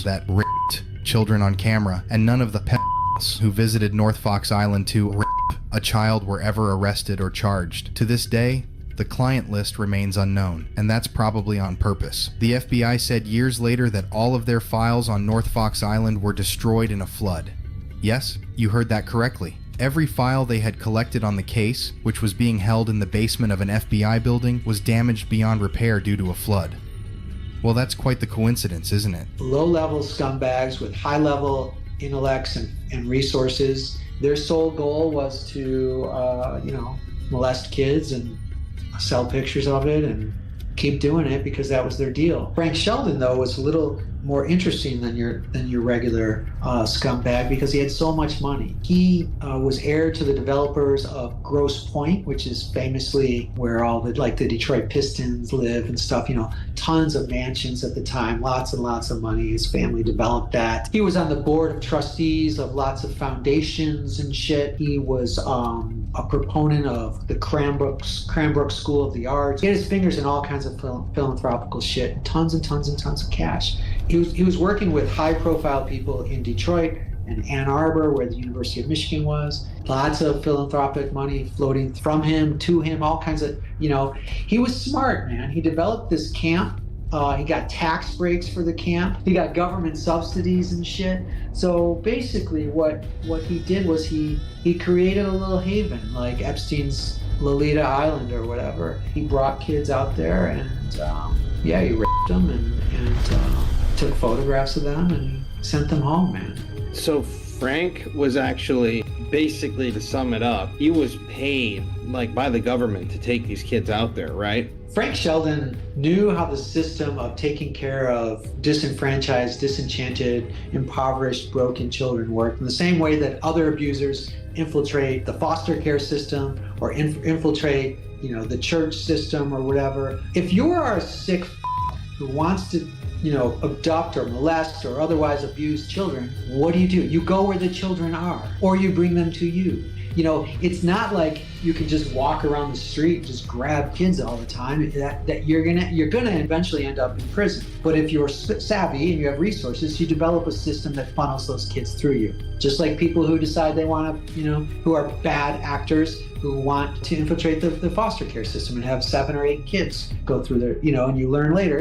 that raped children on camera, and none of the who visited North Fox Island to rape a child were ever arrested or charged. To this day, the client list remains unknown, and that's probably on purpose. The FBI said years later that all of their files on North Fox Island were destroyed in a flood. Yes, you heard that correctly. Every file they had collected on the case, which was being held in the basement of an FBI building, was damaged beyond repair due to a flood. Well, that's quite the coincidence, isn't it? Low-level scumbags with high-level intellects and resources. Their sole goal was to, molest kids and sell pictures of it and keep doing it because that was their deal. Frank Sheldon, though, was a little more interesting than your regular scumbag because he had so much money. He was heir to the developers of Grosse Pointe, which is famously where all the Detroit Pistons live and stuff. You know, tons of mansions at the time, lots and lots of money. His family developed that. He was on the board of trustees of lots of foundations and shit. He was a proponent of the Cranbrook School of the Arts. He had his fingers in all kinds of philanthropical shit, tons and tons and tons of cash. He was working with high-profile people in Detroit and Ann Arbor, where the University of Michigan was. Lots of philanthropic money floating from him to him, all kinds of, he was smart, man. He developed this camp. He got tax breaks for the camp. He got government subsidies and shit. So basically what he did was he created a little haven, like Epstein's Lolita Island or whatever. He brought kids out there and he raped them and took photographs of them and sent them home, man. So Frank was actually, basically to sum it up, he was paid like by the government to take these kids out there, right? Frank Sheldon knew how the system of taking care of disenfranchised, disenchanted, impoverished, broken children worked in the same way that other abusers infiltrate the foster care system or infiltrate, the church system or whatever. If you are a sick who wants to, abduct or molest or otherwise abuse children, what do? You go where the children are, or you bring them to you. It's not like you can just walk around the street and just grab kids all the time. That you're gonna eventually end up in prison. But if you're savvy and you have resources, you develop a system that funnels those kids through you. Just like people who decide they want to, who are bad actors who want to infiltrate the foster care system and have 7 or 8 kids go through their, and you learn later,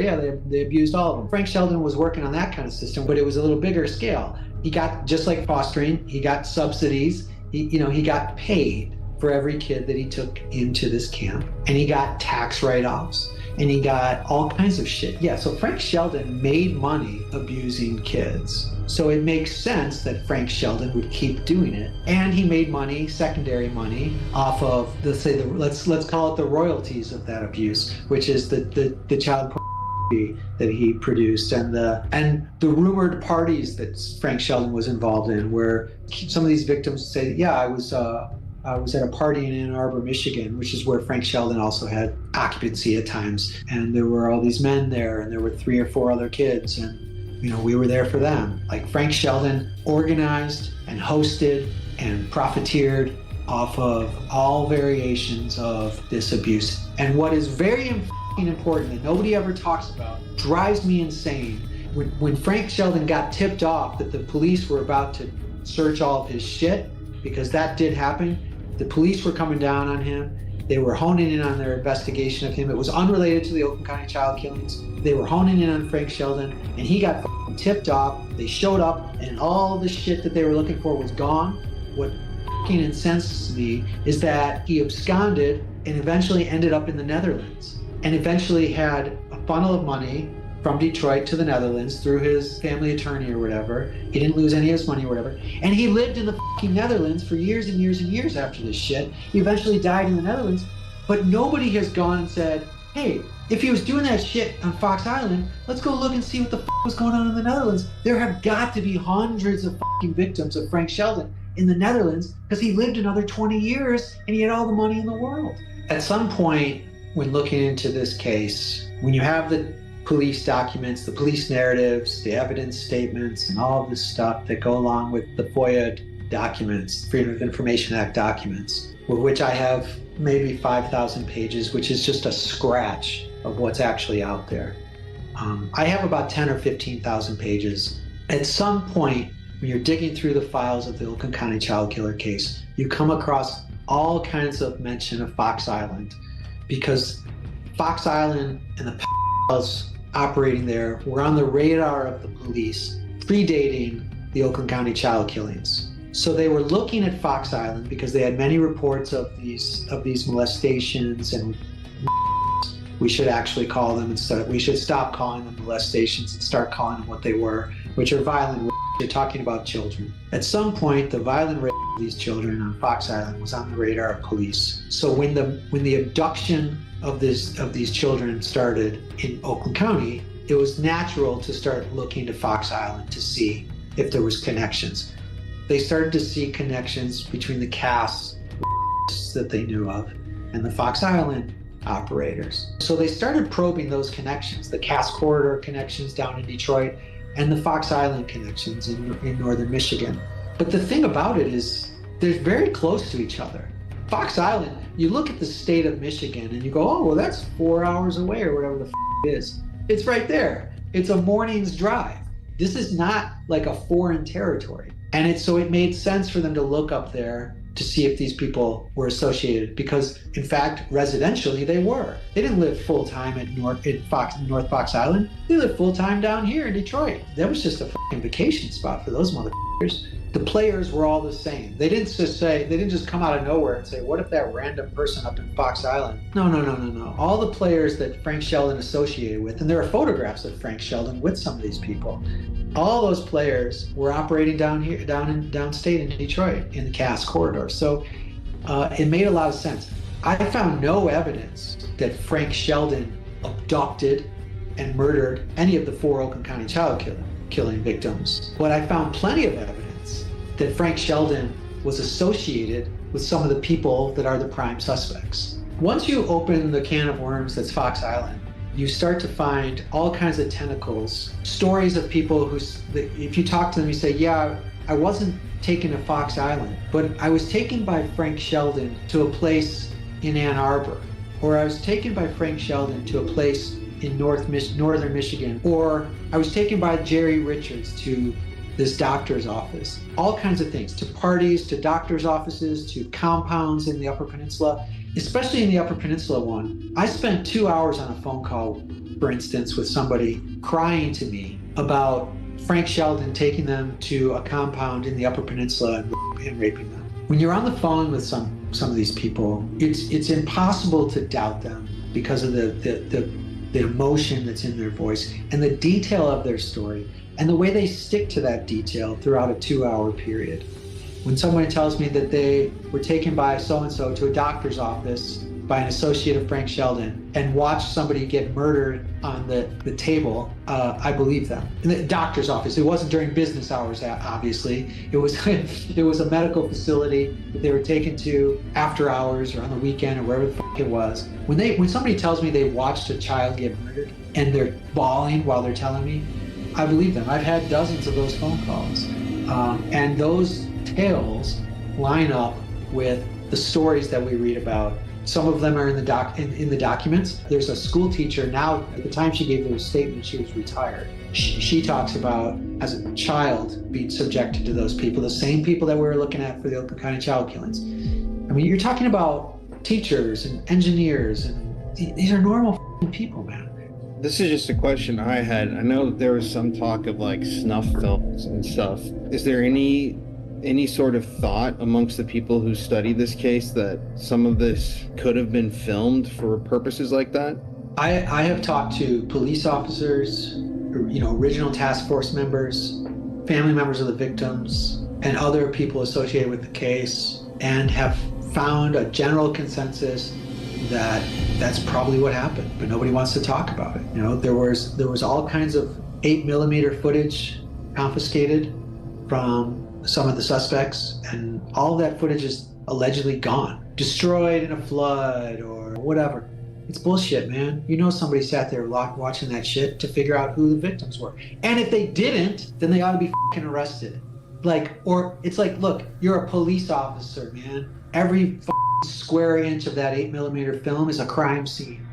they abused all of them. Frank Sheldon was working on that kind of system, but it was a little bigger scale. He got, just like fostering, he got subsidies. He got paid for every kid that he took into this camp, and he got tax write-offs, and he got all kinds of shit. Yeah, so Frank Sheldon made money abusing kids. So it makes sense that Frank Sheldon would keep doing it. And he made money, secondary money, off of let's call it the royalties of that abuse, which is the child pornography that he produced and the rumored parties that Frank Sheldon was involved in, where some of these victims say, I was at a party in Ann Arbor, Michigan, which is where Frank Sheldon also had occupancy at times. And there were all these men there, and there were 3 or 4 other kids, and we were there for them. Like, Frank Sheldon organized and hosted and profiteered off of all variations of this abuse. And what is very important that nobody ever talks about, drives me insane, when Frank Sheldon got tipped off that the police were about to search all of his shit, because that did happen. The police were coming down on him. They were honing in on their investigation of him. It was unrelated to the Oakland County child killings. They were honing in on Frank Sheldon, and he got tipped off. They showed up, and all the shit that they were looking for was gone. What incenses me is that he absconded and eventually ended up in the Netherlands, and eventually had a funnel of money from Detroit to the Netherlands through his family attorney or whatever. He didn't lose any of his money or whatever. And he lived in the Netherlands for years and years and years after this shit. He eventually died in the Netherlands, but nobody has gone and said, hey, if he was doing that shit on Fox Island, let's go look and see what the was going on in the Netherlands. There have got to be hundreds of victims of Frank Sheldon in the Netherlands, because he lived another 20 years and he had all the money in the world. At some point, when looking into this case, when you have the police documents, the police narratives, the evidence statements, and all of this stuff that go along with the FOIA documents, Freedom of Information Act documents, which I have maybe 5,000 pages, which is just a scratch of what's actually out there. I have about 10 or 15,000 pages. At some point, when you're digging through the files of the Oakland County child killer case, you come across all kinds of mention of Fox Island, because Fox Island and the operating there were on the radar of the police, predating the Oakland County child killings. So they were looking at Fox Island because they had many reports of these molestations, and we should actually call them we should stop calling them molestations and start calling them what they were, which are violent rape. You're talking about children. At some point, the violent rape of these children on Fox Island was on the radar of police. So when the abduction of these children started in Oakland County, it was natural to start looking to Fox Island to see if there was connections. They started to see connections between the Cass that they knew of and the Fox Island operators. So they started probing those connections, the Cass Corridor connections down in Detroit and the Fox Island connections in northern Michigan. But the thing about it is they're very close to each other. Fox Island, you look at the state of Michigan and you go, oh, well, that's 4 hours away or whatever the it is. It's right there. It's a morning's drive. This is not like a foreign territory. And so it made sense for them to look up there to see if these people were associated, because in fact, residentially they were. They didn't live full time at North Fox Island. They lived full time down here in Detroit. That was just a fucking vacation spot for those motherfuckers. The players were all the same. They didn't just come out of nowhere and say, what if that random person up in Fox Island? No. All the players that Frank Sheldon associated with, and there are photographs of Frank Sheldon with some of these people, all those players were operating downstate in Detroit in the Cass corridor. So it made a lot of sense. I found no evidence that Frank Sheldon abducted and murdered any of the 4 Oakland County child killing victims. But I found plenty of evidence that Frank Sheldon was associated with some of the people that are the prime suspects. Once you open the can of worms that's Fox Island, you start to find all kinds of tentacles, stories of people who, if you talk to them, you say, yeah, I wasn't taken to Fox Island, but I was taken by Frank Sheldon to a place in Ann Arbor, or I was taken by Frank Sheldon to a place in northern Michigan, or I was taken by Jerry Richards to this doctor's office. All kinds of things, to parties, to doctor's offices, to compounds in the Upper Peninsula, especially in the Upper Peninsula one. I spent 2 hours on a phone call, for instance, with somebody crying to me about Frank Sheldon taking them to a compound in the Upper Peninsula and raping them. When you're on the phone with some of these people, it's impossible to doubt them because of the emotion that's in their voice and the detail of their story and the way they stick to that detail throughout a 2-hour period. When someone tells me that they were taken by so-and-so to a doctor's office by an associate of Frank Sheldon and watched somebody get murdered on the table, I believe them. In the doctor's office, it wasn't during business hours, obviously. It was a medical facility that they were taken to after hours or on the weekend or wherever the fuck it was. When somebody tells me they watched a child get murdered and they're bawling while they're telling me, I believe them. I've had dozens of those phone calls. And those tales line up with the stories that we read about. Some of them are in the documents. There's a school teacher now, at the time she gave her statement, she was retired. She talks about, as a child, being subjected to those people, the same people that we were looking at for the Oakland County child killings. I mean, you're talking about teachers and engineers, and these are normal people, man. This is just a question I had. I know there was some talk of like snuff films and stuff. Is there any sort of thought amongst the people who study this case that some of this could have been filmed for purposes like that? I have talked to police officers, original task force members, family members of the victims, and other people associated with the case, and have found a general consensus that that's probably what happened, but nobody wants to talk about it. There was all kinds of 8mm footage confiscated from some of the suspects, and all of that footage is allegedly gone, destroyed in a flood or whatever. It's bullshit, man. Somebody sat there watching that shit to figure out who the victims were. And if they didn't, then they ought to be fucking arrested. It's like, look, you're a police officer, man. Every square inch of that 8mm film is a crime scene.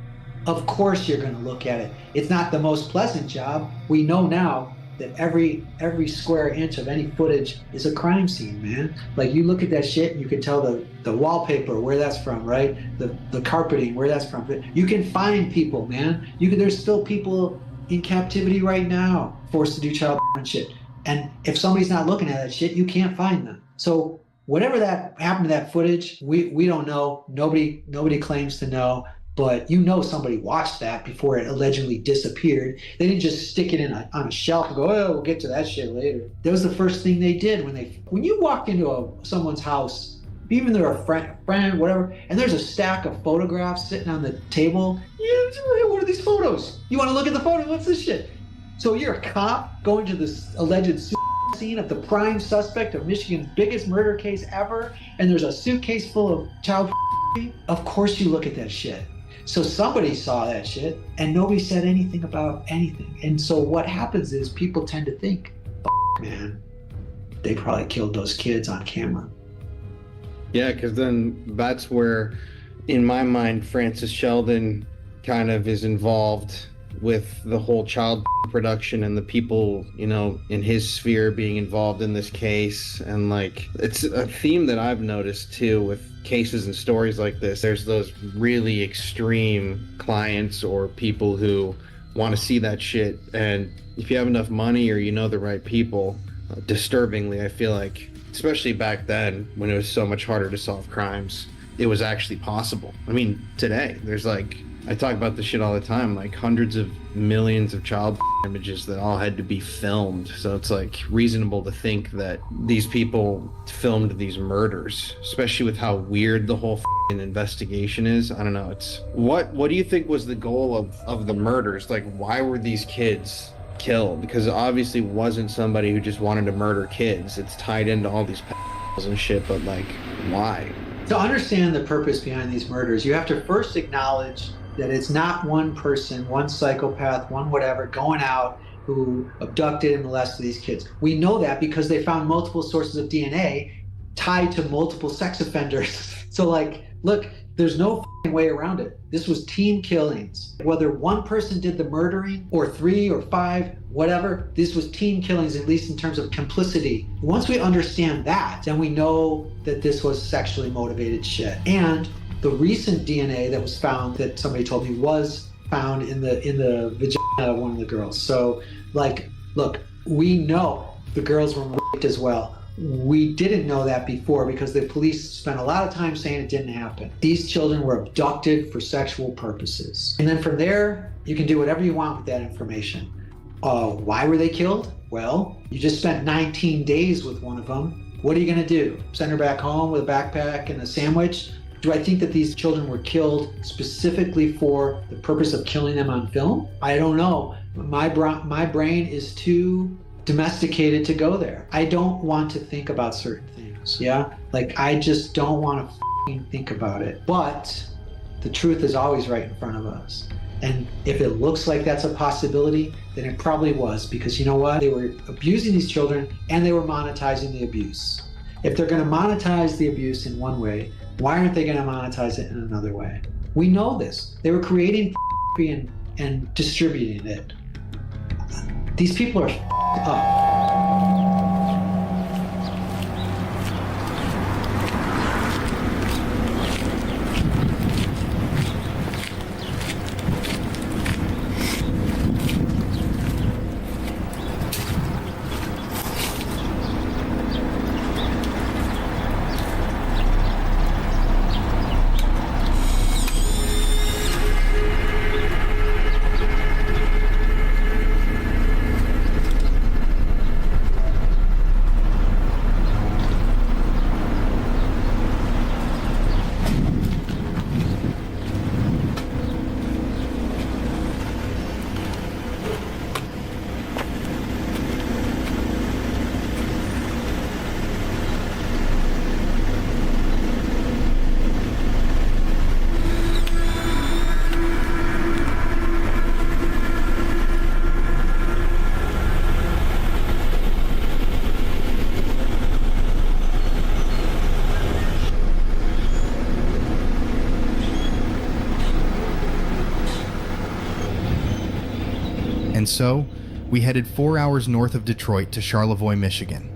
Of course you're gonna look at it. It's not the most pleasant job. We know now that every square inch of any footage is a crime scene, man. Like, you look at that shit and you can tell the wallpaper, where that's from, right? The carpeting, where that's from. You can find people, man. There's still people in captivity right now forced to do child shit. And if somebody's not looking at that shit, you can't find them. So whatever that happened to that footage, we don't know. Nobody claims to know. But somebody watched that before it allegedly disappeared. They didn't just stick it on a shelf and go, oh, we'll get to that shit later. That was the first thing they did when you walked into someone's house, even they're a friend, whatever, and there's a stack of photographs sitting on the table. What are these photos? You want to look at the photo? What's this shit? So you're a cop going to this alleged scene of the prime suspect of Michigan's biggest murder case ever, and there's a suitcase full of child. Of course you look at that shit. So somebody saw that shit and nobody said anything about anything. And so what happens is people tend to think, man, they probably killed those kids on camera. Yeah, because then that's where, in my mind, Francis Sheldon kind of is involved with the whole child production and the people, in his sphere being involved in this case. And it's a theme that I've noticed too with cases and stories like this. There's those really extreme clients or people who want to see that shit, and if you have enough money or the right people, disturbingly, I feel like, especially back then when it was so much harder to solve crimes, it was actually possible. I mean, today, there's like, I talk about this shit all the time, like hundreds of millions of child images that all had to be filmed. So it's like reasonable to think that these people filmed these murders, especially with how weird the whole investigation is. I don't know. It's what do you think was the goal of the murders? Like, why were these kids killed? Because it obviously wasn't somebody who just wanted to murder kids. It's tied into all these and shit, but like, why? To understand the purpose behind these murders, you have to first acknowledge that it's not one person, one psychopath, one whatever, going out who abducted and molested these kids. We know that because they found multiple sources of DNA tied to multiple sex offenders. So like, look, there's no way around it. This was teen killings. Whether one person did the murdering or 3 or 5, whatever, this was teen killings, at least in terms of complicity. Once we understand that, then we know that this was sexually motivated shit. And the recent DNA that was found, that somebody told me was found in the vagina of one of the girls. So like, look, we know the girls were raped as well. We didn't know that before because the police spent a lot of time saying it didn't happen. These children were abducted for sexual purposes. And then from there, you can do whatever you want with that information. Why were they killed? Well, you just spent 19 days with one of them. What are you gonna do? Send her back home with a backpack and a sandwich? Do I think that these children were killed specifically for the purpose of killing them on film? I don't know. My brain is too domesticated to go there. I don't want to think about certain things, yeah? Like, I just don't want to think about it. But the truth is always right in front of us. And if it looks like that's a possibility, then it probably was, because you know what? They were abusing these children and they were monetizing the abuse. If they're going to monetize the abuse in one way, why aren't they going to monetize it in another way? We know this. They were creating and distributing it. These people are up. And so, we headed 4 hours north of Detroit to Charlevoix, Michigan.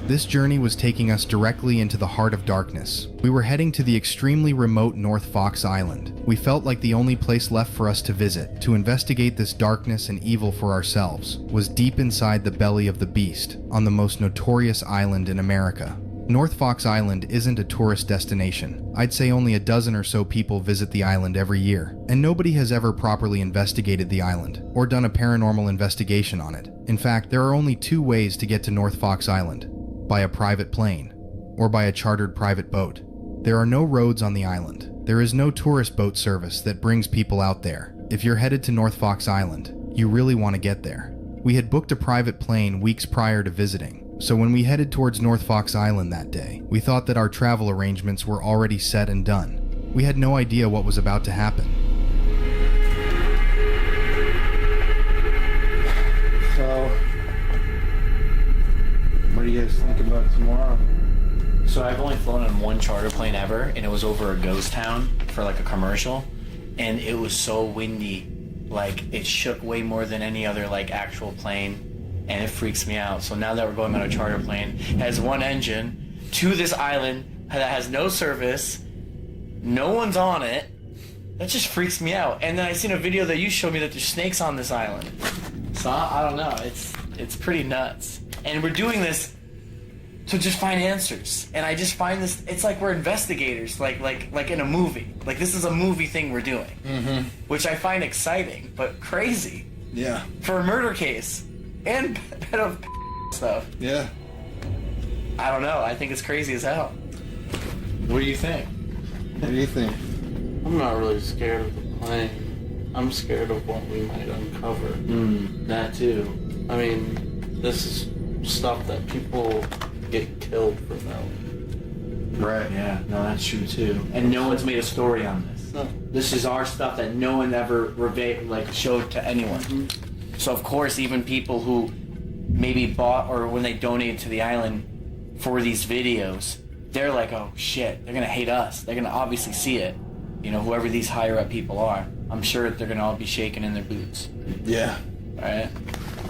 This journey was taking us directly into the heart of darkness. We were heading to the extremely remote North Fox Island. We felt like the only place left for us to visit, to investigate this darkness and evil for ourselves, was deep inside the belly of the beast, on the most notorious island in America. North Fox Island isn't a tourist destination. I'd say only a dozen or so people visit the island every year, and nobody has ever properly investigated the island, or done a paranormal investigation on it. In fact, there are only 2 ways to get to North Fox Island: by a private plane, or by a chartered private boat. There are no roads on the island. There is no tourist boat service that brings people out there. If you're headed to North Fox Island, you really want to get there. We had booked a private plane weeks prior to visiting, so when we headed towards North Fox Island that day, we thought that our travel arrangements were already set and done. We had no idea what was about to happen. So, what do you guys think about tomorrow? So I've only flown on one charter plane ever, and it was over a ghost town for like a commercial, and it was so windy, like it shook way more than any other like actual plane. And it freaks me out. So now that we're going on a charter plane, it has one engine to this island that has no service, no one's on it. That just freaks me out. And then I seen a video that you showed me that there's snakes on this island. So I don't know. It's pretty nuts. And we're doing this to just find answers. And I just find this, it's like we're investigators, like in a movie. Like this is a movie thing we're doing. Mm-hmm. Which I find exciting, but crazy. Yeah. For a murder case. And stuff. Yeah. I don't know. I think it's crazy as hell. What do you think? What do you think? I'm not really scared of the plane. I'm scared of what we might uncover. That too. I mean, this is stuff that people get killed for knowing. Right. Yeah, no, that's true too. And no one's made a story on this. No. This is our stuff that no one ever showed to anyone. So of course, even people who maybe bought or when they donated to the island for these videos, they're like, oh shit, they're gonna hate us. They're gonna obviously see it. You know, whoever these higher up people are, I'm sure they're gonna all be shaking in their boots. Yeah. Right?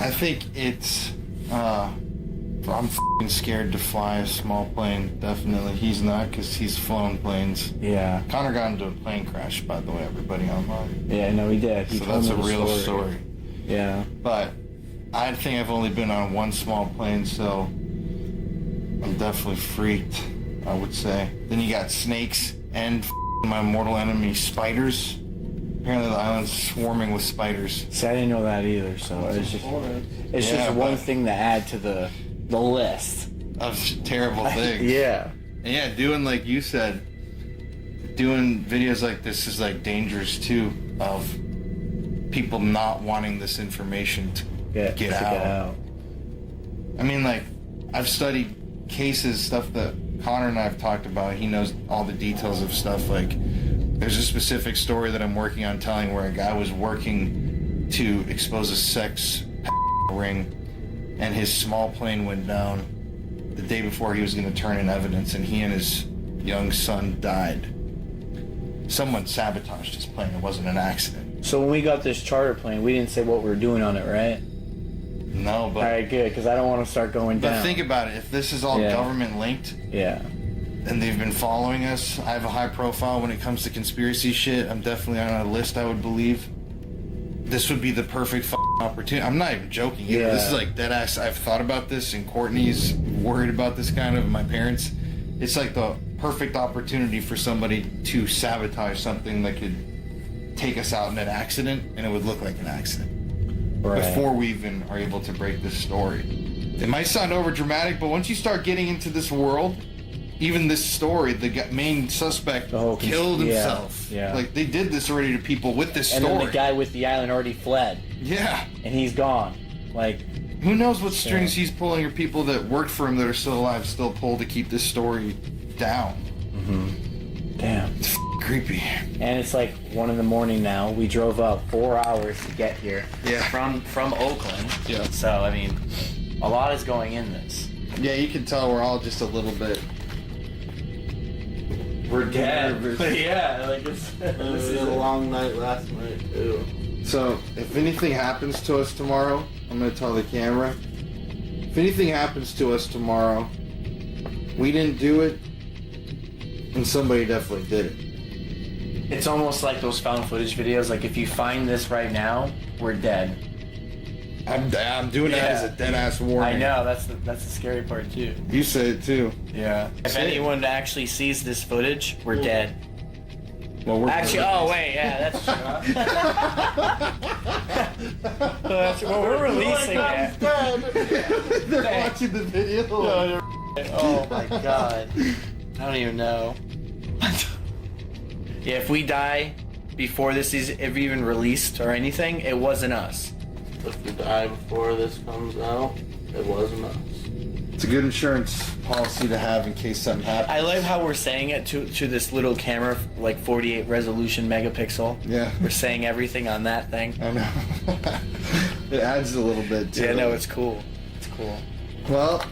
I think it's, I'm f***ing scared to fly a small plane, definitely. He's not, because he's flown planes. Yeah. Connor got into a plane crash, by the way, everybody online. Yeah, no, he did. He So told that's a me the real story. Yeah. But I think I've only been on one small plane, so I'm definitely freaked, I would say. Then you got snakes and my mortal enemy, spiders. Apparently the island's swarming with spiders. See, I didn't know that either, so it's just one thing to add to the list of terrible things. Yeah. And yeah, doing like you said, doing videos like this is like dangerous too, of people not wanting this information to get out. I mean, like, I've studied cases, stuff that Connor and I have talked about. He knows all the details of stuff. Like, there's a specific story that I'm working on telling where a guy was working to expose a sex ring, and his small plane went down the day before he was going to turn in evidence, and he and his young son died. Someone sabotaged his plane. It wasn't an accident. So when we got this charter plane, we didn't say what we were doing on it, right? No, but... All right, good, because I don't want to start going down. But think about it. If this is all government linked... Yeah. And they've been following us. I have a high profile when it comes to conspiracy shit. I'm definitely on a list, I would believe. This would be the perfect opportunity. I'm not even joking. Yeah. This is like dead ass. I've thought about this, and Courtney's worried about this kind of, my parents. It's like the perfect opportunity for somebody to sabotage something that could take us out in an accident, and it would look like an accident. Right. Before we even are able to break this story. It might sound over dramatic, but once you start getting into this world, even this story, the main suspect killed himself. Yeah. Like, they did this already to people with this story. And then the guy with the island already fled. Yeah. And he's gone. Like, who knows what strings he's pulling, or people that worked for him that are still alive still pull to keep this story down. Mm-hmm. Damn. It's creepy. And it's like 1 a.m. now. We drove up 4 hours to get here. Yeah. From Oakland. Yeah. So, I mean, a lot is going in this. Yeah, you can tell we're all just a little bit... We're dead. Yeah, like this is a long night last night too. So, if anything happens to us tomorrow, I'm gonna tell the camera. If anything happens to us tomorrow, we didn't do it, and somebody definitely did it. It's almost like those found footage videos. Like, if you find this right now, we're dead. I'm doing that as a dead ass warning. I know, that's the scary part too. You say it too. Yeah. If anyone actually sees this footage, we're dead. Well, we're actually. Oh wait, yeah, that's true. Well, we're releasing it. They're watching the video. Oh my god. I don't even know. Yeah, if we die before this is even released or anything, it wasn't us. If we die before this comes out, it wasn't us. It's a good insurance policy to have in case something happens. I like how we're saying it to this little camera, like 48 resolution megapixel. Yeah. We're saying everything on that thing. I know. It adds a little bit to it. Yeah, no, it's cool. It's cool. Well,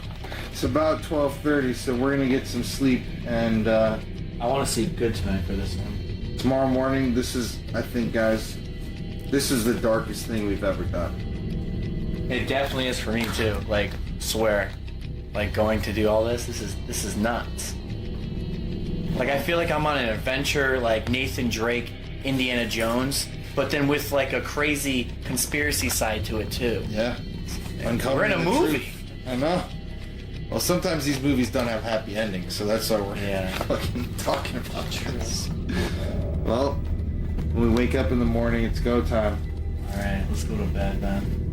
it's about 12:30, so we're going to get some sleep, and I want to sleep good tonight for this one. Tomorrow morning, this is, I think, guys, this is the darkest thing we've ever done. It definitely is for me too. Like, swear, like going to do all this. This is nuts. Like, I feel like I'm on an adventure, like Nathan Drake, Indiana Jones, but then with like a crazy conspiracy side to it too. Yeah. We're in a movie. I know. Well, sometimes these movies don't have happy endings, so that's why we're fucking talking about this. Well, when we wake up in the morning, it's go time. Alright, let's go to bed then.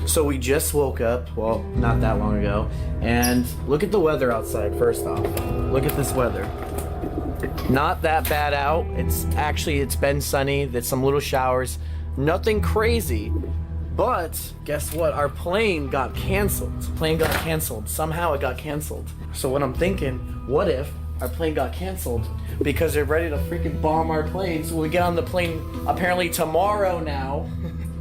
So we just woke up, well, not that long ago, and look at the weather outside first off. Look at this weather. Not that bad out. It's been sunny, there's some little showers, nothing crazy. But guess what? Our plane got canceled. Somehow it got canceled. So what I'm thinking, what if our plane got canceled because they're ready to freaking bomb our plane, so when we get on the plane apparently tomorrow now,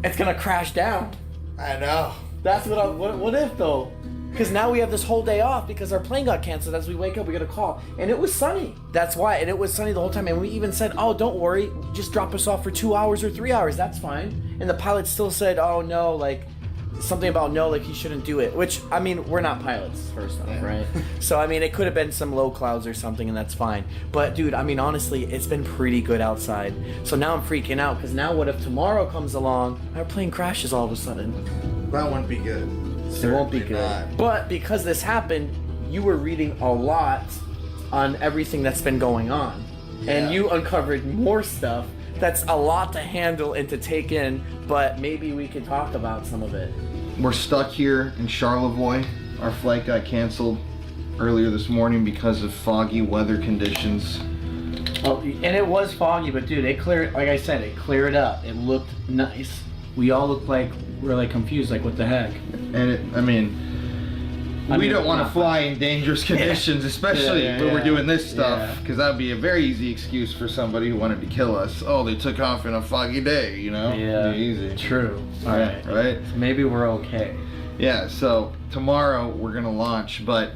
it's gonna crash down. I know. That's what if though? Because now we have this whole day off because our plane got canceled. As we wake up, we get a call. And it was sunny. That's why. And it was sunny the whole time. And we even said, oh, don't worry. Just drop us off for 2 hours or 3 hours. That's fine. And the pilot still said, oh, no, like, something about no, like, he shouldn't do it. Which, I mean, we're not pilots, first off, right? So, I mean, it could have been some low clouds or something, and that's fine. But, dude, I mean, honestly, it's been pretty good outside. So now I'm freaking out, because now what if tomorrow comes along, our plane crashes all of a sudden? That wouldn't be good. It won't be good. Not. But because this happened, you were reading a lot on everything that's been going on. And you uncovered more stuff that's a lot to handle and to take in, but maybe we could talk about some of it. We're stuck here in Charlevoix. Our flight got canceled earlier this morning because of foggy weather conditions. Oh, and it was foggy, but dude, it cleared, like I said, it cleared up. It looked nice. We all looked like we're like confused, like what the heck? And we don't want to fly in dangerous conditions, especially when we're doing this stuff, because that would be a very easy excuse for somebody who wanted to kill us. Oh, they took off in a foggy day, you know? Yeah, easy. True. All right. Right? So maybe we're okay. Yeah, so tomorrow we're going to launch, but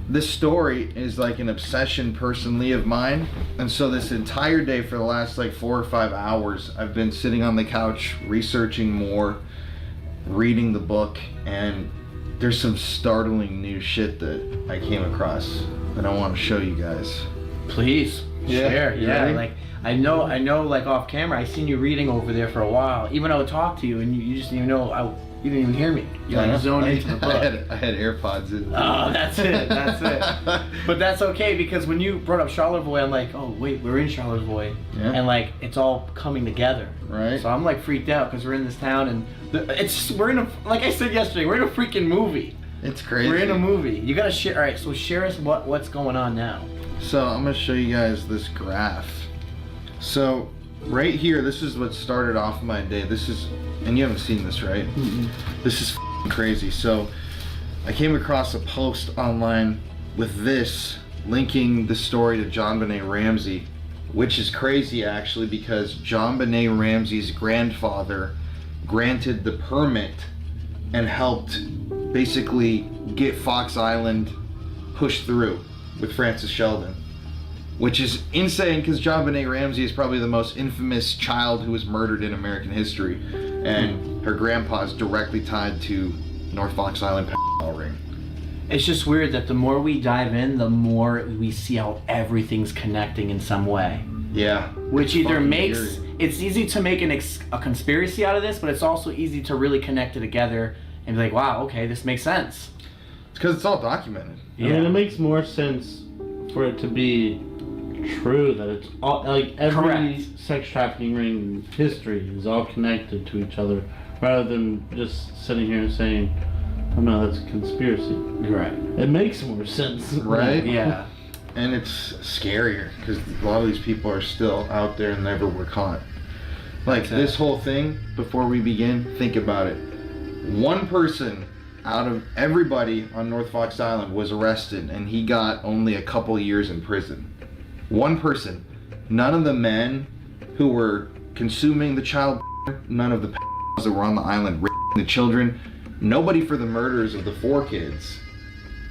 this story is like an obsession personally of mine. And so this entire day for the last like 4 or 5 hours, I've been sitting on the couch researching more, reading the book, and there's some startling new shit that I came across that I want to show you guys. Please share. Yeah, like I know like off camera I seen you reading over there for a while. Even I would talk to you and you just didn't even know you didn't even hear me. You like zoned into the book. I had AirPods in. Oh, that's it. But that's okay, because when you brought up Charlevoix, I'm like, oh wait, we're in Charlevoix, and like it's all coming together. Right. So I'm like freaked out because we're in this town and we're in a, like I said yesterday, we're in a freaking movie. It's crazy. We're in a movie. You gotta share. All right, so share us what's going on now. So I'm gonna show you guys this graph. So right here, this is what started off my day. This is, and you haven't seen this, right? Mm-mm. This is crazy. So I came across a post online with this linking the story to JonBenet Ramsey, which is crazy actually, because JonBenet Ramsey's grandfather granted the permit and helped basically get Fox Island pushed through with Francis Sheldon, which is insane because JonBenet Ramsey is probably the most infamous child who was murdered in American history, and her grandpa is directly tied to North Fox Island ring. It's just weird that the more we dive in, the more we see how everything's connecting in some way. Yeah. Which either makes it's easy to make a conspiracy out of this, but it's also easy to really connect it together and be like, wow, okay, this makes sense. It's because it's all documented. I mean, it makes more sense for it to be true that it's all like every sex trafficking ring in history is all connected to each other, rather than just sitting here and saying, oh no, that's a conspiracy. Right. It makes more sense. Right? Yeah. And it's scarier because a lot of these people are still out there and never were caught. Like this whole thing, before we begin, think about it. One person out of everybody on North Fox Island was arrested, and he got only a couple years in prison. One person. None of the men who were consuming the child, none of the that were on the island raping the children, nobody for the murders of the 4 kids.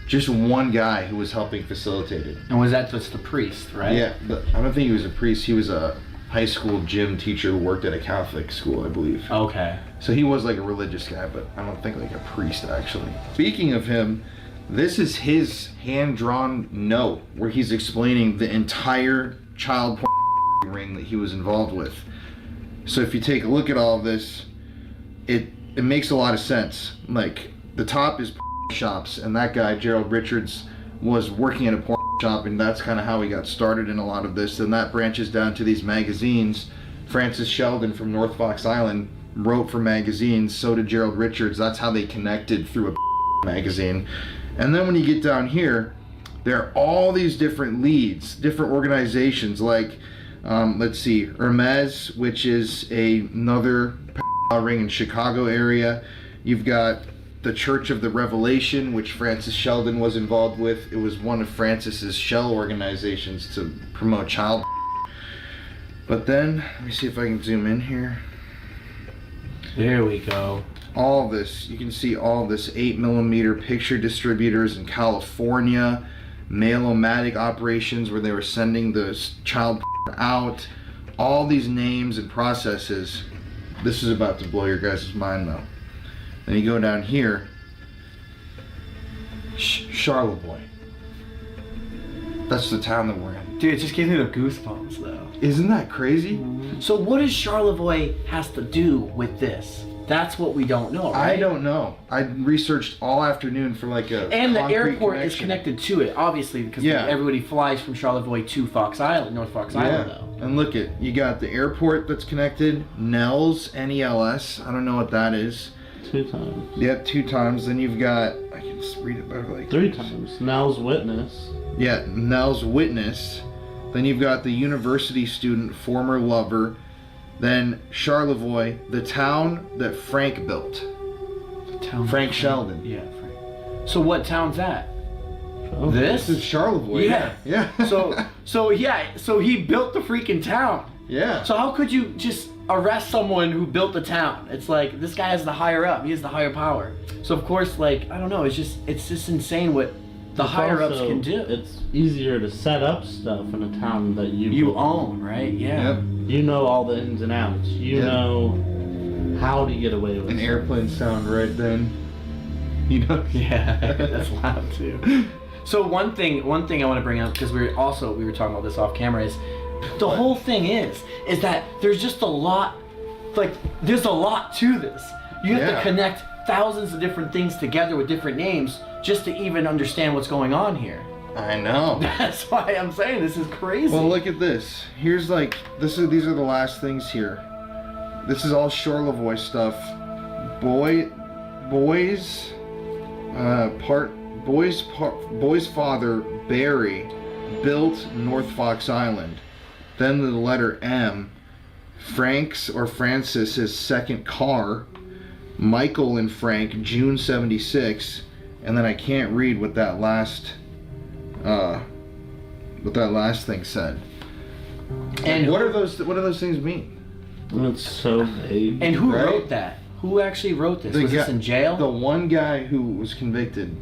Just one guy who was helping facilitate it. And was that just the priest, right? Yeah, I don't think he was a priest. He was a high school gym teacher who worked at a Catholic school, I believe. Okay. So he was like a religious guy, but I don't think like a priest actually. Speaking of him, this is his hand-drawn note where he's explaining the entire child porn ring that he was involved with. So if you take a look at all of this, it makes a lot of sense. Like, the top is shops, and that guy, Gerald Richards, was working at a porn shop, and that's kind of how he got started in a lot of this. And that branches down to these magazines. Francis Sheldon from North Fox Island wrote for magazines, so did Gerald Richards. That's how they connected through a magazine. And then when you get down here, there are all these different leads, different organizations, like let's see, Hermes, which is another ring in Chicago area. You've got the Church of the Revelation, which Francis Sheldon was involved with. It was one of Francis's shell organizations to promote child. But then, let me see if I can zoom in here. There we go. All this, you can see all this 8mm picture distributors in California, mail-o-matic operations where they were sending the child out, all these names and processes. This is about to blow your guys' mind though. Then you go down here, Charlevoix. That's the town that we're in. Dude, it just gave me the goosebumps though. Isn't that crazy? So what does Charlevoix has to do with this? That's what we don't know, right? I don't know. I researched all afternoon for like a And the concrete airport connection. is connected to it, obviously, because Yeah. everybody flies from Charlevoix to Fox Island, North Fox Island, though. And look at, you got the airport that's connected, Nels, N-E-L-S, I don't know what that is. 2 times. Yeah, 2 times. Then you've got, I can just read it better, like 3 times. Nels Witness. Yeah, Nels Witness. Then you've got the university student, former lover. Then Charlevoix, the town that Frank built. Frank Sheldon. Yeah, Frank. So what town's that? Oh, This is Charlevoix. Yeah. Yeah. So he built the freaking town. Yeah. So how could you just arrest someone who built the town? It's like, this guy is the higher up. He has the higher power. So of course, like, I don't know. It's just insane what the It's higher ups also- can do. It's easier to set up stuff in a town that You own, right? Yeah. Yep. You know all the ins and outs. You Yep. know how to get away with An it. airplane sound right then. You know? Yeah, that's loud too. So one thing I want to bring up, because we were talking about this off camera, is the whole thing is that there's just a lot, like there's a lot to this. You have to connect thousands of different things together with different names just to even understand what's going on here. I know. That's why I'm saying this is crazy. Well, look at this. Here's like, these are the last things here. This is all Charlevoix stuff. Boy's father, Barry, built North Fox Island. Then the letter M, Frank's or Francis's second car, Michael and Frank, June 76, and then I can't read what that last thing said. And what do those things mean? It's so vague. And who Right? wrote that? Who actually wrote this? Was this in jail? The one guy who was convicted,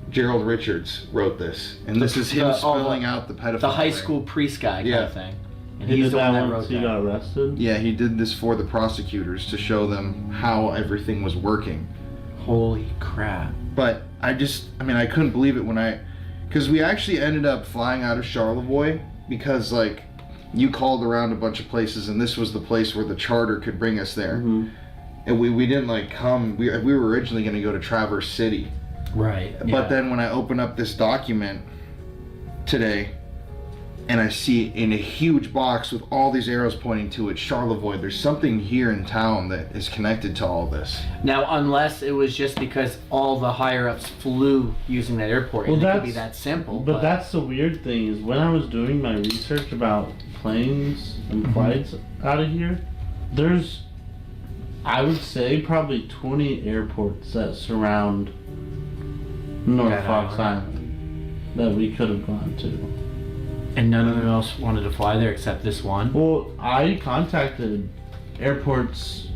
Gerald Richards, wrote this, and this is him spelling out the pedophile. The high ring. school priest guy kind of thing. And He he's did the that one that once wrote he that. got arrested. Yeah, he did this for the prosecutors to show them how everything was working. Holy crap. But I couldn't believe it because we actually ended up flying out of Charlevoix because like you called around a bunch of places and this was the place where the charter could bring us there. Mm-hmm. And we didn't like come, we were originally going to go to Traverse City. Right. But then when I open up this document today and I see in a huge box with all these arrows pointing to it, Charlevoix, there's something here in town that is connected to all this. Now, unless it was just because all the higher ups flew using that airport, and it could be that simple. But that's the weird thing is when I was doing my research about planes and flights out of here, there's, I would say, probably 20 airports that surround North Fox Island that we could have gone to. And none of them else wanted to fly there except this one? Well, I contacted airports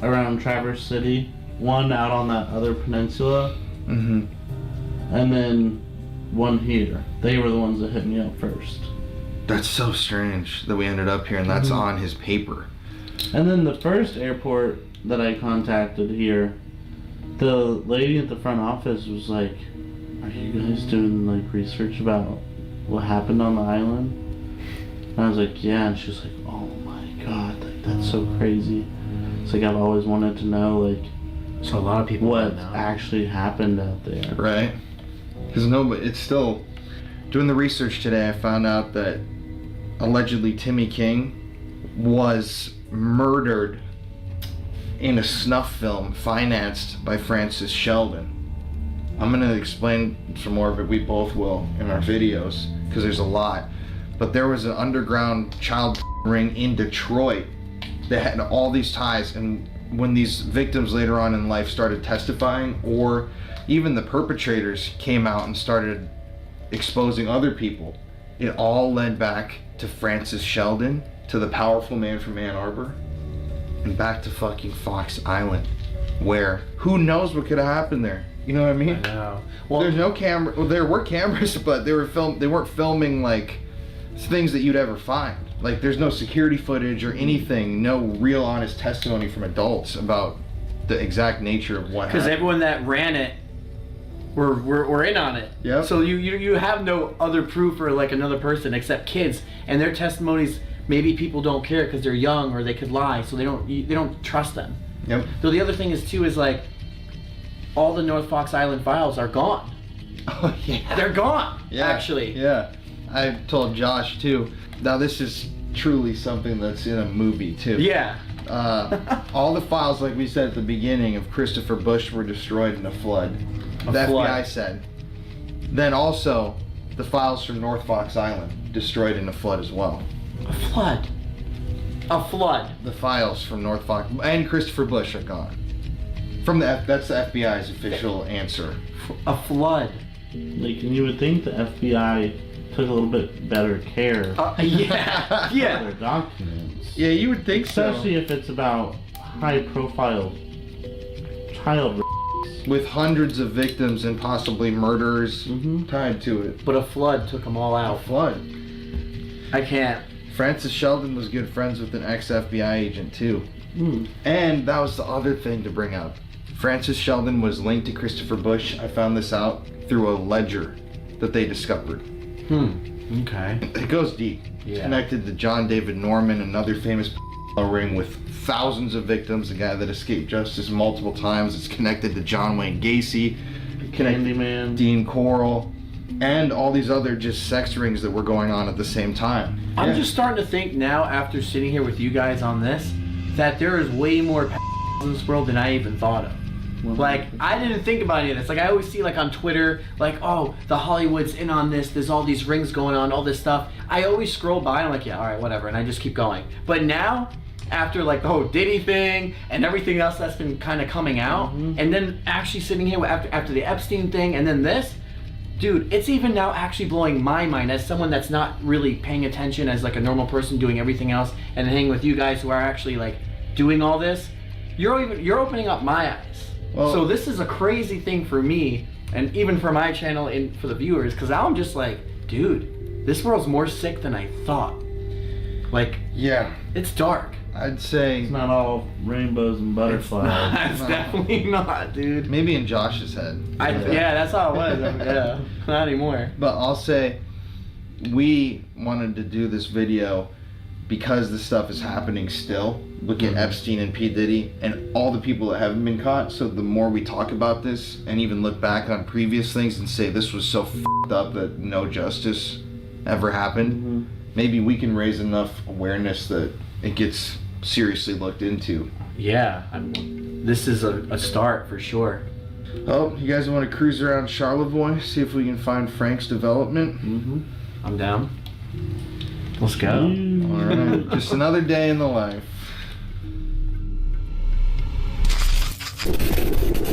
around Traverse City, one out on that other peninsula, and then one here. They were the ones that hit me up first. That's so strange that we ended up here and that's on his paper. And then the first airport that I contacted here, the lady at the front office was like, "Are you guys doing like research about what happened on the island?" And I was like, "Yeah," and she was like, "Oh my god, like That's so crazy. It's like I've always wanted to know, like, so a lot of people what actually happened out there. Right. Because it's still, doing the research today, I found out that allegedly Timmy King was murdered in a snuff film financed by Francis Sheldon. I'm going to explain some more of it, we both will, in our videos, because there's a lot. But there was an underground child ring in Detroit that had all these ties, and when these victims later on in life started testifying, or even the perpetrators came out and started exposing other people, it all led back to Francis Sheldon, to the powerful man from Ann Arbor, and back to fucking Fox Island, where who knows what could have happened there. You know what I mean? I know. Well, there's no camera. Well, there were cameras, but they weren't filming like things that you'd ever find. Like, there's no security footage or anything, no real honest testimony from adults about the exact nature of what happened. Because everyone that ran it were in on it. Yep. So you have no other proof for like another person except kids, and their testimonies, maybe people don't care because they're young or they could lie, so they don't trust them. Yep. So the other thing is too is like all the North Fox Island files are gone. Oh yeah. They're gone. Yeah. Actually. Yeah. I told Josh too. Now this is truly something that's in a movie too. Yeah. All the files, like we said at the beginning, of Christopher Bush were destroyed in a flood. The FBI said. Then also, the files from North Fox Island destroyed in a flood as well. A flood. A flood. The files from North Fox and Christopher Bush are gone. That's the FBI's official answer. A flood. Like, and you would think the FBI took a little bit better care yeah. Yeah. of their documents. Yeah, you would think Especially if it's about high-profile child with hundreds of victims and possibly murderers tied to it. But a flood took them all out. A flood. I can't. Francis Sheldon was good friends with an ex-FBI agent too. And that was the other thing to bring up. Francis Sheldon was linked to Christopher Bush. I found this out through a ledger that they discovered. Okay. It goes deep. It's connected to John David Norman, another famous ring with thousands of victims, the guy that escaped justice multiple times. It's connected to John Wayne Gacy, Candyman, Dean Corll, and all these other just sex rings that were going on at the same time. I'm just starting to think now, after sitting here with you guys on this, that there is way more in this world than I even thought of. Like, I didn't think about any of this. Like, I always see, like, on Twitter, like, oh, the Hollywood's in on this, there's all these rings going on, all this stuff. I always scroll by and I'm like, yeah, all right, whatever, and I just keep going. But now, after, like, the whole Diddy thing and everything else that's been kind of coming out, and then actually sitting here after the Epstein thing, and then this, dude, it's even now actually blowing my mind as someone that's not really paying attention as, like, a normal person doing everything else, and hanging with you guys who are actually, like, doing all this. You're opening up my eyes. Well, so this is a crazy thing for me, and even for my channel and for the viewers, because now I'm just like, dude, this world's more sick than I thought. Like, yeah, it's dark. I'd say it's not all rainbows and butterflies. It's definitely not, dude. Maybe in Josh's head. Yeah, that's how it was. Yeah, not anymore. But I'll say, we wanted to do this video because this stuff is happening still. Look at Epstein and P. Diddy and all the people that haven't been caught. So the more we talk about this and even look back on previous things and say this was so f***ed up that no justice ever happened, maybe we can raise enough awareness that it gets seriously looked into. Yeah, this is a start for sure. Oh, you guys want to cruise around Charlevoix, see if we can find Frank's development? I'm down. Let's go. All right, just another day in the life.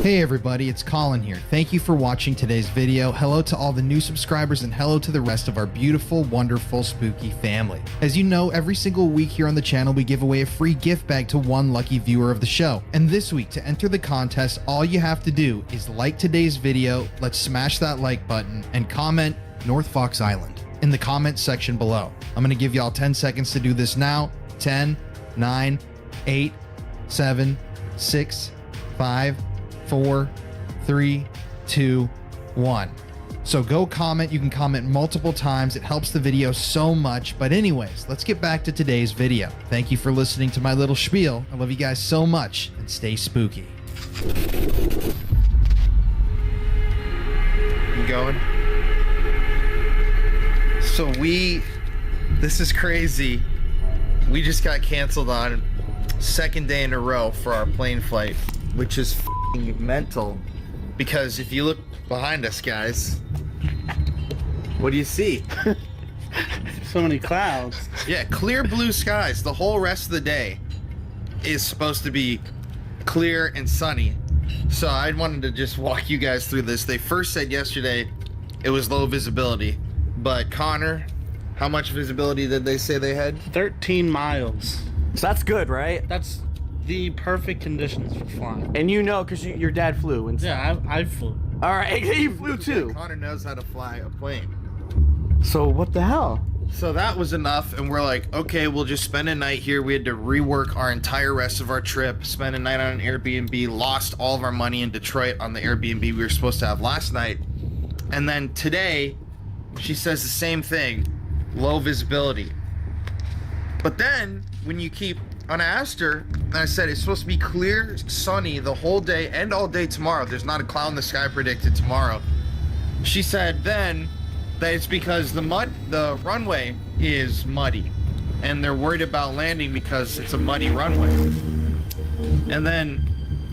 Hey everybody, it's Colin here. Thank you for watching today's video. Hello to all the new subscribers and hello to the rest of our beautiful, wonderful, spooky family. As you know, every single week here on the channel, we give away a free gift bag to one lucky viewer of the show. And this week, to enter the contest, all you have to do is like today's video, let's smash that like button, and comment North Fox Island in the comments section below. I'm gonna give y'all 10 seconds to do this now. 10, 9, 8, 7, 6, 5, 4, 3, 2, 1. So go comment. You can comment multiple times. It helps the video so much. But anyways, let's get back to today's video. Thank you for listening to my little spiel. I love you guys so much, and stay spooky. You going? So this is crazy. We just got canceled on second day in a row for our plane flight, which is f***ing mental. Because if you look behind us, guys, what do you see? So many clouds. Yeah, clear blue skies. The whole rest of the day is supposed to be clear and sunny. So I wanted to just walk you guys through this. They first said yesterday it was low visibility, but Connor, how much visibility did they say they had? 13 miles. So that's good, right? That's the perfect conditions for flying. And you know, because your dad flew. And yeah, I flew. All right, you flew too. Connor knows how to fly a plane. So what the hell? So that was enough, and we're like, okay, we'll just spend a night here. We had to rework our entire rest of our trip, spend a night on an Airbnb, lost all of our money in Detroit on the Airbnb we were supposed to have last night. And then today, she says the same thing, low visibility. But then, when you keep, and I asked her, and I said, it's supposed to be clear, sunny the whole day and all day tomorrow. There's not a cloud in the sky predicted tomorrow. She said then that it's because the runway is muddy, and they're worried about landing because it's a muddy runway. And then,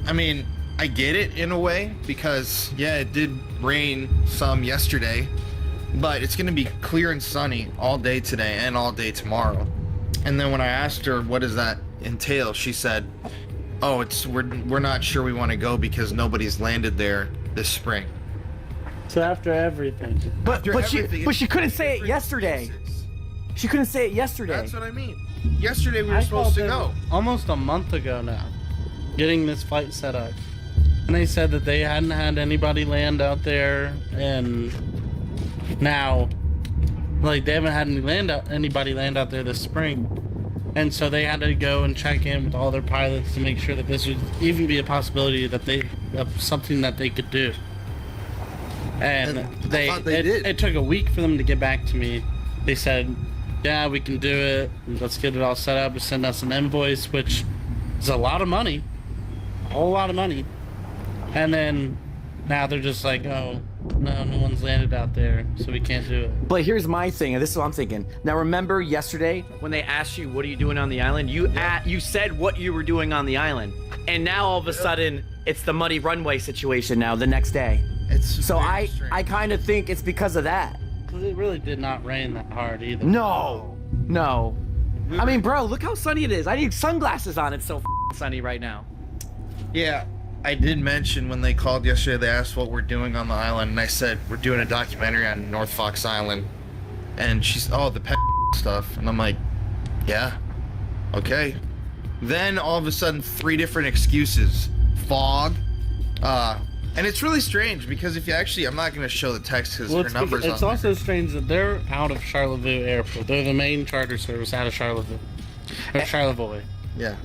I mean, I get it in a way, because yeah, it did rain some yesterday, but it's gonna be clear and sunny all day today and all day tomorrow. And then when I asked her what does that entail, she said, oh, we're not sure we want to go because nobody's landed there this spring. So after everything. But she couldn't say it yesterday. She couldn't say it yesterday. That's what I mean. Yesterday we were supposed to go. Almost a month ago now, getting this flight set up. And they said that they hadn't had anybody land out there, and now, like, they haven't had anybody land out there this spring. And so they had to go and check in with all their pilots to make sure that this would even be a possibility that of something that they could do. And it took a week for them to get back to me. They said, yeah, we can do it. Let's get it all set up. Send us an invoice, which is a lot of money. A whole lot of money. And then now they're just like, oh, no one's landed out there, so we can't do it. But here's my thing, and this is what I'm thinking. Now remember yesterday when they asked you, what are you doing on the island? You said what you were doing on the island. And now all of a sudden, it's the muddy runway situation now the next day. So I kind of think it's because of that. It really did not rain that hard either. No. I mean, bro, look how sunny it is. I need sunglasses on. It's so sunny right now. Yeah, I did mention when they called yesterday, they asked what we're doing on the island, and I said, we're doing a documentary on North Fox Island. And she's, oh, the pet stuff. And I'm like, yeah, okay. Then all of a sudden, 3 different excuses. Fog, and it's really strange because if you actually, I'm not going to show the text because her number's on It's also strange that they're out of Charlottesville Airport. They're the main charter service out of Charlottesville. Or Charlevoix. Yeah.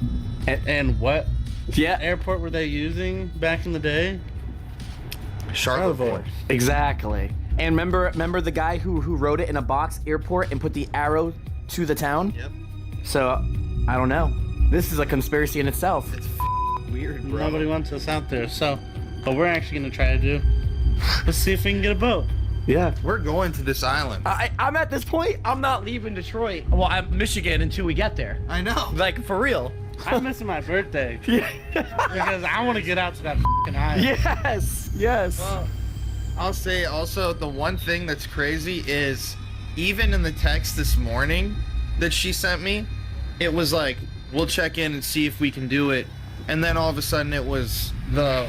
And what airport were they using back in the day? Charlevoix. Exactly. And remember the guy who wrote it in a box, airport, and put the arrow to the town? Yep. So, I don't know. This is a conspiracy in itself. It's weird, bro. Nobody wants us out there. So, what we're actually going to try to do, let's see if we can get a boat. Yeah. We're going to this island. I'm at this point, I'm not leaving Detroit. Well, I'm Michigan until we get there. I know. Like, for real. I'm missing my birthday. Yeah. Because I want to get out to that f***ing island. Yes. Well, I'll say also, the one thing that's crazy is, even in the text this morning that she sent me, it was like, we'll check in and see if we can do it. And then all of a sudden it was the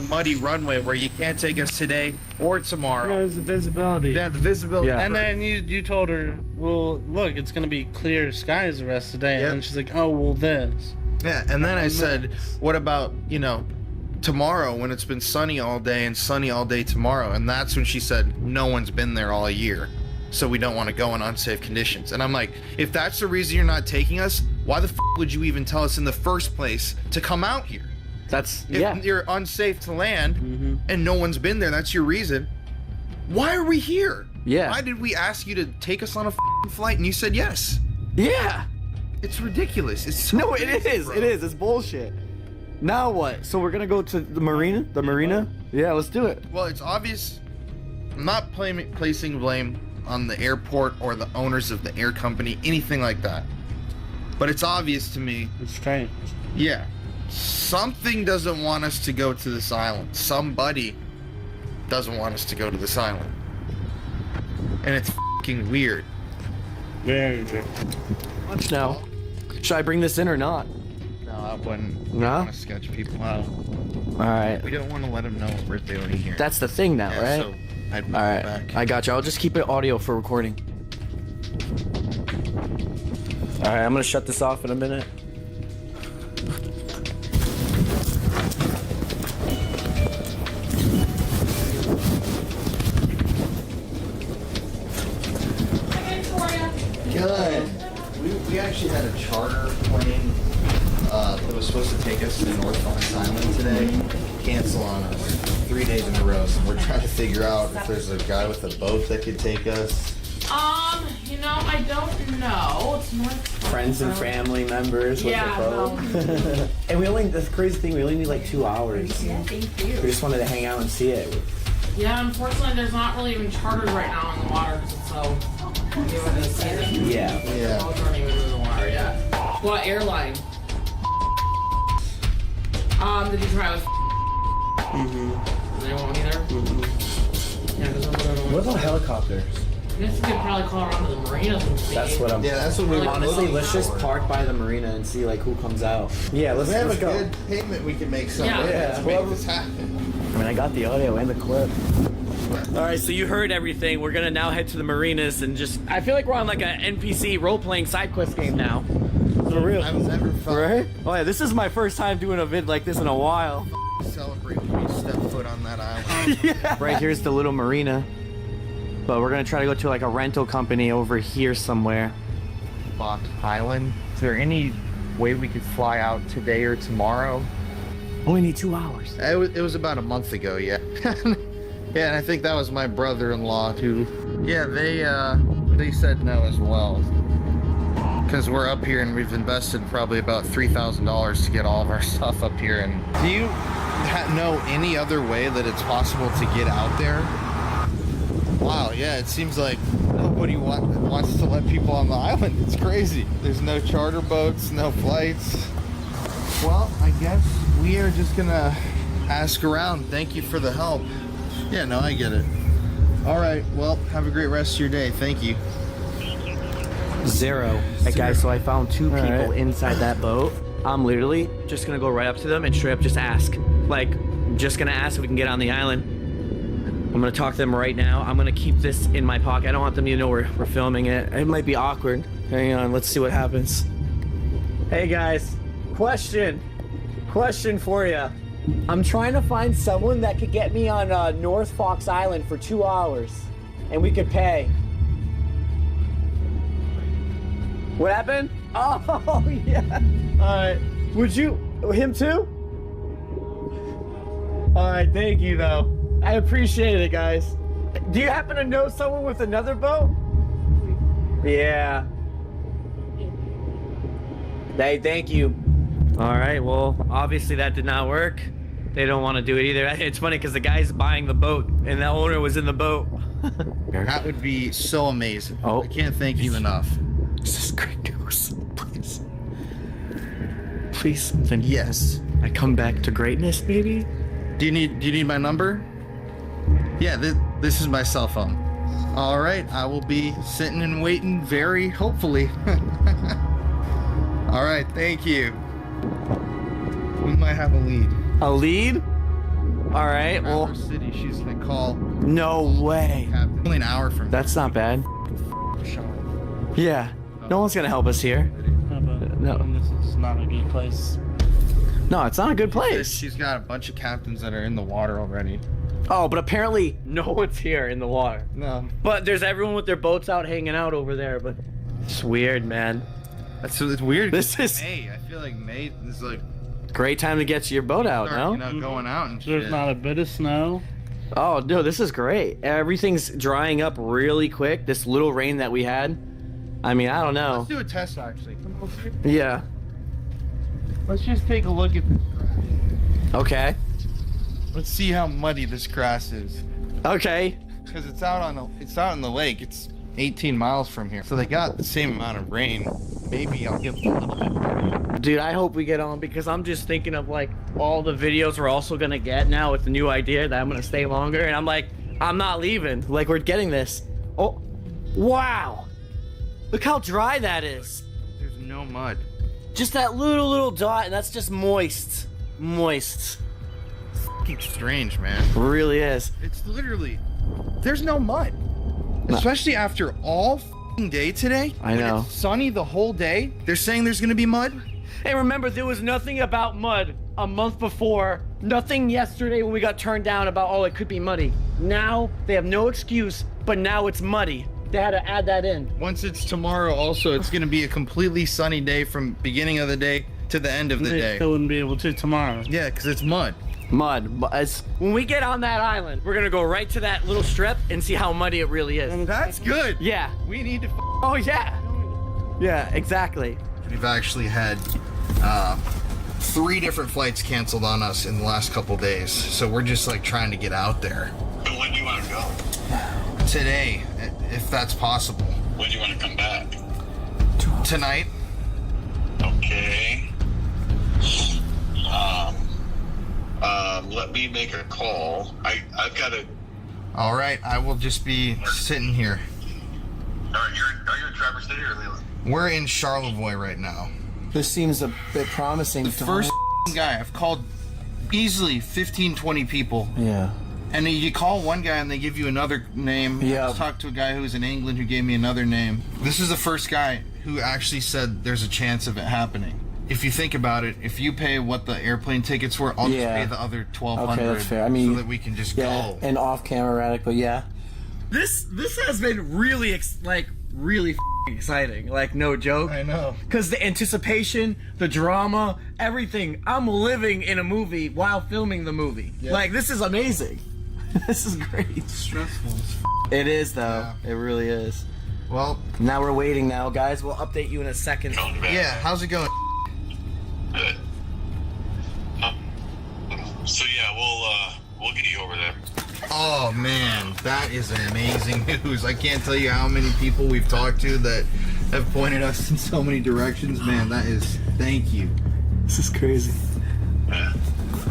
muddy runway where you can't take us today or tomorrow. There's the visibility. Yeah, the visibility. Yeah. And then you told her, well, look, it's going to be clear skies the rest of the day. Yep. And she's like, oh, well, this. Yeah, and then I said, what about, tomorrow when it's been sunny all day and sunny all day tomorrow? And that's when she said, no one's been there all year, so we don't want to go in unsafe conditions. And I'm like, if that's the reason you're not taking us, why the f*** would you even tell us in the first place to come out here? If you're unsafe to land and no one's been there, that's your reason. Why are we here? Yeah. Why did we ask you to take us on a f***ing flight and you said yes? Yeah. It's ridiculous. It's so No, it crazy, is. bro. It is. It's bullshit. Now what? So we're gonna go to the marina? The marina? Yeah, let's do it. Well, it's obvious. I'm not placing blame on the airport or the owners of the air company, anything like that. But it's obvious to me. It's strange. Yeah. Something doesn't want us to go to this island. Somebody doesn't want us to go to this island. And it's f***ing weird. Very good. Watch now. Should I bring this in or not? No, I wouldn't. No? want to sketch people out. Alright. We don't want to let them know we're doing here. That's the thing now, Yeah, right? so I'd move Alright. back. I got you. I'll just keep it audio for recording. Alright, I'm gonna shut this off in a minute. Good. We actually had a charter plane that was supposed to take us to North Fox Island today. Cancel on us 3 days in a row. So we're trying to figure out if there's a guy with a boat that could take us. You know, I don't know. It's more Friends and family members with Yeah, the boat. And we only, the crazy thing, we only need like 2 hours. Yeah, thank you. We just wanted to hang out and see it. Yeah, unfortunately, there's not really even charters right now in the water because it's so new in the season. Yeah. Yeah. Boats aren't even in the water yet. What airline? Did you try with? They won't either. Yeah, because What about helicopters? I guess you could probably call around to the marinas and see. That's what I'm. Yeah, that's what we were honestly. looking Let's just for. park by the marina and see like who comes out. Yeah, let's We have let's a go. good payment we can make somewhere Yeah. to make this happen. I mean, I got the audio and the clip. All right, so you heard everything. We're gonna now head to the marinas and just. I feel like we're on like a NPC role-playing side quest game now. For real. I was ever fun. Right? Oh yeah, this is my first time doing a vid like this in a while. Celebrate when we step foot on that island. Yeah. Right here's the little marina, but we're gonna try to go to like a rental company over here somewhere. Fox Island. Is there any way we could fly out today or tomorrow? Only need 2 hours. It was about a month ago, yeah. Yeah, and I think that was my brother-in-law too. Yeah, they said no as well. Because we're up here and we've invested probably about $3,000 to get all of our stuff up here. And do you know any other way that it's possible to get out there? Wow, yeah, it seems like nobody wants to let people on the island. It's crazy. There's no charter boats, no flights. Well, I guess we are just gonna ask around. Thank you for the help. Yeah, no, I get it. All right, well, have a great rest of your day. Thank you. Zero. Hey guys, so I found 2 people inside that boat. I'm literally just gonna go right up to them and straight up just ask. Like, I'm just gonna ask if we can get on the island. I'm gonna talk to them right now. I'm gonna keep this in my pocket. I don't want them to know we're filming it. It might be awkward. Hang on, let's see what happens. Hey guys, question for you. I'm trying to find someone that could get me on North Fox Island for 2 hours, and we could pay. What happened? Oh, yeah. All right. Would you, him too? All right, thank you though. I appreciate it, guys. Do you happen to know someone with another boat? Yeah. Hey, thank you. All right, well, obviously that did not work. They don't want to do it either. It's funny because the guy's buying the boat and the owner was in the boat. That would be so amazing. Oh. I can't thank you enough. This is great news. Please. Please, something. Yes. I come back to greatness, maybe? Do you need my number? Yeah, this is my cell phone. All right, I will be sitting and waiting very hopefully. All right, thank you. We might have a lead. A lead? All right, well. City, she's gonna call. No way. Only an hour from. That's not bad. Yeah. No one's gonna help us here. No. This is not a good place. No, it's not a good place. She's got a bunch of captains that are in the water already. Oh, but apparently no one's here in the water. No. But there's everyone with their boats out hanging out over there, but it's weird, man. It's weird. This is May. I feel like May is like great time to get your boat out, start, no? going out and There's shit. not a bit of snow. Oh, no, this is great. Everything's drying up really quick. This little rain that we had. I mean, I don't know. Let's do a test, actually. Yeah. Let's just take a look at this grass. Okay. Let's see how muddy this grass is. Okay. Because it's out in the lake. It's 18 miles from here. So they got the same amount of rain. Maybe I'll give them a little bit. Dude, I hope we get on because I'm just thinking of like all the videos we're also gonna get now with the new idea that I'm gonna stay longer, and I'm like, I'm not leaving. Like, we're getting this. Oh, wow. Look how dry that is. There's no mud. Just that little dot, and that's just moist. Moist. Fucking strange, man. It really is. It's literally, there's no mud. Especially after all fucking day today. I know. When it's sunny the whole day. They're saying there's gonna be mud. Hey, remember, there was nothing about mud a month before. Nothing yesterday when we got turned down about, oh, it could be muddy. Now, they have no excuse, but now it's muddy. They had to add that in. Once it's tomorrow, also, it's gonna be a completely sunny day from beginning of the day to the end of the They day. still wouldn't be able to tomorrow. Yeah, because it's mud. Mud. When we get on that island, we're gonna go right to that little strip and see how muddy it really is. That's good. Yeah. We need to. Oh, yeah. Yeah, exactly. We've actually had 3 different flights canceled on us in the last couple days, so we're just like trying to get out there. When do you want to go? Today, if that's possible. When do you want to come back? Tonight. Okay. Let me make a call. I've got to. All right, I will just be sitting here. Are you in Traverse City or Leland? We're in Charlevoix right now. This seems a bit promising. The first guy, I've called easily 15, 20 people. Yeah. And you call one guy and they give you another name. Yeah. I talked to a guy who was in England who gave me another name. This is the first guy who actually said there's a chance of it happening. If you think about it, if you pay what the airplane tickets were, I'll just pay the other $1,200. Okay, that's fair. I mean, so that we can just go. And off-camera radical, yeah. This has been really really exciting. Like, no joke. I know. Because the anticipation, the drama, everything. I'm living in a movie while filming the movie. Yeah. Like, this is amazing. This is great. It's stressful. It is, though. Yeah. It really is. Well, now we're waiting now, guys. We'll update you in a second. Yeah, how's it going? Good. So yeah, we'll get you over there. Oh man, that is amazing news. I can't tell you how many people we've talked to that have pointed us in so many directions. Man, thank you. This is crazy. Yeah.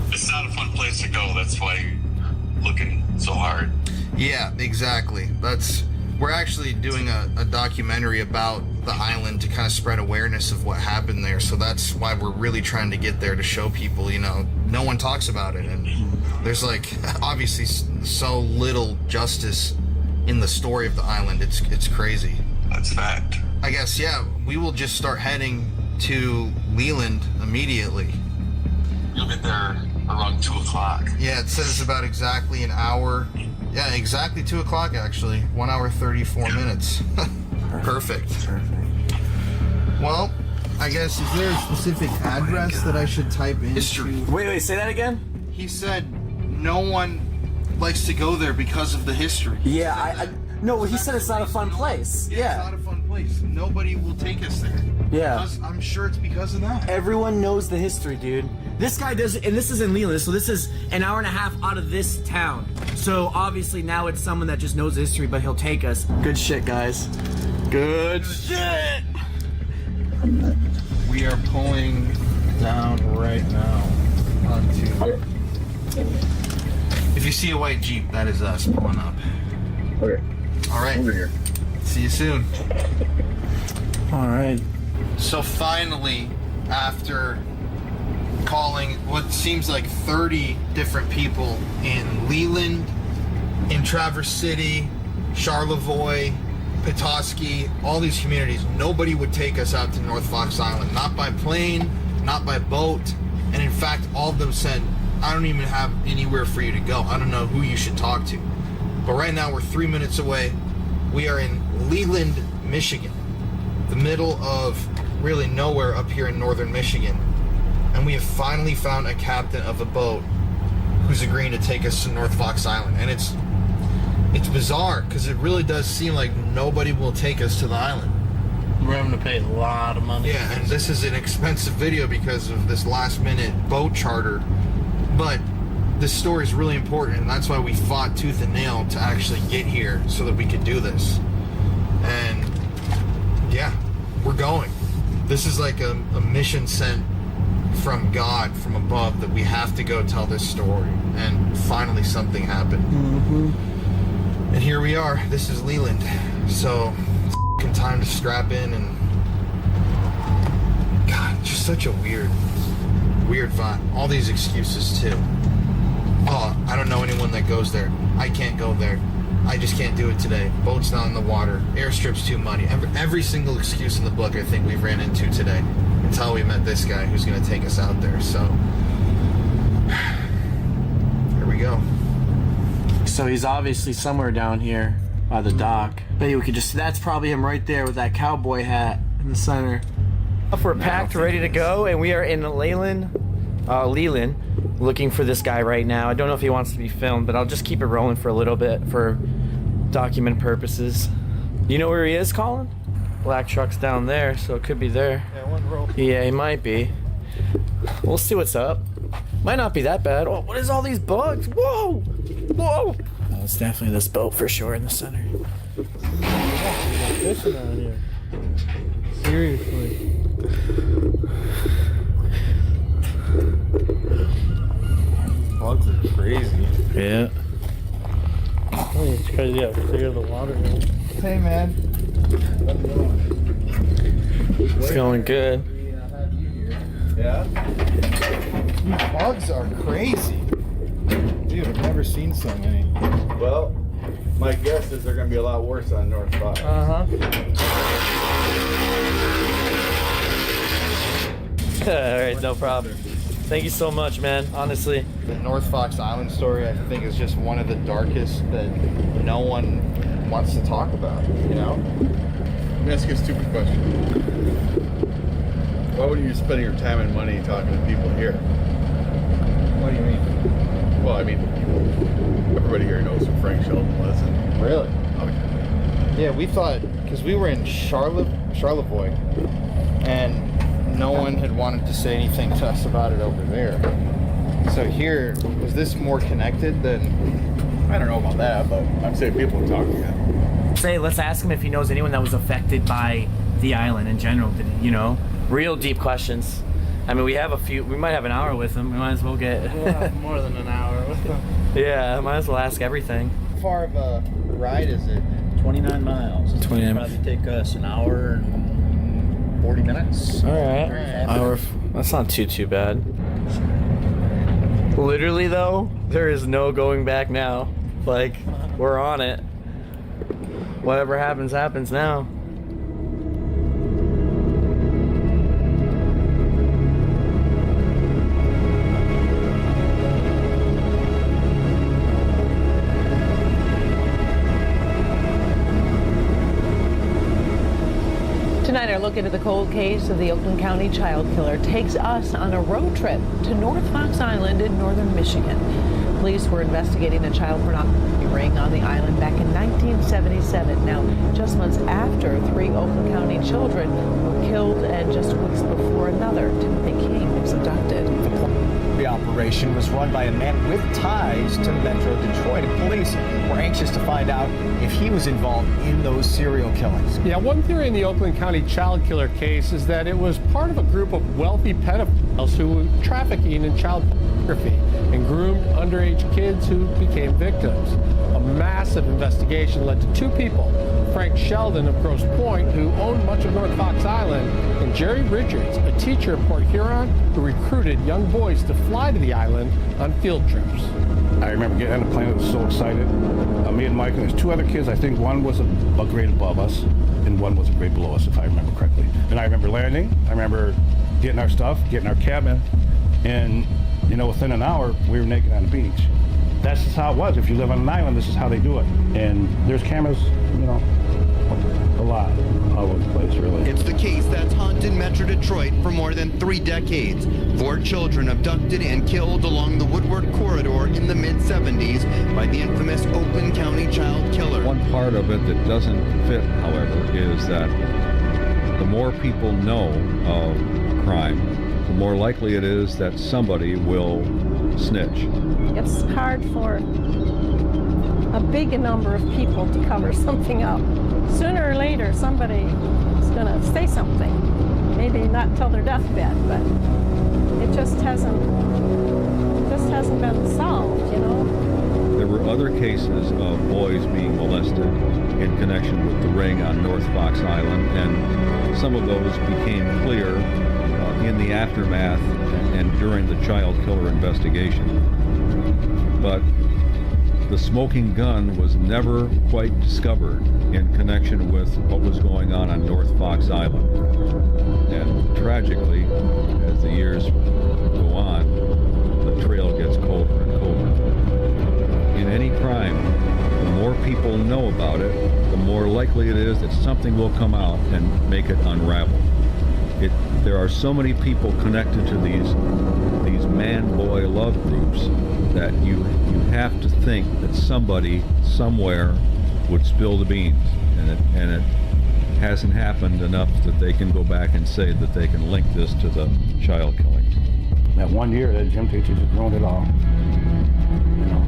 It's not a fun place to go. That's why you're looking so hard. Yeah, exactly. We're actually doing a documentary about the island to kind of spread awareness of what happened there. So that's why we're really trying to get there to show people, no one talks about it. And there's obviously so little justice in the story of the island. It's crazy. That's fact. I guess, yeah, we will just start heading to Leland immediately. You'll get there around 2 o'clock. Yeah, it says about exactly an hour. Yeah, exactly 2 o'clock actually. 1 hour 34 minutes. Perfect. Well, I guess, is there a specific address that I should type in? History. Wait, say that again? He said no one likes to go there because of the history. Yeah, no, he said it's not a fun place. Yeah, it's not a fun place. Nobody will take us there. Yeah. I'm sure it's because of that. Everyone knows the history, dude. This guy does, and this is in Leland, so this is an hour and a half out of this town. So obviously now it's someone that just knows the history, but he'll take us. Good shit, guys. Good shit! We are pulling down right now onto... If you see a white Jeep, that is us pulling up. Okay. All right. Over here. See you soon. All right. So finally, after calling what seems like 30 different people in Leland, in Traverse City, Charlevoix, Petoskey, all these communities, nobody would take us out to North Fox Island. Not by plane, not by boat. And in fact, all of them said, I don't even have anywhere for you to go. I don't know who you should talk to. But right now, we're 3 minutes away. We are in Leland, Michigan, the middle of really nowhere up here in northern Michigan. And we have finally found a captain of a boat who who's agreeing to take us to North Fox Island. And it's bizarre because it really does seem like nobody will take us to the island. We're having to pay a lot of money. Yeah, and this is an expensive video because of this last-minute boat charter. But this story is really important, and that's why we fought tooth and nail to actually get here so that we could do this. And yeah, we're going. This is like a mission sent from God, from above, that we have to go tell this story. And finally something happened. Mm-hmm. And here we are. This is Leland. So it's time to strap in and... God, just such a weird vibe. All these excuses too. Oh, I don't know anyone that goes there. I can't go there. I just can't do it today. Boat's not in the water. Airstrip's too muddy. Every single excuse in the book I think we've ran into today until we met this guy who's going to take us out there. So, here we go. So he's obviously somewhere down here by the dock. Maybe we could just, that's probably him right there with that cowboy hat in the center. We're packed, ready to go, and we are in Leland, looking for this guy right now. I don't know if he wants to be filmed, but I'll just keep it rolling for a little bit for document purposes. You know where he is, Colin? Black truck's down there, so it could be there. Yeah, one roll. Yeah, he might be. We'll see what's up. Might not be that bad. Oh, what is all these bugs? Whoa! Whoa! Oh, it's definitely this boat for sure in the center. Fishing out here. Seriously. Bugs are crazy. Yeah. Oh, it's crazy how clear the water is. Hey, man. It's going good. Yeah? These bugs are crazy. Dude, I've never seen so many. Well, my guess is they're going to be a lot worse on North Fox. Alright, no problem. Thank you so much, man, honestly. The North Fox Island story, I think, is just one of the darkest that no one wants to talk about, you know? Let me ask you a stupid question. Why wouldn't you spend your time and money talking to people here? What do you mean? Well, I mean, everybody here knows who Frank Sheldon was. And really? Okay. Yeah, we thought, because we were in Charlevoix, and no one had wanted to say anything to us about it over there. So here, was this more connected than... I don't know about that, but I'm saying people are talking to Say, let's ask him if he knows anyone that was affected by the island in general. You know, real deep questions. I mean, we have a few. We might have an hour with him. We might as well get. We'll have more than an hour with him. Yeah, might as well ask everything. How far of a ride is it? 29 miles. It's 29. gonna probably take us an hour and 40 minutes. All right. Hour. That's not too bad. Literally though, there is no going back now. Like, we're on it. Whatever happens, happens now. Tonight, our look into the cold case of the Oakland County child killer takes us on a road trip to North Fox Island in northern Michigan. Police were investigating a child pornography ring on the island back in 1977. Now, just months after 3 Oakland County children were killed and just weeks before another, Timothy King, was abducted. The operation was run by a man with ties to Metro Detroit, and police were anxious to find out if he was involved in those serial killings. Yeah, one theory in the Oakland County child killer case is that it was part of a group of wealthy pedophiles who were trafficking in child pornography and groomed underage kids who became victims. A massive investigation led to 2 people, Frank Sheldon of Grosse Pointe, who owned much of North Fox Island, and Jerry Richards, a teacher at Port Huron who recruited young boys to fly to the island on field trips. I remember getting on the plane, I was so excited. Me and Mike, and there's 2 other kids. I think one was a grade above us, and one was a grade below us, if I remember correctly. And I remember landing, I remember getting our stuff, getting our cabin, and, you know, within an hour, we were naked on the beach. That's just how it was. If you live on an island, this is how they do it. And there's cameras, you know, a lot all over the place, really. It's the case that's haunted Metro Detroit for more than 3 decades. 4 children abducted and killed along the Woodward Corridor in the by the infamous Oakland County child killer. One part of it that doesn't fit, however, is that the more people know of crime, the more likely it is that somebody will snitch. It's hard for a big number of people to cover something up. Sooner or later, somebody is going to say something. Maybe not till their deathbed, but it just hasn't been solved, you know. There were other cases of boys being molested in connection with the ring on North Fox Island, and some of those became clear in the aftermath and during the child killer investigation. But the smoking gun was never quite discovered in connection with what was going on North Fox Island. And tragically, as the years go on, the trail gets colder and colder. In any crime, the more people know about it, the more likely it is that something will come out and make it unravel. There are so many people connected to these man-boy love groups that you have to think that somebody somewhere would spill the beans, and it hasn't happened enough that they can go back and say that they can link this to the child killings. That 1 year, that gym teacher just ruined it all. You know,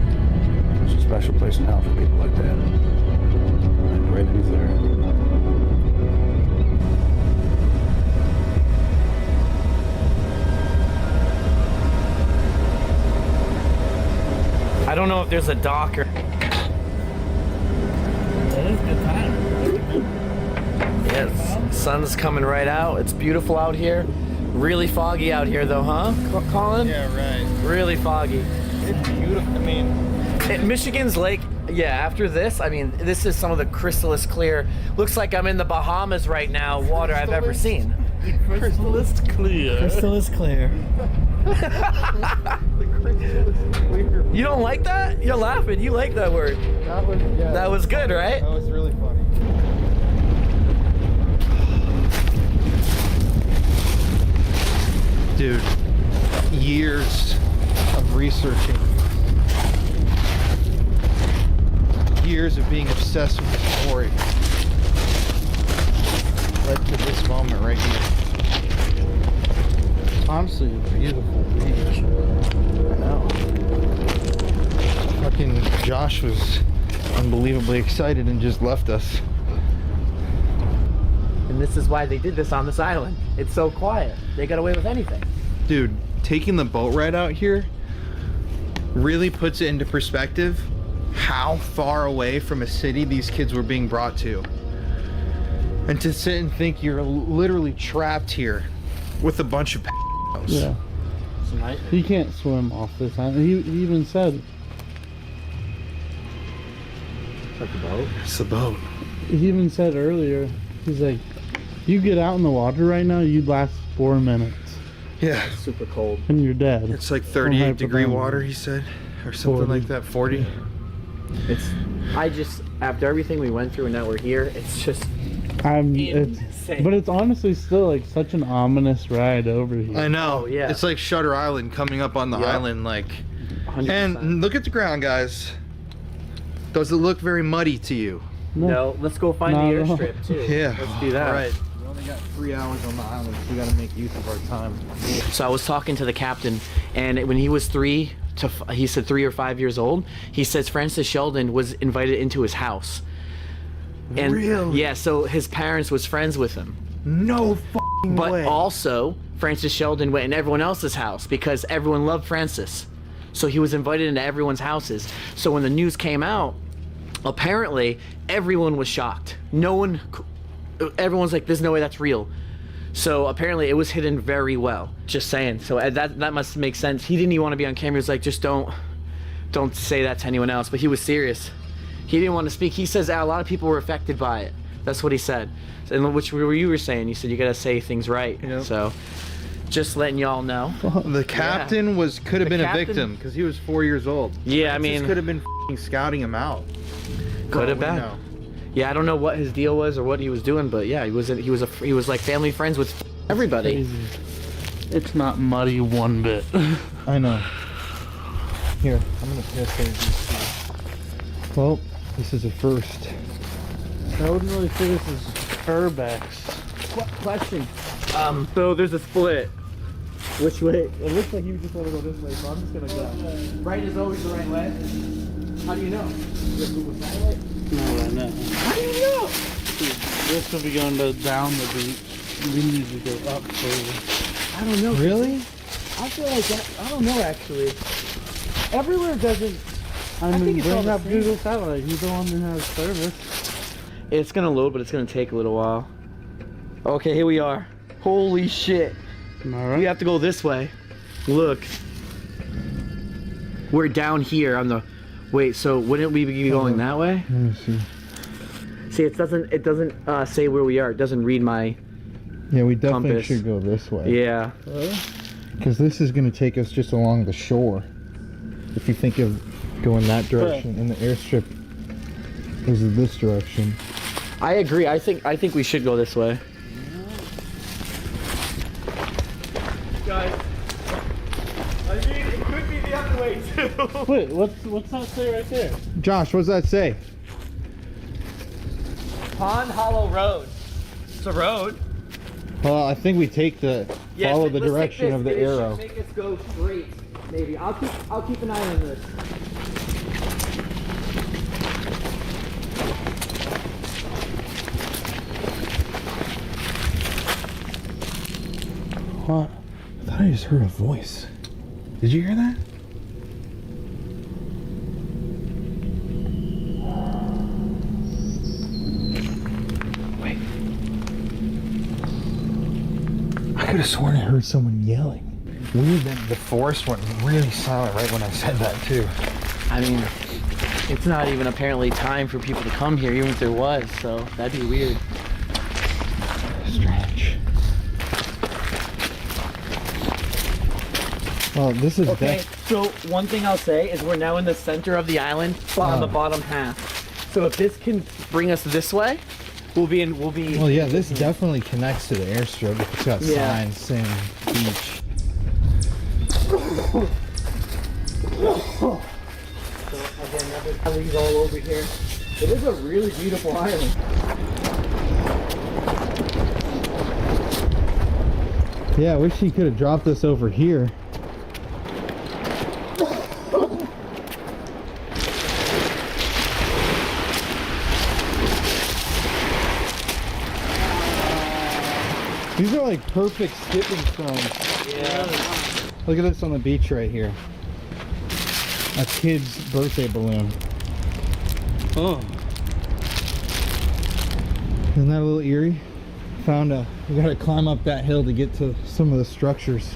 it's a special place in hell for people like that. I'm great that he's there. I don't know if there's a dock or... Yes, sun's coming right out. It's beautiful out here. Really foggy out here though, huh, Colin? Yeah, right. Really foggy. It's beautiful. I mean, Michigan's lake, yeah, after this, I mean, this is some of the crystallis clear. Looks like I'm in the Bahamas right now, water I've ever seen. Crystallis clear. Crystallis clear. You don't like that? You're laughing. You like that word. That was good, right? That was really funny. Dude, years of researching, years of being obsessed with the story led to this moment right here. Honestly, a beautiful beach. I know. Fucking Josh was unbelievably excited and just left us. And this is why they did this on this island. It's so quiet. They got away with anything. Dude, taking the boat ride out here really puts it into perspective how far away from a city these kids were being brought to. And to sit and think you're literally trapped here with a bunch of Yeah. He can't swim off this island. He even said... It's like a boat? It's the boat. He even said earlier, he's like, you get out in the water right now, you'd last 4 minutes. Yeah. It's super cold. And you're dead. It's like 38 degree water, he said. Or something 40. like that. 40. After everything we went through and now we're here, it's just... But it's honestly still like such an ominous ride over here. I know. Oh, yeah. It's like Shutter Island coming up on the island, like. 100%. And look at the ground, guys. Does it look very muddy to you? No, let's go find the airstrip too. Yeah. Let's do that. Right. We only got 3 hours on the island, so we gotta make use of our time. So I was talking to the captain, and when he was he said 3 or 5 years old, he says Francis Sheldon was invited into his house. And really? Yeah, so his parents was friends with him. No fucking But way. also, Francis Sheldon went in everyone else's house because everyone loved Francis. So he was invited into everyone's houses. So when the news came out, apparently everyone was shocked. Everyone's like, there's no way that's real. So apparently it was hidden very well. Just saying. So that must make sense. He didn't even want to be on camera. He was like, just don't say that to anyone else. But he was serious. He didn't want to speak. He says a lot of people were affected by it. That's what he said. And which you were saying. You said you gotta say things right. Yep. So just letting y'all know. The captain could have been a victim because he was 4 years old. Yeah, I mean, could have been scouting him out. Could have been. Yeah, I don't know what his deal was or what he was doing, but yeah, he was like family friends with everybody. It's not muddy one bit. I know. Here, I'm gonna piss in these two. Well, this is a first. I wouldn't really say this is urbex. Question. So there's a split. Which way? It looks like you just want to go this way, so I'm just gonna go. Right is always the right way. How do you know? You have Google Satellite? No, I know. How do you know? This will be going down the beach. We need to go up further. I don't know. Really? I feel like that. I don't know actually. Everywhere doesn't. I mean, think it's all bring the up same. Google Satellite. He's the one who has service. It's gonna load, but it's gonna take a little while. Okay, here we are. Holy shit. Right. We have to go this way. Look. We're down here on the. Wait, so wouldn't we be going that way? Let me see. See, it doesn't say where we are. It doesn't read my. Yeah, we definitely compass. should go this way. Yeah. Because this is going to take us just along the shore. If you think of going that direction, and the airstrip is this direction. I agree. I think we should go this way. Guys, I mean, it could be the other way too. Wait, what's that say right there? Josh, what does that say? Pond Hollow Road. It's a road. Well, I think we take the follow the direction of the arrow. Make us go straight. Maybe I'll keep an eye on this. What? I thought I just heard a voice. Did you hear that? Wait. I could have sworn I heard someone yelling. Weird that the forest went really silent right when I said that too. I mean, it's not even apparently time for people to come here, even if there was, so that'd be weird. Strange. Well, this is Okay, so one thing I'll say is we're now in the center of the island, on the bottom half. So if this can bring us this way, we'll be. Well, yeah, this definitely connects to the airstrip. It's got signs saying beach. So again, there's alleys all over here. It is a really beautiful island. Yeah, I wish he could have dropped us over here. These are like perfect skipping stones. Yeah. Look at this on the beach right here. A kid's birthday balloon. Oh. Isn't that a little eerie? We gotta climb up that hill to get to some of the structures.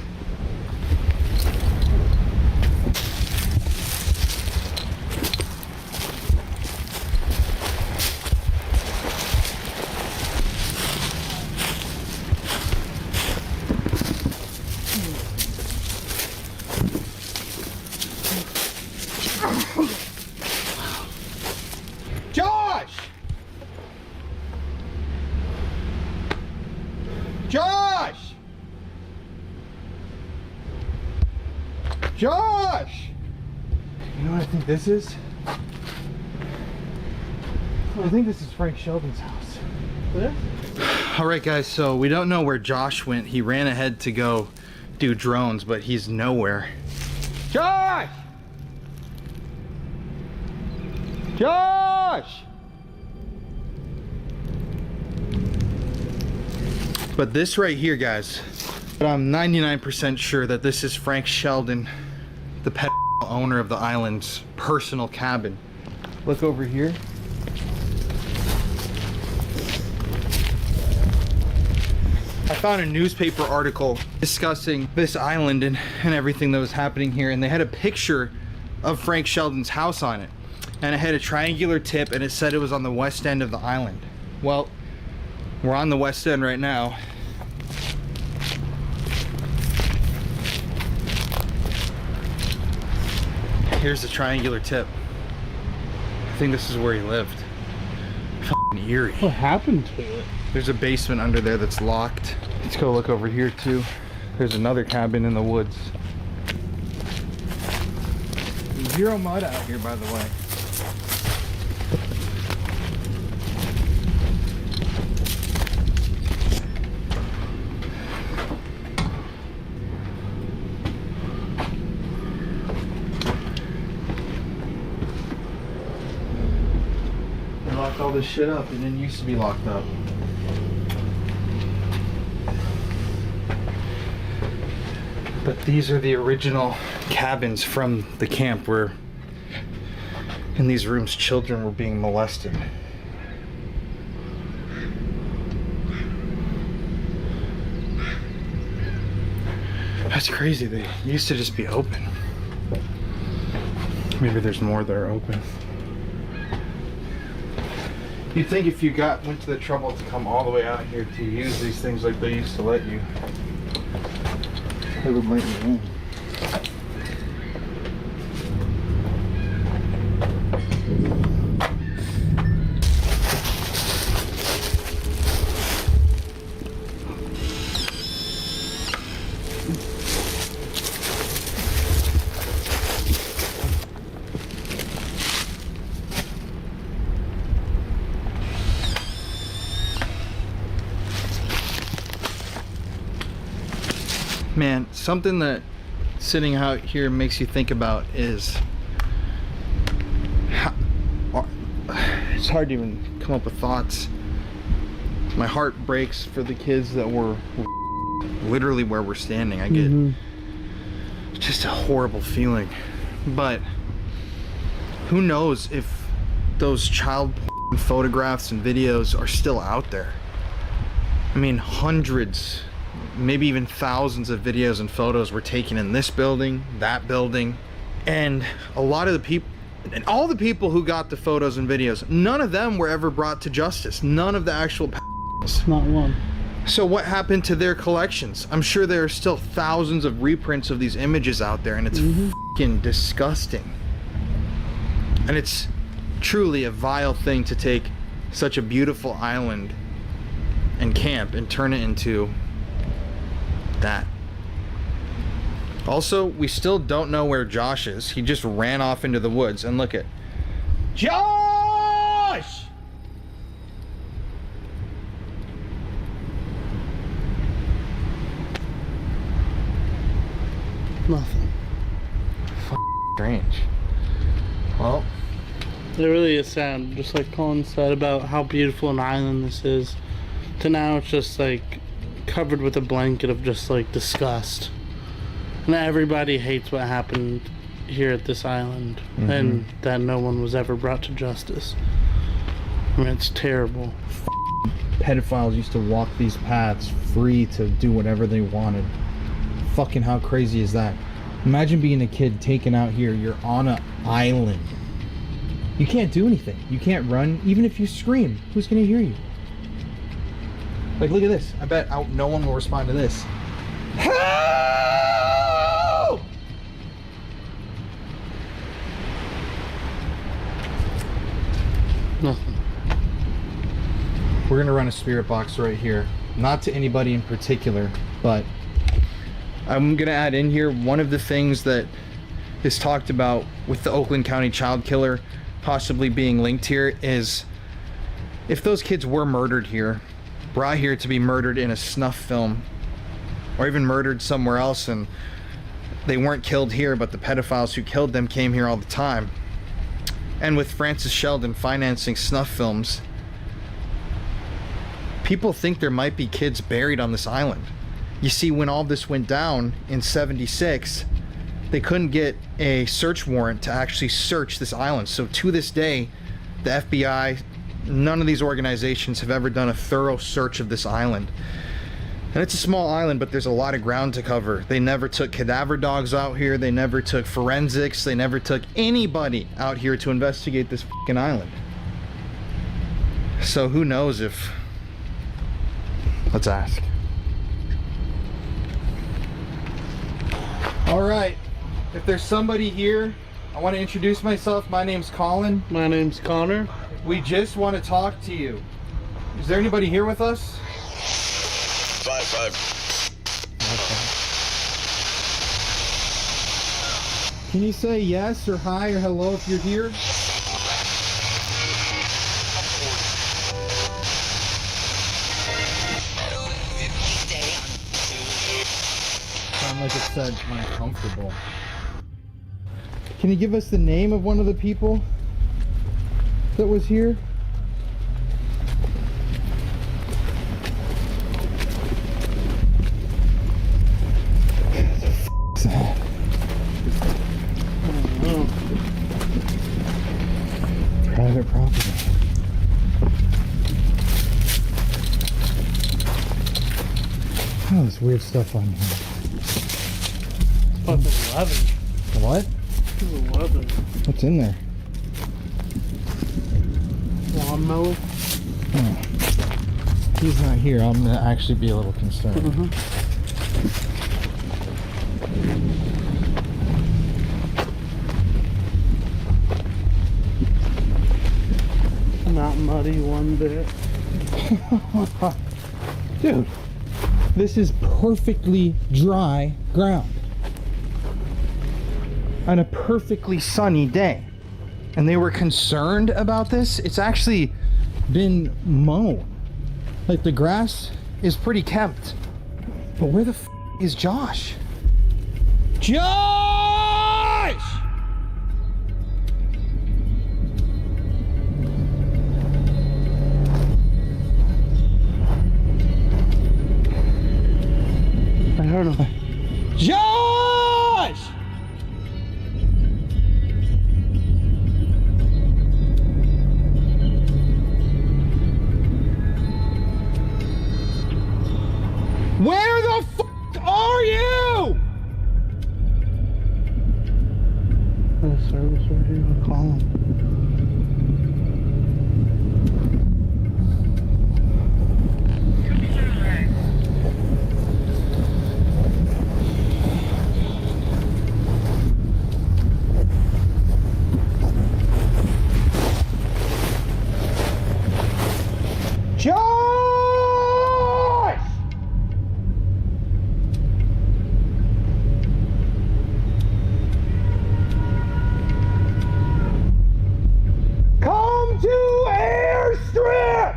Josh! Josh! Josh! You know what I think this is? I think this is Frank Sheldon's house. Yeah? Alright guys, so we don't know where Josh went. He ran ahead to go do drones, but he's nowhere. Josh! Josh! But this right here, guys, I'm 99% sure that this is Frank Sheldon, the pet owner of the island's personal cabin. Look over here. I found a newspaper article discussing this island and everything that was happening here, and they had a picture of Frank Sheldon's house on it. And it had a triangular tip, and it said it was on the west end of the island. Well, we're on the west end right now. Here's the triangular tip. I think this is where he lived. F***ing eerie. What happened to it? There's a basement under there that's locked. Let's go look over here too. There's another cabin in the woods. Zero mud out here, by the way. They locked all this shit up. It didn't used to be locked up. But these are the original cabins from the camp where in these rooms children were being molested. That's crazy. They used to just be open. Maybe there's more that are open. You'd think if you went to the trouble to come all the way out here to use these things like they used to let you, they would let you in. Man, something that sitting out here makes you think about is how, it's hard to even come up with thoughts. My heart breaks for the kids that were literally where we're standing. I get just a horrible feeling. But who knows if those child photographs and videos are still out there. I mean, hundreds, maybe even thousands of videos and photos were taken in this building, that building, and a lot of the people, and all the people who got the photos and videos, none of them were ever brought to justice. None of the actual Not one. So what happened to their collections? I'm sure there are still thousands of reprints of these images out there, and it's fucking disgusting. And it's truly a vile thing to take such a beautiful island and camp and turn it into that. Also, we still don't know where Josh is. He just ran off into the woods, and look at Josh! Nothing. Strange. Well, it really is sad, just like Colin said about how beautiful an island this is, to now it's just like covered with a blanket of just like disgust. And everybody hates what happened here at this island, and that no one was ever brought to justice. I mean, it's terrible. Pedophiles used to walk these paths free to do whatever they wanted. Fucking how crazy is that? Imagine being a kid taken out here. You're on an island. You can't do anything. You can't run. Even if you scream, who's gonna hear you? Like, look at this. I bet no one will respond to this. Help! Nothing. We're gonna run a spirit box right here. Not to anybody in particular, but I'm gonna add in here one of the things that is talked about with the Oakland County child killer possibly being linked here is if those kids were murdered here, brought here to be murdered in a snuff film, or even murdered somewhere else, and they weren't killed here, but the pedophiles who killed them came here all the time. And with Francis Sheldon financing snuff films, people think there might be kids buried on this island. You see, when all this went down in '76, they couldn't get a search warrant to actually search this island. So to this day, the FBI, none of these organizations have ever done a thorough search of this island. And it's a small island, but there's a lot of ground to cover. They never took cadaver dogs out here. They never took forensics. They never took anybody out here to investigate this fucking island. So who knows if... Let's ask. All right. If there's somebody here, I want to introduce myself. My name's Colin. My name's Connor. We just want to talk to you. Is there anybody here with us? 5-5. Can you say yes or hi or hello if you're here? like it said, uncomfortable. Can you give us the name of one of the people that was here? What the f*** is that? I don't know. Private property. Oh, there's weird stuff on here. Fucking 11. What? 11. What's in there? Lawnmower. Oh. He's not here. I'm gonna actually be a little concerned. Not muddy one bit. Dude, this is perfectly dry ground on a perfectly sunny day, and they were concerned about this. It's actually been mown. Like, the grass is pretty kept. But where the f is Josh? Josh! I heard him. Josh! Where the f are you? There's a service right here. I'll call him. Josh! Come to airstrip!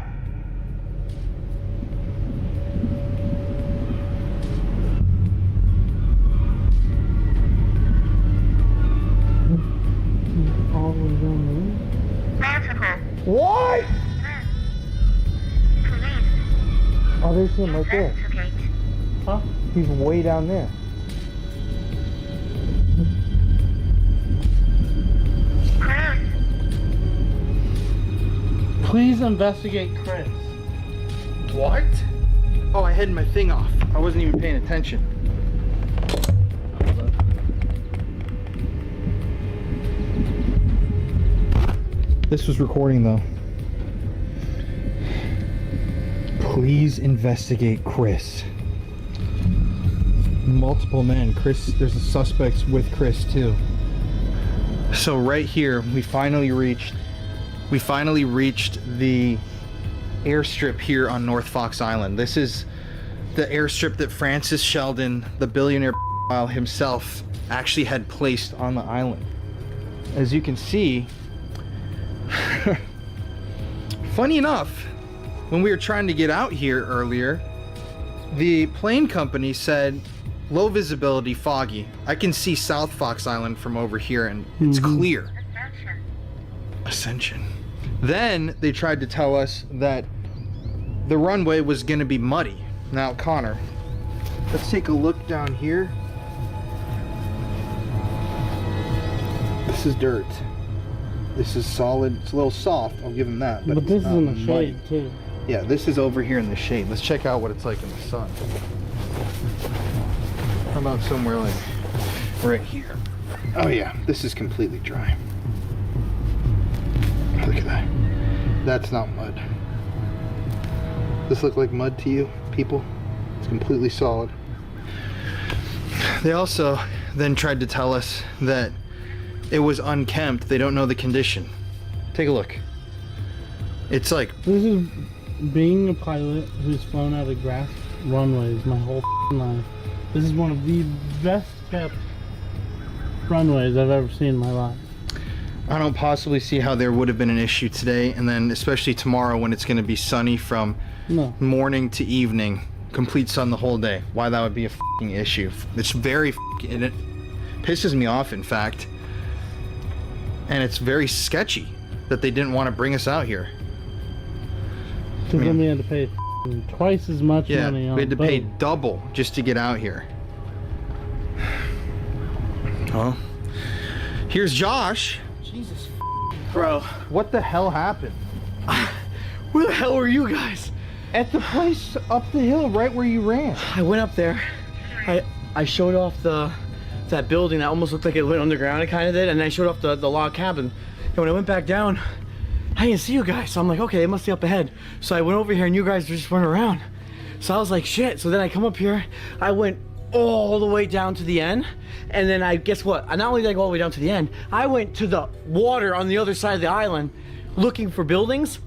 All the way down there. What? Oh, there's him right there. Huh? He's way down there. Please investigate Chris. What? Oh, I had my thing off. I wasn't even paying attention. This was recording though. Please investigate Chris. Multiple men. Chris, there's a suspect with Chris too. So right here, we finally reached the airstrip here on North Fox Island. This is the airstrip that Francis Sheldon, the billionaire himself, actually had placed on the island. As you can see, funny enough, when we were trying to get out here earlier, the plane company said low visibility, foggy. I can see South Fox Island from over here and it's clear. Ascension. Then they tried to tell us that the runway was going to be muddy. Now, Connor, let's take a look down here. This is dirt. This is solid. It's a little soft, I'll give him that. But it's this is not in the muddy. shade too. Yeah, this is over here in the shade. Let's check out what it's like in the sun. How about somewhere like right here? Oh yeah, this is completely dry. Look at that. That's not mud. This look like mud to you, people? It's completely solid. They also then tried to tell us that it was unkempt. They don't know the condition. Take a look. It's like... This is being a pilot who's flown out of grass runways my whole life. This is one of the best kept runways I've ever seen in my life. I don't possibly see how there would have been an issue today, and then especially tomorrow when it's going to be sunny from morning to evening, complete sun the whole day. Why that would be a f***ing issue. It's very f***ing, and it pisses me off, in fact. And it's very sketchy that they didn't want to bring us out here. Because then we had to pay twice as much money on we had to the boat. pay double just to get out here. Well, here's Josh. Jesus, bro. What the hell happened? Where the hell were you guys? At the place up the hill, right where you ran. I went up there. I showed off that building that almost looked like it went underground. It kind of did, and I showed off the log cabin. And when I went back down, I didn't see you guys. So I'm like, okay, they must be up ahead. So I went over here, and you guys were just running around. So I was like, shit. So then I come up here. I went all the way down to the end, and then guess what? Not only did I go all the way down to the end, I went to the water on the other side of the island, looking for buildings.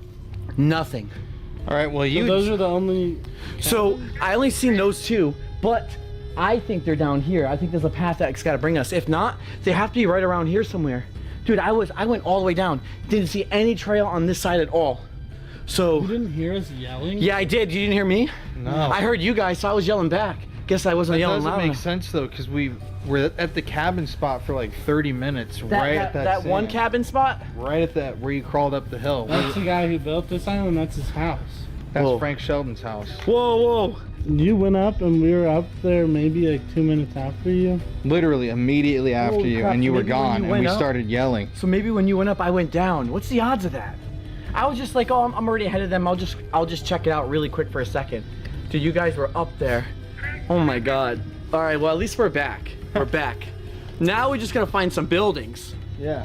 Nothing. All right, well, So those are the only... So I only seen those two, but I think they're down here. I think there's a path that's got to bring us. If not, they have to be right around here somewhere. Dude, I went all the way down. Didn't see any trail on this side at all. So... You didn't hear us yelling? Yeah, I did. You didn't hear me? No. I heard you guys, so I was yelling back. Guess I wasn't yelling loud That doesn't make enough. sense, though, because we were at the cabin spot for like 30 minutes, right at that one sand. cabin spot? Right at that, where you crawled up the hill. That's the guy who built this island. That's his house. That's Whoa. Frank Sheldon's house. Whoa. You went up and we were up there maybe like 2 minutes after you. Literally immediately after Holy you, crap, and you were maybe when gone, you and went we up- started yelling. So maybe when you went up, I went down. What's the odds of that? I was just like, oh, I'm already ahead of them. I'll just check it out really quick for a second. Dude, you guys were up there. Oh my God. All right, well, at least we're back. We're back. Now we just gotta find some buildings. Yeah.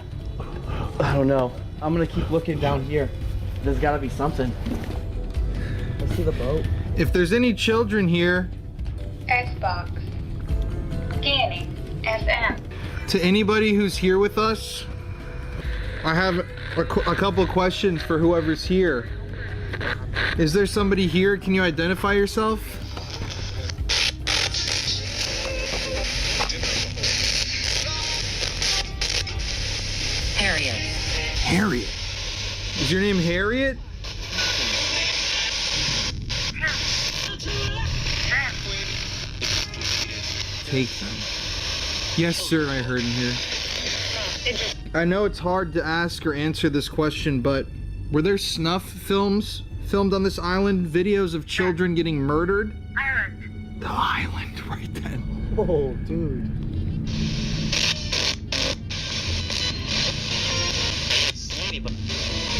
I don't know. I'm gonna keep looking down here. There's gotta be something. Let's see the boat. If there's any children here, Xbox. Scanning. SM. to anybody who's here with us, I have a couple questions for whoever's here. Is there somebody here? Can you identify yourself? Harriet. Harriet. Is your name Harriet? Take them. Yes, sir, I heard in here. I know it's hard to ask or answer this question, but were there snuff films filmed on this island? Videos of children getting murdered? The island, right then. Oh, dude.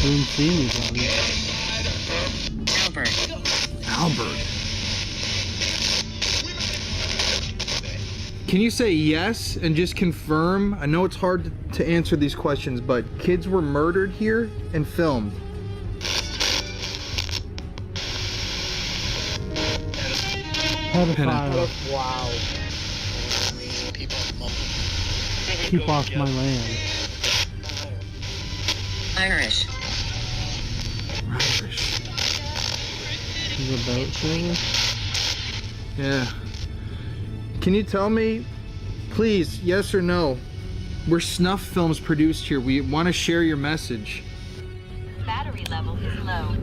Didn't see anybody. Albert. Can you say yes and just confirm? I know it's hard to answer these questions, but kids were murdered here and filmed. Pedophile. Wow. Keep off my land. Irish. Is a boat service? Yeah. Can you tell me, please, yes or no? Were snuff films produced here? We want to share your message. Battery level is low.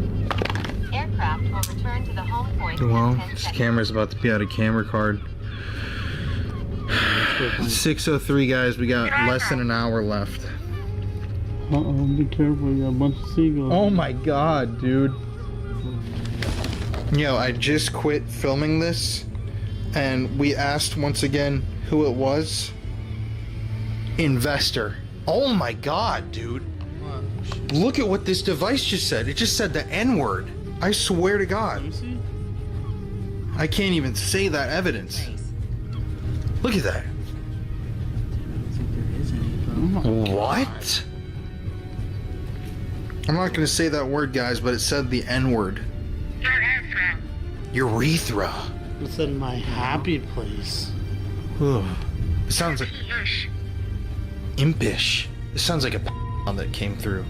Aircraft will return to the home point Well, in 10 this seconds. camera's about to be out of camera card. 6:03, guys. We got less than an hour left. Uh-oh, be careful. You got a bunch of seagulls. Oh my god, dude. Yo, I just quit filming this, and we asked once again who it was. Investor. Oh my god, dude. Look at what this device just said. It just said the N-word. I swear to God. I can't even say that evidence. Look at that. What? I'm not going to say that word, guys, but it said the N-word. Urethra. It's in my happy place. Ugh. It sounds like impish. It sounds like a that came through.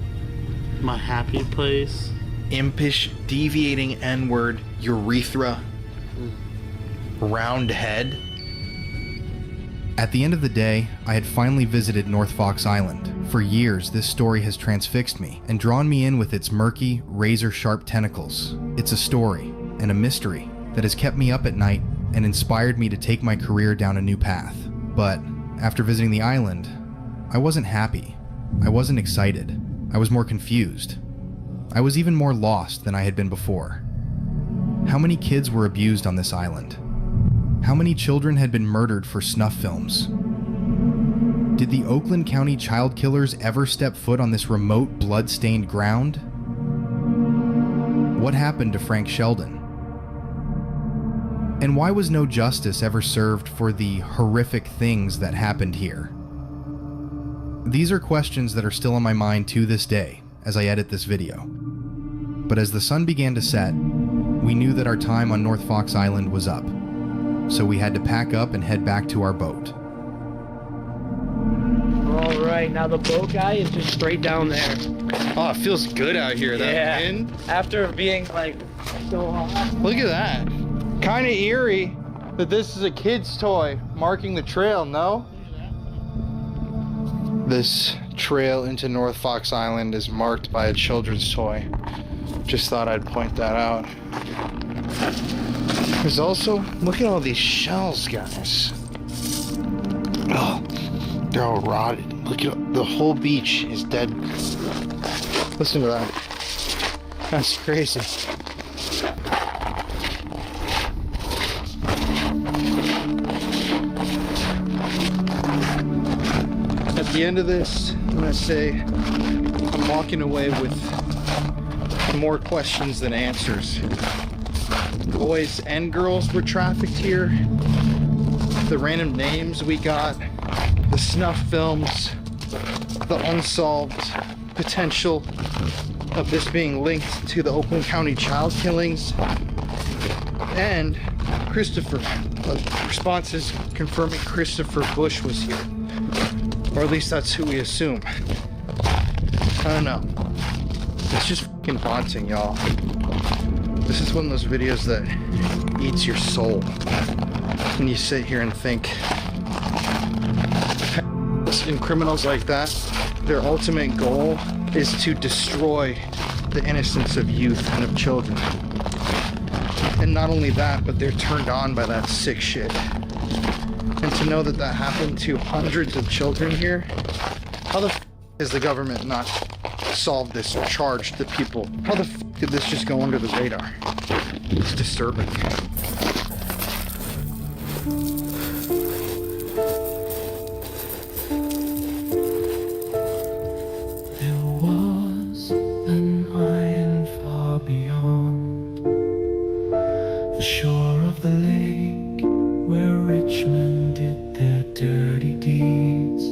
My happy place. Impish, deviating N-word, urethra, round head. At the end of the day, I had finally visited North Fox Island. For years, this story has transfixed me and drawn me in with its murky, razor-sharp tentacles. It's a story and a mystery that has kept me up at night and inspired me to take my career down a new path. But after visiting the island, I wasn't happy. I wasn't excited. I was more confused. I was even more lost than I had been before. How many kids were abused on this island? How many children had been murdered for snuff films? Did the Oakland County child killers ever step foot on this remote, blood-stained ground? What happened to Frank Sheldon? And why was no justice ever served for the horrific things that happened here? These are questions that are still on my mind to this day as I edit this video. But as the sun began to set, we knew that our time on North Fox Island was up. So we had to pack up and head back to our boat. All right, now the boat guy is just straight down there. Oh, it feels good out here. That wind. After being like so hot. Look at that. Kind of eerie that this is a kid's toy marking the trail, no? This trail into North Fox Island is marked by a children's toy. Just thought I'd point that out. There's also, look at all these shells, guys. Oh, they're all rotted. Look at the whole beach is dead. Listen to that. That's crazy. At the end of this, I'm gonna say I'm walking away with more questions than answers. Boys and girls were trafficked here. The random names we got, the snuff films, the unsolved potential of this being linked to the Oakland County child killings, and Christopher. Responses confirming Christopher Bush was here. Or at least that's who we assume. I don't know. It's just fucking haunting, y'all. This is one of those videos that eats your soul. And you sit here and think, and criminals like that, their ultimate goal is to destroy the innocence of youth and of children. And not only that, but they're turned on by that sick shit. And to know that that happened to hundreds of children here, how the f has the government not solved this or charged the people? How the f did this just go under the radar? It's disturbing. There was an island far beyond the shore of the lake where rich men did their dirty deeds.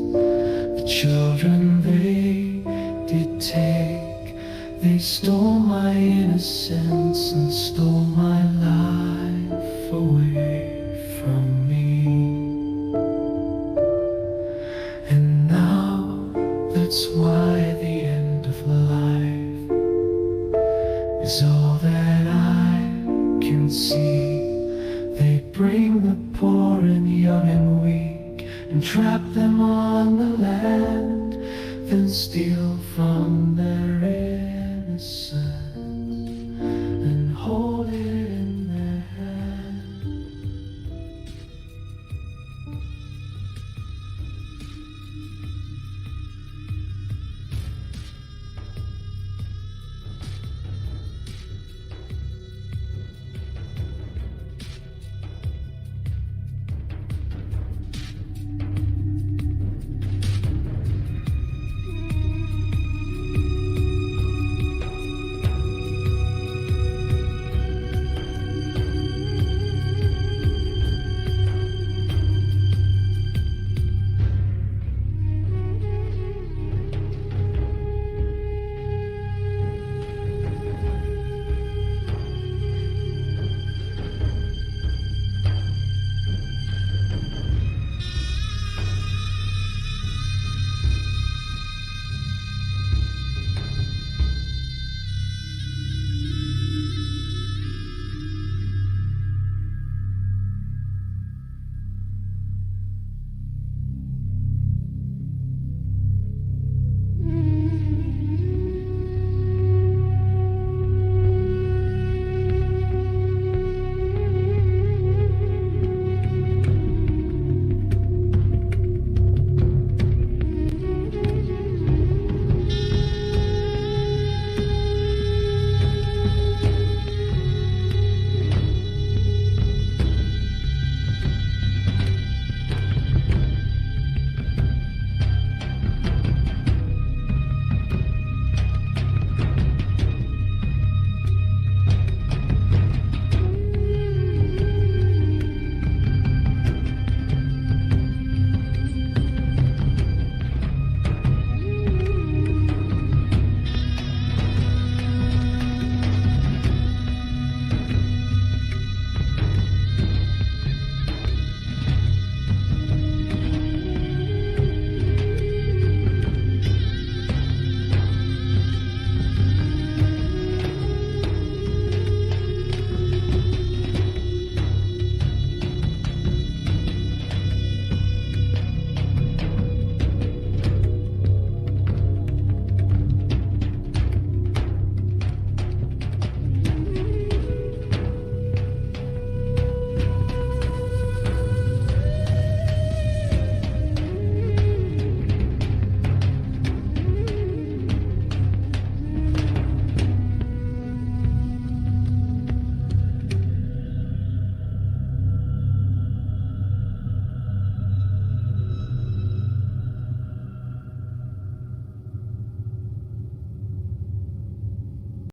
The children they did take, they stole my innocence and stole my life away from me. And now that's why the end of life is all that I can see. They bring the poor and young and weak and trap them on the land, then steal from their